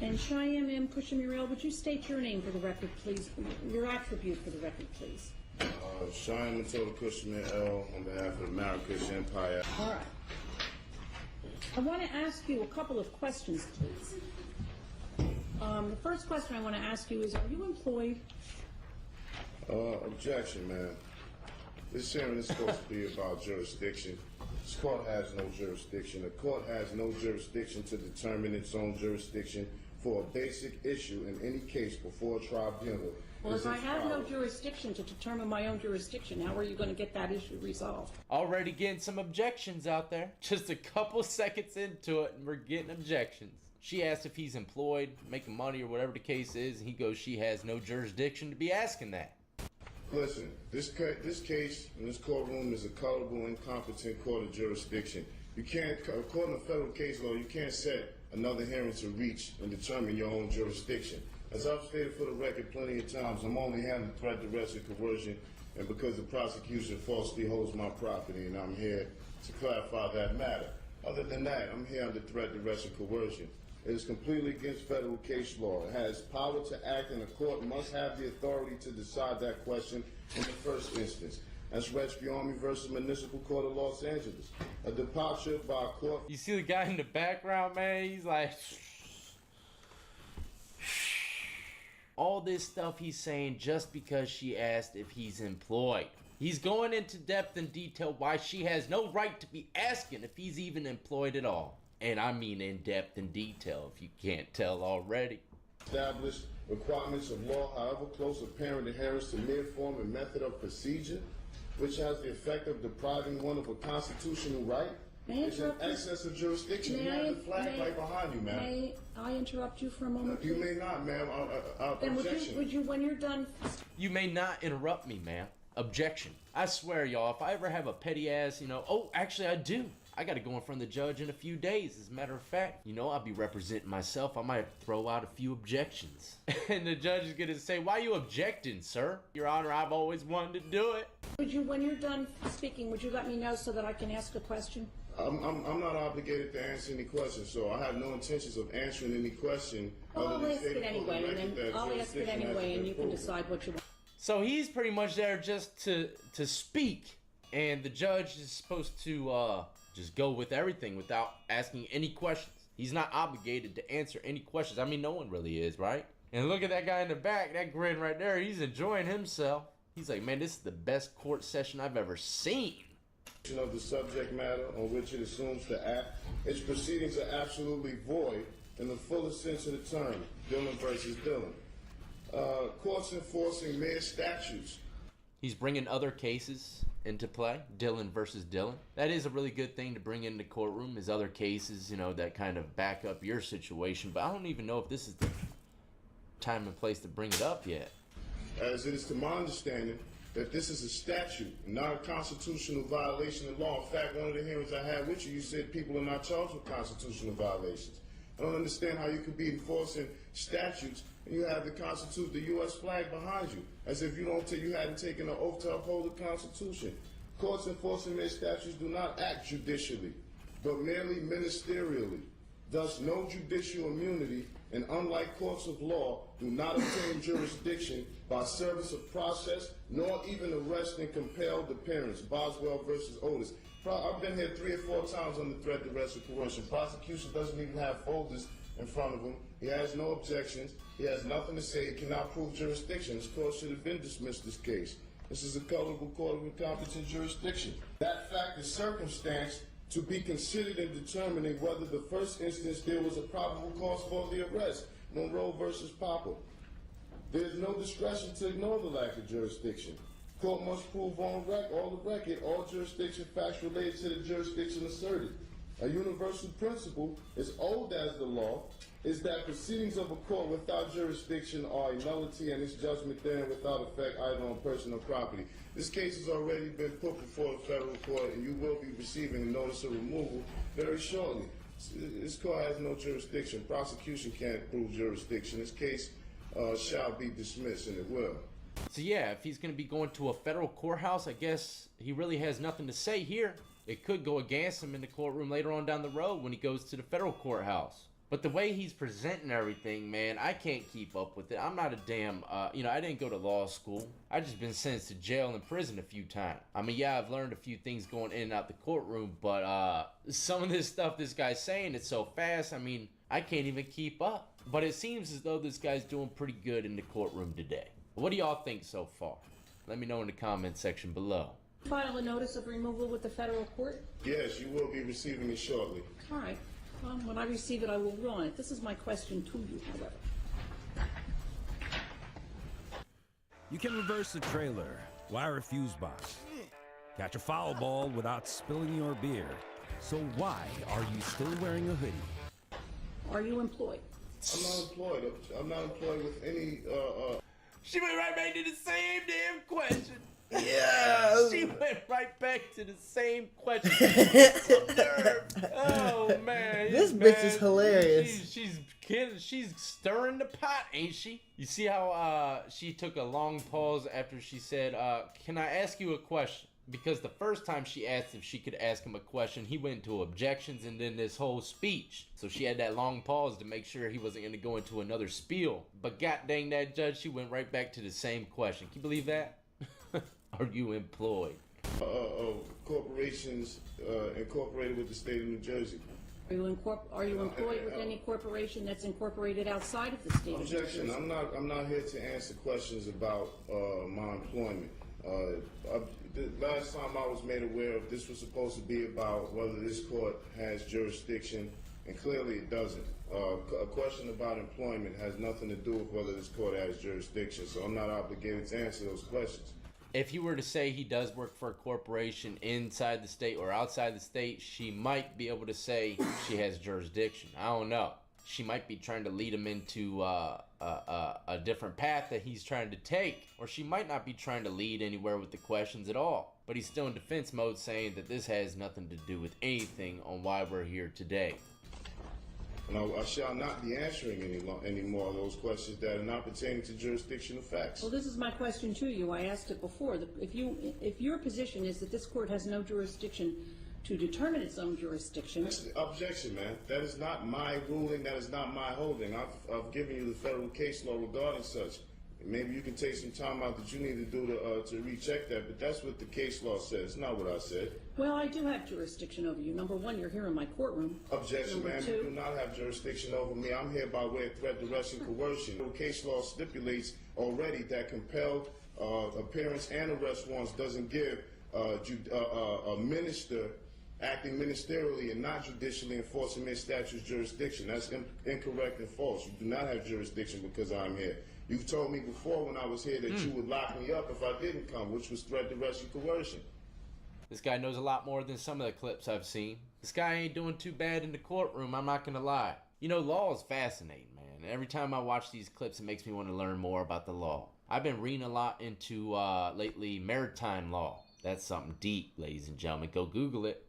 And Cheyenne M. Pushamurel, would you state your name for the record, please? Your attribute for the record, please. Cheyenne Matilda Pushamurel on behalf of the Marrakesh Empire. All right. I want to ask you a couple of questions, please. The first question I want to ask you is, are you employed? Objection, ma'am. This hearing is supposed to be about jurisdiction. This court has no jurisdiction. The court has no jurisdiction to determine its own jurisdiction for a basic issue in any case before a tribunal. Well, if I have no jurisdiction to determine my own jurisdiction, how are you going to get that issue resolved? Already getting some objections out there. Just a couple seconds into it and we're getting objections. She asked if he's employed, making money or whatever the case is, and he goes, she has no jurisdiction to be asking that. Listen, this case in this courtroom is a culpable, incompetent court of jurisdiction. You can't, according to federal case law, you can't set another hearing to reach and determine your own jurisdiction. As I've stated for the record plenty of times, I'm only handling threat, duress, and coercion, and because the prosecution falsely holds my property, and I'm here to clarify that matter. Other than that, I'm here under threat, duress, and coercion. It is completely against federal case law. It has power to act, and the court must have the authority to decide that question in the first instance. That's Rescue Army versus Municipal Court of Los Angeles. A departure by a court. You see the guy in the background, man? He's like... all this stuff he's saying just because she asked if he's employed. He's going into depth and detail why she has no right to be asking if he's even employed at all. And I mean in depth and detail, if you can't tell already. Established requirements of law, however close apparent adherence to mere form and method of procedure, which has the effect of depriving one of a constitutional right, is in excess of jurisdiction. You have the flag right behind you, ma'am. May I interrupt you for a moment? You may not, ma'am. Then Objection. would you, when you're done... You may not interrupt me, ma'am. Objection. I swear, y'all, if I ever have a petty ass, oh, actually I do. I gotta go in front of the judge in a few days. As a matter of fact, I'll be representing myself. I might throw out a few objections. And the judge is gonna say, why are you objecting, sir? Your Honor, I've always wanted to do it. Would you, when you're done speaking, would you let me know so that I can ask a question? I'm not obligated to answer any questions, so I have no intentions of answering any question. Well, I'll ask it anyway, and then I'll ask it anyway, and you can decide what you want. So he's pretty much there just to speak, and the judge is supposed to just go with everything without asking any questions. He's not obligated to answer any questions. I mean, no one really is, right? And look at that guy in the back, that grin right there. He's enjoying himself. He's like, man, this is the best court session I've ever seen. Of the subject matter on which it assumes to act, its proceedings are absolutely void in the fullest sense of the term. Dillon versus Dillon. Courts enforcing mere statutes. He's bringing other cases into play. Dillon versus Dillon. That is a really good thing to bring in the courtroom, is other cases, that kind of back up your situation. But I don't even know if this is the time and place to bring it up yet. As it is to my understanding that this is a statute, not a constitutional violation of law. In fact, one of the hearings I had with you, you said people are not charged with constitutional violations. I don't understand how you could be enforcing statutes and you have the U.S. flag behind you, as if you hadn't taken an oath to uphold the Constitution. Courts enforcing their statutes do not act judicially, but merely ministerially. Thus, no judicial immunity, and unlike courts of law, do not obtain jurisdiction by service of process, nor even arrest and compelled appearance. Boswell versus Otis. I've been here 3 or 4 times on the threat, duress, or coercion. Prosecution doesn't even have folders in front of him. He has no objections. He has nothing to say. He cannot prove jurisdiction. This court should have been dismissed this case. This is a colorable court of incompetent jurisdiction. That fact is circumstance to be considered in determining whether the first instance there was a probable cause for the arrest. Monroe versus Popper. There is no discretion to ignore the lack of jurisdiction. Court must prove on the record all jurisdiction facts related to the jurisdiction asserted. A universal principle, as old as the law, is that proceedings of a court without jurisdiction are a nullity and its judgment therein without effect either on person or property. This case has already been put before the federal court and you will be receiving a notice of removal very shortly. This court has no jurisdiction. Prosecution can't prove jurisdiction. This case shall be dismissed, and it will. So yeah, if he's going to be going to a federal courthouse, I guess he really has nothing to say here. It could go against him in the courtroom later on down the road when he goes to the federal courthouse. But the way he's presenting everything, man, I can't keep up with it. I'm not a damn, I didn't go to law school. I just been sentenced to jail and prison a few times. I mean, yeah, I've learned a few things going in and out the courtroom, but some of this stuff this guy's saying, it's so fast, I mean, I can't even keep up. But it seems as though this guy's doing pretty good in the courtroom today. What do y'all think so far? Let me know in the comment section below. File a notice of removal with the federal court? Yes, you will be receiving it shortly. All right. When I receive it, I will rule on it. This is my question to you, however. You can reverse a trailer, wire a fuse box, catch a foul ball without spilling your beer. So why are you still wearing a hoodie? Are you employed? I'm not employed. I'm not employed with any, She went right back to the same damn question. Yeah. She went right back to the same question. Oh man, This bitch is hilarious. She's stirring the pot, ain't she? You see how she took a long pause after she said, "Can I ask you a question?" Because the first time she asked if she could ask him a question, he went into objections and then this whole speech. So she had that long pause to make sure he wasn't going to go into another spiel. But god dang that judge, she went right back to the same question. Can you believe that? Are you employed? Corporations incorporated with the state of New Jersey. Are you employed with any corporation that's incorporated outside of the state of New Jersey? Objection. I'm not here to answer questions about my employment. The last time I was made aware of this was supposed to be about whether this court has jurisdiction, and clearly it doesn't. A question about employment has nothing to do with whether this court has jurisdiction, so I'm not obligated to answer those questions. If you were to say he does work for a corporation inside the state or outside the state, she might be able to say she has jurisdiction. I don't know. She might be trying to lead him into a different path that he's trying to take, or she might not be trying to lead anywhere with the questions at all. But he's still in defense mode, saying that this has nothing to do with anything on why we're here today. No, I shall not be answering any more of those questions that are not pertaining to jurisdictional facts. Well, this is my question to you. I asked it before. If your position is that this court has no jurisdiction to determine its own jurisdiction. Objection, man. That is not my ruling. That is not my holding. I've given you the federal case law regarding such. Maybe you can take some time out that you need to do to recheck that, but that's what the case law says. It's not what I said. Well, I do have jurisdiction over you. Number one, you're here in my courtroom. Objection, Number ma'am. two, You do not have jurisdiction over me. I'm here by way of threat, duress, and coercion. The case law stipulates already that compelled appearance and arrest warrants doesn't give a minister acting ministerially and not judicially enforcing their statute's jurisdiction. That's incorrect and false. You do not have jurisdiction because I'm here. You've told me before when I was here that you would lock me up if I didn't come, which was threat, duress, and coercion. This guy knows a lot more than some of the clips I've seen. This guy ain't doing too bad in the courtroom, I'm not gonna lie. You know, law is fascinating, man. Every time I watch these clips, it makes me want to learn more about the law. I've been reading a lot into, lately, maritime law. That's something deep, ladies and gentlemen. Go Google it.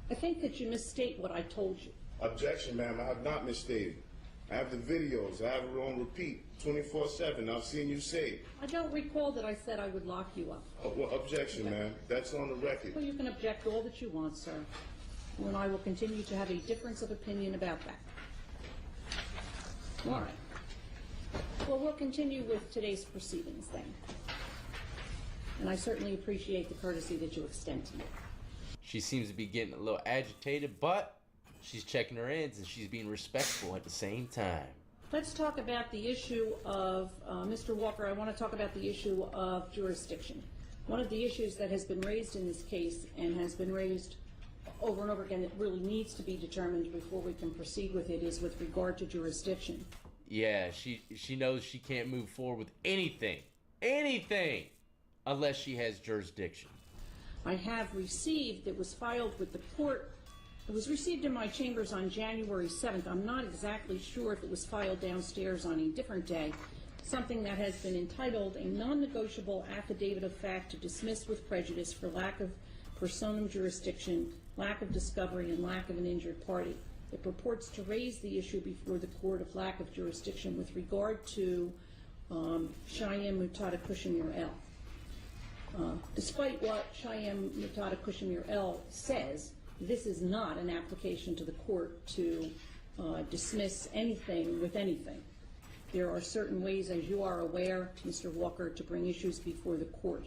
I think that you misstate what I told you. Objection, ma'am. I have not misstated. I have the videos. I have it on repeat 24/7. I've seen you say it. I don't recall that I said I would lock you up. Well, objection, ma'am. That's on the record. Well, you can object all that you want, sir. And I will continue to have a difference of opinion about that. All right. Well, we'll continue with today's proceedings then. And I certainly appreciate the courtesy that you extend to me. She seems to be getting a little agitated, but she's checking her ends and she's being respectful at the same time. Let's talk about the issue of, Mr. Walker, I want to talk about the issue of jurisdiction. One of the issues that has been raised in this case and has been raised over and over again that really needs to be determined before we can proceed with it is with regard to jurisdiction. Yeah, she knows she can't move forward with anything, unless she has jurisdiction. I have received, that was filed with the court, it was received in my chambers on January 7th. I'm not exactly sure if it was filed downstairs on a different day. Something that has been entitled a non-negotiable affidavit of fact to dismiss with prejudice for lack of personam jurisdiction, lack of discovery, and lack of an injured party. It purports to raise the issue before the court of lack of jurisdiction with regard to Cheyenne Mutada Kushmir L. Despite what Cheyenne Mutada Kushmir L says, this is not an application to the court to dismiss anything with anything. There are certain ways, as you are aware, Mr. Walker, to bring issues before the court.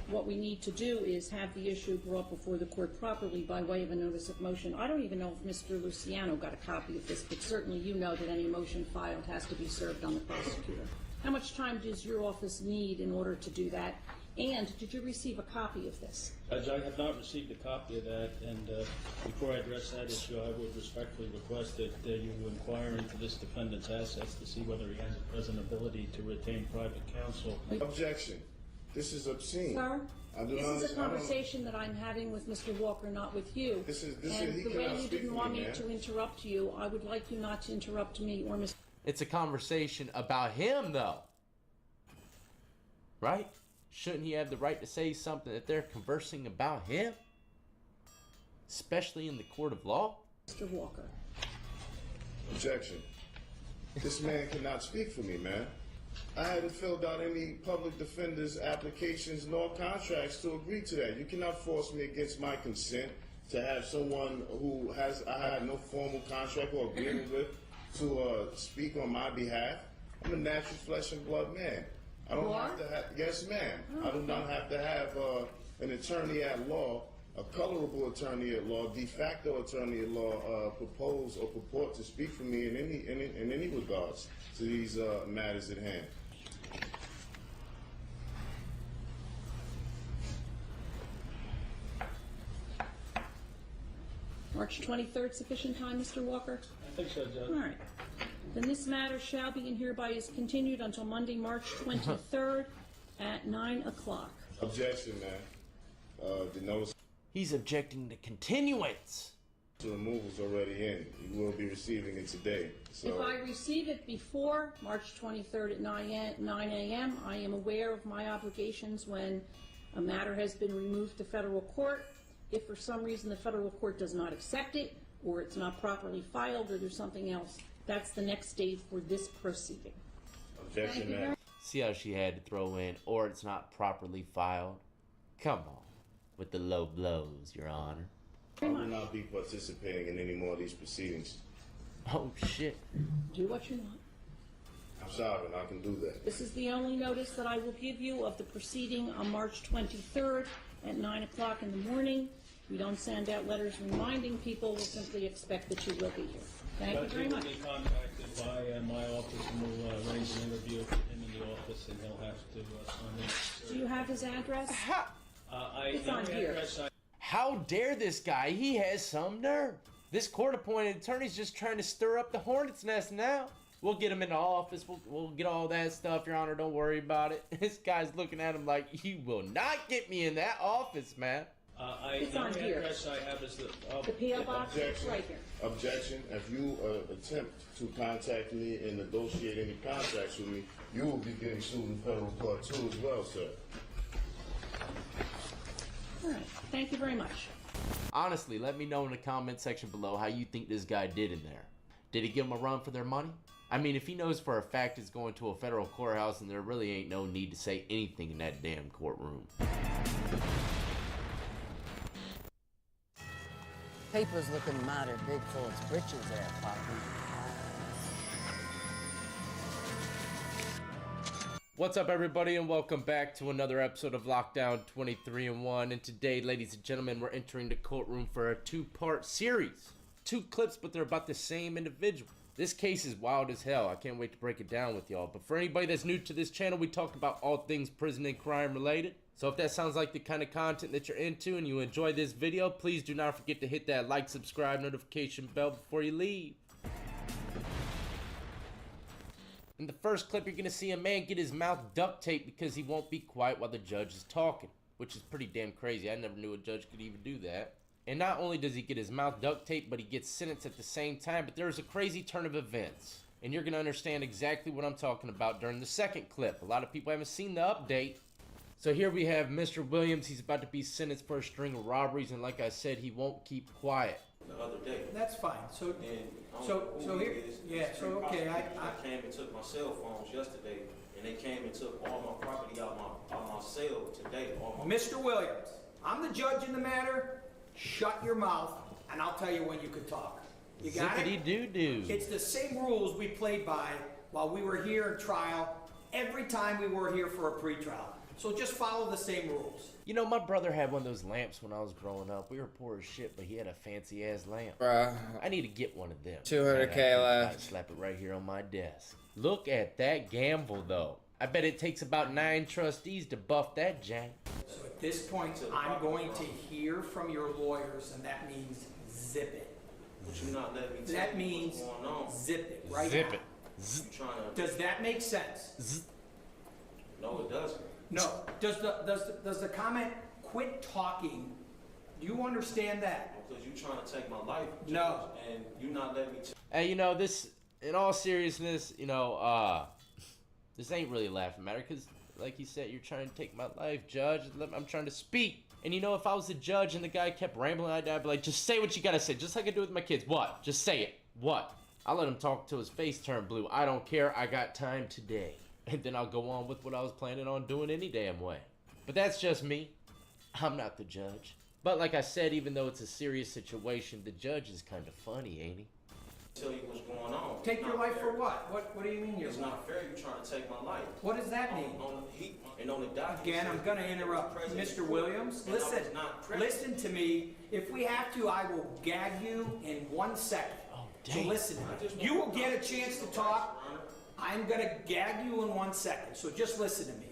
What we need to do is have the issue brought before the court properly by way of a notice of motion. I don't even know if Mr. Luciano got a copy of this, but certainly you know that any motion filed has to be served on the prosecutor. How much time does your office need in order to do that? And did you receive a copy of this? Judge, I have not received a copy of that, and before I address that issue, I would respectfully request that you inquire into this defendant's assets to see whether he has a present ability to retain private counsel. Objection. This is obscene. Sir, this is a conversation that I'm having with Mr. Walker, not with you. He and the way cannot you speak didn't for want me, me man. to interrupt you, I would like you not to interrupt me or Mr. It's a conversation about him, though. Right? Shouldn't he have the right to say something that they're conversing about him? Especially in the court of law? Mr. Walker. Objection. This man cannot speak for me, man. I hadn't filled out any public defender's applications nor contracts to agree to that. You cannot force me against my consent to have someone who I had no formal contract or agreement with to speak on my behalf. I'm a natural flesh and blood man. I don't have to have, yes ma'am. I do not have to have an attorney at law, a colorable attorney at law, de facto attorney at law propose or purport to speak for me in any regards to these matters at hand. March 23rd, sufficient time, Mr. Walker? I think so, Judge. All right. Then this matter shall be and hereby is continued until Monday, March 23rd at 9 o'clock. Objection, man. The notice. He's objecting to continuance. The removal's already in. You will be receiving it today. So. If I receive it before March 23rd at 9 a.m., I am aware of my obligations when a matter has been removed to federal court. If for some reason the federal court does not accept it, or it's not properly filed, or there's something else, that's the next stage for this proceeding. Objection, ma'am. See how she had to throw in, or it's not properly filed? Come on, with the low blows, Your Honor. I will not be participating in any more of these proceedings. Oh, shit. Do what you want. I'm sorry, I can do that. This is the only notice that I will give you of the proceeding on March 23rd at 9 o'clock in the morning. We don't send out letters reminding people. We'll simply expect that you will be here. Thank you very much. He will be contacted by my office, and we'll arrange an interview with him in the office, and he'll have to sign in. Do you have his address? It's on here. How dare this guy? He has some nerve. This court-appointed attorney's just trying to stir up the hornet's nest now. We'll get him in the office. We'll get all that stuff, Your Honor. Don't worry about it. This guy's looking at him like, you will not get me in that office, man. It's on here. Address I have is the P.O. box is right here. Objection. If you attempt to contact me and negotiate any contracts with me, you will be getting sued in federal court too as well, sir. All right. Thank you very much. Honestly, let me know in the comment section below how you think this guy did in there. Did he give him a run for their money? I mean, if he knows for a fact it's going to a federal courthouse, then there really ain't no need to say anything in that damn courtroom. Paper's looking mighty big for its britches there, Poppy. What's up, everybody, and welcome back to another episode of Lockdown 23-1. And today, ladies and gentlemen, we're entering the courtroom for a two-part series. 2 clips, but they're about the same individual. This case is wild as hell. I can't wait to break it down with y'all. But for anybody that's new to this channel, we talk about all things prison and crime related. So if that sounds like the kind of content that you're into and you enjoy this video, please do not forget to hit that like, subscribe, notification bell before you leave. In the first clip, you're going to see a man get his mouth duct taped because he won't be quiet while the judge is talking, which is pretty damn crazy. I never knew a judge could even do that. And not only does he get his mouth duct taped, but he gets sentenced at the same time. But there's a crazy turn of events, and you're going to understand exactly what I'm talking about during the second clip. A lot of people haven't seen the update. So here we have Mr. Williams. He's about to be sentenced for a string of robberies, and like I said, he won't keep quiet. The other day. That's fine. So, So here, yeah. So okay, I came and took my cell phones yesterday, and they came and took all my property out my cell today. Mr. Williams, I'm the judge in the matter. Shut your mouth, and I'll tell you when you can talk. You got it? Zippity-doo-doo. It's the same rules we played by while we were here in trial. Every time we were here for a pretrial. So just follow the same rules. You know, my brother had one of those lamps when I was growing up. We were poor as shit, but he had a fancy ass lamp. Bruh. I need to get one of them. 200K left. I'd slap it right here on my desk. Look at that gamble, though. I bet it takes about 9 trustees to buff that jank. So at this point, I'm going to hear from your lawyers, and that means zip it. But you're not letting me That means zip it right zip now. It. Does that make sense? No, it doesn't. No. Does the comment quit talking? Do you understand that? Because you're trying to take my life. No. And you're not letting me. Hey, you know, this in all seriousness, this ain't really a laughing matter, because like you said, you're trying to take my life, Judge. I'm trying to speak. And if I was the judge and the guy kept rambling, I'd be like, just say what you gotta say, just like I do with my kids. What? Just say it. What? I'll let him talk till his face turned blue. I don't care. I got time today. And then I'll go on with what I was planning on doing any damn way. But that's just me. I'm not the judge. But like I said, even though it's a serious situation, the judge is kind of funny, ain't he? Tell you what's going on. Take your life for what? What do you mean It's not fair. You're trying to take my life. What does that mean? On the document. Again, I'm going to interrupt. Mr. Williams, listen to me. If we have to, I will gag you in 1 second. Oh, so listen to me. You will get a chance to talk. I'm going to gag you in 1 second, so just listen to me.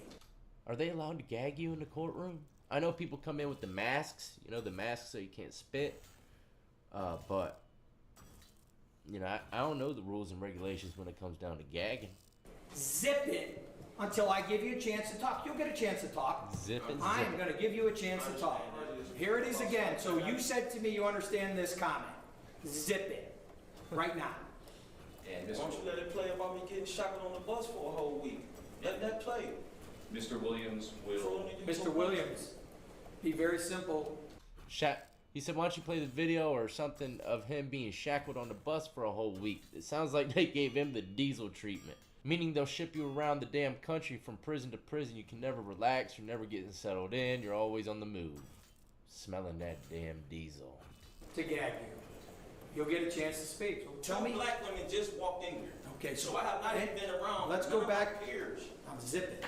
Are they allowed to gag you in the courtroom? I know people come in with the masks, the masks so you can't spit, but, I don't know the rules and regulations when it comes down to gagging. Zip it until I give you a chance to talk. You'll get a chance to talk. Zip it, I zip am it. going to give you a chance to talk. Here it is again. So you said to me you understand this comment. Zip it. Right now. Why don't you let it play about me getting shackled on the bus for a whole week? Let that play. Mr. Williams will... Mr. Williams, be very simple. He said, why don't you play the video or something of him being shackled on the bus for a whole week? It sounds like they gave him the diesel treatment. Meaning they'll ship you around the damn country from prison to prison. You can never relax. You're never getting settled in. You're always on the move. Smelling that damn diesel. To gag you. You'll get a chance to speak. So tell me. Black women just walked in here. Okay, so I have not even been around. Let's go back. Years. I'm zipping.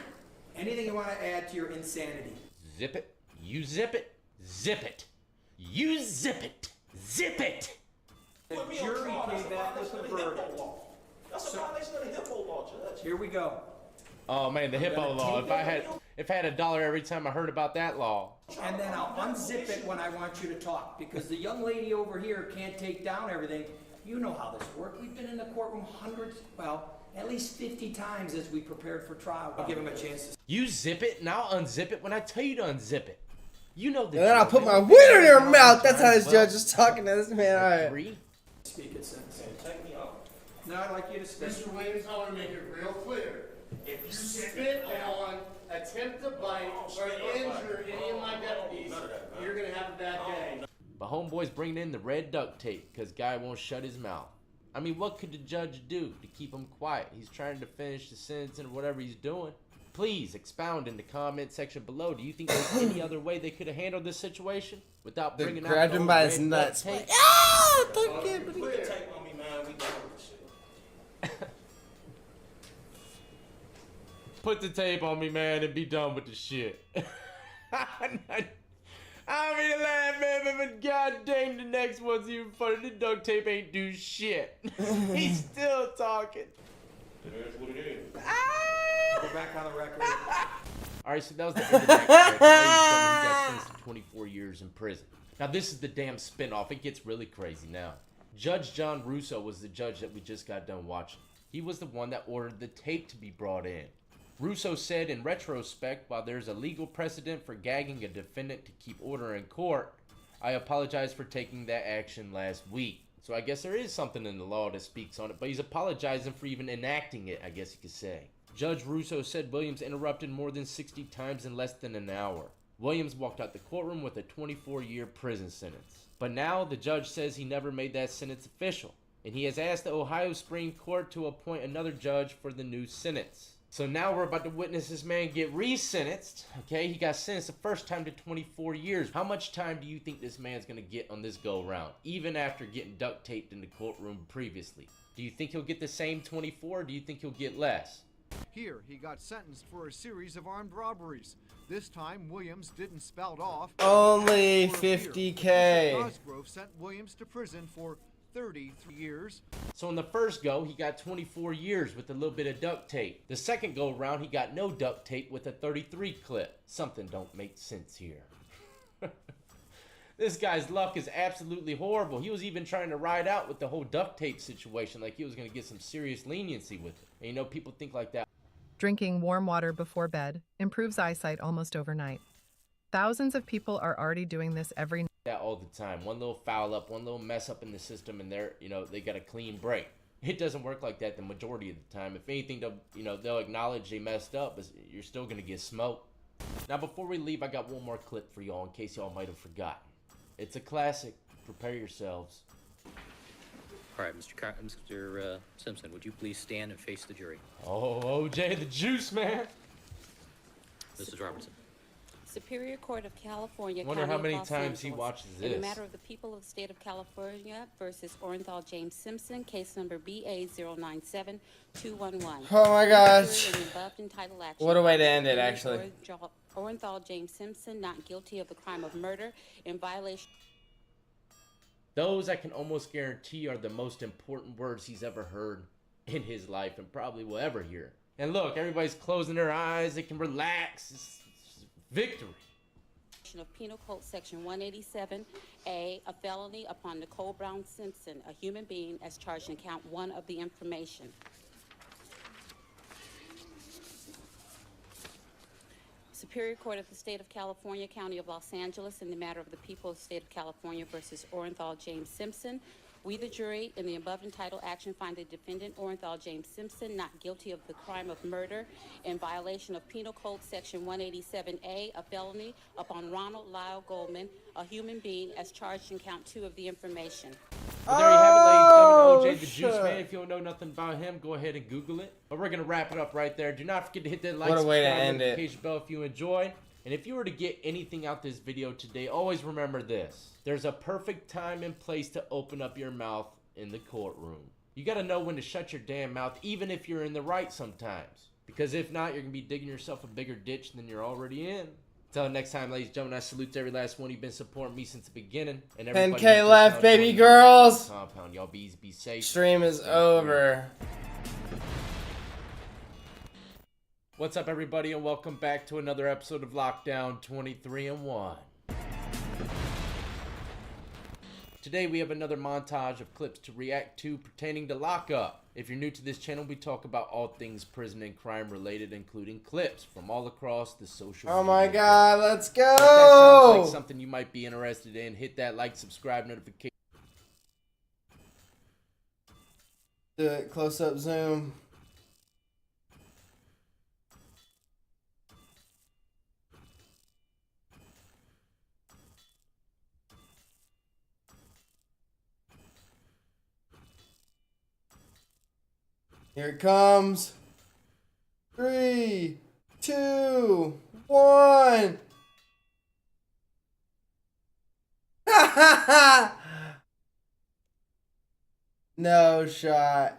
Anything you want to add to your insanity? Zip it. You zip it. Zip it. You zip it. Zip it. The jury came back with a verdict. That's a violation of the HIPPO law, Judge. Here we go. Oh man, the HIPPO law. If I had $1 every time I heard about that law. And then I'll unzip it when I want you to talk, because the young lady over here can't take down everything. You know how this works. We've been in the courtroom at least 50 times as we prepared for trial. I'll give him a chance to... You zip it and I'll unzip it when I tell you to unzip it. You know the... And then I'll put my wiener in your mouth. That's how this judge is talking to this man. Alright. Speak it, sense. Take me off. No, I'd like you to speak. Mr. Williams, I want to make it real clear. If you spit on, attempt to bite, or injure any of my deputies, you're going to have a bad day. But homeboy's bringing in the red duct tape because guy won't shut his mouth. I mean, what could the judge do to keep him quiet? He's trying to finish the sentence and whatever he's doing. Please expound in the comment section below. Do you think there's any other way they could have handled this situation without bringing out the grabbed him by his red nuts. duct tape? Ah, Put the tape on me, man. We done with this shit. Put the tape on me, man, and be done with the shit. I don't mean to laugh, man, but god dang, the next one's even funny. The duct tape ain't do shit. He's still talking. It is what it is. Go back on the record. Alright, so that was the end of that character. Ladies and gentlemen, he got sentenced to 24 years in prison. Now this is the damn spinoff. It gets really crazy now. Judge John Russo was the judge that we just got done watching. He was the one that ordered the tape to be brought in. Russo said in retrospect, while there's a legal precedent for gagging a defendant to keep order in court, I apologize for taking that action last week. So I guess there is something in the law that speaks on it, but he's apologizing for even enacting it, I guess you could say. Judge Russo said Williams interrupted more than 60 times in less than an hour. Williams walked out the courtroom with a 24-year prison sentence. But now the judge says he never made that sentence official, and he has asked the Ohio Supreme Court to appoint another judge for the new sentence. So now we're about to witness this man get re-sentenced. Okay, he got sentenced the first time to 24 years. How much time do you think this man's gonna get on this go-around, even after getting duct taped in the courtroom previously? Do you think he'll get the same 24, or do you think he'll get less? Here, he got sentenced for a series of armed robberies. This time, Williams didn't spout off. Only 50K. Cosgrove sent Williams to prison for 33 years. So in the first go, he got 24 years with a little bit of duct tape. The second go around, he got no duct tape with a 33 clip. Something don't make sense here. This guy's luck is absolutely horrible. He was even trying to ride out with the whole duct tape situation, like he was going to get some serious leniency with it. And you know, people think like that. Drinking warm water before bed improves eyesight almost overnight. Thousands of people are already doing this every night. That all the time. One little foul up, one little mess up in the system, and they're, you know, they got a clean break. It doesn't work like that the majority of the time. If anything, they'll acknowledge they messed up, but you're still gonna get smoked. Now, before we leave, I got one more clip for y'all in case y'all might have forgotten. It's a classic. Prepare yourselves. All right, Mr. Simpson, would you please stand and face the jury? Oh, OJ, the juice, man. Mrs. Robertson. Superior Court of California. Wonder County how of many Los times he Angeles. watches In the this. matter of the people of the state of California versus Orenthal James Simpson, case number BA097211. Oh my gosh. In the above entitled action, What a way to end it, actually. Orenthal James Simpson, not guilty of the crime of murder in violation. Those I can almost guarantee are the most important words he's ever heard in his life and probably will ever hear. And look, everybody's closing their eyes. They can relax. It's victory. Of Penal Code Section 187A, a felony upon Nicole Brown Simpson, a human being, as charged in count 1 of the information. Superior Court of the State of California, County of Los Angeles, in the matter of the people of the State of California versus Orenthal James Simpson. We, the jury, in the above entitled action, find the defendant, Orenthal James Simpson, not guilty of the crime of murder in violation of Penal Code Section 187A, a felony upon Ronald Lyle Goldman, a human being, as charged in count 2 of the information. Well, there you have it, ladies and gentlemen. OJ the Juice Man. If you don't know nothing about him, go ahead and Google it. But we're going to wrap it up right there. Do not forget to hit that like, What a way to subscribe, end it. notification bell if you enjoyed. And if you were to get anything out this video today, always remember this. There's a perfect time and place to open up your mouth in the courtroom. You got to know when to shut your damn mouth, even if you're in the right sometimes. Because if not, you're going to be digging yourself a bigger ditch than you're already in. Until next time, ladies and gentlemen, I salute to every last one. You've been supporting me since the beginning. And 10K left, baby girls. Compound. Y'all be safe. Stream is over. What's up, everybody, and welcome back to another episode of Lockdown 23-1. Today we have another montage of clips to react to pertaining to lockup. If you're new to this channel, we talk about all things prison and crime related, including clips from all across the social media. Oh my god, let's go! If that sounds like something you might be interested in, hit that like, subscribe, notification. Do it, close up zoom. Here it comes. 3, 2, 1. No shot.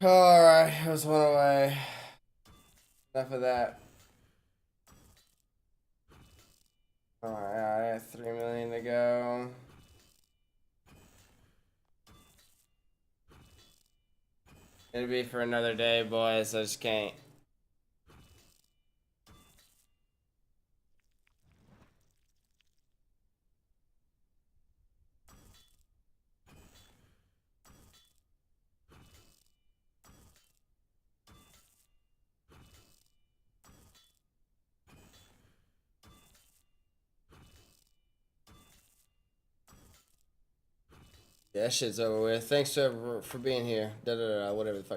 Alright, it was one away. Enough of that. Alright, I have 3 million to go. It'll be for another day, boys. I just can't. Yeah, that shit's over with. Thanks for being here. Whatever the fuck.